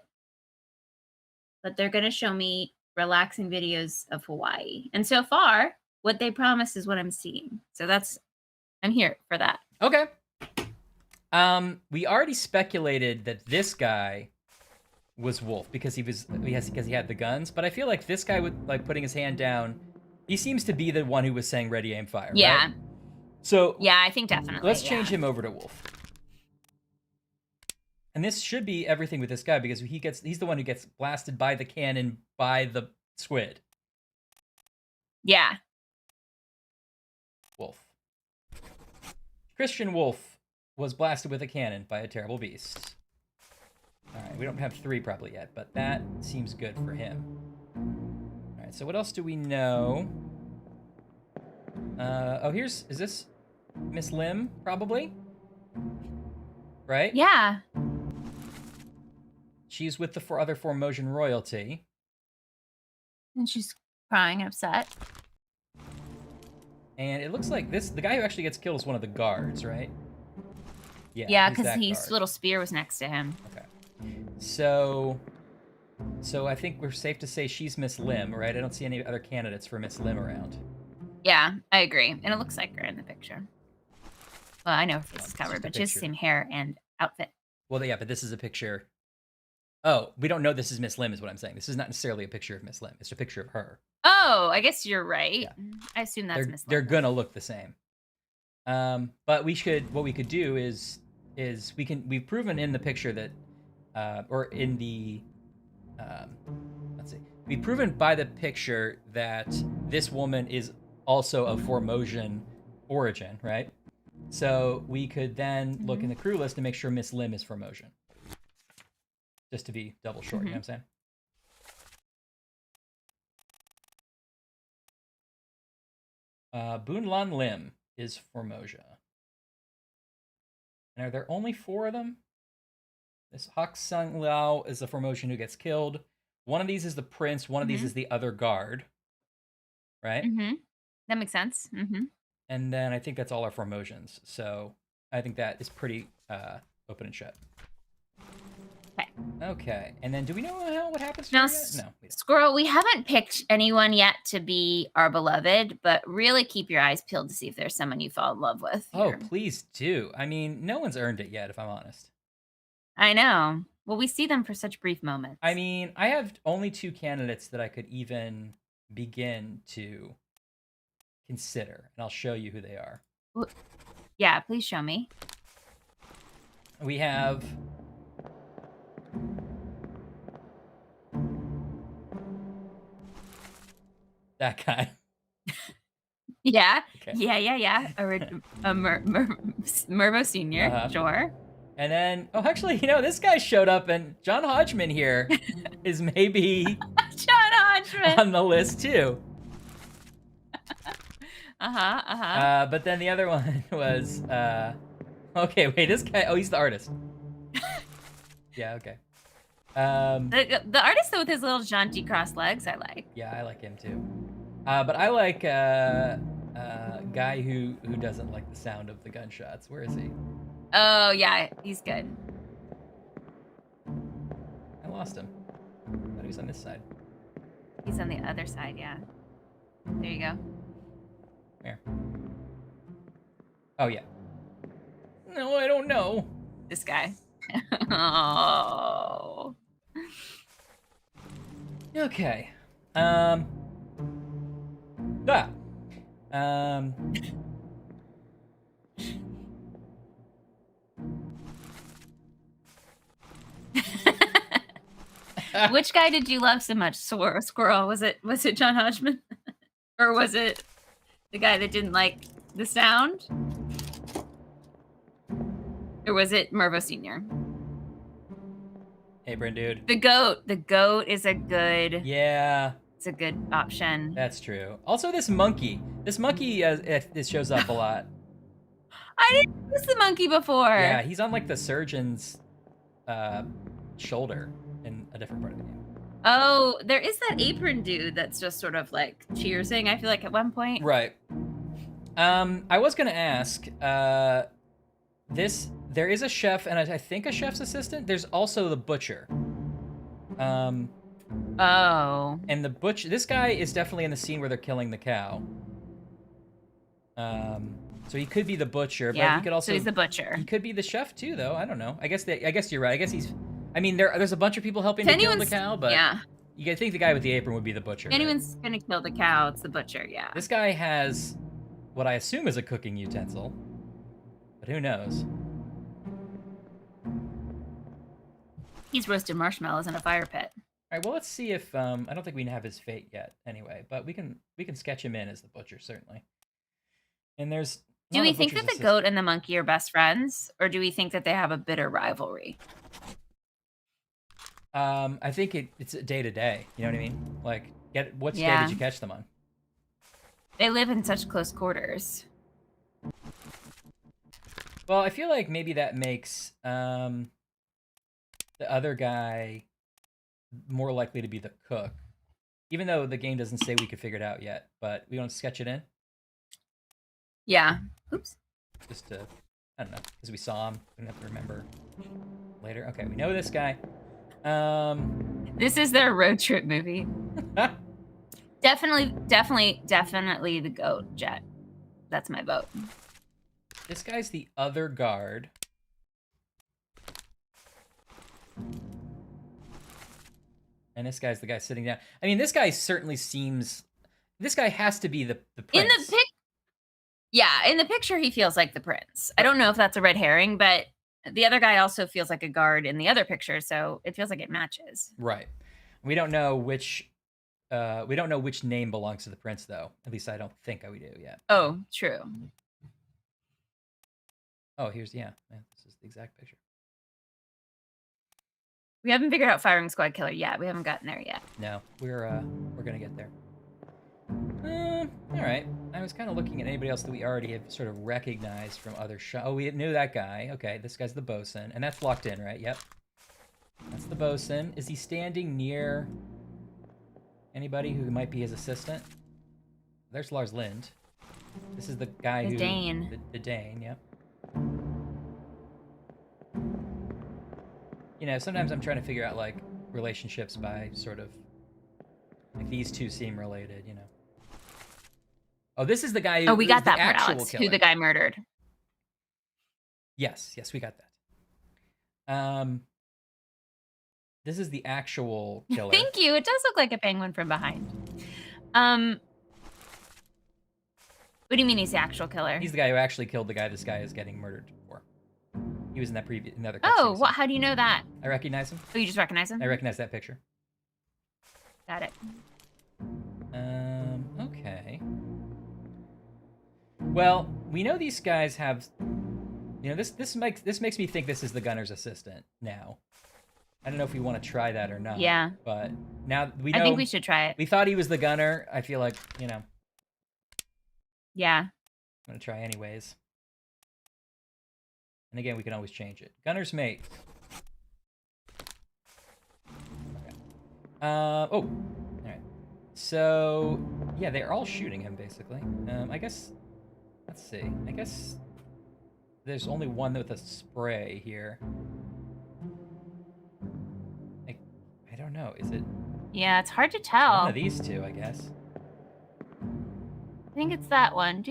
But they're going to show me relaxing videos of Hawaii. And so far, what they promise is what I'm seeing. So I'm here for that. Okay. We already speculated that this guy was Wolf because he had the guns, but I feel like this guy would like putting his hand down. He seems to be the one who was saying "Ready, aim, fire." Yeah. Right? So yeah, I think definitely. Let's change him over to Wolf. And this should be everything with this guy because he's the one who gets blasted by the cannon by the squid. Yeah. Wolf. Christian Wolf was blasted with a cannon by a terrible beast. All right, we don't have 3 probably yet, but that seems good for him. All right, so what else do we know? Is this Miss Lim, probably? Right? Yeah. She's with the other Formosan royalty. And she's crying and upset. And it looks like the guy who actually gets killed is one of the guards, right? Yeah, because his little spear was next to him. Okay. So I think we're safe to say she's Miss Lim, right? I don't see any other candidates for Miss Lim around. Yeah, I agree. And it looks like her in the picture. Well, I know her face is covered, but she has the same hair and outfit. Well, yeah, but this is a picture. Oh, we don't know this is Miss Lim is what I'm saying. This is not necessarily a picture of Miss Lim. It's a picture of her. Oh, I guess you're right. Yeah. I assume that's Miss Lim. They're going to look the same. But what we could do is we've proven in the picture that, or in the, let's see, we've proven by the picture that this woman is also of Formosan origin, right? So we could then look in the crew list to make sure Miss Lim is Formosan. Just to be double sure, you know what I'm saying? Boon Lan Lim is Formosa. And are there only 4 of them? This Hak Sung Lao is the Formosan who gets killed. One of these is the prince. One of these is the other guard. Right? That makes sense. And then I think that's all our Formosans. So I think that is pretty open and shut. Okay. And then do we know what happens to her yet? No. Squirrel, we haven't picked anyone yet to be our beloved, but really keep your eyes peeled to see if there's someone you fall in love with. Here. Oh, please do. I mean, no one's earned it yet, if I'm honest. I know. Well, we see them for such brief moments. I mean, I have only 2 candidates that I could even begin to consider, and I'll show you who they are. Yeah, please show me. We have that guy. Yeah. Okay. Yeah. A Mervo Senior, sure. And then, actually, this guy showed up, and John Hodgman here is maybe John Hodgman on the list too. But then the other one was, okay, wait, this guy, he's the artist. Yeah, okay. The artist though with his little jaunty crossed legs, I like. Yeah, I like him too. But I like a guy who doesn't like the sound of the gunshots. Where is he? Oh yeah, he's good. I lost him. I thought he was on this side. He's on the other side, yeah. There you go. Here. Oh, yeah. No, I don't know. This guy. Oh. Okay. Which guy did you love so much? Squirrel. Was it John Hodgman? Or was it the guy that didn't like the sound? Or was it Mervo Sr.? Apron dude. The goat. The goat is a good... Yeah. It's a good option. That's true. Also, this monkey. This monkey, this shows up a lot. I didn't use the monkey before. Yeah, he's on like the surgeon's shoulder in a different part of the game. Oh, there is that apron dude that's just sort of like cheersing, I feel like, at one point. Right. I was gonna ask, there is a chef and I think a chef's assistant. There's also the butcher. Oh. And the butcher, this guy is definitely in the scene where they're killing the cow. So he could be the butcher, but he could also... so he's the butcher. He could be the chef too, though. I don't know. I guess you're right. I guess he's... I mean, there's a bunch of people helping to kill the cow, but you gotta think the guy with the apron would be the butcher. If anyone's gonna kill the cow, it's the butcher, yeah. This guy has what I assume is a cooking utensil, but who knows? He's roasted marshmallows in a fire pit. All right, well, let's see if... I don't think we have his fate yet, anyway, but we can sketch him in as the butcher, certainly. And there's... Do we think that the goat and the monkey are best friends, or do we think that they have a bitter rivalry? I think it's day to day. You know what I mean? Like, which day did you catch them on? They live in such close quarters. Well, I feel like maybe that makes the other guy more likely to be the cook, even though the game doesn't say we could figure it out yet. But we want to sketch it in. Yeah. Oops. Just to, I don't know, because we saw him. We don't have to remember later. Okay, we know this guy. This is their road trip movie. Definitely the goat, Jet. That's my vote. This guy's the other guard. And this guy's the guy sitting down. I mean, this guy certainly seems... This guy has to be the prince. In the picture, he feels like the prince. I don't know if that's a red herring, but the other guy also feels like a guard in the other picture, so it feels like it matches. Right. We don't know which name belongs to the prince, though. At least I don't think we do yet. Oh, true. Oh, here's this is the exact picture. We haven't figured out firing squad killer yet. We haven't gotten there yet. No, we're gonna get there. All right. I was kind of looking at anybody else that we already have sort of recognized from other shows. Oh, we knew that guy. Okay, this guy's the bosun, and that's locked in, right? Yep. That's the bosun. Is he standing near anybody who might be his assistant? There's Lars Lind. This is the guy the Dane. The Dane, yep. You know, sometimes I'm trying to figure out, like, relationships by sort of... Like, these two seem related, you know. Oh, this is the guy who... Oh, we got that part, Alex. Killer. Who the guy murdered. Yes, we got that. This is the actual killer. Thank you. It does look like a penguin from behind. What do you mean he's the actual killer? He's the guy who actually killed the guy this guy is getting murdered for. He was in that another. Oh, what? How do you know that? I recognize him. Oh, you just recognize him? I recognize that picture. Got it. Okay. Well, we know these guys have. You know, this makes me think this is the gunner's assistant now. I don't know if we want to try that or not. Yeah. But now we know. I think we should try it. We thought he was the gunner. I feel like, you know. Yeah. I'm gonna try anyways. And again, we can always change it. Gunner's mate. Okay. Oh. All right. So yeah, they're all shooting him basically. I guess. Let's see. I guess there's only one with a spray here. I don't know. Is it? Yeah, it's hard to tell. One of these two, I guess. think it's that one.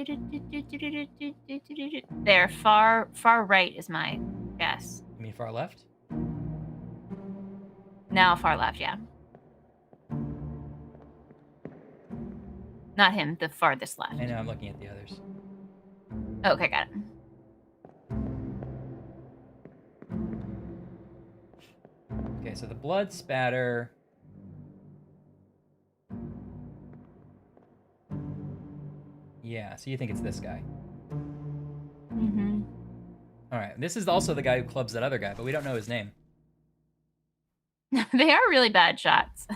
There, far right is my guess. You mean far left? No, far left, yeah. Not him, the farthest left. I know, I'm looking at the others. Okay, got it. Okay, so the blood spatter. Yeah, so you think it's this guy. Mm-hmm. All right, this is also the guy who clubs that other guy, but we don't know his name. They are really bad shots.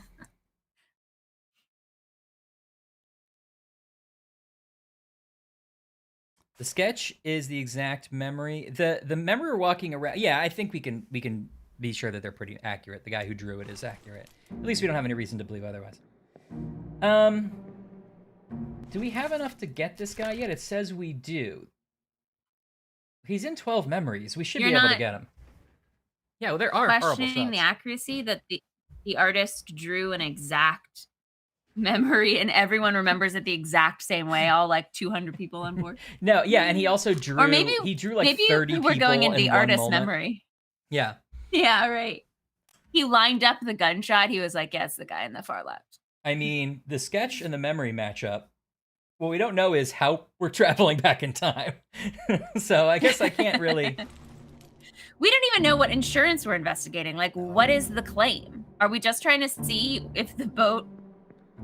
The sketch is the exact memory. The memory we're walking around. Yeah, I think we can be sure that they're pretty accurate. The guy who drew it is accurate. At least we don't have any reason to believe otherwise. Do we have enough to get this guy yet? It says we do. He's in 12 memories. We should be able to get him. Yeah, well, there are horrible questioning shots. the accuracy that the artist drew an exact memory and everyone remembers it the exact same way, all like 200 people on board. No, yeah, and he also drew, or maybe he drew like 30 people. We're going into the artist's moment. memory. Yeah. Yeah, right. He lined up the gunshot. He was like, yeah, it's the guy in the far left. I mean, the sketch and the memory match up. What we don't know is how we're traveling back in time. So I guess I can't really... We don't even know what insurance we're investigating. Like, what is the claim? Are we just trying to see if the boat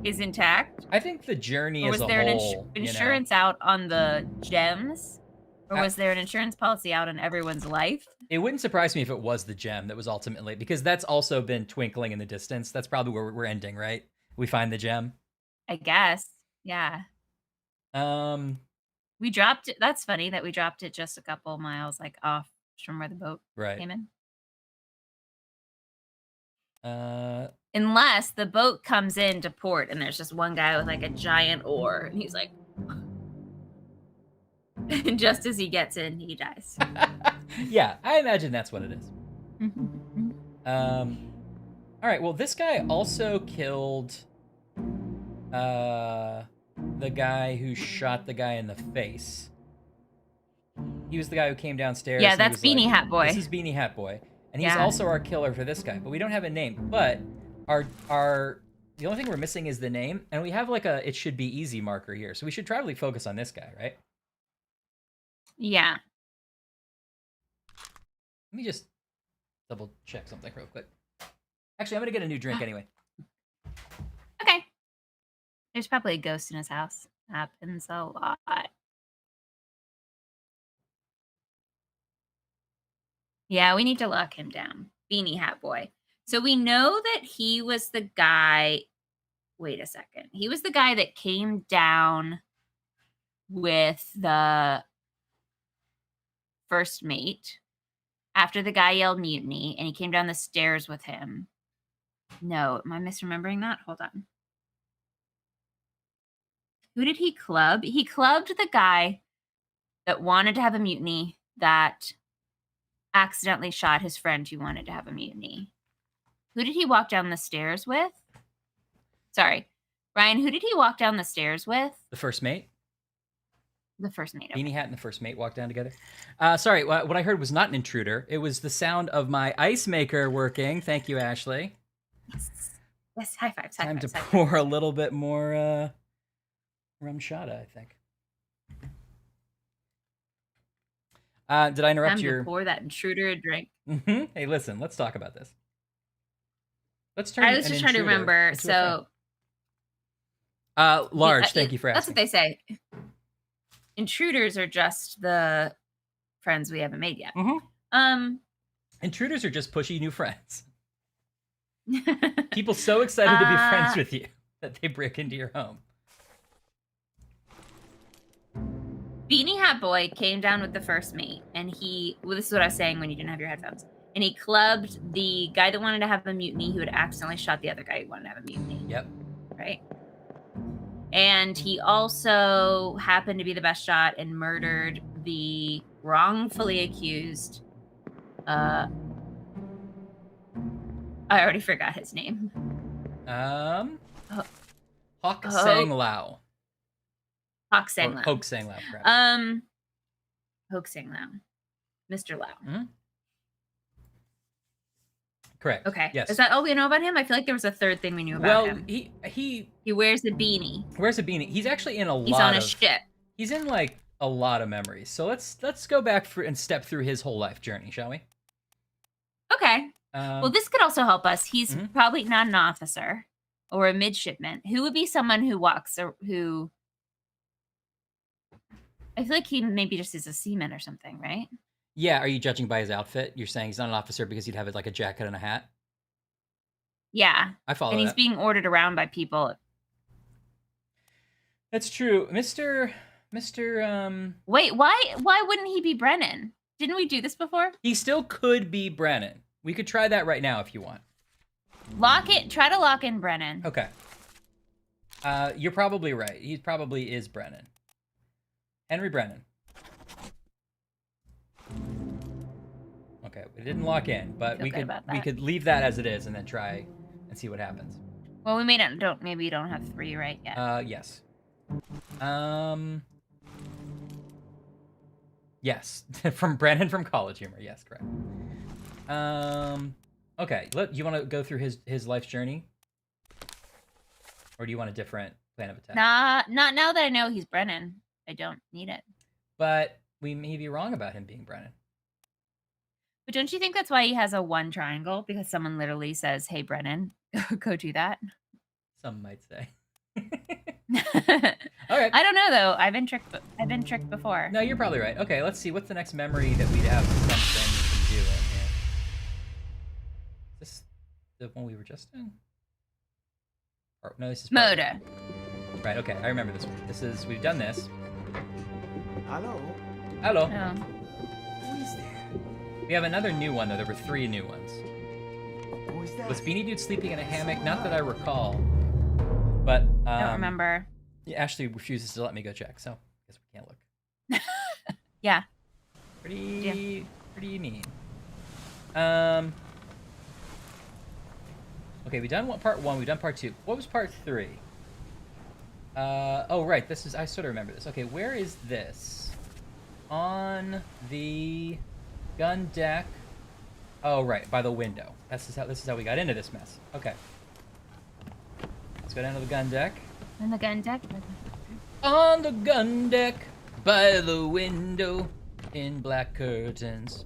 is intact? I think the journey or as a was there whole, an insurance out on the gems? Or was there an insurance policy out on everyone's life? It wouldn't surprise me if it was the gem that was ultimately, because that's also been twinkling in the distance. That's probably where we're ending, right? We find the gem. I guess. Yeah. We dropped it. That's funny that we dropped it just a couple miles like off from where the boat came in. Unless the boat comes into port and there's just one guy with like a giant oar and he's like, and just as he gets in, he dies. Yeah, I imagine that's what it is. All right, well, this guy also killed the guy who shot the guy in the face. He was the guy who came downstairs. Yeah, that's Beanie Hat Boy. This is Beanie Hat Boy. And he's also our killer for this guy, but we don't have a name. But the only thing we're missing is the name, and we have like a it should be easy marker here. So we should try to focus on this guy, right? Yeah. Let me just double check something real quick. Actually, I'm gonna get a new drink anyway. Okay. There's probably a ghost in his house. Happens a lot. Yeah, we need to lock him down. Beanie Hat Boy. So we know that he was the guy. Wait a second. He was the guy that came down with the first mate after the guy yelled mutiny, and he came down the stairs with him. No, am I misremembering that? Hold on. Who did he club? He clubbed the guy that wanted to have a mutiny that accidentally shot his friend who wanted to have a mutiny. Who did he walk down the stairs with? Sorry. Ryan, who did he walk down the stairs with? The first mate? The first mate. Okay. Beanie Hat and the first mate walked down together. Sorry, what I heard was not an intruder. It was the sound of my ice maker working. Thank you, Ashley. Yes, high fives. Time to pour a little bit more rum shada, I think. Did I interrupt your... Time to pour that intruder a drink. Hey, listen, let's talk about this. Let's turn. I was just trying to remember. So, Large, thank you for asking. That's what they say. Intruders are just the friends we haven't made yet. Intruders are just pushy new friends. People so excited to be friends with you that they break into your home. Beanie Hat Boy came down with the first mate, and this is what I was saying when you didn't have your headphones. And he clubbed the guy that wanted to have a mutiny who had accidentally shot the other guy who wanted to have a mutiny. Yep. Right? And he also happened to be the best shot and murdered the wrongfully accused. I already forgot his name. Hawk Sang Lao. Hawk sang loud. Hoke sang loud, perhaps. Hoke sang loud. Mr. Loud. Mm-hmm. Correct. Okay. Yes. Is that all we know about him? I feel like there was a third thing we knew about him. Well, he wears a beanie. Wears a beanie. He's actually in a lot. He's on a ship. He's in like a lot of memories. So let's go back and step through his whole life journey, shall we? Okay. Well, this could also help us. He's probably not an officer or a midshipman. Who would be someone who walks or who? I feel like he maybe just is a seaman or something, right? Yeah. Are you judging by his outfit? You're saying he's not an officer because he'd have like a jacket and a hat? Yeah. I follow And he's that. being ordered around by people. That's true. Mr. Wait, why wouldn't he be Brennan? Didn't we do this before? He still could be Brennan. We could try that right now if you want. Try to lock in Brennan. Okay. You're probably right. He probably is Brennan. Henry Brennan. Okay, we didn't lock in, but we could leave that as it is and then try and see what happens. Well, we maybe don't have 3 right yet. Yes. Yes, from Brennan from College Humor. Yes, correct. Okay, you want to go through his life's journey? Or do you want a different plan of attack? Not now that I know he's Brennan. I don't need it. But we may be wrong about him being Brennan. But don't you think that's why he has a 1 triangle? Because someone literally says, "Hey, Brennan, go do that." Some might say. All right. I don't know though. I've been tricked before. No, you're probably right. Okay, let's see. What's the next memory that we'd have something we can do in here? Is this the one we were just in? Or, no, this is Moda. Right. Okay, I remember this one. We've done this. Hello. Hello. Oh. Who is there? We have another new one though. There were 3 new ones. Who is that? Was Beanie Dude sleeping in a hammock? Not that I recall. But I don't remember. Yeah, Ashley refuses to let me go check, so I guess we can't look. Yeah. Pretty mean. Okay, we've done part 1, we've done part 2. What was part 3? Oh right, I sort of remember this. Okay, where is this? On the gun deck. Oh right, by the window. This is how we got into this mess. Okay. Let's go down to the gun deck. On the gun deck? On the gun deck, by the window, in black curtains.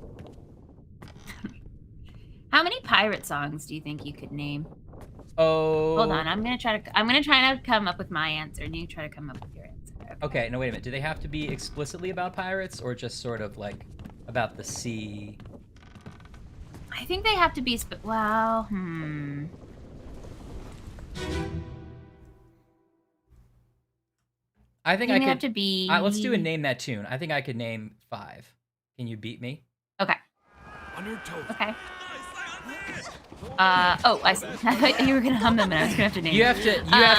How many pirate songs do you think you could name? Oh. Hold on, I'm gonna try to come up with my answer, and you try to come up with your answer. Okay, no, wait a minute. Do they have to be explicitly about pirates, or just sort of like about the sea? I think they have to be. I think I could. Have to be. Let's do a name that tune. I think I could name 5. Can you beat me? Okay. Okay. I thought you were gonna hum them, and I was gonna have to name. You have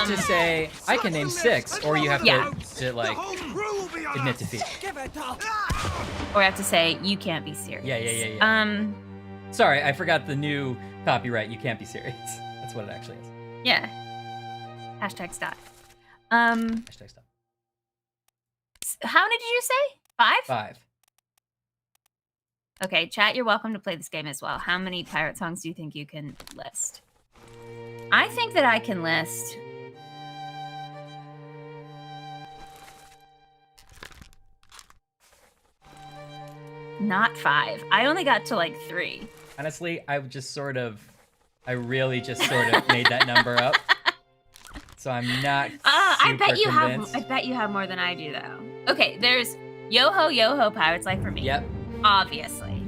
to say I can name 6, or you have to like admit defeat. Or I have to say you can't be serious. Yeah. Sorry, I forgot the new copyright. You can't be serious. That's what it actually is. Yeah. #stop. #stop. How many did you say? 5? 5. Okay, chat, you're welcome to play this game as well. How many pirate songs do you think you can list? I think that I can list... Not 5. I only got to like 3. Honestly, I really just sort of made that number up. So I'm not I bet you have more than I do though. Okay, there's Yo Ho Yo Ho Pirate's Life for me. Yep. Obviously.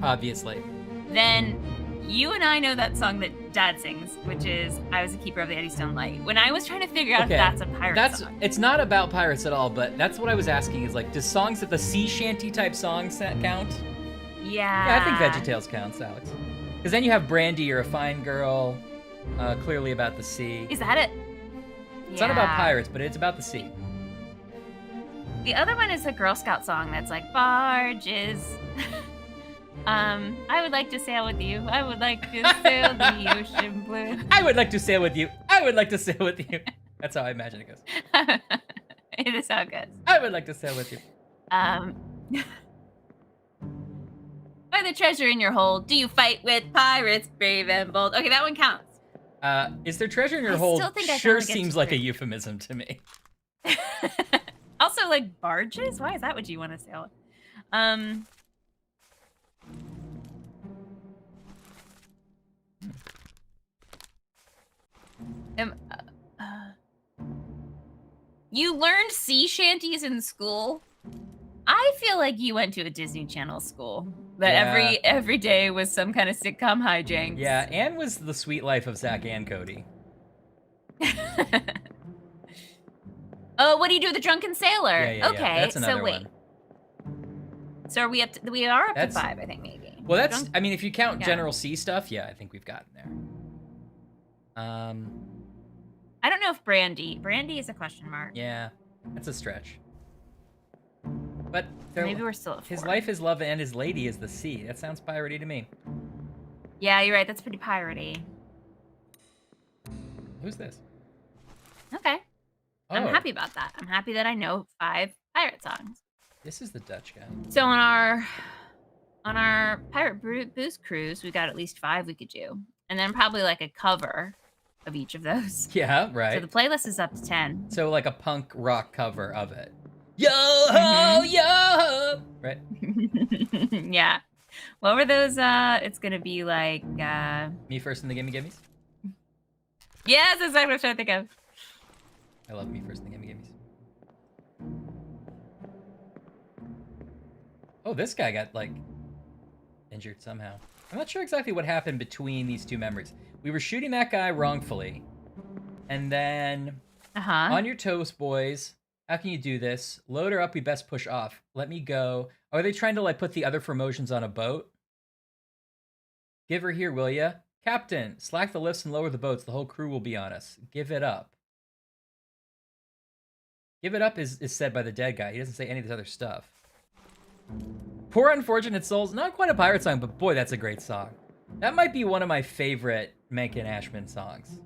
Then you and I know that song that Dad sings, which is I Was a Keeper of the Eddystone Light. When I was trying to figure out if that's a pirate song. It's not about pirates at all, but that's what I was asking is like, does songs that the sea shanty type songs count? Yeah, I think VeggieTales counts, Alex. Because then you have Brandy, You're a Fine Girl, clearly about the sea. Is that it? It's not about pirates, but it's about the sea. The other one is a Girl Scout song that's like, barges. I would like to sail with you. I would like to sail the ocean blue. I would like to sail with you. I would like to sail with you. That's how I imagine it goes. It is how it goes. I would like to sail with you. Find the treasure in your hold. Do you fight with pirates, brave and bold? Okay, that one counts. Is there treasure in your hold? Sure seems like a euphemism to me. Also, like barges? Why is that what you want to sail with? You learned sea shanties in school? I feel like you went to a Disney Channel school. That every day was some kind of sitcom hijinks. Yeah, Anne was the sweet life of Zach and Cody. Oh, what do you do with the drunken sailor? Yeah, okay, that's another so wait. one. So are we up to, we are up to 5, I think, maybe. Well, that's, I mean, if you count General C stuff, yeah, I think we've gotten there. I don't know if Brandy is a question mark. Yeah, that's a stretch. But maybe we're still at 4. His life is love and his lady is the sea. That sounds piratey to me. Yeah, you're right. That's pretty piratey. Who's this? Okay. Oh. I'm happy about that. I'm happy that I know 5 pirate songs. This is the Dutch guy. So on our pirate booze cruise, we got at least 5 we could do, and then probably like a cover of each of those. Yeah, right. So the playlist is up to 10. So like a punk rock cover of it. Yo ho, yo ho! Right? Yeah. What were those? It's gonna be like Me First and the Gimme Gimmes? Yes, that's exactly what I was trying to think of. I love Me First and the Gimme Gimmes. Oh, this guy got like injured somehow. I'm not sure exactly what happened between these two memories. We were shooting that guy wrongfully, and then on your toes, boys. How can you do this? Load her up, we best push off. Let me go. Are they trying to like put the other promotions on a boat? Give her here, will ya? Captain, slack the lifts and lower the boats. The whole crew will be on us. Give it up. Give it up is said by the dead guy. He doesn't say any of this other stuff. Poor Unfortunate Souls. Not quite a pirate song, but boy, that's a great song. That might be one of my favorite Menken Ashman songs.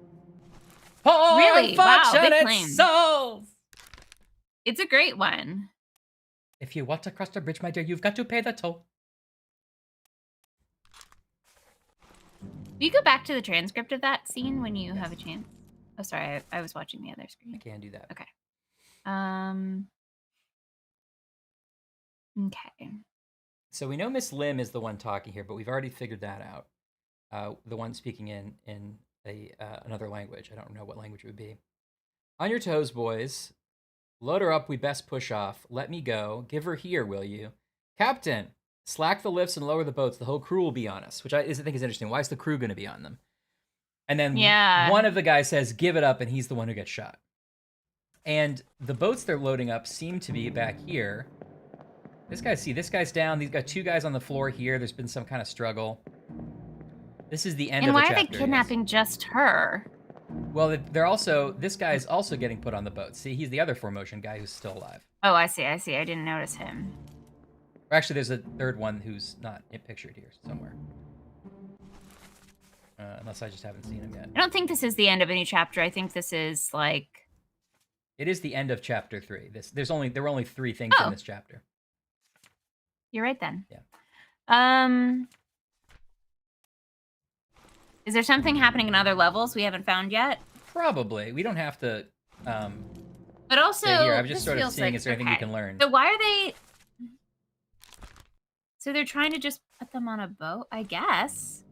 Poor Unfortunate Souls! It's a great one. If you want to cross the bridge, my dear, you've got to pay the toll. Will you go back to the transcript of that scene when you have a chance? Oh, sorry, I was watching the other screen. I can do that. Okay. Okay. So we know Miss Lim is the one talking here, but we've already figured that out. The one speaking in another language. I don't know what language it would be. On your toes, boys. Load her up, we best push off. Let me go. Give her here, will you? Captain, slack the lifts and lower the boats. The whole crew will be on us, which I think is interesting. Why is the crew going to be on them? And then one of the guys says, give it up, and he's the one who gets shot. And the boats they're loading up seem to be back here. This guy's down. These got 2 guys on the floor here. There's been some kind of struggle. This is the end of the chapter. And why are they kidnapping just her? Well, they're also, this guy is also getting put on the boat. See, he's the other 4Motion guy who's still alive. Oh, I see. I didn't notice him. Or actually, there's a third one who's not pictured here somewhere. Unless I just haven't seen him yet. I don't think this is the end of any chapter. I think this is like... It is the end of chapter 3. There were only 3 things in this chapter. You're right then. Yeah. Is there something happening in other levels we haven't found yet? Probably. We don't have to. But also, here. I'm just sort of seeing is there anything we can learn. So why are they? So they're trying to just put them on a boat, I guess.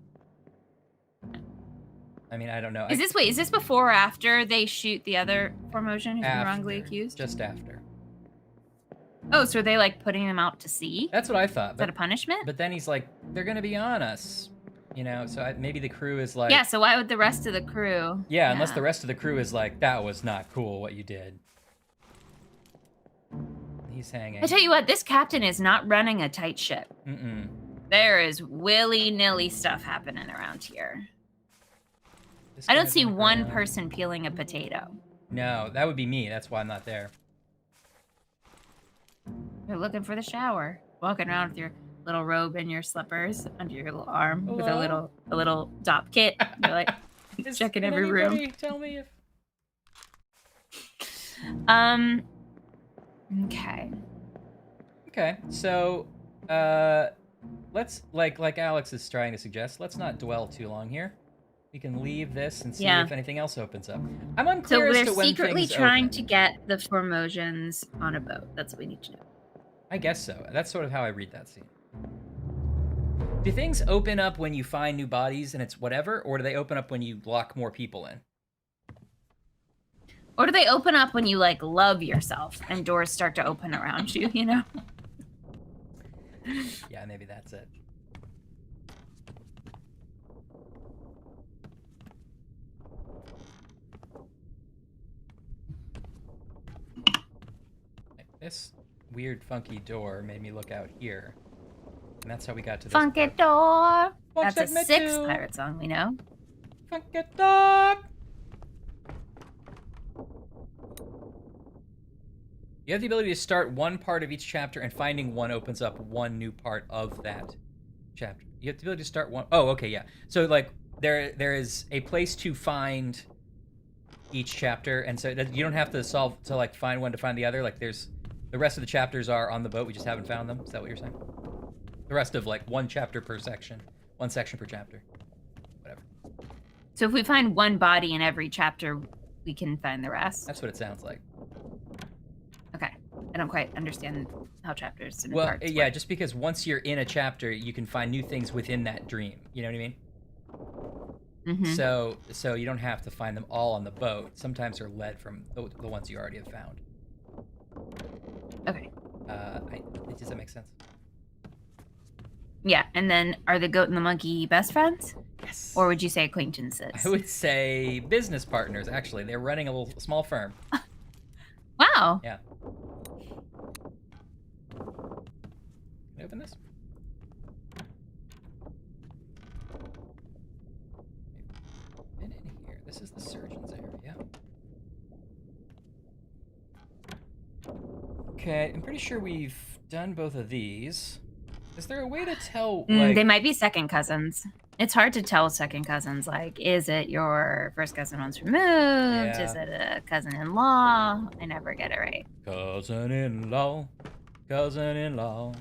I mean, I don't know. Is this before or after they shoot the other 4Motion who's been wrongly accused? Just after. Oh, so are they like putting them out to sea? That's what I thought. Is that a punishment? But then he's like, they're gonna be on us. You know, so maybe the crew is like... Yeah, so why would the rest of the crew... Yeah, unless the rest of the crew is like, that was not cool what you did. He's hanging. I tell you what, this captain is not running a tight ship. Mm-mm. There is willy-nilly stuff happening around here. I don't see one person peeling a potato. No, that would be me. That's why I'm not there. You're looking for the shower. Walking around with your... little robe and your slippers under your little arm with a little dop kit. You're like checking every room. Tell me if Okay. Okay, so let's like Alex is trying to suggest, let's not dwell too long here. We can leave this and see if anything else opens up. I'm unclear as to when So they're secretly trying open. to get the Formosians on a boat. That's what we need to know. I guess so. That's sort of how I read that scene. Do things open up when you find new bodies and it's whatever, or do they open up when you lock more people in? Or do they open up when you, like, love yourself and doors start to open around you, you know? Yeah, maybe that's it. This weird, funky door made me look out here. And that's how we got to this Funky part. door! What's That's a that 6 do? pirate song we know. Funky door! You have the ability to start one part of each chapter, and finding one opens up one new part of that chapter. You have the ability to start one. Oh, okay, yeah. So, like, there is a place to find each chapter, and so you don't have to like find one to find the other. Like, there's the rest of the chapters are on the boat. We just haven't found them. Is that what you're saying? The rest of, like, one chapter per section, one section per chapter, whatever. So if we find one body in every chapter, we can find the rest. That's what it sounds like. Okay. I don't quite understand how chapters and Well, parts yeah, work. just because once you're in a chapter, you can find new things within that dream. You know what I mean? Mm-hmm. So you don't have to find them all on the boat. Sometimes they're led from the ones you already have found. Okay. Does that make sense? Yeah, and then are the goat and the monkey best friends? Yes. Or would you say acquaintances? I would say business partners, actually. They're running a little small firm. Wow. Yeah. Can I open this? Been in here. This is the surgeon's area. Okay, I'm pretty sure we've done both of these. Is there a way to tell, like... They might be second cousins. It's hard to tell second cousins. Like, is it your first cousin once removed? Yeah. Is it a cousin-in-law? I never get it right. Cousin-in-law, cousin-in-law,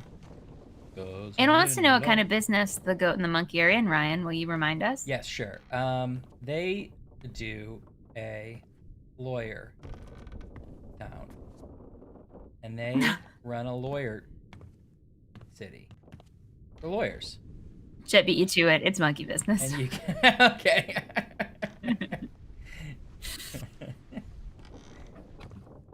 cousin-in-law. It wants to know what kind of business the goat and the monkey are in, Ryan. Will you remind us? Yes, sure. They do a lawyer town. And they run a lawyer city. For lawyers. Jet beat you to it. It's monkey business. And you can... Okay.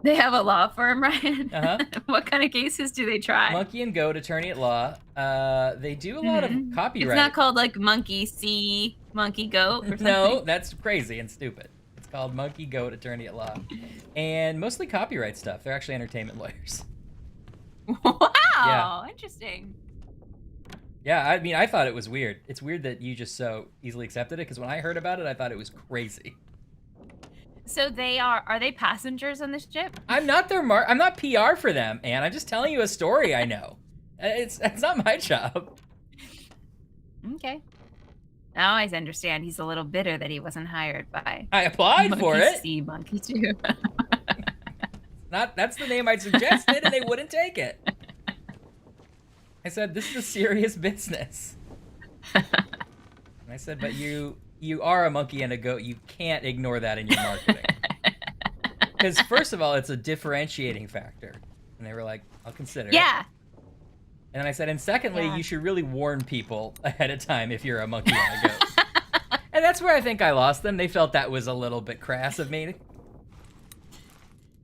They have a law firm, Ryan? Uh-huh. What kind of cases do they try? Monkey and Goat, attorney at law. They do a lot of copyright. It's not called, like, Monkey See, Monkey Goat or something? No, that's crazy and stupid. It's called Monkey Goat, attorney at law. And mostly copyright stuff. They're actually entertainment lawyers. Wow, Yeah. Interesting. Yeah, I mean, I thought it was weird. It's weird that you just so easily accepted it, because when I heard about it, I thought it was crazy. So are they passengers on this ship? I'm not I'm not PR for them, Anne. I'm just telling you a story I know. It's not my job. Okay. Now I understand he's a little bitter that he wasn't hired by... I applied for it. Monkey See, Monkey Do. That's the name I suggested, and they wouldn't take it. I said, this is a serious business. And I said, but you are a monkey and a goat. You can't ignore that in your marketing. Because first of all, it's a differentiating factor. And they were like, I'll consider it. Yeah. And then I said, and secondly, you should really warn people ahead of time if you're a monkey and a goat. And that's where I think I lost them. They felt that was a little bit crass of me.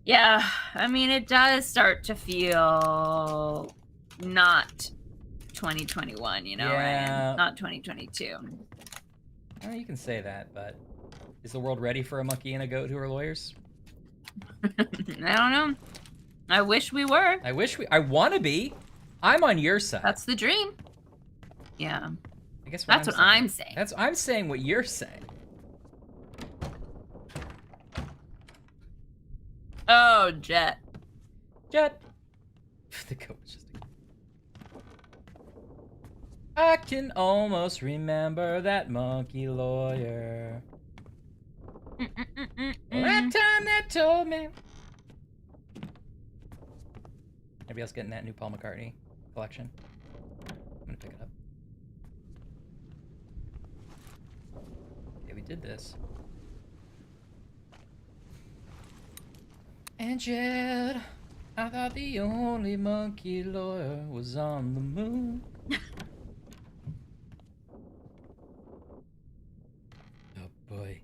Yeah, I mean, it does start to feel not 2021, you know, Yeah. Ryan? Not 2022. Well, you can say that, but is the world ready for a monkey and a goat who are lawyers? I don't know. I wish we were. I want to be. I'm on your side. That's the dream. Yeah. I guess that's what I'm saying. I'm saying what you're saying. Oh, Jet. Jet. The goat was just I can almost remember that monkey lawyer. That time they told me Anybody else getting that new Paul McCartney collection? I'm gonna pick it up. Okay, we did this. And Jed, I thought the only monkey lawyer was on the moon. Oh boy.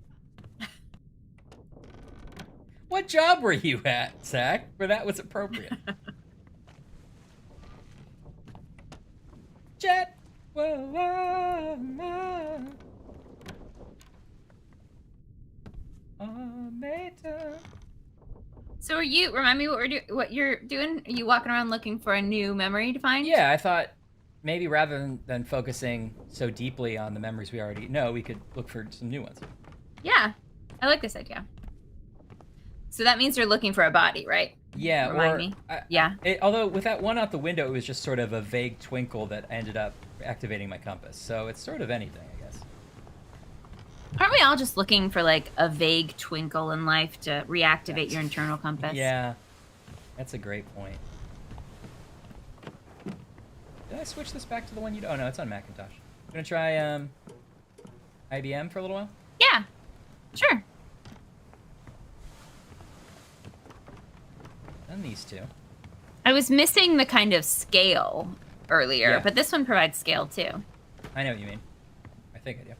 What job were you at, Zach? Where that was appropriate. Jet. Whoa, whoa, whoa. So remind me what you're doing? Are you walking around looking for a new memory to find? Yeah, I thought maybe rather than focusing so deeply on the memories we already know, we could look for some new ones. Yeah, I like this idea. So that means you're looking for a body, right? Yeah, Remind me. Yeah. Although with that one out the window, it was just sort of a vague twinkle that ended up activating my compass. So it's sort of anything, I guess. Aren't we all just looking for like a vague twinkle in life to reactivate your internal compass? Yeah, that's a great point. Did I switch this back to the one you? Oh no, it's on Macintosh. You gonna try IBM for a little while? Yeah, sure. Done these two. I was missing the kind of scale earlier, but this one provides scale too. I know what you mean. I think I do.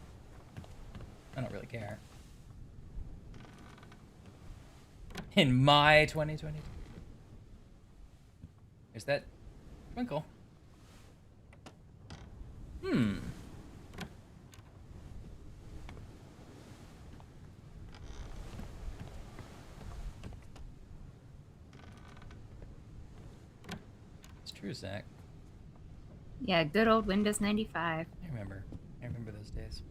I don't really care. In my 2020. There's that twinkle. It's true, Zach. Yeah, good old Windows 95. I remember those days.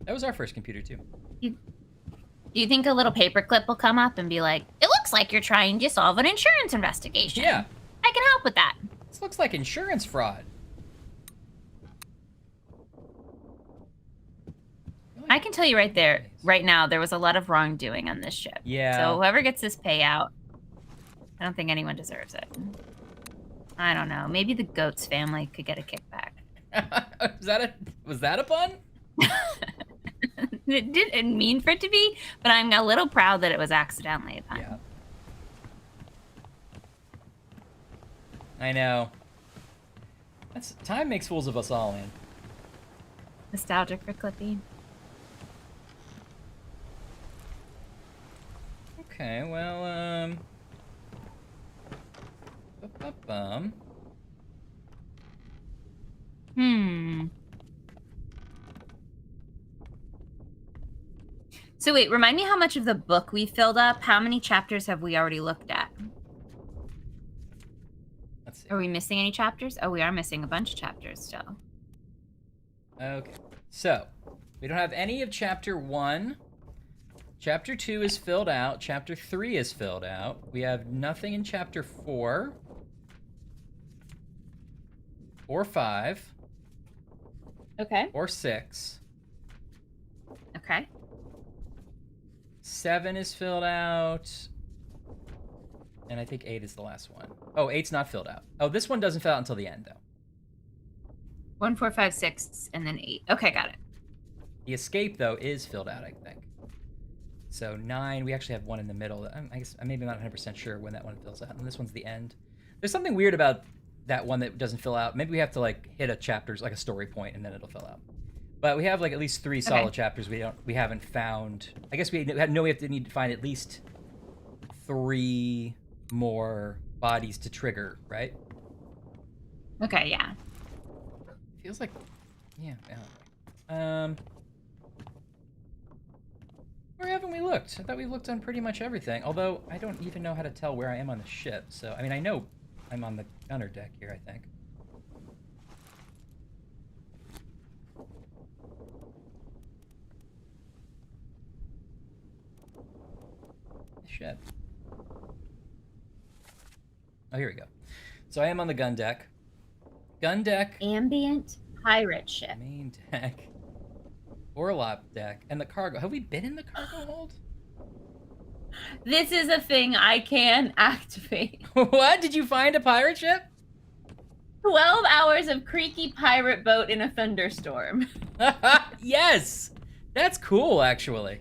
That was our first computer, too. Do you think a little paperclip will come up and be like, it looks like you're trying to solve an insurance investigation. Yeah. I can help with that. This looks like insurance fraud. I can tell you right now, there was a lot of wrongdoing on this ship. Yeah. So whoever gets this payout, I don't think anyone deserves it. I don't know. Maybe the goat's family could get a kickback. Was that a pun? It didn't mean for it to be, but I'm a little proud that it was accidentally a pun. Yeah. I know. Time makes fools of us all, man. Nostalgic for Clippy. Okay, well, So wait, remind me how much of the book we filled up. How many chapters have we already looked at? Let's see. Are we missing any chapters? Oh, we are missing a bunch of chapters still. Okay, so we don't have any of chapter 1. Chapter 2 is filled out. Chapter 3 is filled out. We have nothing in chapter 4 or 5. Okay. Or 6. Okay. 7 is filled out. And I think 8 is the last one. Oh, 8's not filled out. Oh, this one doesn't fill out until the end, though. 1, 4, 5, 6, and then 8. Okay, got it. The escape, though, is filled out, I think. So 9, we actually have one in the middle. I guess I'm maybe not 100% sure when that one fills out. And this one's the end. There's something weird about that one that doesn't fill out. Maybe we have to, like, hit a chapter's, like, a story point, and then it'll fill out. But we have, like, at least 3 solid chapters we haven't found. I guess we need to find at least 3 more bodies to trigger, right? Okay, yeah. Feels like, yeah. Where haven't we looked? I thought we looked on pretty much everything. Although I don't even know how to tell where I am on the ship. So I mean, I know I'm on the gunner deck here, I think. Shit. Oh, here we go. So I am on the gun deck. Gun deck. Ambient pirate ship. Main deck. Orlop deck. And the cargo. Have we been in the cargo hold? This is a thing I can activate. What? Did you find a pirate ship? 12 hours of creaky pirate boat in a thunderstorm. Yes! That's cool, actually.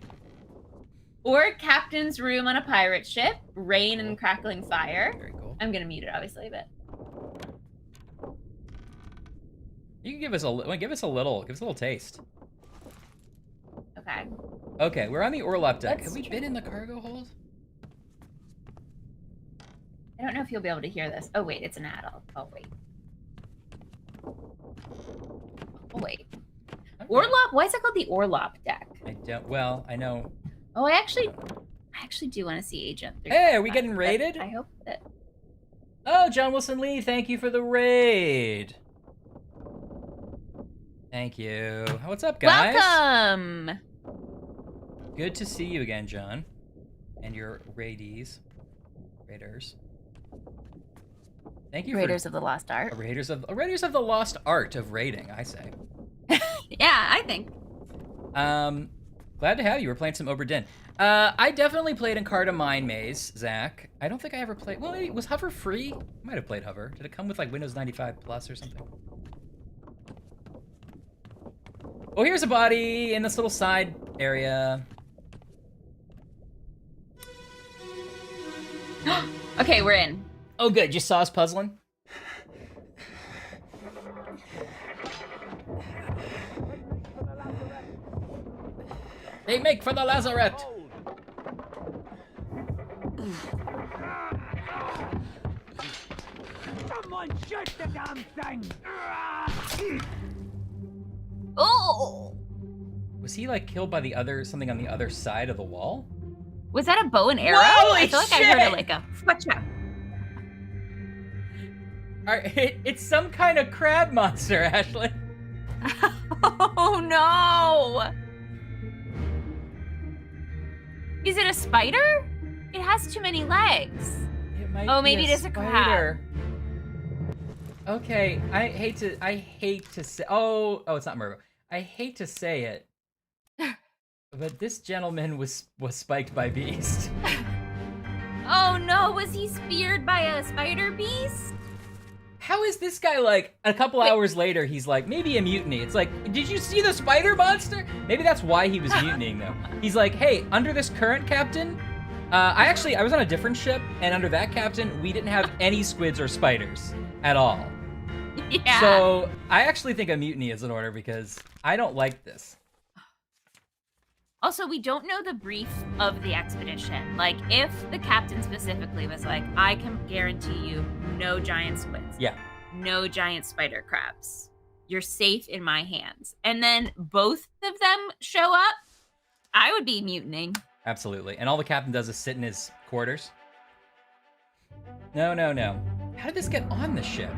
Or captain's room on a pirate ship, rain and crackling fire. Very cool. I'm gonna mute it, obviously, but... You can give us a little taste. Okay. Okay, we're on the Orlop deck. Let's Have we been in the cargo hold? I don't know if you'll be able to hear this. Oh, wait, it's an ad. I'll wait. Oh, wait. Okay. Orlop? Why is it called the Orlop deck? I don't, well, I know. Oh, I actually do want to see Agent 3. Hey, are we getting raided? I hope that... Oh, John Wilson Lee, thank you for the raid. Thank you. What's up, guys? Welcome! Good to see you again, John. And your raiders. Thank you Raiders of the Lost Art. Raiders of the Lost Art of raiding, I say. Yeah, I think. Glad to have you. We're playing some Obra Dinn. I definitely played Encarta Mine Maze, Zach. I don't think I ever played... Well, was Hover free? I might have played Hover. Did it come with, like, Windows 95 Plus or something? Oh, here's a body in this little side area. Okay, we're in. Oh, good. You saw us puzzling? They make for the lazarette. Someone shoot the damn thing! Oh! Was he, like, killed by something on the other side of the wall? Was that a bow and arrow? Holy I feel like shit! I heard it like a fletcha. It's some kind of crab monster, Ashley. Oh no! Is it a spider? It has too many legs. It might Oh, be maybe it is a spider. Okay, I hate to say. Oh, it's not Murgo. I hate to say it, but this gentleman was spiked by beast. Oh no! Was he speared by a spider beast? How is this guy, like, a couple hours later, he's like, maybe a mutiny. It's like, did you see the spider monster? Maybe that's why he was mutinying, though. He's like, hey, under this current captain, I was on a different ship, and under that captain, we didn't have any squids or spiders at all. Yeah. So I actually think a mutiny is in order because I don't like this. Also, we don't know the brief of the expedition. Like, if the captain specifically was like, I can guarantee you no giant squids. Yeah. No giant spider crabs. You're safe in my hands. And then both of them show up, I would be mutinying. Absolutely. And all the captain does is sit in his quarters. No. How did this get on the ship?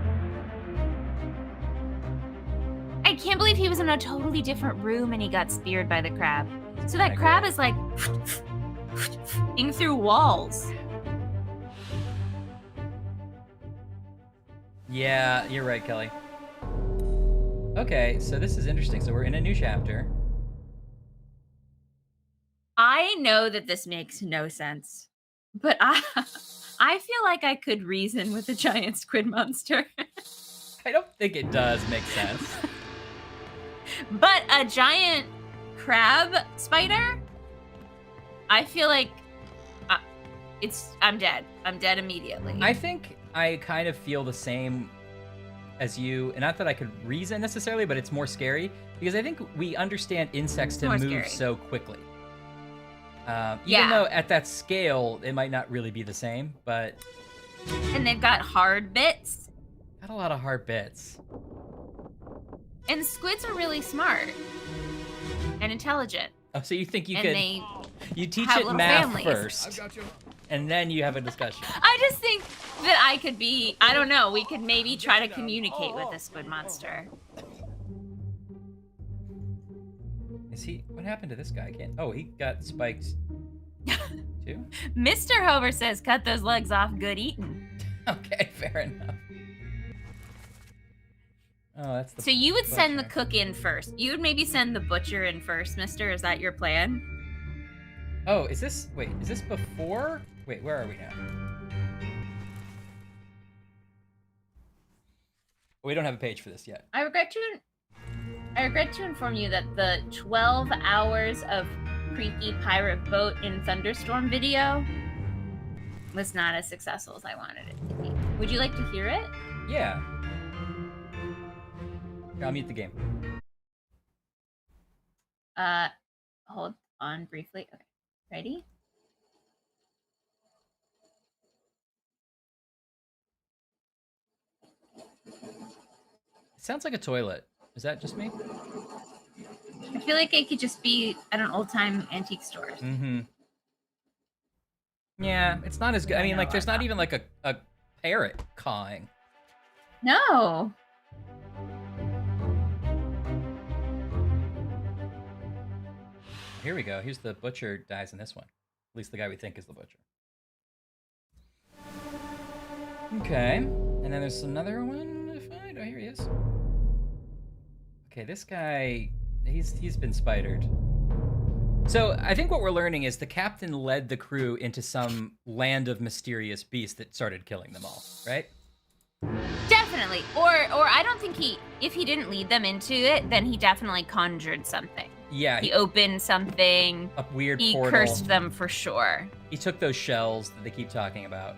I can't believe he was in a totally different room and he got speared by the crab. So that crab is like ing through walls. Yeah, you're right, Kelly. Okay, so this is interesting. So we're in a new chapter. I know that this makes no sense, but I feel like I could reason with a giant squid monster. I don't think it does make sense. But a giant crab spider, I feel like I'm dead. I'm dead immediately. I think I kind of feel the same as you, and not that I could reason necessarily, but it's more scary because I think we understand insects to move so quickly. Even though at that scale, it might not really be the same, but... And they've got hard bits. Got a lot of hard bits. And squids are really smart and intelligent. Oh, so you think you and you teach have it little math families. first, and then you have a discussion. I just think that I could be, I don't know, we could maybe try to communicate with the squid monster. Is he, what happened to this guy? Oh, he got spiked too? Mr. Hover says, cut those legs off, good eating. Okay, fair enough. Oh, that's the So you would send the butcher. cook in first. You would maybe send the butcher in first, mister. Is that your plan? Oh, is this before? Wait, where are we now? We don't have a page for this yet. I regret to inform you that the 12 hours of creaky pirate boat in thunderstorm video was not as successful as I wanted it to be. Would you like to hear it? Yeah. Here, I'll mute the game. Hold on briefly. Okay, ready? It sounds like a toilet. Is that just me? I feel like it could just be at an old-time antique store. Mm-hmm. Yeah, it's not as good. I mean, like, there's not even like a parrot cawing. No. Here we go. Here's the butcher dies in this one. At least the guy we think is the butcher. Okay. And then there's another one to find. Oh, here he is. Okay, this guy, he's been spidered. So I think what we're learning is the captain led the crew into some land of mysterious beasts that started killing them all, right? Definitely. Or I don't think if he didn't lead them into it, then he definitely conjured something. Yeah. He opened something. A weird portal. He cursed them for sure. He took those shells that they keep talking about.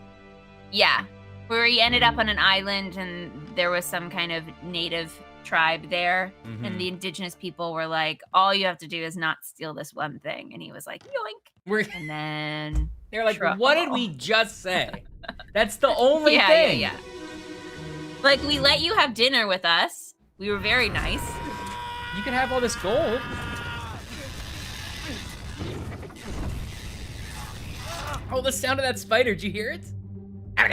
Yeah. Where he ended up on an island and there was some kind of native tribe there. Mm-hmm. And the indigenous people were like, all you have to do is not steal this one thing. And he was like, yoink. And then they're like, what did we just say? That's the only thing. Yeah. Like, we let you have dinner with us. We were very nice. You can have all this gold. Oh, the sound of that spider. Did you hear it? I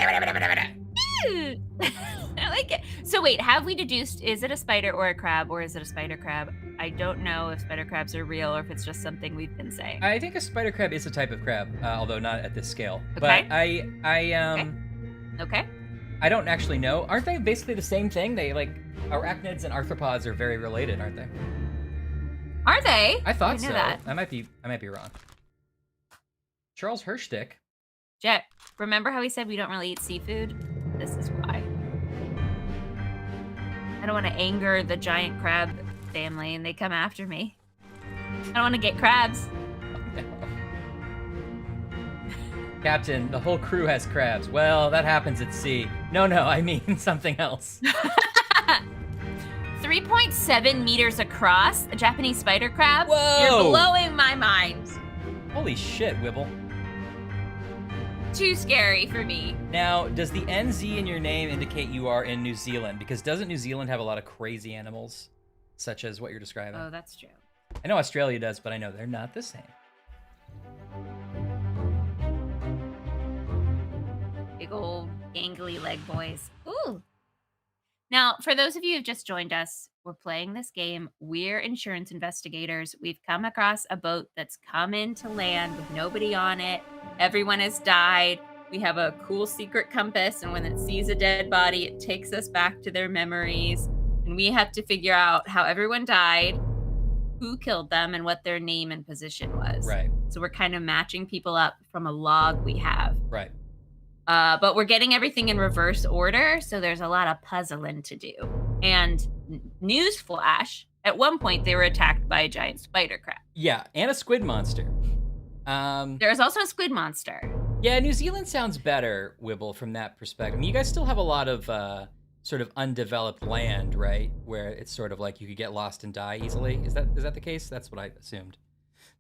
like it. So wait, have we deduced, is it a spider or a crab, or is it a spider crab? I don't know if spider crabs are real or if it's just something we've been saying. I think a spider crab is a type of crab, although not at this scale. Okay. But Okay. I don't actually know. Aren't they basically the same thing? They arachnids and arthropods are very related, aren't they? Are they? I thought so. That. I might be wrong. Charles Hirschtick. Jet, remember how he said we don't really eat seafood? This is why. I don't want to anger the giant crab family and they come after me. I don't want to get crabs. Captain, the whole crew has crabs. Well, that happens at sea. No, I mean something else. 3.7 meters across, a Japanese spider crab? Whoa! You're blowing my mind. Holy shit, Wibble. Too scary for me. Now, does the NZ in your name indicate you are in New Zealand? Because doesn't New Zealand have a lot of crazy animals, such as what you're describing? Oh, that's true. I know Australia does, but I know they're not the same. Big old gangly leg boys. Ooh. Now, for those of you who've just joined us, we're playing this game. We're insurance investigators. We've come across a boat that's come into land with nobody on it. Everyone has died. We have a cool secret compass, and when it sees a dead body, it takes us back to their memories. And we have to figure out how everyone died, who killed them, and what their name and position was. Right. So we're kind of matching people up from a log we have. Right. But we're getting everything in reverse order, so there's a lot of puzzling to do. And newsflash, at one point they were attacked by a giant spider crab. Yeah, and a squid monster. There's also a squid monster. Yeah, New Zealand sounds better, Wibble, from that perspective. I mean, you guys still have a lot of sort of undeveloped land, right? Where it's sort of like you could get lost and die easily. Is that the case? That's what I assumed.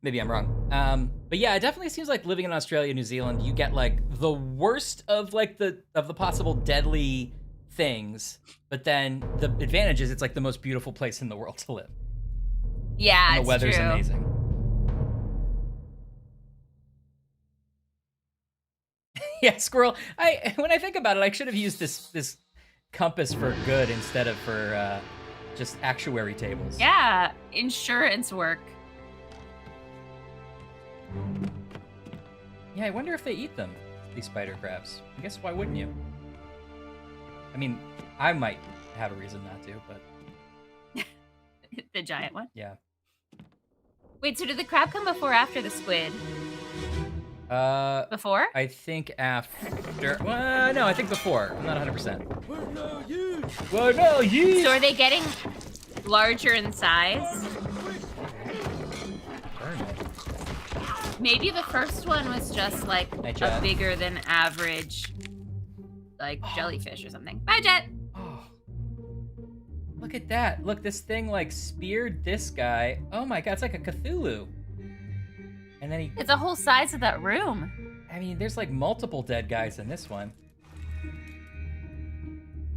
Maybe I'm wrong. But yeah, it definitely seems like living in Australia, New Zealand, you get like the worst of like the possible deadly things, but then the advantage is it's like the most beautiful place in the world to live. Yeah, and the weather's true. Amazing. Yeah, squirrel. When I think about it, I should have used this compass for good instead of for just actuary tables. Yeah, insurance work. Yeah, I wonder if they eat them, these spider crabs. I guess why wouldn't you? I mean, I might have a reason not to, but... The giant one? Yeah. Wait, so did the crab come before or after the squid? Before? I think after. Well, no, I think before. I'm not 100%. Well, no, you. So are they getting larger in size? Burn it. Maybe the first one was just like a bigger than average, like jellyfish or something. Bye, Jet. Oh. Look at that. Look, this thing like speared this guy. Oh my god, it's like a Cthulhu. And then It's the whole size of that room. I mean, there's like multiple dead guys in this one.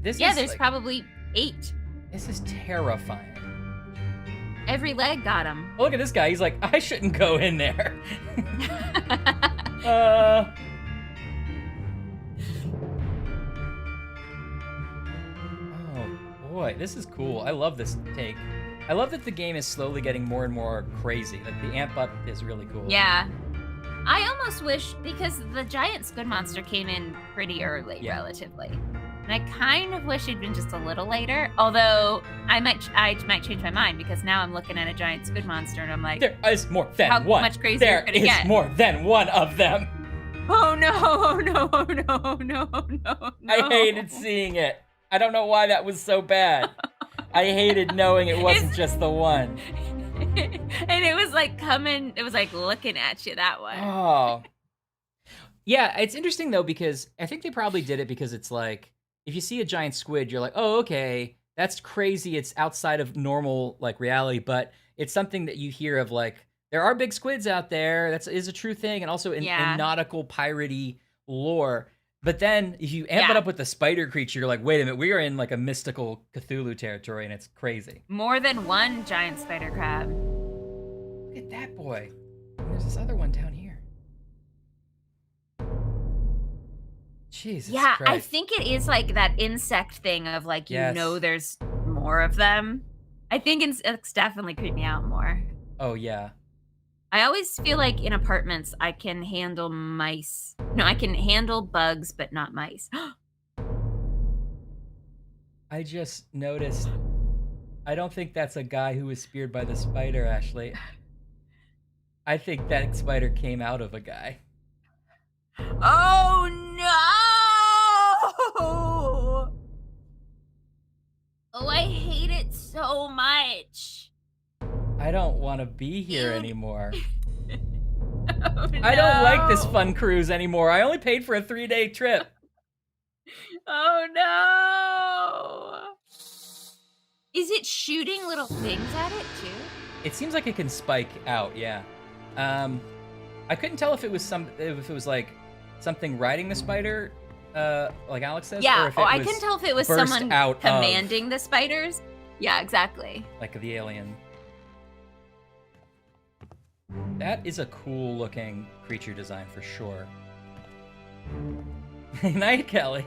There's like, probably 8. This is terrifying. Every leg got him. Oh, look at this guy. He's like, I shouldn't go in there. Oh boy, this is cool. I love this take. I love that the game is slowly getting more and more crazy. Like the amp up is really cool. Yeah. I almost wish, because the giant squid monster came in pretty early, relatively. And I kind of wish it'd been just a little later. Although I might change my mind, because now I'm looking at a giant squid monster and I'm like, there is more than how one. much crazier There could it is get? more than one of them. Oh no! Oh no! Oh no! Oh no! Oh no! I hated seeing it. I don't know why that was so bad. I hated knowing it wasn't just the one. And it was like coming, it was like looking at you that way. Oh. Yeah, it's interesting though, because I think they probably did it because it's like, if you see a giant squid, you're like, oh, okay, that's crazy. It's outside of normal like reality, but it's something that you hear of like, there are big squids out there. That is a true thing. And also in nautical piratey lore. But then if you amp it up with the spider creature, you're like, wait a minute, we are in like a mystical Cthulhu territory and it's crazy. More than one giant spider crab. Look at that boy. And there's this other one down here. Jesus Christ. I think it is like that insect thing of like, you know there's more of them. I think insects definitely creep me out more. Oh, yeah. I always feel like in apartments, I can handle mice. No, I can handle bugs, but not mice. I just noticed, I don't think that's a guy who was speared by the spider, Ashley. I think that spider came out of a guy. Oh, no! Oh, I hate it so much. I don't want to be here anymore. Oh, no. I don't like this fun cruise anymore. I only paid for a 3-day trip. Oh, no. Is it shooting little things at it, too? It seems like it can spike out, yeah. I couldn't tell if it was like something riding the spider, like Alex says. Yeah, or if I couldn't tell if it was someone commanding the spiders. Yeah, exactly. Like the alien. That is a cool looking creature design for sure. Night, Kelly.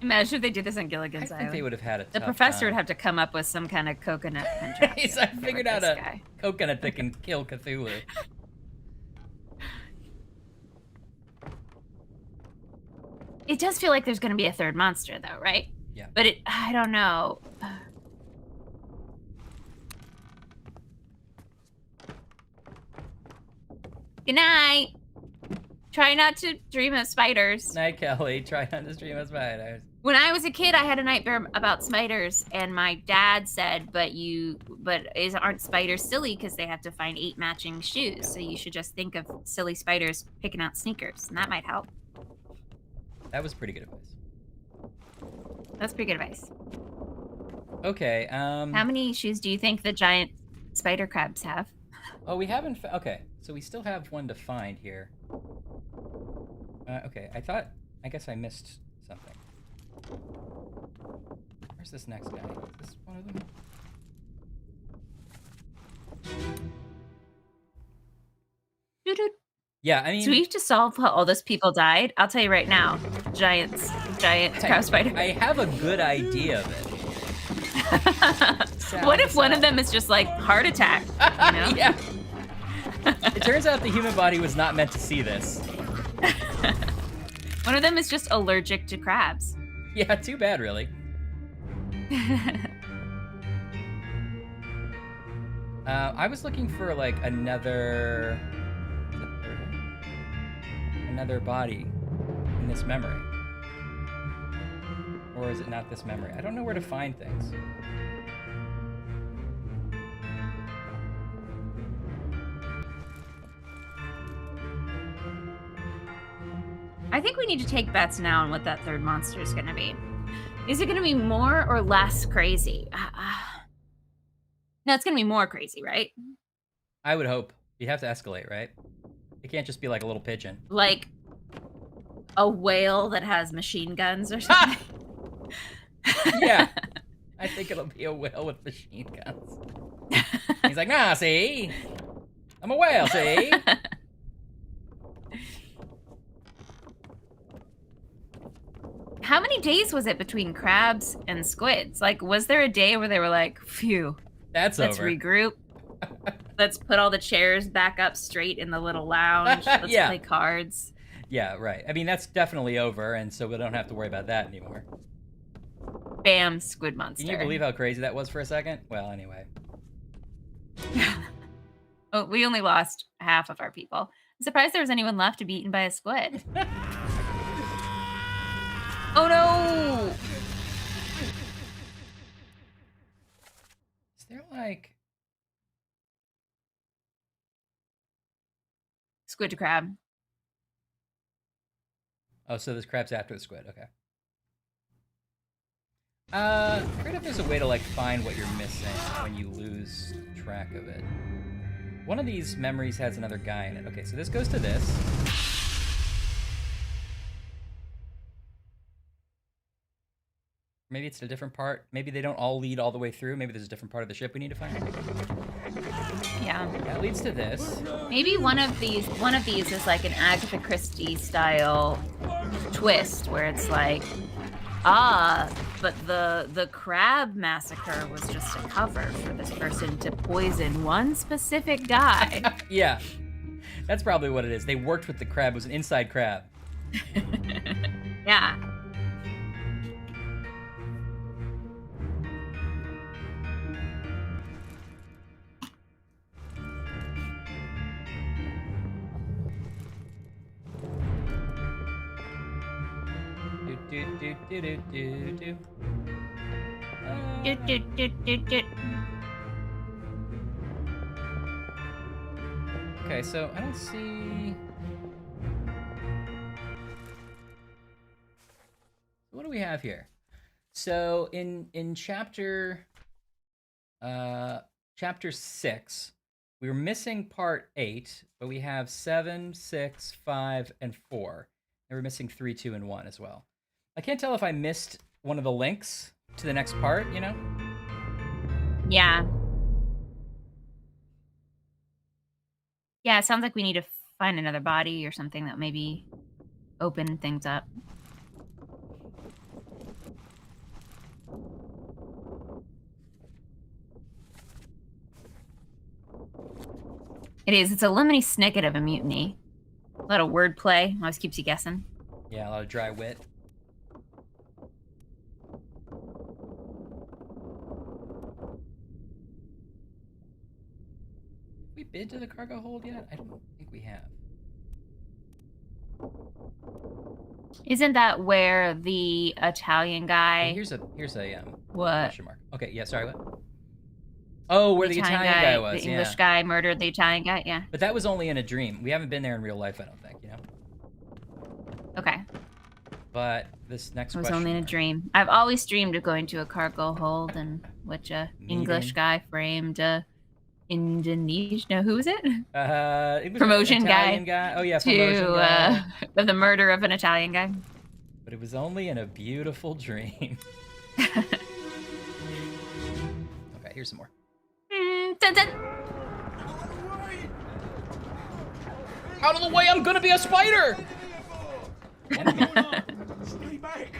Imagine if they did this on Gilligan's Island. I think they would have had a The tough professor time. would have to come up with some kind of coconut contraption. I figured out a coconut that can kill Cthulhu. It does feel like there's going to be a third monster, though, right? Yeah. But I don't know. Good night. Try not to dream of spiders. Night, Kelly. Try not to dream of spiders. When I was a kid, I had a nightmare about spiders, and my dad said, aren't spiders silly because they have to find 8 matching shoes? So you should just think of silly spiders picking out sneakers, and that might help. That was pretty good advice. That's pretty good advice. Okay, How many shoes do you think the giant spider crabs have? Oh, we haven't. Okay, so we still have one to find here. Okay, I guess I missed something. Where's this next guy? Is this one of them? Yeah, I mean... So we have to solve how all those people died? I'll tell you right now. Giant crab spider. I have a good idea of it. What if one of them is just like heart attack? You know? Yeah. It turns out the human body was not meant to see this. One of them is just allergic to crabs. Yeah, too bad, really. I was looking for like another body in this memory. Or is it not this memory? I don't know where to find things. I think we need to take bets now on what that third monster is going to be. Is it going to be more or less crazy? No, it's going to be more crazy, right? I would hope. You'd have to escalate, right? It can't just be like a little pigeon. Like a whale that has machine guns or something? Yeah. I think it'll be a whale with machine guns. He's like, nah, see? I'm a whale, see? How many days was it between crabs and squids? Like, was there a day where they were like, phew, let's over. Regroup. Let's put all the chairs back up straight in the little lounge. Let's play cards. Yeah, right. I mean, that's definitely over, and so we don't have to worry about that anymore. Bam, squid monster. Can you believe how crazy that was for a second? Well, anyway. Oh, we only lost half of our people. I'm surprised there was anyone left to be eaten by a squid. Oh no! Is there like... Squid to crab. Oh, so this crab's after the squid, okay. I figured if there's a way to like find what you're missing when you lose track of it. One of these memories has another guy in it. Okay, so this goes to this. Maybe it's a different part. Maybe they don't all lead all the way through. Maybe there's a different part of the ship we need to find. Yeah. That leads to this. Maybe one of these is like an Agatha Christie style twist where it's like, but the crab massacre was just a cover for this person to poison one specific guy. Yeah. That's probably what it is. They worked with the crab. It was an inside crab. Yeah. Okay, so I don't see... What do we have here? So in chapter 6, we were missing part 8, but we have 7, 6, 5, and 4. And we're missing 3, 2, and 1 as well. I can't tell if I missed one of the links to the next part, you know? Yeah. Yeah, it sounds like we need to find another body or something that maybe open things up. It is. It's a lemony snicket of a mutiny. A lot of wordplay. Always keeps you guessing. Yeah, a lot of dry wit. We bid to the cargo hold yet? I don't think we have. Isn't that where the Italian guy? Here's a what? Question mark. Okay, yeah, sorry, what? Oh, where the Italian guy was, the English guy murdered the Italian guy, yeah. But that was only in a dream. We haven't been there in real life, I don't think, you know? Okay. But this next question. It was only in a dream. I've always dreamed of going to a cargo hold in which a English guy framed Indonesia. No, who was it? It was promotion guy. Oh yeah, promotion guy. Of the murder of an Italian guy. But it was only in a beautiful dream. Okay, here's some more. Dun, dun. Out of the way! I'm gonna be a spider. Stay back!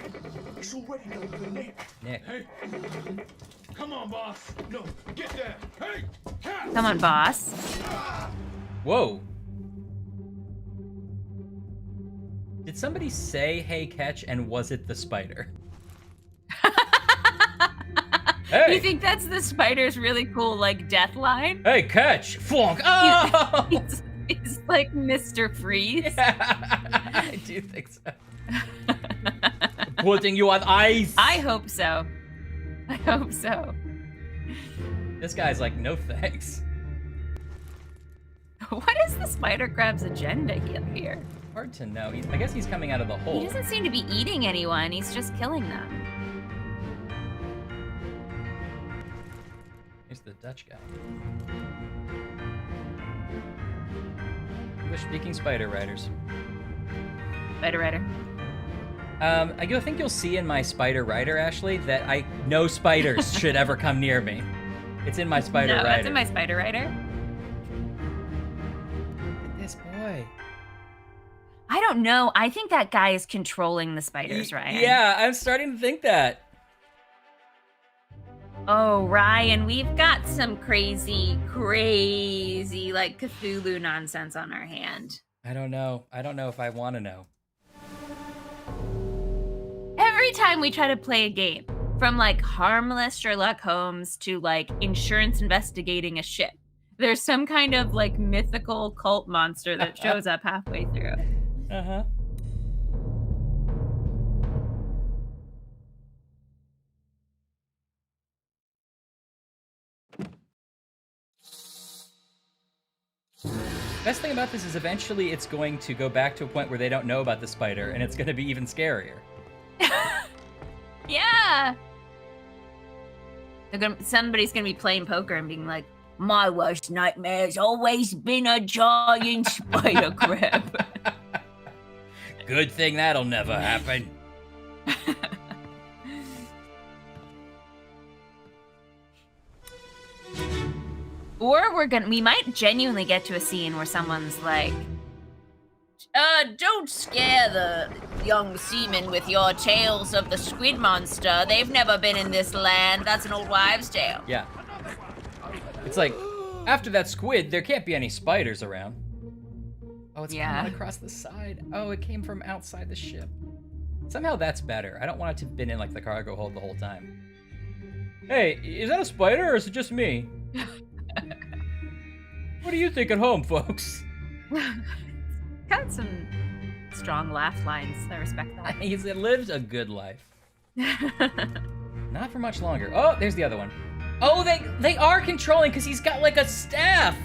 It's already going for Nick. Nick. Hey! Come on, boss! No, get there! Hey! Cat! Come on, boss. Whoa. Did somebody say, hey, catch, and was it the spider? Hey. You think that's the spider's really cool, like, death line? Hey, catch! Flunk! Oh! He's like Mr. Freeze. Yeah, I do think so. Putting you on ice! I hope so. I hope so. This guy's like, no thanks. What is the spider crab's agenda here? Hard to know. I guess he's coming out of the hole. He doesn't seem to be eating anyone. He's just killing them. Here's the Dutch guy. English-speaking spider riders. Spider rider. I think you'll see in my spider rider, Ashley, that no spiders should ever come near me. It's in my spider rider. No, that's in my spider rider. Look at this boy. I don't know. I think that guy is controlling the spiders, Ryan. Yeah, I'm starting to think that. Oh, Ryan, we've got some crazy, like Cthulhu nonsense on our hand. I don't know. I don't know if I want to know. Every time we try to play a game, from like harmless Sherlock Holmes to like insurance investigating a ship, there's some kind of like mythical cult monster that shows up halfway through. Uh-huh. Best thing about this is eventually it's going to go back to a point where they don't know about the spider, and it's going to be even scarier. Yeah. Somebody's going to be playing poker and being like, my worst nightmare's always been a giant spider crab. Good thing that'll never happen. Or we might genuinely get to a scene where someone's like, don't scare the young seamen with your tales of the squid monster. They've never been in this land. That's an old wives' tale. Yeah. It's like, after that squid, there can't be any spiders around. Oh, it's coming across the side. Oh, it came from outside the ship. Somehow that's better. I don't want it to have been in like the cargo hold the whole time. Hey, is that a spider or is it just me? What do you think at home, folks? Got some strong laugh lines. I respect that. He's lived a good life. Not for much longer. Oh, there's the other one. Oh, they are controlling because he's got like a staff.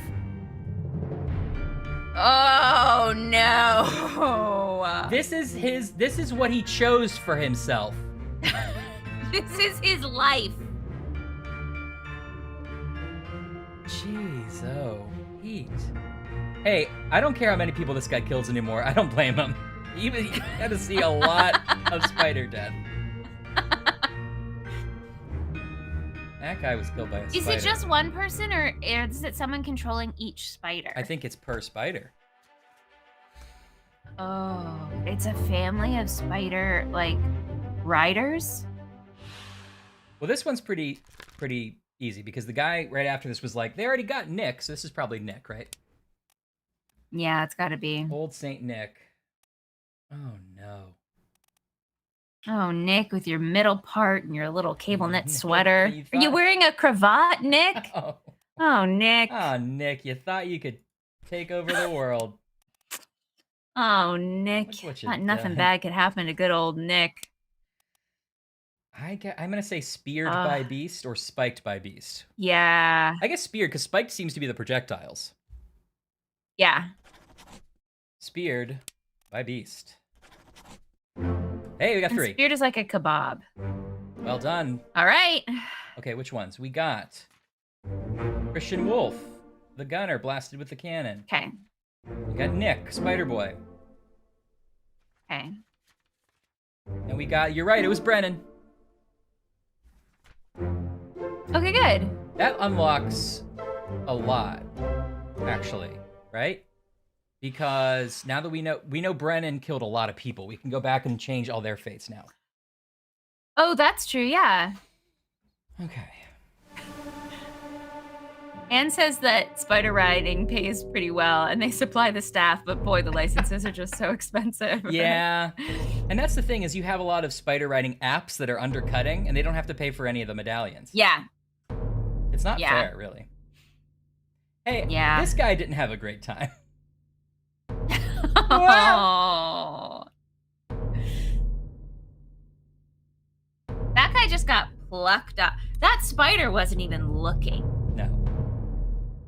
Oh no. This is what he chose for himself. This is his life. Jeez, oh, heat. Hey, I don't care how many people this guy kills anymore. I don't blame him. You got to see a lot of spider death. That guy was killed by a spider. Is it just one person, or is it someone controlling each spider? I think it's per spider. Oh, it's a family of spider, like, riders? Well, this one's pretty easy, because the guy right after this was like, they already got Nick, so this is probably Nick, right? Yeah, it's gotta be. Old Saint Nick. Oh, no. Oh, Nick, with your middle part and your little cable knit sweater. Are you wearing a cravat, Nick? Oh. Oh, Nick. Oh, Nick, you thought you could take over the world. Oh, Nick. Thought nothing bad could happen to good old Nick. I'm going to say speared by beast or spiked by beast. Yeah. I guess speared, because spiked seems to be the projectiles. Yeah. Speared by beast. Hey, we got 3. Speared is like a kebab. Well done. All right. Okay, which ones? We got Christian Wolf, the gunner, blasted with the cannon. Okay. We got Nick, Spider Boy. Okay. And we got, you're right, it was Brennan. Okay, good. That unlocks a lot, actually, right? Because now that we know Brennan killed a lot of people, we can go back and change all their fates now. Oh, that's true, yeah. Okay. Anne says that spider riding pays pretty well, and they supply the staff, but boy, the licenses are just so expensive. Yeah. And that's the thing is you have a lot of spider riding apps that are undercutting, and they don't have to pay for any of the medallions. Yeah. It's not fair, really. Hey, this guy didn't have a great time. Oh. That guy just got plucked up. That spider wasn't even looking. No.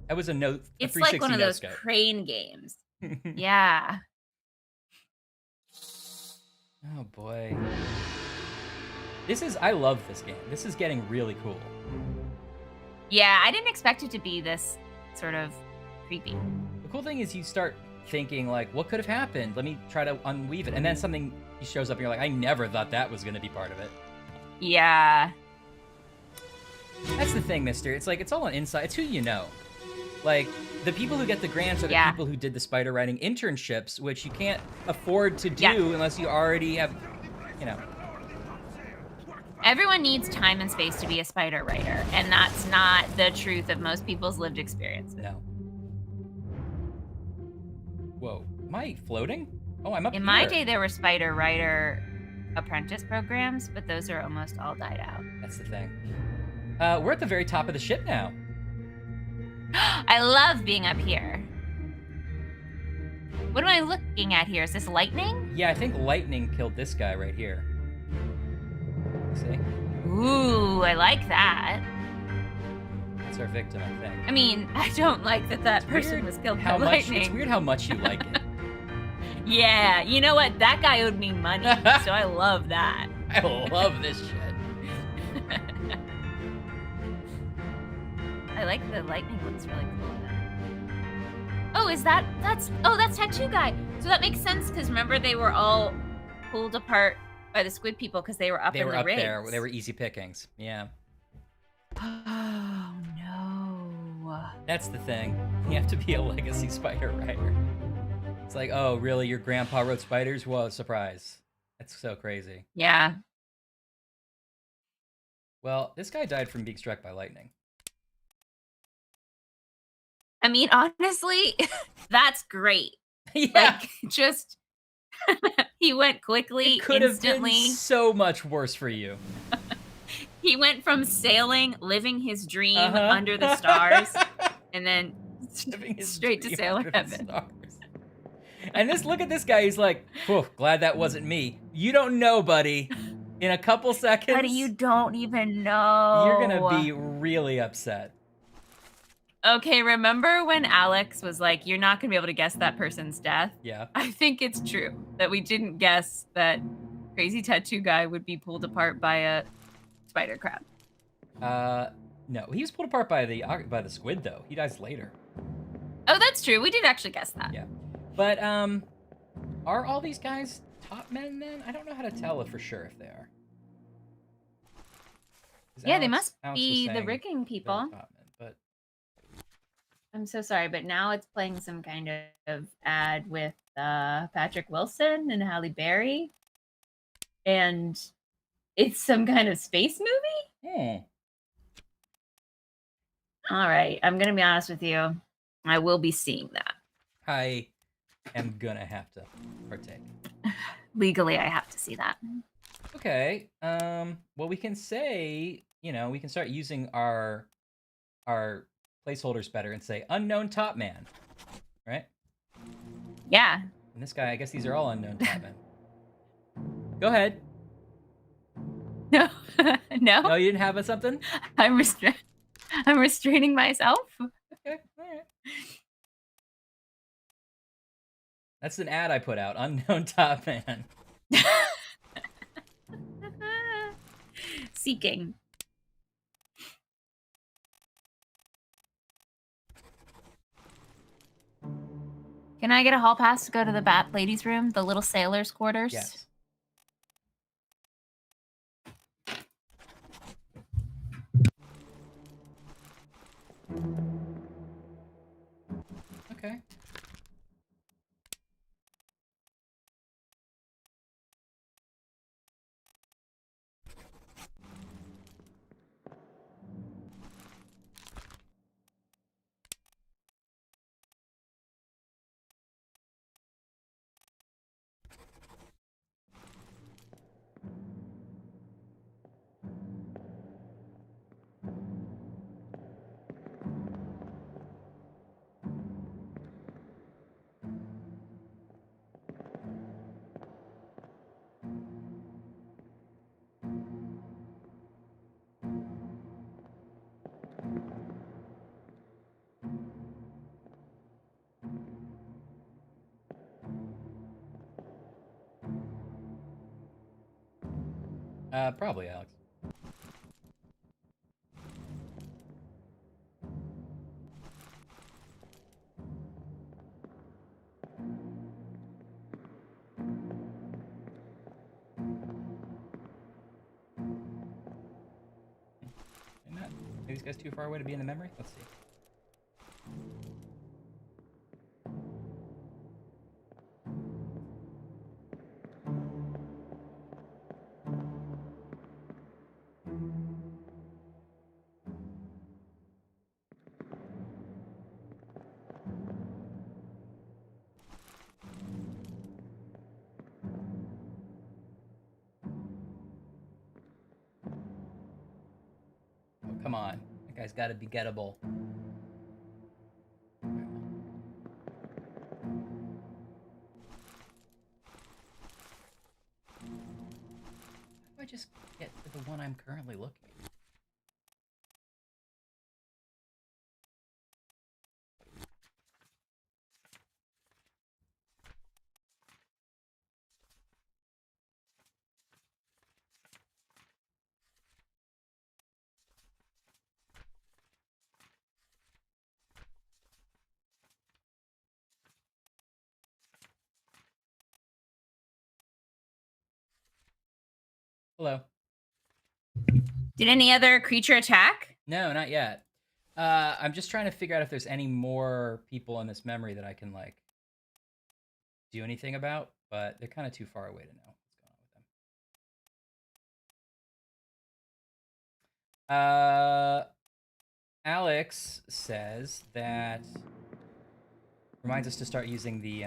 That was a note. It's like one of those crane games. Yeah. Oh boy. I love this game. This is getting really cool. Yeah, I didn't expect it to be this sort of creepy. The cool thing is you start thinking like, what could have happened? Let me try to unweave it. And then something shows up and you're like, I never thought that was going to be part of it. Yeah. That's the thing, mister. It's like, it's all on inside. It's who you know. Like, the people who get the grants are the people who did the spider riding internships, which you can't afford to do unless you already have, you know. Everyone needs time and space to be a spider rider, and that's not the truth of most people's lived experience. No. Whoa. Am I floating? Oh, I'm up In my day, there were spider rider apprentice programs, but those are almost all died out. That's the thing. We're at the very top of the ship now. I love being up here. What am I looking at here? Is this lightning? Yeah, I think lightning killed this guy right here. See? Ooh, I like that. That's our victim, I think. I mean, I don't like that person was killed by lightning. It's weird how much you like it. Yeah, you know what? That guy owed me money, so I love that. I love this shit. I like the lightning looks really cool. Oh, that's Tattoo Guy. So that makes sense because remember they were all pulled apart by the squid people because they were up in the rigs. There. They were easy pickings. Yeah. Oh no. That's the thing. You have to be a legacy spider rider. It's like, oh, really? Your grandpa rode spiders? Whoa, surprise. That's so crazy. Yeah. Well, this guy died from being struck by lightning. I mean, honestly, that's great. Yeah. Like, just, he went quickly, it could instantly. Have been so much worse for you. He went from sailing, living his dream under the stars, and then straight to sailor heaven. And look at this guy. He's like, glad that wasn't me. You don't know, buddy. In a couple seconds. Buddy, you don't even know. You're going to be really upset. Okay, remember when Alex was like, you're not going to be able to guess that person's death? Yeah. I think it's true that we didn't guess that Crazy Tattoo Guy would be pulled apart by a spider crab. No. He was pulled apart by the squid, though. He dies later. Oh, that's true. We did actually guess that. Yeah. But, are all these guys top men, then? I don't know how to tell for sure if they are. Yeah, they must be the rigging people. Top men, but I'm so sorry, but now it's playing some kind of ad with Patrick Wilson and Halle Berry. And it's some kind of space movie? All right, I'm going to be honest with you. I will be seeing that. I am going to have to partake. Legally, I have to see that. Okay. Well, we can say, we can start using our placeholders better and say unknown top man, right? Yeah. And this guy, I guess these are all unknown top men. Go ahead. No. No, you didn't have something? I'm restraining myself. Okay, all right. That's an ad I put out, unknown top man. Seeking. Can I get a hall pass to go to the Bat Ladies' room, the little sailor's quarters? Yes. Okay. Probably, Alex. Maybe this guy's too far away to be in the memory? Let's see. Oh, come on. That guy's got to be gettable. How do I just get to the one I'm currently looking at? Hello. Did any other creature attack? No, not yet. I'm just trying to figure out if there's any more people in this memory that I can, like, do anything about, but they're kind of too far away to know what's going on with them. Alex says that reminds us to start using the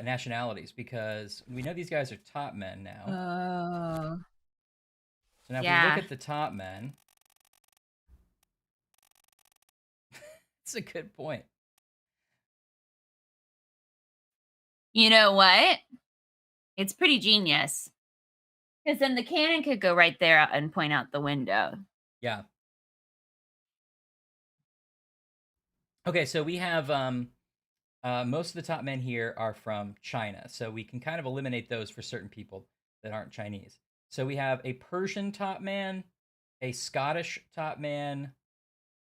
nationalities, because we know these guys are top men now. Oh. So now if we look at the top men, that's a good point. You know what? It's pretty genius. Because then the cannon could go right there and point out the window. Yeah. Okay, so we have most of the top men here are from China, so we can kind of eliminate those for certain people that aren't Chinese. So we have a Persian top man, a Scottish top man.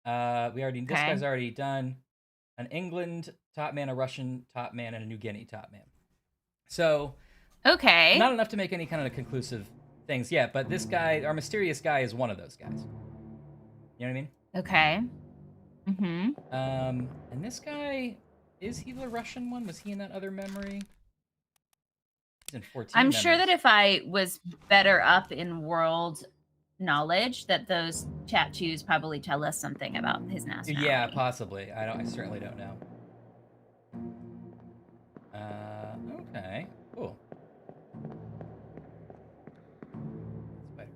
This guy's already done. An England top man, a Russian top man, and a New Guinea top man. So, okay, not enough to make any kind of conclusive things yet, but this guy, our mysterious guy, is one of those guys. You know what I mean? Okay. Mm-hmm. And this guy, is he the Russian one? Was he in that other memory? He's in 14 I'm memories. sure that if I was better up in world knowledge, that those tattoos probably tell us something about his nationality. Yeah, possibly. I certainly don't know. Okay, cool. Spider.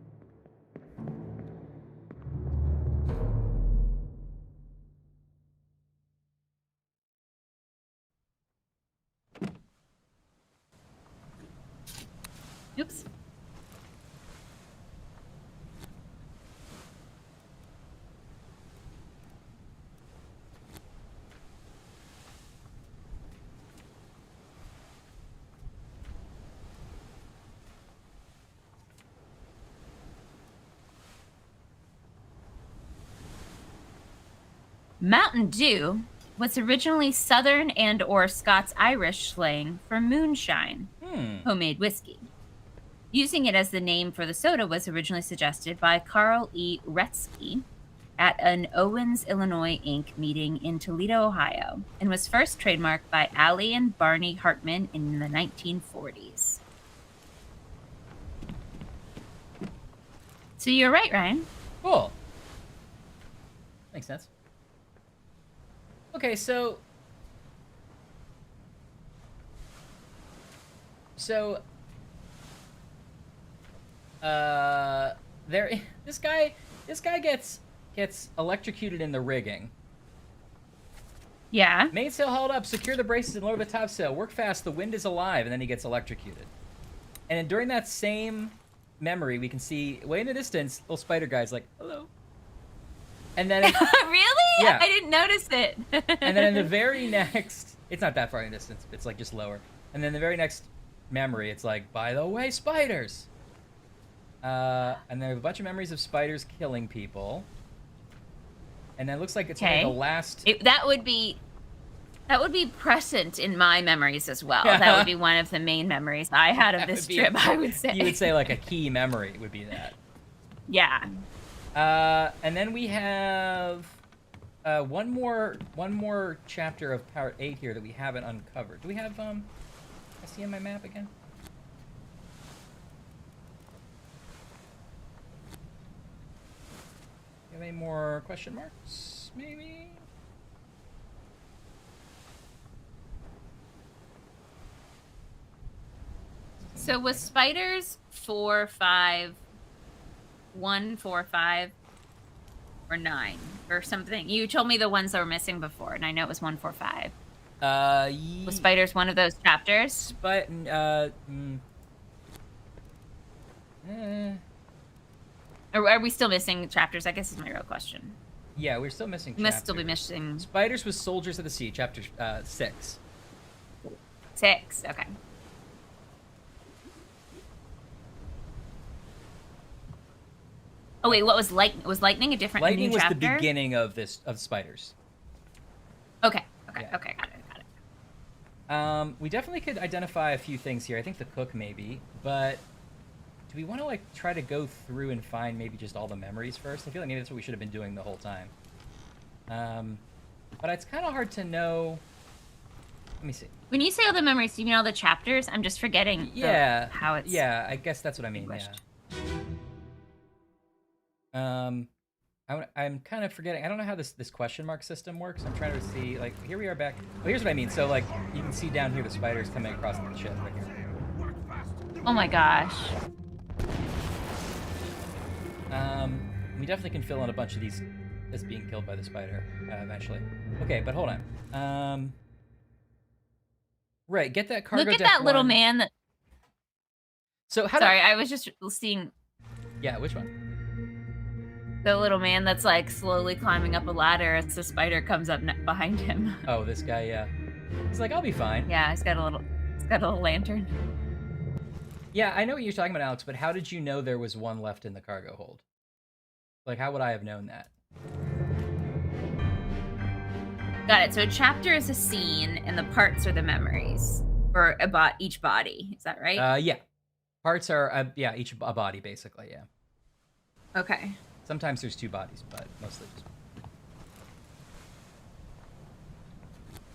Oops. Mountain Dew was originally Southern and or Scots-Irish slang for moonshine, homemade whiskey. Using it as the name for the soda was originally suggested by Carl E. Retzky at an Owens, Illinois, Inc. meeting in Toledo, Ohio, and was first trademarked by Allie and Barney Hartman in the 1940s. So you're right, Ryan. Cool. Makes sense. Okay, so this guy gets electrocuted in the rigging. Yeah. Mainsail hauled up, secure the braces and lower the topsail. Work fast, the wind is alive, and then he gets electrocuted. And then during that same memory, we can see way in the distance, little spider guy's like, hello. And then really? Yeah. I didn't notice it. And then in the very next, it's not that far in the distance, it's like just lower. And then the very next memory, it's like, by the way, spiders. And there are a bunch of memories of spiders killing people. And it looks like it's only the last. That would be present in my memories as well. That would be one of the main memories I had of this trip, I would say. You would say like a key memory would be that. Yeah. And then we have one more chapter of Part 8 here that we haven't uncovered. Do we have I see on my map again? Have any more question marks? Maybe. So was spiders 4, 5, 1, 4, 5, or 9 or something? You told me the ones that were missing before, and I know it was 1, 4, 5. Was spiders one of those chapters? Or are we still missing chapters? I guess is my real question. Yeah, we're still missing chapters. We must still be missing. Spiders with Soldiers of the Sea, chapter 6. 6, okay. Oh wait, what was lightning? Was lightning a different Lightning new was chapter? the beginning of spiders. Okay, got it. We definitely could identify a few things here. I think the cook maybe, but do we want to like try to go through and find maybe just all the memories first? I feel like maybe that's what we should have been doing the whole time. But it's kind of hard to know. Let me see. When you say all the memories, do you mean all the chapters? I'm just forgetting. How it's. Yeah, I guess that's what I mean. Yeah. I'm kind of forgetting. I don't know how this question mark system works. I'm trying to see, like, here we are back. Oh, here's what I mean. So, like, you can see down here the spiders coming across the ship right here. Oh my gosh. We definitely can fill in a bunch of these as being killed by the spider eventually. Okay, but hold on. Right, get that cargo. Look at that little man that. So how? Sorry, I was just seeing. Yeah, which one? The little man that's like slowly climbing up a ladder as the spider comes up behind him. Oh, this guy, yeah. He's like, I'll be fine. Yeah, he's got a little lantern. Yeah, I know what you're talking about, Alex, but how did you know there was one left in the cargo hold? Like, how would I have known that? Got it. So a chapter is a scene, and the parts are the memories, or about each body. Is that right? Yeah. Parts are, each a body, basically, yeah. Okay. Sometimes there's 2 bodies, but mostly just one.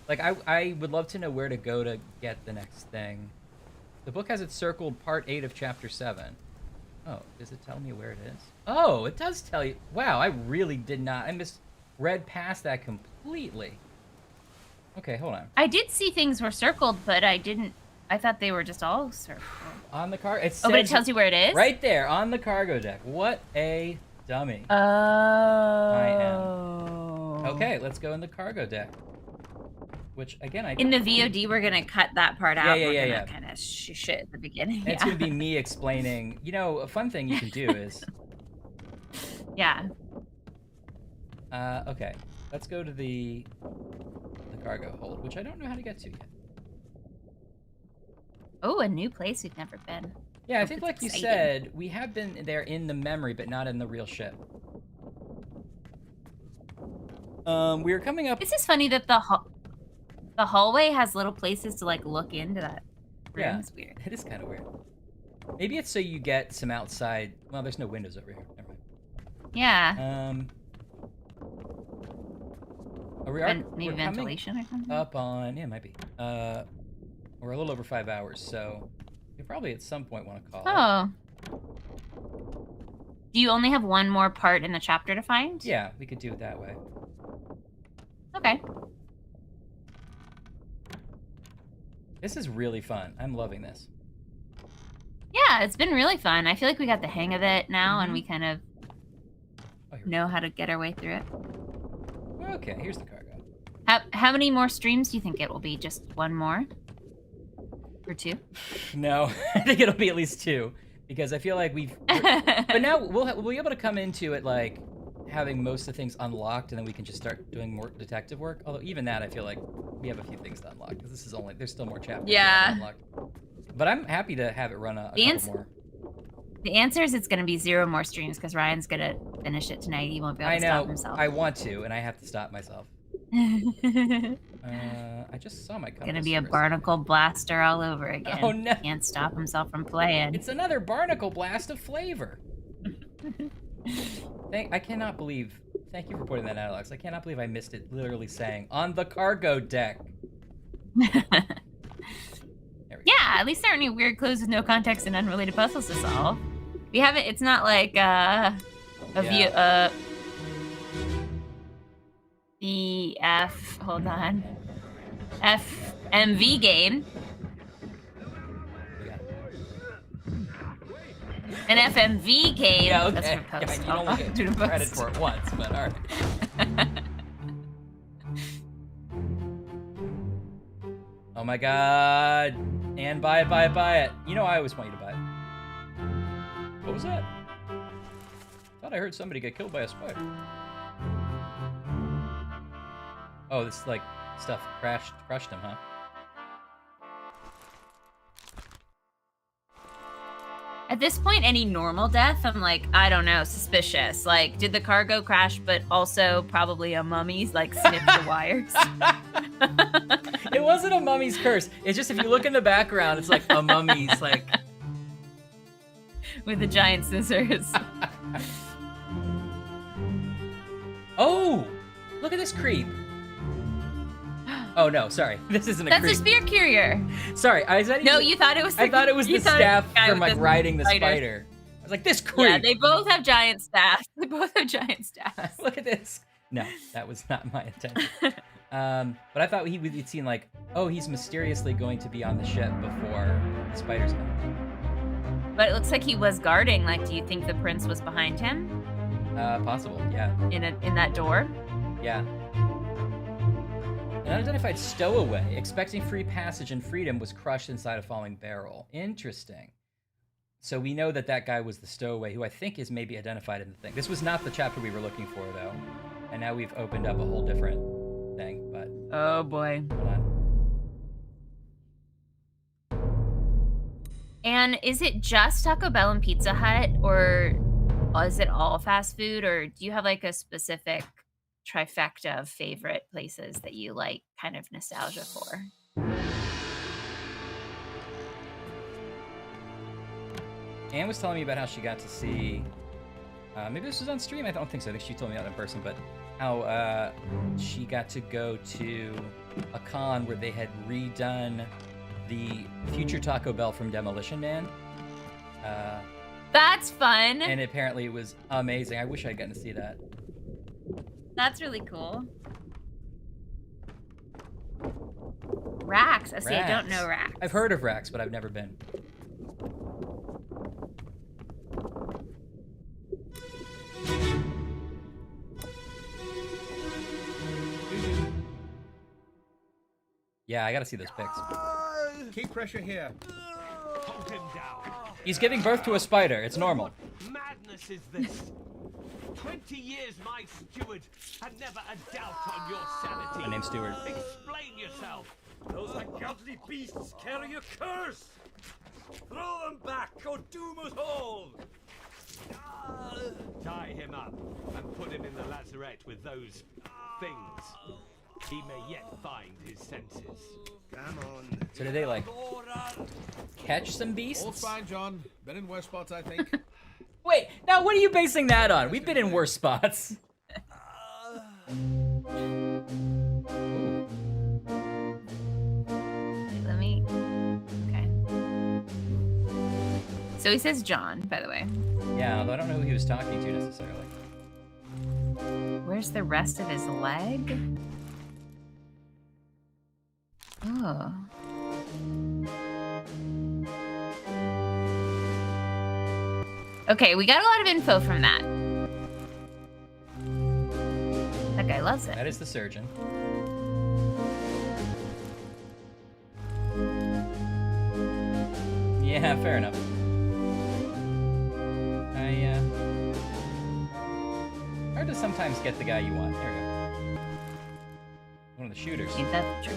Like, I would love to know where to go to get the next thing. The book has it circled Part 8 of Chapter 7. Oh, does it tell me where it is? Oh, it does tell you. Wow, I really did not. I misread past that completely. Okay, hold on. I did see things were circled, but I didn't. I thought they were just all circled. On the car, it says, but it tells you where it is? Right there, on the cargo deck. What a dummy. Oh. I am. Okay, let's go in the cargo deck. Which, again, in the VOD, we're going to cut that part out. Yeah. We're going to kind of shit at the beginning. It's going to be me explaining. You know, a fun thing you can do is... Yeah. Okay. Let's go to the cargo hold, which I don't know how to get to yet. Oh, a new place we've never been. Yeah, I think like you said, we have been there in the memory, but not in the real ship. We were coming up... This is funny that the hallway has little places to like look into that room. Yeah, it's weird. It is kind of weird. Maybe it's so you get some outside. Well, there's no windows over here. Never mind. Yeah. Maybe ventilation or something. Up on it might be. We're a little over 5 hours, so we probably at some point want to call. Oh. Do you only have one more part in the chapter to find? Yeah, we could do it that way. Okay. This is really fun. I'm loving this. Yeah, it's been really fun. I feel like we got the hang of it now, and we kind of know how to get our way through it. Okay, here's the cargo. How many more streams do you think it will be? Just one more? Or 2? No, I think it'll be at least 2, because I feel like but now we'll be able to come into it like having most of the things unlocked, and then we can just start doing more detective work. Although even that, I feel like we have a few things to unlock, because this is there's still more chapters. Yeah. Unlocked. But I'm happy to have it run a couple more. The answer is it's going to be 0 more streams because Ryan's going to finish it tonight. He won't be able to stop himself. I want to, and I have to stop myself. I just saw my compass. Gonna be a barnacle blaster all over again. Oh no! Can't stop himself from playing. It's another barnacle blast of flavor. I cannot believe. Thank you for pointing that out, Alex. I cannot believe I missed it. Literally saying on the cargo deck. Yeah, at least there aren't any weird clues with no context and unrelated puzzles to solve. We haven't. It's not like the hold on, FMV game. An FMV game. Yeah, okay. That's for post. You don't get credit for it once, but all right. Oh my god. And buy it. You know I always want you to buy it. What was that? Thought I heard somebody get killed by a spider. Oh, this like stuff crushed him, huh? At this point, any normal death, I'm like, I don't know, suspicious. Like, did the cargo crash, but also probably a mummy's like snipped the wires? It wasn't a mummy's curse. It's just if you look in the background, it's like a mummy's like with the giant scissors. Oh, look at this creep. Oh no, sorry. This isn't a creep. That's a spear carrier. Sorry, you thought it was. I thought it was the staff from like riding the spider. I was like, this creep. Yeah, they both have giant staffs. Look at this. No, that was not my intention. But I thought we'd seen like, oh, he's mysteriously going to be on the ship before the spiders come. But it looks like he was guarding. Like, do you think the prince was behind him? Possible, yeah. In that door? Yeah. An unidentified stowaway expecting free passage and freedom was crushed inside a falling barrel. Interesting. So we know that guy was the stowaway, who I think is maybe identified in the thing. This was not the chapter we were looking for, though. And now we've opened up a whole different thing, but... Oh, boy. Hold on. And is it just Taco Bell and Pizza Hut, or is it all fast food, or do you have, like, a specific trifecta of favorite places that you like kind of nostalgia for? Anne was telling me about how she got to see maybe this was on stream. I don't think so. I think she told me that in person, but how she got to go to a con where they had redone the future Taco Bell from Demolition Man. That's fun. And apparently it was amazing. I wish I'd gotten to see that. That's really cool. Rax. See, I don't know Rax. I've heard of Rax, but I've never been. Yeah, I gotta see those pics. Keep pressure here. Hold him down. He's giving birth to a spider. It's normal. What madness is this? 20 years my steward had never a doubt on your sanity. My name's Stewart. Explain yourself. Those ungodly beasts carry a curse. Throw them back or doom us all. Tie him up and put him in the lazarette with those things. He may yet find his senses. Come on. So did they like catch some beasts? All fine, John. Been in worse spots, I think. Wait, now what are you basing that on? We've been in worse spots. Let me. Okay. So he says John, by the way. Yeah, although I don't know who he was talking to necessarily. Where's the rest of his leg? Oh. Okay, we got a lot of info from that. That guy loves it. That is the surgeon. Yeah, fair enough. Hard to sometimes get the guy you want. There we go. One of the shooters. Ain't that true?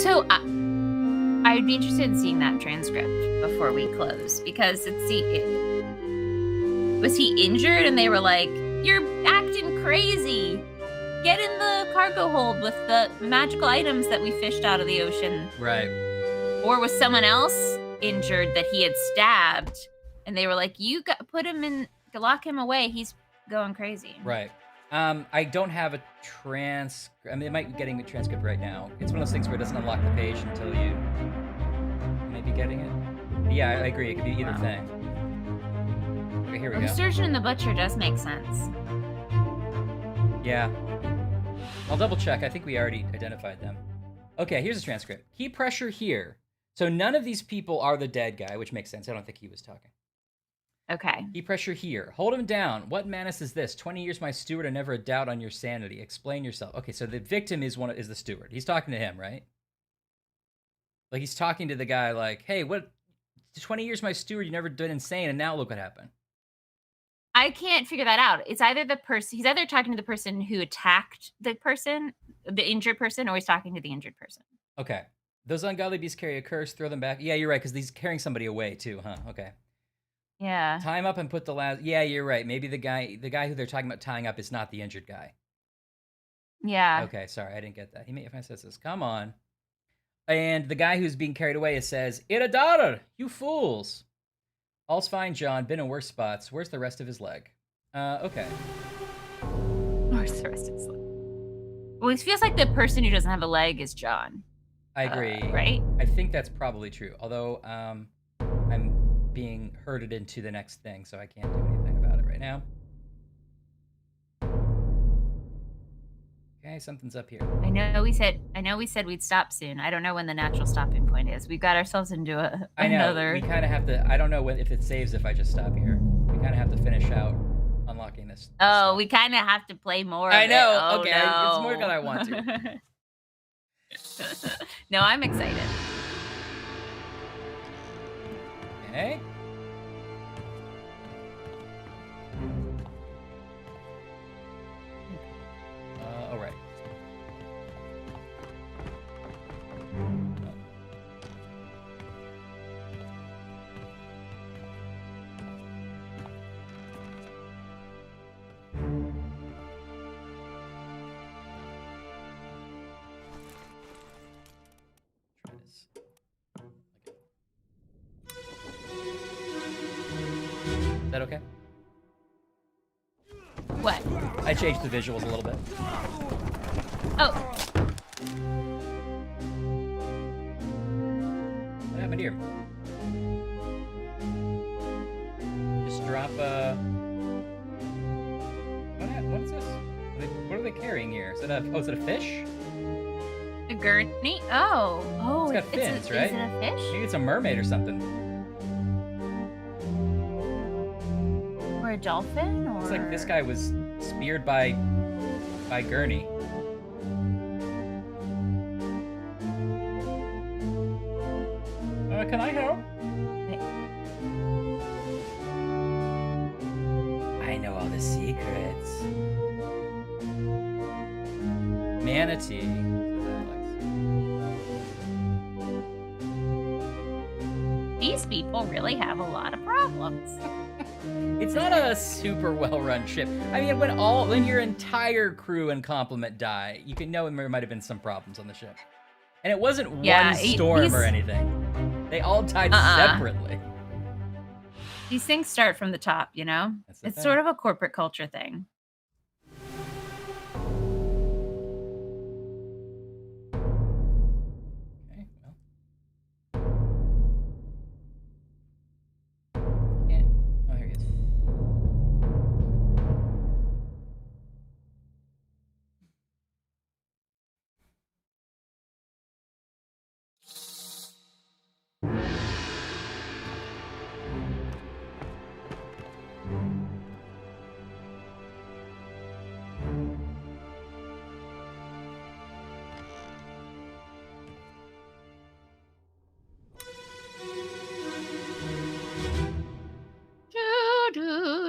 So I'd be interested in seeing that transcript before we close, because was he injured and they were like, "You're acting crazy. Get in the cargo hold with the magical items that we fished out of the ocean." Right. Or was someone else injured that he had stabbed, and they were like, lock him away. He's going crazy. Right. I don't have a I mean, it might be getting a transcript right now. It's one of those things where it doesn't unlock the page until you may be getting it. Yeah, I agree. It could be either thing. Okay, here we go. The surgeon and the butcher does make sense. Yeah. I'll double check. I think we already identified them. Okay, here's a transcript. Keep pressure here. So none of these people are the dead guy, which makes sense. I don't think he was talking. Okay. Keep pressure here. Hold him down. What madness is this? 20 years my steward and never a doubt on your sanity. Explain yourself. Okay, so the victim is the steward. He's talking to him, right? Like, he's talking to the guy like, hey, 20 years my steward, you never been insane, and now look what happened. I can't figure that out. It's either he's either talking to the person who attacked the injured person, or he's talking to the injured person. Okay. Those ungodly beasts carry a curse, throw them back. Yeah, you're right, because he's carrying somebody away too, huh? Okay. Yeah. Tie him up and put the last. Yeah, you're right. Maybe the guy who they're talking about tying up is not the injured guy. Yeah. Okay, sorry, I didn't get that. He may if I says this. Come on. And the guy who's being carried away says, "It a daughter, you fools." All's fine, John. Been in worse spots. Where's the rest of his leg? Okay. Where's the rest of his leg? Well, it feels like the person who doesn't have a leg is John. I agree. Right? I think that's probably true. Although I'm being herded into the next thing, so I can't do anything about it right now. Okay, something's up here. I know we said we'd stop soon. I don't know when the natural stopping point is. We've got ourselves into another. We kind of have to. I don't know if it saves if I just stop here. We kind of have to finish out unlocking this. Oh, we kind of have to play more. I know. Oh, okay, no. It's more than I want to. No, I'm excited. Okay. All right. Try this. Is that okay? What? I changed the visuals a little bit. Oh. What happened here? Just drop what is this? What are they carrying here? Is it a fish? A gurney? Oh. It's got fins, right? Is it a fish? Maybe it's a mermaid or something. Or a dolphin? Or... It's like this guy was speared by Gurney. Can I help? I know all the secrets. Manatee. These people really have a lot of problems. It's not a super well-run ship. I mean, when your entire crew and complement die, you can know there might have been some problems on the ship. And it wasn't one storm or anything. They all died separately. These things start from the top, you know? It's sort of a corporate culture thing. Okay, well. Can't. Oh, here he is.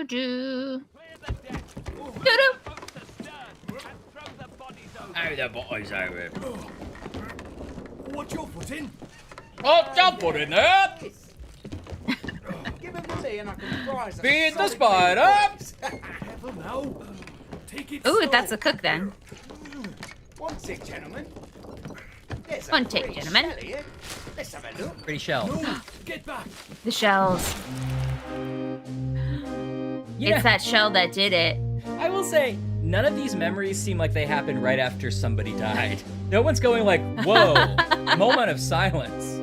Do. Throw the bodies over. Watch your foot in. Oh, don't put in there! Give him to me and I can fry some Feed the solid spider! Careful now. Take it Ooh, slow. that's a cook then. One tick, gentlemen. There's a One tick, pretty gentlemen. shell here. Let's have a look. Pretty shell. No, get back. The shells. Yeah. It's that shell that did it. I will say, none of these memories seem like they happened right after somebody died. No one's going like, whoa, moment of silence.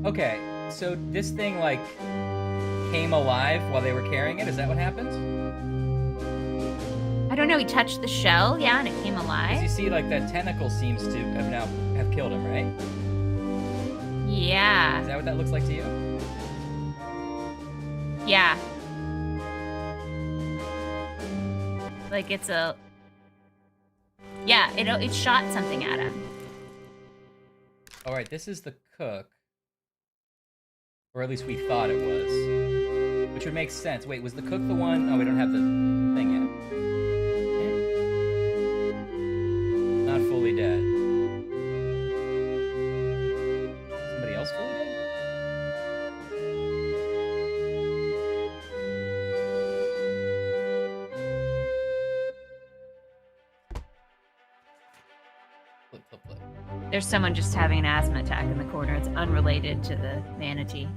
Okay, so this thing like came alive while they were carrying it? Is that what happened? I don't know, he touched the shell, yeah, and it came Because alive. you see like that tentacle seems to have killed him, right? Is Yeah. that what that looks like to you? Yeah. Like it's a... Yeah, it shot something at him. Alright, this is the cook. Or at least we thought it was. Which would make sense. Wait, was the cook the one? Oh, we don't have the thing yet. Not fully dead. Somebody else fully dead? Flip, flip, flip. There's someone just having an asthma attack in the corner. It's unrelated to the manatee.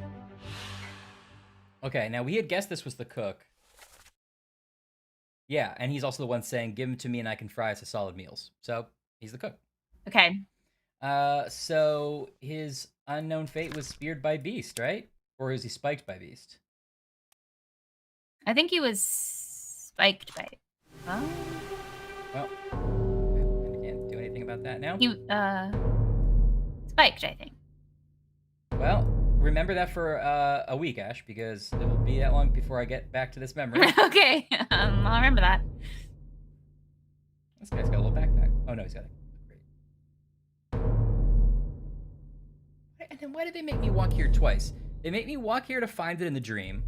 Okay, now we had guessed this was the cook. Yeah, and he's also the one saying, give him to me and I can fry us a solid meals. So, he's the cook. Okay. So his unknown fate was speared by Beast, right? Or is he spiked by Beast? I think he was spiked by it. Oh. Well, I can't do anything about that now. He, spiked, I think. Well, remember that for a week, Ash, because it will be that long before I get back to this memory. Okay, I'll remember that. This guy's got a little backpack. Oh no, he's got it. Great. And then why did they make me walk here twice? They make me walk here to find it in the dream,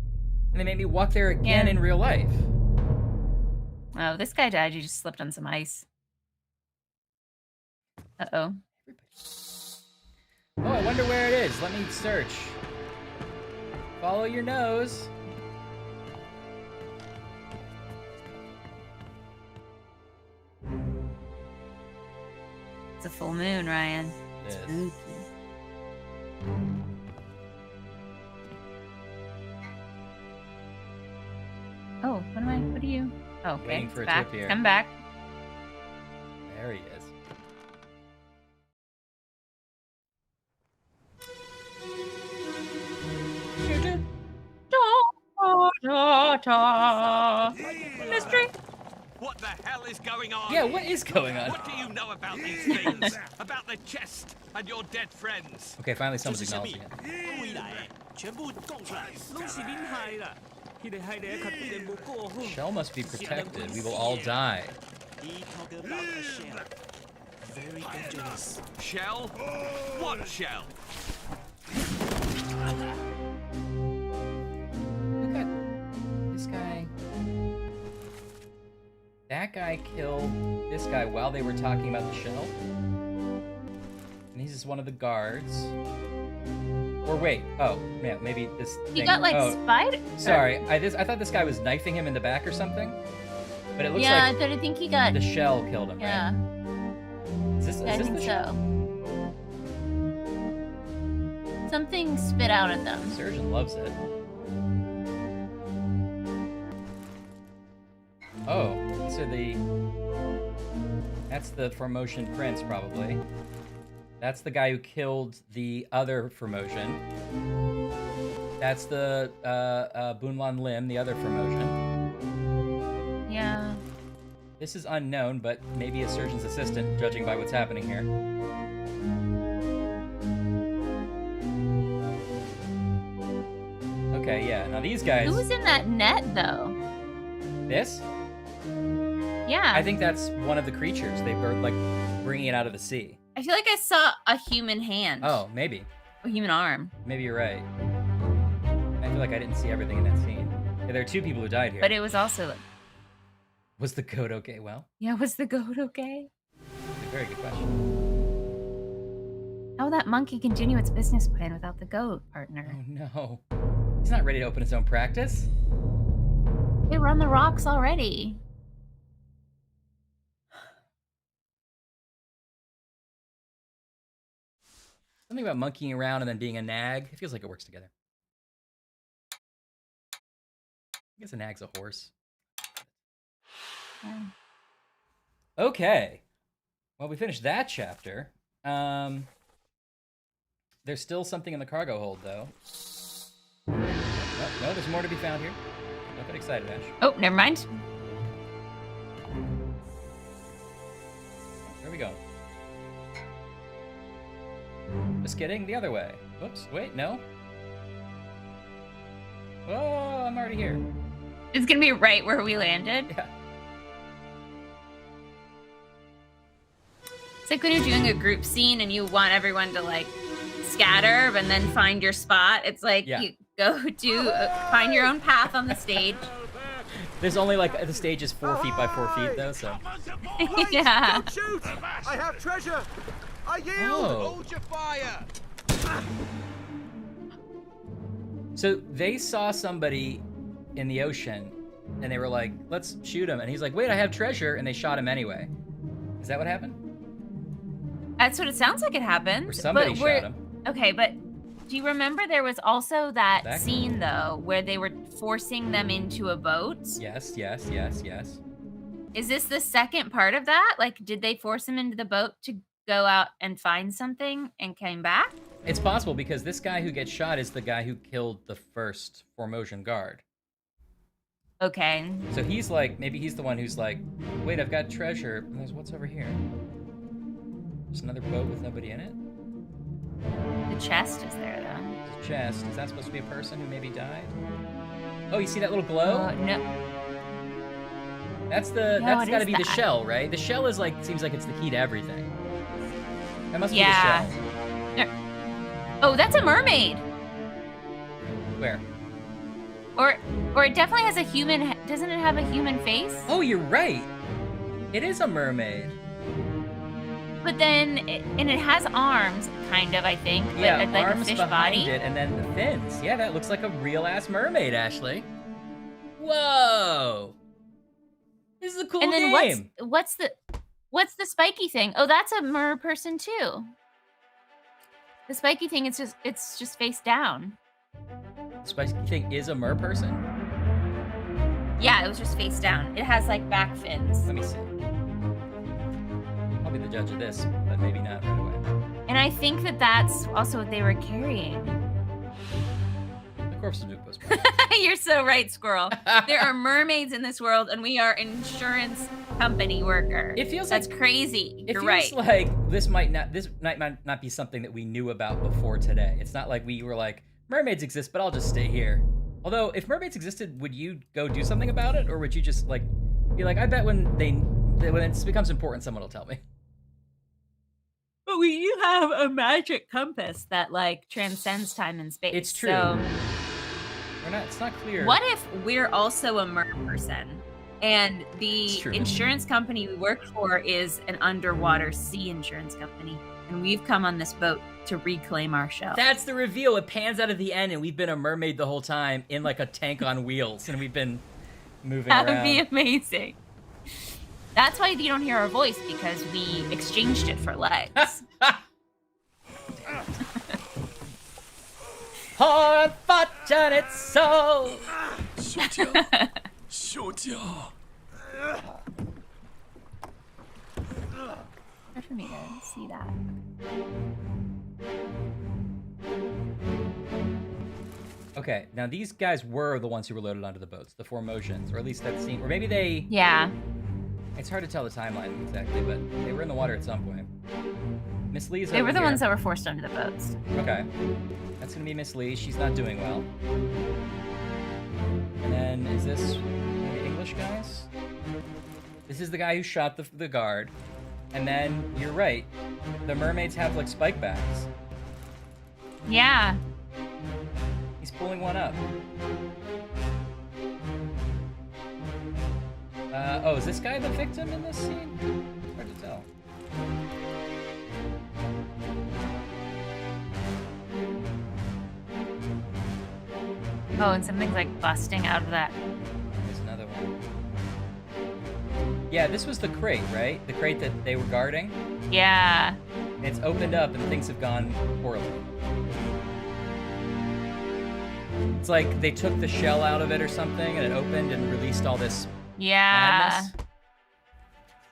and they made me walk there again in real life. Oh, this guy died. You just slipped on some ice. Uh-oh. Oh, I wonder where it is. Let me search. Follow your nose. It's a full moon, Ryan. It is. Spooky. Oh, what are you? Oh, okay. Waiting for it's a back. tip here. Come back. There he is. Mystery. What the hell is going on? Yeah, what is going on? What do you know about these things? About the chest and your dead friends? Okay, finally someone's acknowledging it. 歸嚟，全部供出嚟，都是點係啦？佢哋係你一級啲你冇過去。 Shell must be protected. We will all die. He talk about a shell. Very dangerous. Shell? What shell? Look at this guy. That guy killed this guy while they were talking about the shell. And he's just one of the guards. Or wait, oh, yeah, maybe this You thing. got like oh, spider. sorry, I thought this guy was knifing him in the back or something. But it looks Yeah, like I think he got. the shell killed him, Yeah, right? Is this I the think shell? so. Something spit out at them. Surgeon loves it. Oh, these are the... That's the Formosan prince, probably. That's the guy who killed the other Formosan. That's the Bunlan Lim, the other Formosan. Yeah. This is unknown, but maybe a surgeon's assistant, judging by what's happening here. Okay, yeah. Now these guys... Who was in that net though? This? Yeah. I think that's one of the creatures. They were, like, bringing it out of the sea. I feel like I saw a human hand. Oh, maybe. A human arm. Maybe you're right. I feel like I didn't see everything in that scene. Yeah, there are two people who died here. But it was also like, Was the goat okay? Well, yeah, was the goat okay? it's a very good question. will that monkey continue its business plan without the goat partner? Oh no. He's not ready to open his own practice. They were on the rocks already. Something about monkeying around and then being a nag. It feels like it works together. I guess a nag's a horse. Yeah. Okay. Well, we finished that chapter. There's still something in the cargo hold, though. Oh, no, there's more to be found here. Don't get excited, Ash. Oh, never mind. Where are we going? Just kidding, the other way. Whoops, wait, no. Oh, I'm already here. It's gonna be right where we landed. Yeah. It's like when you're doing a group scene and you want everyone to like scatter and then find your spot. It's like you go to find your own path on the stage. There's only like the stage is 4 feet by 4 feet though, so. Yeah. Don't shoot! I have treasure! I yield! Oh. Hold your fire! So they saw somebody in the ocean and they were like, let's shoot him. And he's like, wait, I have treasure. And they shot him anyway. Is that what happened? That's what it sounds like it happened. Or somebody shot him. Okay, but do you remember there was also that scene though where they were forcing them into a boat? Yes. Is this the second part of that? Like, did they force him into the boat to go out and find something and came back? It's possible because this guy who gets shot is the guy who killed the first Formosan guard. Okay. So he's like, maybe he's the one who's like, wait, I've got treasure. What's over here? There's another boat with nobody in it? The chest is there though. The chest. Is that supposed to be a person who maybe died? Oh, you see that little glow? No. That's got to be the shell, right? The shell is like, seems like it's the key to everything. That must be the shell. Oh, that's a mermaid. Where? Or it definitely has a human. Doesn't it have a human face? Oh, you're right. It is a mermaid. But then, it has arms, kind of, I think. But Yeah, like arms a fish behind body. it, and then the fins. Yeah, that looks like a real-ass mermaid, Ashley. Whoa! This is a cool and then game. what's the spiky thing? Oh, that's a mer person too. The spiky thing, it's just face down. The spiky thing is a mer person? Yeah, it was just face down. It has like back fins. Let me see. I'll be the judge of this, but maybe not right away. And I think that's also what they were carrying. The corpse of Nukos. You're so right, Squirrel. There are mermaids in this world, and we are insurance company worker. It feels that's like crazy. It You're feels right. like this might not be something that we knew about before today. It's not like we were like, mermaids exist, but I'll just stay here. Although, if mermaids existed, would you go do something about it, or would you just like be like, I bet when it becomes important, someone will tell me. But we do have a magic compass that like transcends time and space. It's true. So it's not clear. What if we're also a mer person, and the insurance company we work for is an underwater sea insurance company, and we've come on this boat to reclaim our shell? That's the reveal. It pans out at the end, and we've been a mermaid the whole time in like a tank on wheels, and we've been moving around. That would be amazing. That's why you don't hear our voice, because we exchanged it for legs. Unfortunate soul. 休假，休假。 Hard for me to see that. Okay, now these guys were the ones who were loaded onto the boats, the Formosians, or at least that scene, or maybe they... Yeah. It's hard to tell the timeline exactly, but they were in the water at some point. Miss Lee's They were the here. ones that were forced onto the boats. Okay. That's gonna be Miss Lee. She's not doing well. And then, is this one of the English guys? This is the guy who shot the guard. And then, you're right. The mermaids have, like, spike backs. Yeah. He's pulling one up. Oh, is this guy the victim in this scene? Hard to tell. Oh, and something's like busting out of that. There's another one. Yeah, this was the crate, right? The crate that they were guarding? Yeah. And it's opened up and things have gone poorly. It's like they took the shell out of it or something and it opened and released all this madness.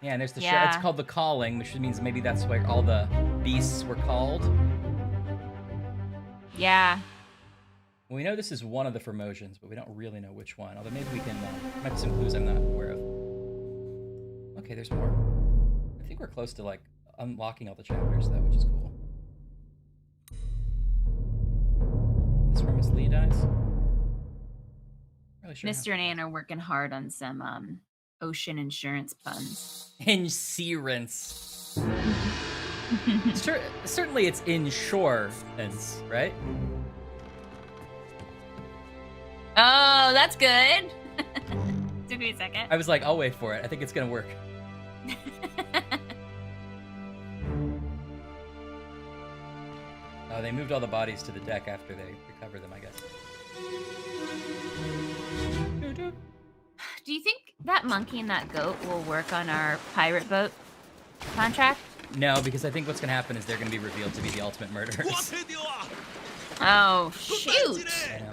Yeah, and there's the shell. It's called the calling, which means maybe that's where all the beasts were called. Yeah. Well, we know this is one of the Formosions, but we don't really know which one. Although maybe we can, might be some clues I'm not aware of. Okay, there's more. I think we're close to, like, unlocking all the chapters, though, which is cool. This where Miss Lee dies? Really sure Mr. and Anne are working hard on some ocean insurance puns. Insurance. Certainly it's insurance, right? Oh, that's good. Took me a second. I was like, I'll wait for it. I think it's gonna work. Oh, they moved all the bodies to the deck after they recovered them, I guess. Do you think that monkey and that goat will work on our pirate boat contract? No, because I think what's gonna happen is they're gonna be revealed to be the ultimate murderers. Oh, shoot! I know.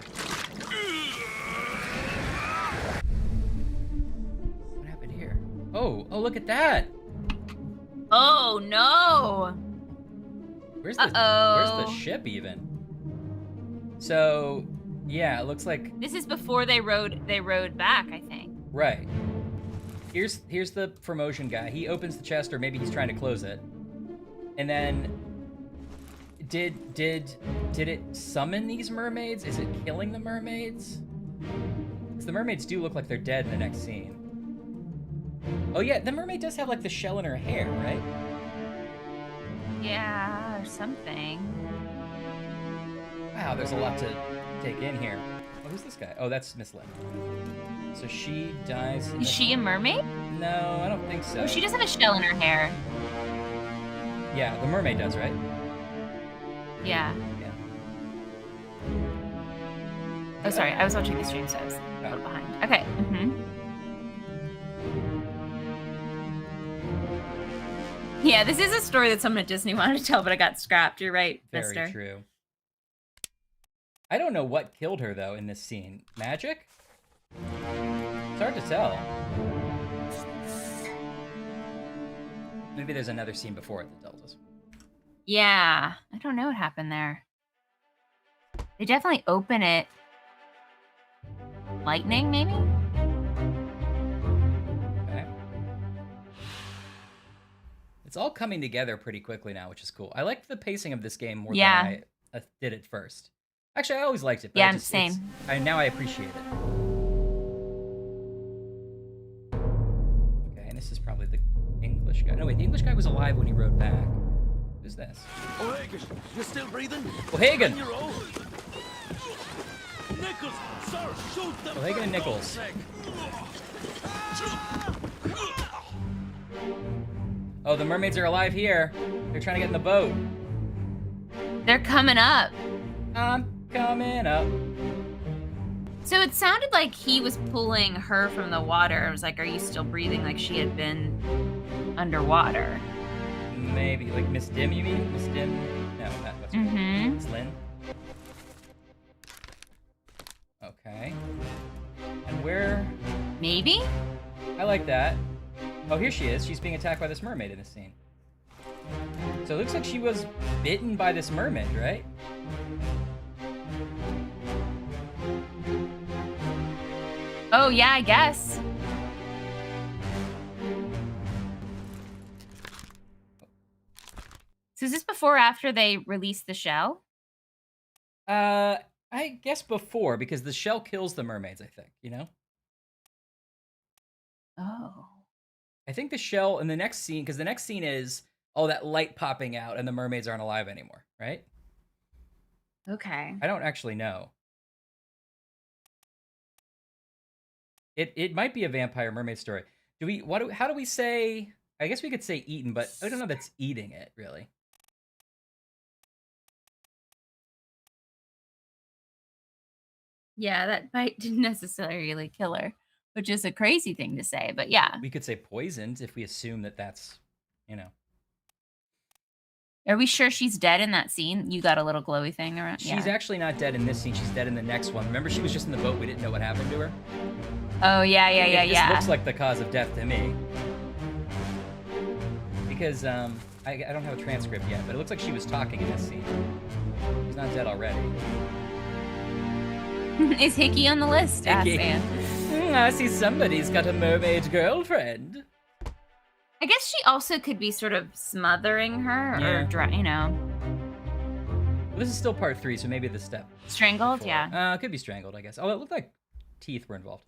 What happened here? Oh, look at that! Oh, no! Where's the ship even? So, yeah, it looks like this is before they rode back, I think. Right. Here's the Formosan guy. He opens the chest, or maybe he's trying to close it. And then did it summon these mermaids? Is it killing the mermaids? Because the mermaids do look like they're dead in the next scene. Oh yeah, the mermaid does have like the shell in her hair, right? Yeah, or something. Wow, there's a lot to take in here. Oh, who's this guy? Oh, that's Miss Lynn. So she dies. Is she a mermaid? No, I don't think so. Oh, she does have a shell in her hair. Yeah, the mermaid does, right? Yeah. Yeah. Oh, sorry. I was watching the stream, so I was a little behind. Okay. Yeah, this is a story that someone at Disney wanted to tell, but it got scrapped. You're right, Very mister. true. I don't know what killed her, though, in this scene. Magic? It's hard to tell. Maybe there's another scene before it that tells us. Yeah. I don't know what happened there. They definitely open it. Lightning, maybe? Okay. It's all coming together pretty quickly now, which is cool. I liked the pacing of this game more than I did at first. Actually, I always liked it. But Yeah, same. Now I appreciate it. Okay, and this is probably the English guy. No, wait, the English guy was alive when he rode back. Who's this? O'Hagan, you're still breathing? O'Hagan! Nichols, sir, shoot them! O'Hagan and Nichols. Oh, the mermaids are alive here. They're trying to get in the boat. They're coming up. I'm coming up. So it sounded like he was pulling her from the water. It was like, are you still breathing? Like she had been underwater. Maybe. Like Miss Dim, you mean? Miss Dim? No, not what's her name? Miss Lynn? Okay. And where? Maybe? I like that. Oh, here she is. She's being attacked by this mermaid in this scene. So it looks like she was bitten by this mermaid, right? Oh, yeah, I guess. So is this before or after they released the shell? I guess before, because the shell kills the mermaids, I think, you know? Oh. I think the shell in the next scene, because the next scene is, oh, that light popping out and the mermaids aren't alive anymore, right? Okay. I don't actually know. It might be a vampire mermaid story. How do we say, I guess we could say eaten, but I don't know that's eating it, really. Yeah, that bite didn't necessarily kill her, which is a crazy thing to say, but yeah. We could say poisoned if we assume that that's, you know. Are we sure she's dead in that scene? You got a little glowy thing around. She's actually not dead in this scene. She's dead in the next one. Remember, she was just in the boat. We didn't know what happened to her. Oh yeah. This looks like the cause of death to me. Because I don't have a transcript yet, but it looks like she was talking in this scene. She's not dead already. Is Hickey on the list? Hickey. I see somebody's got a mermaid girlfriend. I guess she also could be sort of smothering her, or you know. Well, this is still part 3, so maybe the step. Strangled, before. yeah. It could be strangled, I guess. Oh, it looked like teeth were involved.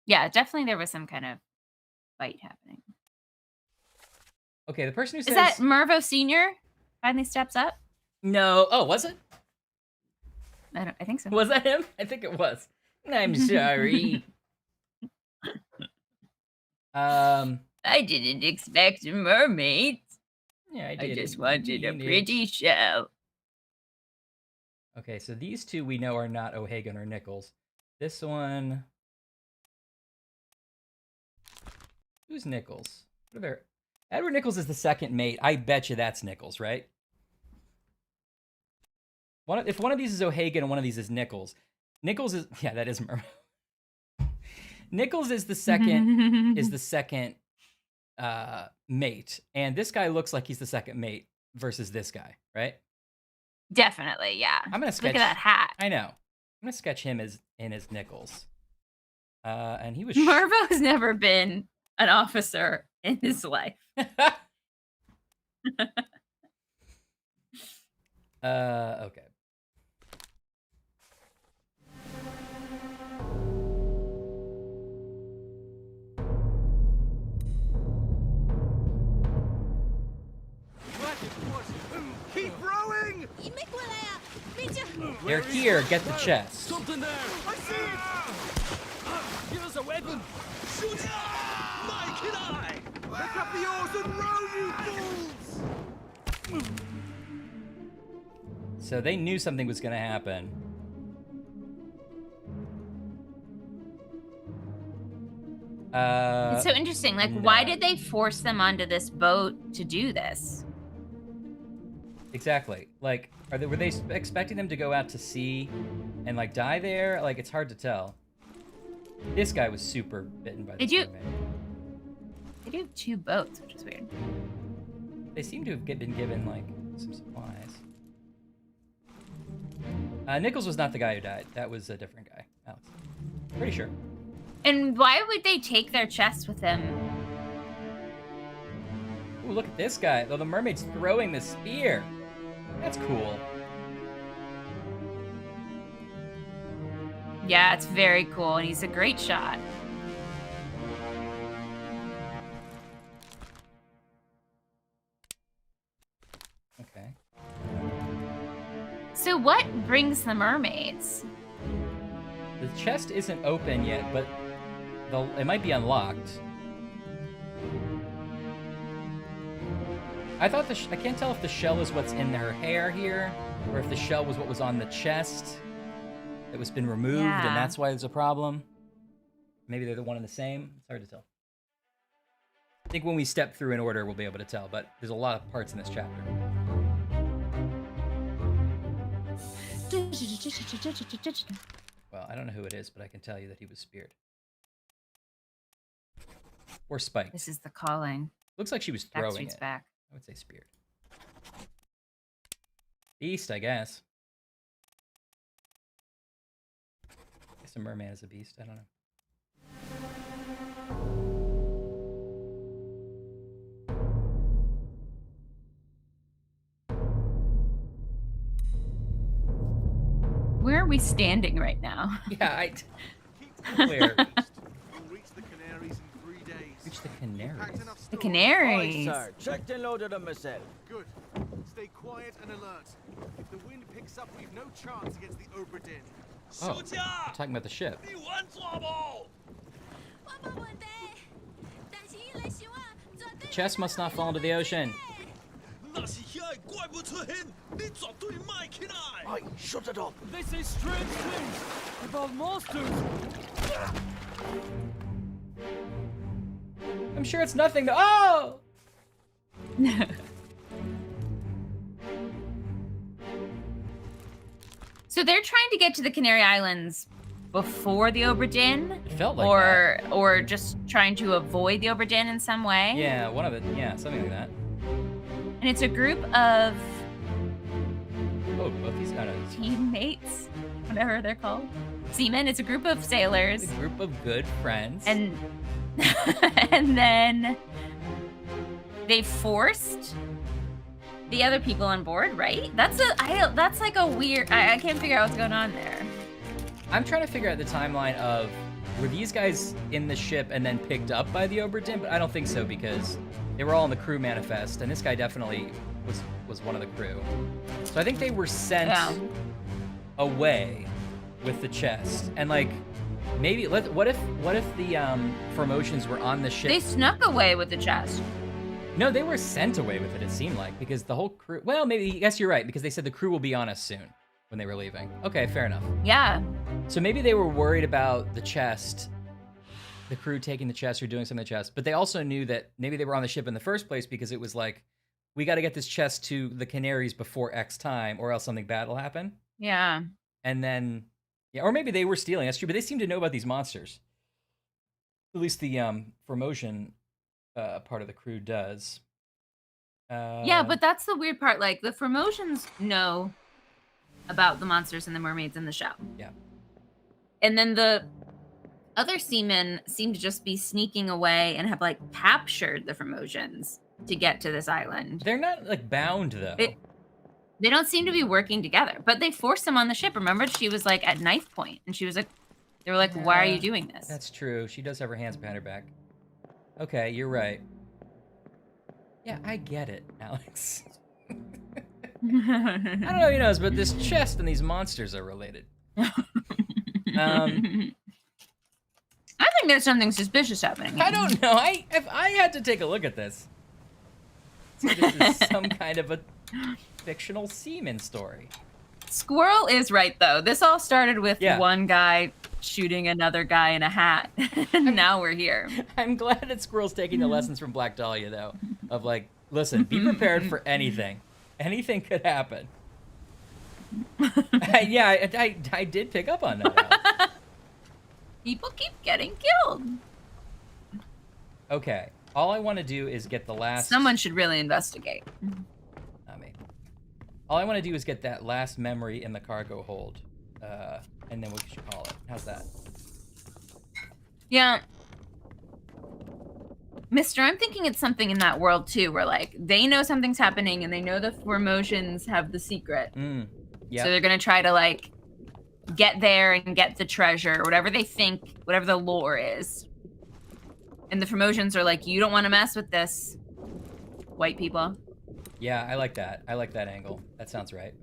Yeah, definitely there was some kind of fight happening. Okay, the person who says... Is that Mervo Sr. finally steps up? No. Oh, was it? I think so. Was that him? I think it was. I'm sorry. I didn't expect a mermaid. Yeah, I just wanted a pretty show. Okay, so these two we know are not O'Hagan or Nichols. This one... Who's Nichols? What are their... Edward Nichols is the second mate. I bet you that's Nichols, right? If one of these is O'Hagan and one of these is Nichols, Nichols is... Yeah, that is Merman. Nichols is the second mate, and this guy looks like he's the second mate versus this guy, right? Definitely, yeah. I'm gonna sketch. Look at that hat. I know. I'm gonna sketch him as Nichols, and he was. Mervo's never been an officer in his life. Okay. Keep rowing! They're here. Get the chest. Something there! I see it! Give us a weapon! Shoot it! Mike and I! Pick up the oars and row, you fools! So they knew something was gonna happen. It's so interesting. Like, why did they force them onto this boat to do this? Exactly. Like, were they expecting them to go out to sea and like die there? Like, it's hard to tell. This guy was super bitten by this mermaid. They do have 2 boats, which is weird. They seem to have been given like some supplies. Nichols was not the guy who died. That was a different guy, Alex. Pretty sure. And why would they take their chests with them? Ooh, look at this guy. Though the mermaid's throwing the spear. That's cool. Yeah, it's very cool, and he's a great shot. Okay. So what brings the mermaids? The chest isn't open yet, but it might be unlocked. I thought I can't tell if the shell is what's in her hair here, or if the shell was what was on the chest that was been removed, and that's why there's a problem. Maybe they're the one and the same. It's hard to tell. I think when we step through in order, we'll be able to tell, but there's a lot of parts in this chapter. Well, I don't know who it is, but I can tell you that he was speared. Or spiked. This is the calling. Looks like she was throwing it. Back. I would say speared. Beast, I guess. I guess a merman is a beast. I don't know. Where are we standing right now? Yeah, where? We'll reach the Canaries in 3 days. Reach the Canaries. The Canaries. Sir, checked and loaded them myself. Good. Stay quiet and alert. If the wind picks up, we've no chance against the Obra Dinn. Oh, we're talking about the ship. The chest must not fall into the ocean. Oi, shut it up! They say strange things about monsters. I'm sure it's nothing. Oh! So they're trying to get to the Canary Islands before the Obra Dinn? It felt like that. Or just trying to avoid the Obra Dinn in some way? Yeah, one of it. Yeah, something like that. And it's a group of Oh, both these guys. teammates, whatever they're called. Seamen. It's a group of sailors. A group of good friends. And and then they forced the other people on board, right? That's like a weird. I can't figure out what's going on there. I'm trying to figure out the timeline of were these guys in the ship and then picked up by the Obra Dinn? But I don't think so because they were all in the crew manifest, and this guy definitely was one of the crew. So I think they were sent away with the chest, and like maybe what if the Formotions were on the ship? They snuck away with the chest. No, they were sent away with it. It seemed like because the whole crew. Well, maybe I guess you're right because they said the crew will be on us soon when they were leaving. Okay, fair enough. Yeah. So maybe they were worried about the chest, the crew taking the chest or doing something with the chest, but they also knew that maybe they were on the ship in the first place because it was like, we got to get this chest to the Canaries before X time or else something bad will happen. Yeah. And then, yeah, or maybe they were stealing. That's true, but they seem to know about these monsters. At least the Formosan part of the crew does. Yeah, but that's the weird part. Like, the Formosians know about the monsters and the mermaids in the show. Yeah. And then the other seamen seem to just be sneaking away and have, like, captured the Formosians to get to this island. They're not, like, bound, though. They don't seem to be working together. But they forced them on the ship. Remember, she was, like, at knife point. And she was like, they were like, why are you doing this? That's true. She does have her hands behind her back. Okay, you're right. Yeah, I get it, Alex. I don't know if he knows, but this chest and these monsters are related. I think there's something suspicious happening. I don't know. If I had to take a look at this. So this is some kind of a fictional seaman story. Squirrel is right, though. This all started with one guy shooting another guy in a hat. And now we're here. I'm glad that Squirrel's taking the lessons from Black Dahlia, though. Of like, listen, be prepared for anything. Anything could happen. Yeah, I did pick up on that. People keep getting killed. Okay. All I want to do is get the last... Someone should really investigate. Not me. All I want to do is get that last memory in the cargo hold. And then we should call it. How's that? Yeah. Mister, I'm thinking it's something in that world, too, where, like, they know something's happening and they know the Formosions have the secret. Yeah. So they're going to try to, like, get there and get the treasure, or whatever they think, whatever the lore is. And the Formosions are like, you don't want to mess with this, white people. Yeah, I like that. I like that angle. That sounds right.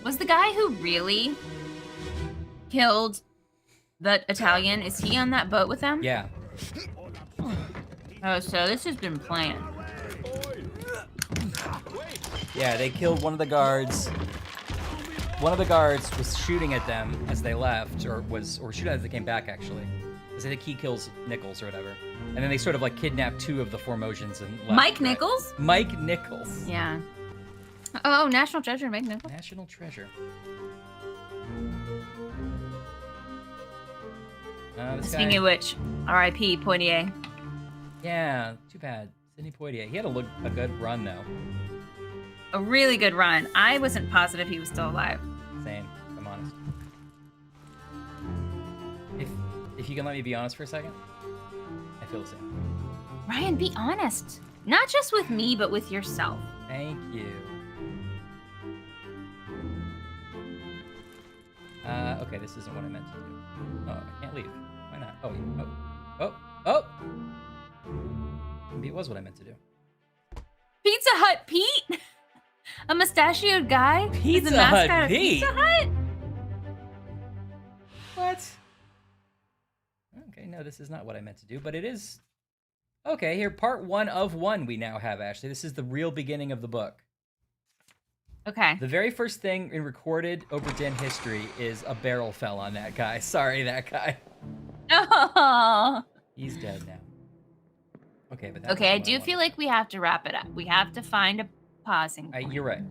Was the guy who really killed the Italian, is he on that boat with them? Yeah. Oh, so this has been planned. Yeah, they killed one of the guards. One of the guards was shooting at them as they left, or shooting as they came back, actually. Because I think he kills Nichols or whatever. And then they sort of like kidnapped two of the Formosians and left. Mike Nichols? Mike Nichols. Yeah. Oh, National Treasure, Mike Nichols. National Treasure. Speaking of which, R.I.P. Poitier. Yeah, too bad. Sidney Poitier. He had a good run, though. A really good run. I wasn't positive he was still alive. Same, if I'm honest. If you can let me be honest for a second, I feel the same. Ryan, be honest. Not just with me, but with yourself. Thank you. Okay, this isn't what I meant to do. Oh, I can't leave. Why not? Oh. Maybe it was what I meant to do. Pizza Hut Pete? A mustachioed guy? Pizza Hut Pete? Pizza Hut? What? Okay, no, this is not what I meant to do, but it is. Okay, here, part 1 of 1 we now have, Ashley. This is the real beginning of the book. Okay. The very first thing in recorded Obra Dinn history is a barrel fell on that guy. Sorry, that guy. Oh. He's dead now. Okay, but that okay, I do feel like we have to wrap it up. We have to find a pausing point. You're right.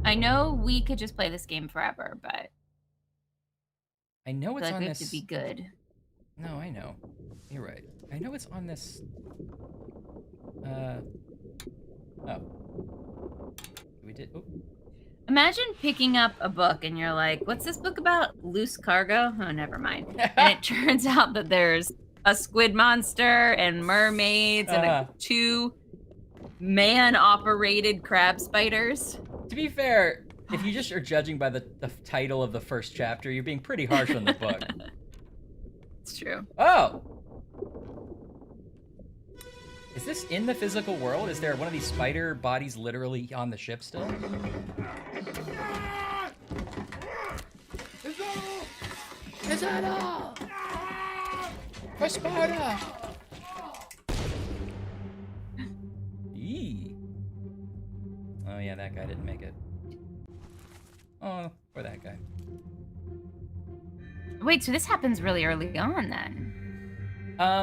I know we could just play this game forever, but I know it's like on we this. have to be good. No, I know. You're right. I know it's on this. Oh. We did. Oh. Imagine picking up a book and you're like, "What's this book about? Loose cargo?" Oh, never mind. And it turns out that there's a squid monster and mermaids and 2 man-operated crab spiders. To be fair, if you just are judging by the title of the first chapter, you're being pretty harsh on the book. It's true. Oh! Is this in the physical world? Is there one of these spider bodies literally on the ship still? Is that all? For Sparta! Eee. Oh yeah, that guy didn't make it. Oh, or that guy. Wait, so this happens really early on then?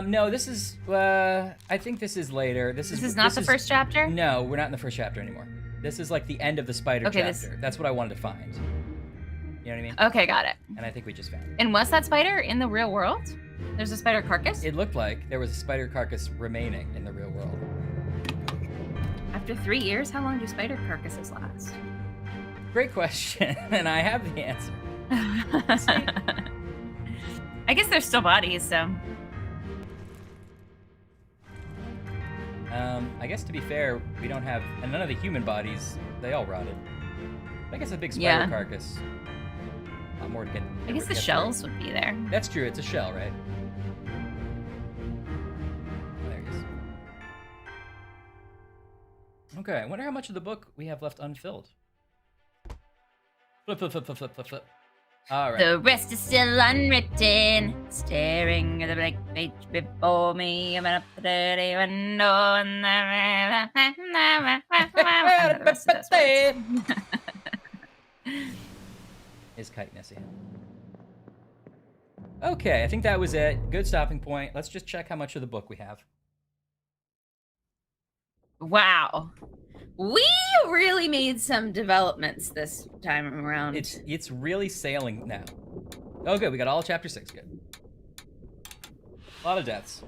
No, this is, I think this is later. This is not the first chapter? No, we're not in the first chapter anymore. This is like the end of the spider chapter. That's what I wanted to find. You know what I mean? Okay, got it. And I think we just found it. And was that spider in the real world? There's a spider carcass? It looked like there was a spider carcass remaining in the real world. After 3 years, how long do spider carcasses last? Great question, and I have the answer. I guess they're still bodies, so. I guess to be fair, we don't have, and none of the human bodies, they all rotted. I guess a big spider carcass. A lot more to get. I guess the shells would be there. That's true. It's a shell, right? Oh, there it is. Okay, I wonder how much of the book we have left unfilled. Flip, flip, flip, flip, flip, flip, flip. All right. The rest is still unwritten, staring at the blank page before me. I'm up the dirty window and Is kite Nessie. Okay, I think that was it. Good stopping point. Let's just check how much of the book we have. Wow. We really made some developments this time around. It's really sailing now. Oh, good. We got all chapter 6. Good. A lot of deaths.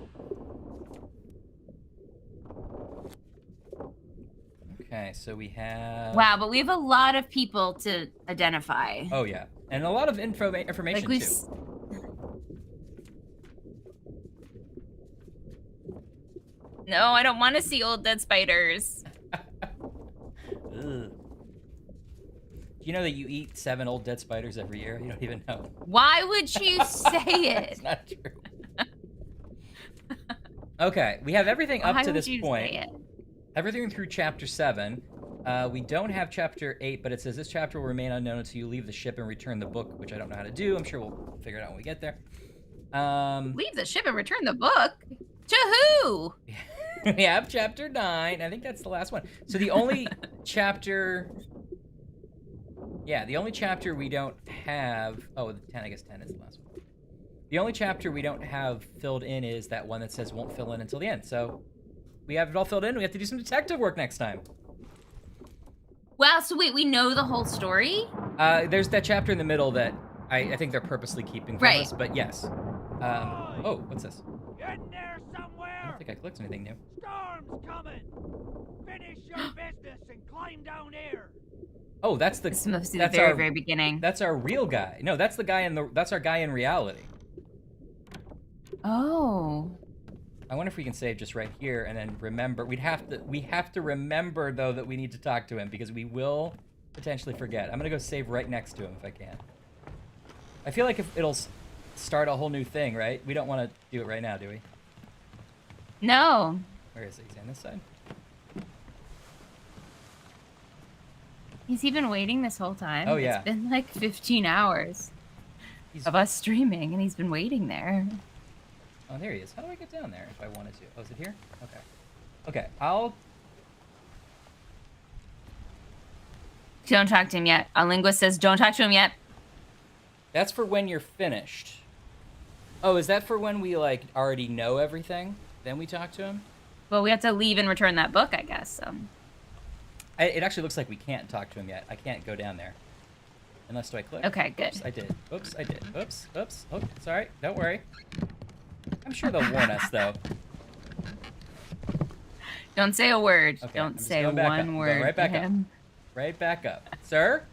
Okay, so we have... Wow, but we have a lot of people to identify. Oh, yeah. And a lot of information, like too. No, I don't want to see old dead spiders. Ugh. Do you know that you eat 7 old dead spiders every year? You don't even know. Why would you say it? It's not true. Okay, we have everything up to this point. Everything through chapter 7. We don't have chapter 8, but it says this chapter will remain unknown until you leave the ship and return the book, which I don't know how to do. I'm sure we'll figure it out when we get there. Leave the ship and return the book? To who? We have chapter 9. I think that's the last one. So the only chapter... Yeah, the only chapter we don't have... Oh, the 10, I guess 10 is the last one. The only chapter we don't have filled in is that one that says won't fill in until the end. So we have it all filled in. We have to do some detective work next time. Wow, so wait, we know the whole story? There's that chapter in the middle that I think they're purposely keeping from us, but yes. Oh, what's this? In there somewhere! I don't think I clicked anything new. Storm's coming! Finish your business and climb down here! Oh, that's the... This must be the very, very beginning. That's our real guy. No, that's the guy in the... That's our guy in reality. Oh. I wonder if we can save just right here and then remember. We have to remember, though, that we need to talk to him because we will potentially forget. I'm going to go save right next to him if I can. I feel like if it'll start a whole new thing, right? We don't want to do it right now, do we? No. Where is it? He's on this side? Has he been waiting this whole time? Oh, yeah. It's been like 15 hours of us streaming, and he's been waiting there. Oh, there he is. How do I get down there if I wanted to? Oh, is it here? Okay. Okay, I'll... Don't talk to him yet. A linguist says, don't talk to him yet. That's for when you're finished. Oh, is that for when we, like, already know everything? Then we talk to him? Well, we have to leave and return that book, I guess, so... It actually looks like we can't talk to him yet. I can't go down there. Unless, do I click? Okay, good. Oops, I did. Oops, I did. Oops, oops. Oh, sorry. Don't worry. I'm sure they'll warn us, though. Don't say a word. Okay, Don't say one word. Right back to up. him. Right back up. Sir,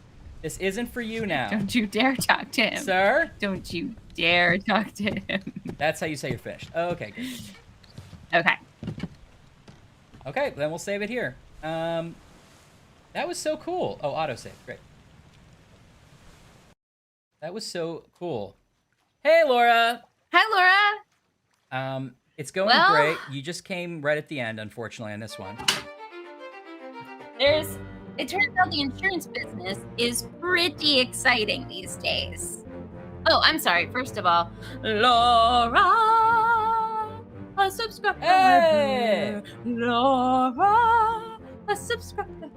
this isn't for you now. Don't you dare talk to him. Sir? Don't you dare talk to him. That's how you say you're finished. Okay, good. Okay. Okay, then we'll save it here. That was so cool. Oh, autosave. Great. That was so cool. Hey, Laura. Hi, Laura. It's going great. You just came right at the end, unfortunately, on this one. It turns out the insurance business is pretty exciting these days. Oh, I'm sorry. First of all, Laura, a subscriber. Hey! Laura, a subscriber.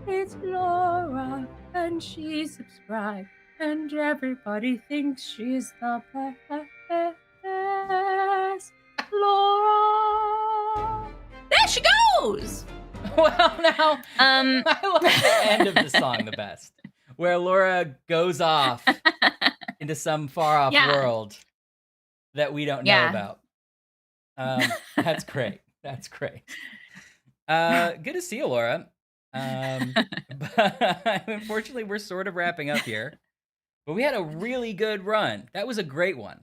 It's Laura, and she subscribed, and everybody thinks she's the best. Laura. There she goes. Well, now, I love the end of the song the best, where Laura goes off into some far-off world that we don't know about. That's great. That's great. Good to see you, Laura. But unfortunately, we're sort of wrapping up here. But we had a really good run. That was a great one.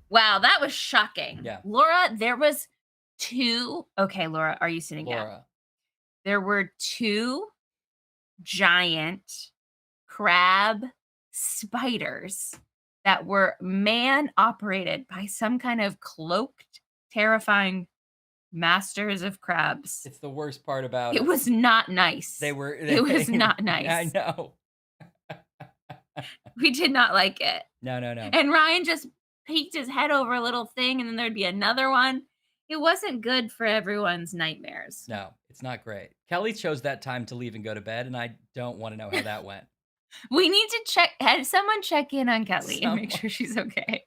Wow, that was shocking. Yeah. Laura, there was two. Okay, Laura, are you sitting down? There were two giant crab spiders that were man-operated by some kind of cloaked, terrifying masters of crabs. It's the worst part about it. It was not nice. It was not nice. I know. We did not like it. No. And Ryan just peeked his head over a little thing, and then there'd be another one. It wasn't good for everyone's nightmares. No, it's not great. Kelly chose that time to leave and go to bed, and I don't want to know how that went. We need to have someone check in on Kelly and make sure she's okay.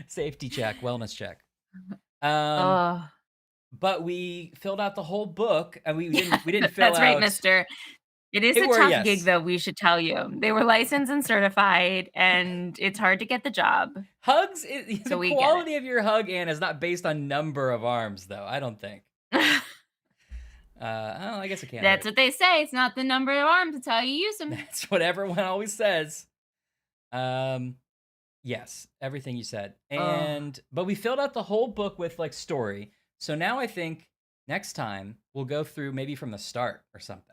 Safety check, wellness check. But we filled out the whole book, and we didn't fill out. That's right, mister. It is a tough gig, though, we should tell you. They were licensed and certified, and it's hard to get the job. Hugs, the quality of your hug, Anne, is not based on number of arms, though, I don't think. I guess it can't. That's what they say. It's not the number of arms, it's how you use them. That's what everyone always says. Yes, everything you said. But we filled out the whole book with, like, story. So now I think next time we'll go through maybe from the start or something.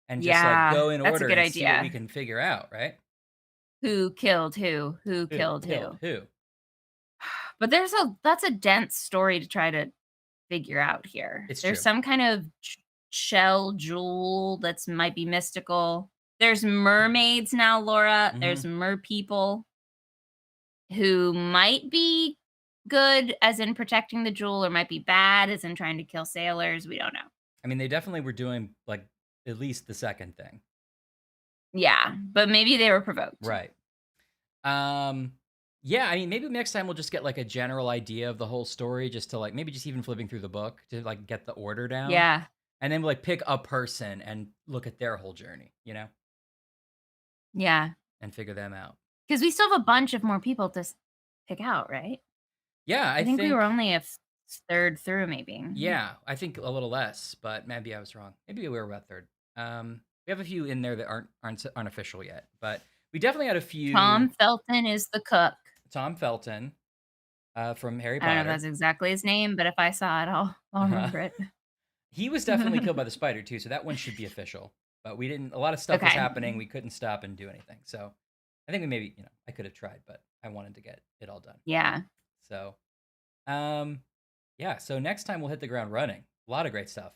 And just like go in order and see what we can figure out, right? Who killed who? Who killed who? Who? But that's a dense story to try to figure out here. There's true. Some kind of shell jewel that's might be mystical. There's mermaids now, Laura. Mm-hmm. There's mer people who might be good as in protecting the jewel, or might be bad as in trying to kill sailors. We don't know. I mean, they definitely were doing like at least the second thing. Yeah, but maybe they were provoked. Right. Yeah, I mean, maybe next time we'll just get like a general idea of the whole story, just to like maybe just even flipping through the book to like get the order down. Yeah. And then we'll like pick a person and look at their whole journey, you know? Yeah. And figure them out. Because we still have a bunch of more people to pick out, right? Yeah, I think we were only a third through, maybe. Yeah, I think a little less, but maybe I was wrong. Maybe we were about third. We have a few in there that aren't official yet, but we definitely had a few. Tom Felton is the cook. Tom Felton, from Harry Potter. I don't know if that's exactly his name, but if I saw it, I'll remember it. He was definitely killed by the spider too, so that one should be official. But we didn't. A lot of stuff was happening. We couldn't stop and do anything. So I think we maybe I could have tried, but I wanted to get it all done. Yeah. So, yeah. So next time we'll hit the ground running. A lot of great stuff.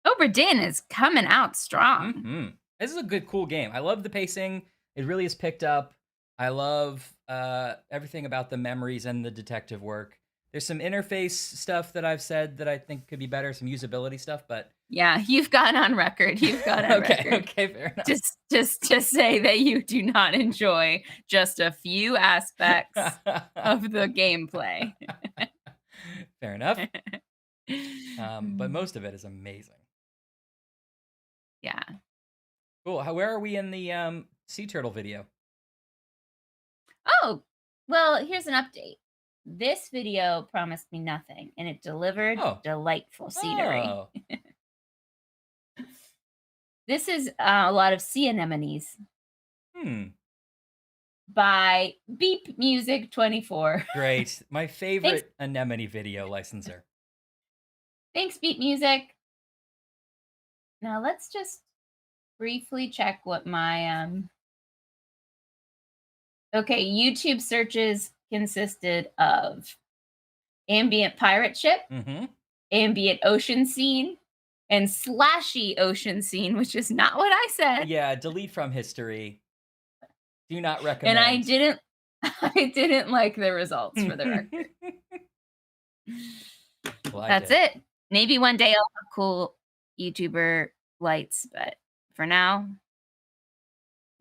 Oh Obra Dinn is coming out strong. Mm-hmm. This is a good, cool game. I love the pacing. It really is picked up. I love everything about the memories and the detective work. There's some interface stuff that I've said that I think could be better, some usability stuff, but yeah, you've gone on record. You've gone on record. Okay, fair enough. Just to say that you do not enjoy just a few aspects of the gameplay. Fair enough. But most of it is amazing. Yeah. Cool. Where are we in the sea turtle video? Oh, well, here's an update. This video promised me nothing, and it delivered delightful scenery. Oh. This is a lot of sea anemones. By Beep Music 24. Great. My favorite anemone video licenser. Thanks, Beep Music. Now let's just briefly check what my okay, YouTube searches consisted of ambient pirate ship, ambient ocean scene, and slashy ocean scene, which is not what I said. Yeah, delete from history. Do not recommend. And I didn't like the results for the record. Well, that's it. Maybe one day I'll have cool YouTuber lights, but for now,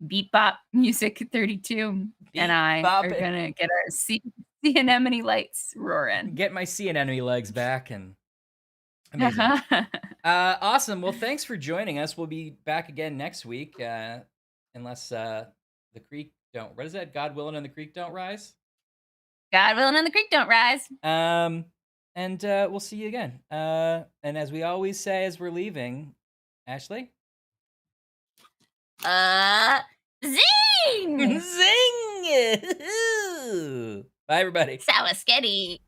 Beep Bop Music 32 and I are gonna get our sea anemone lights roaring. Get my sea anemone legs back and amazing. Awesome. Well, thanks for joining us. We'll be back again next week, unless the creek don't. What is that? God willing, and the creek don't rise. God willing, and the creek don't rise. And we'll see you again. And as we always say, as we're leaving, Ashley. Zing! Zing! Bye, everybody. Sawasketty.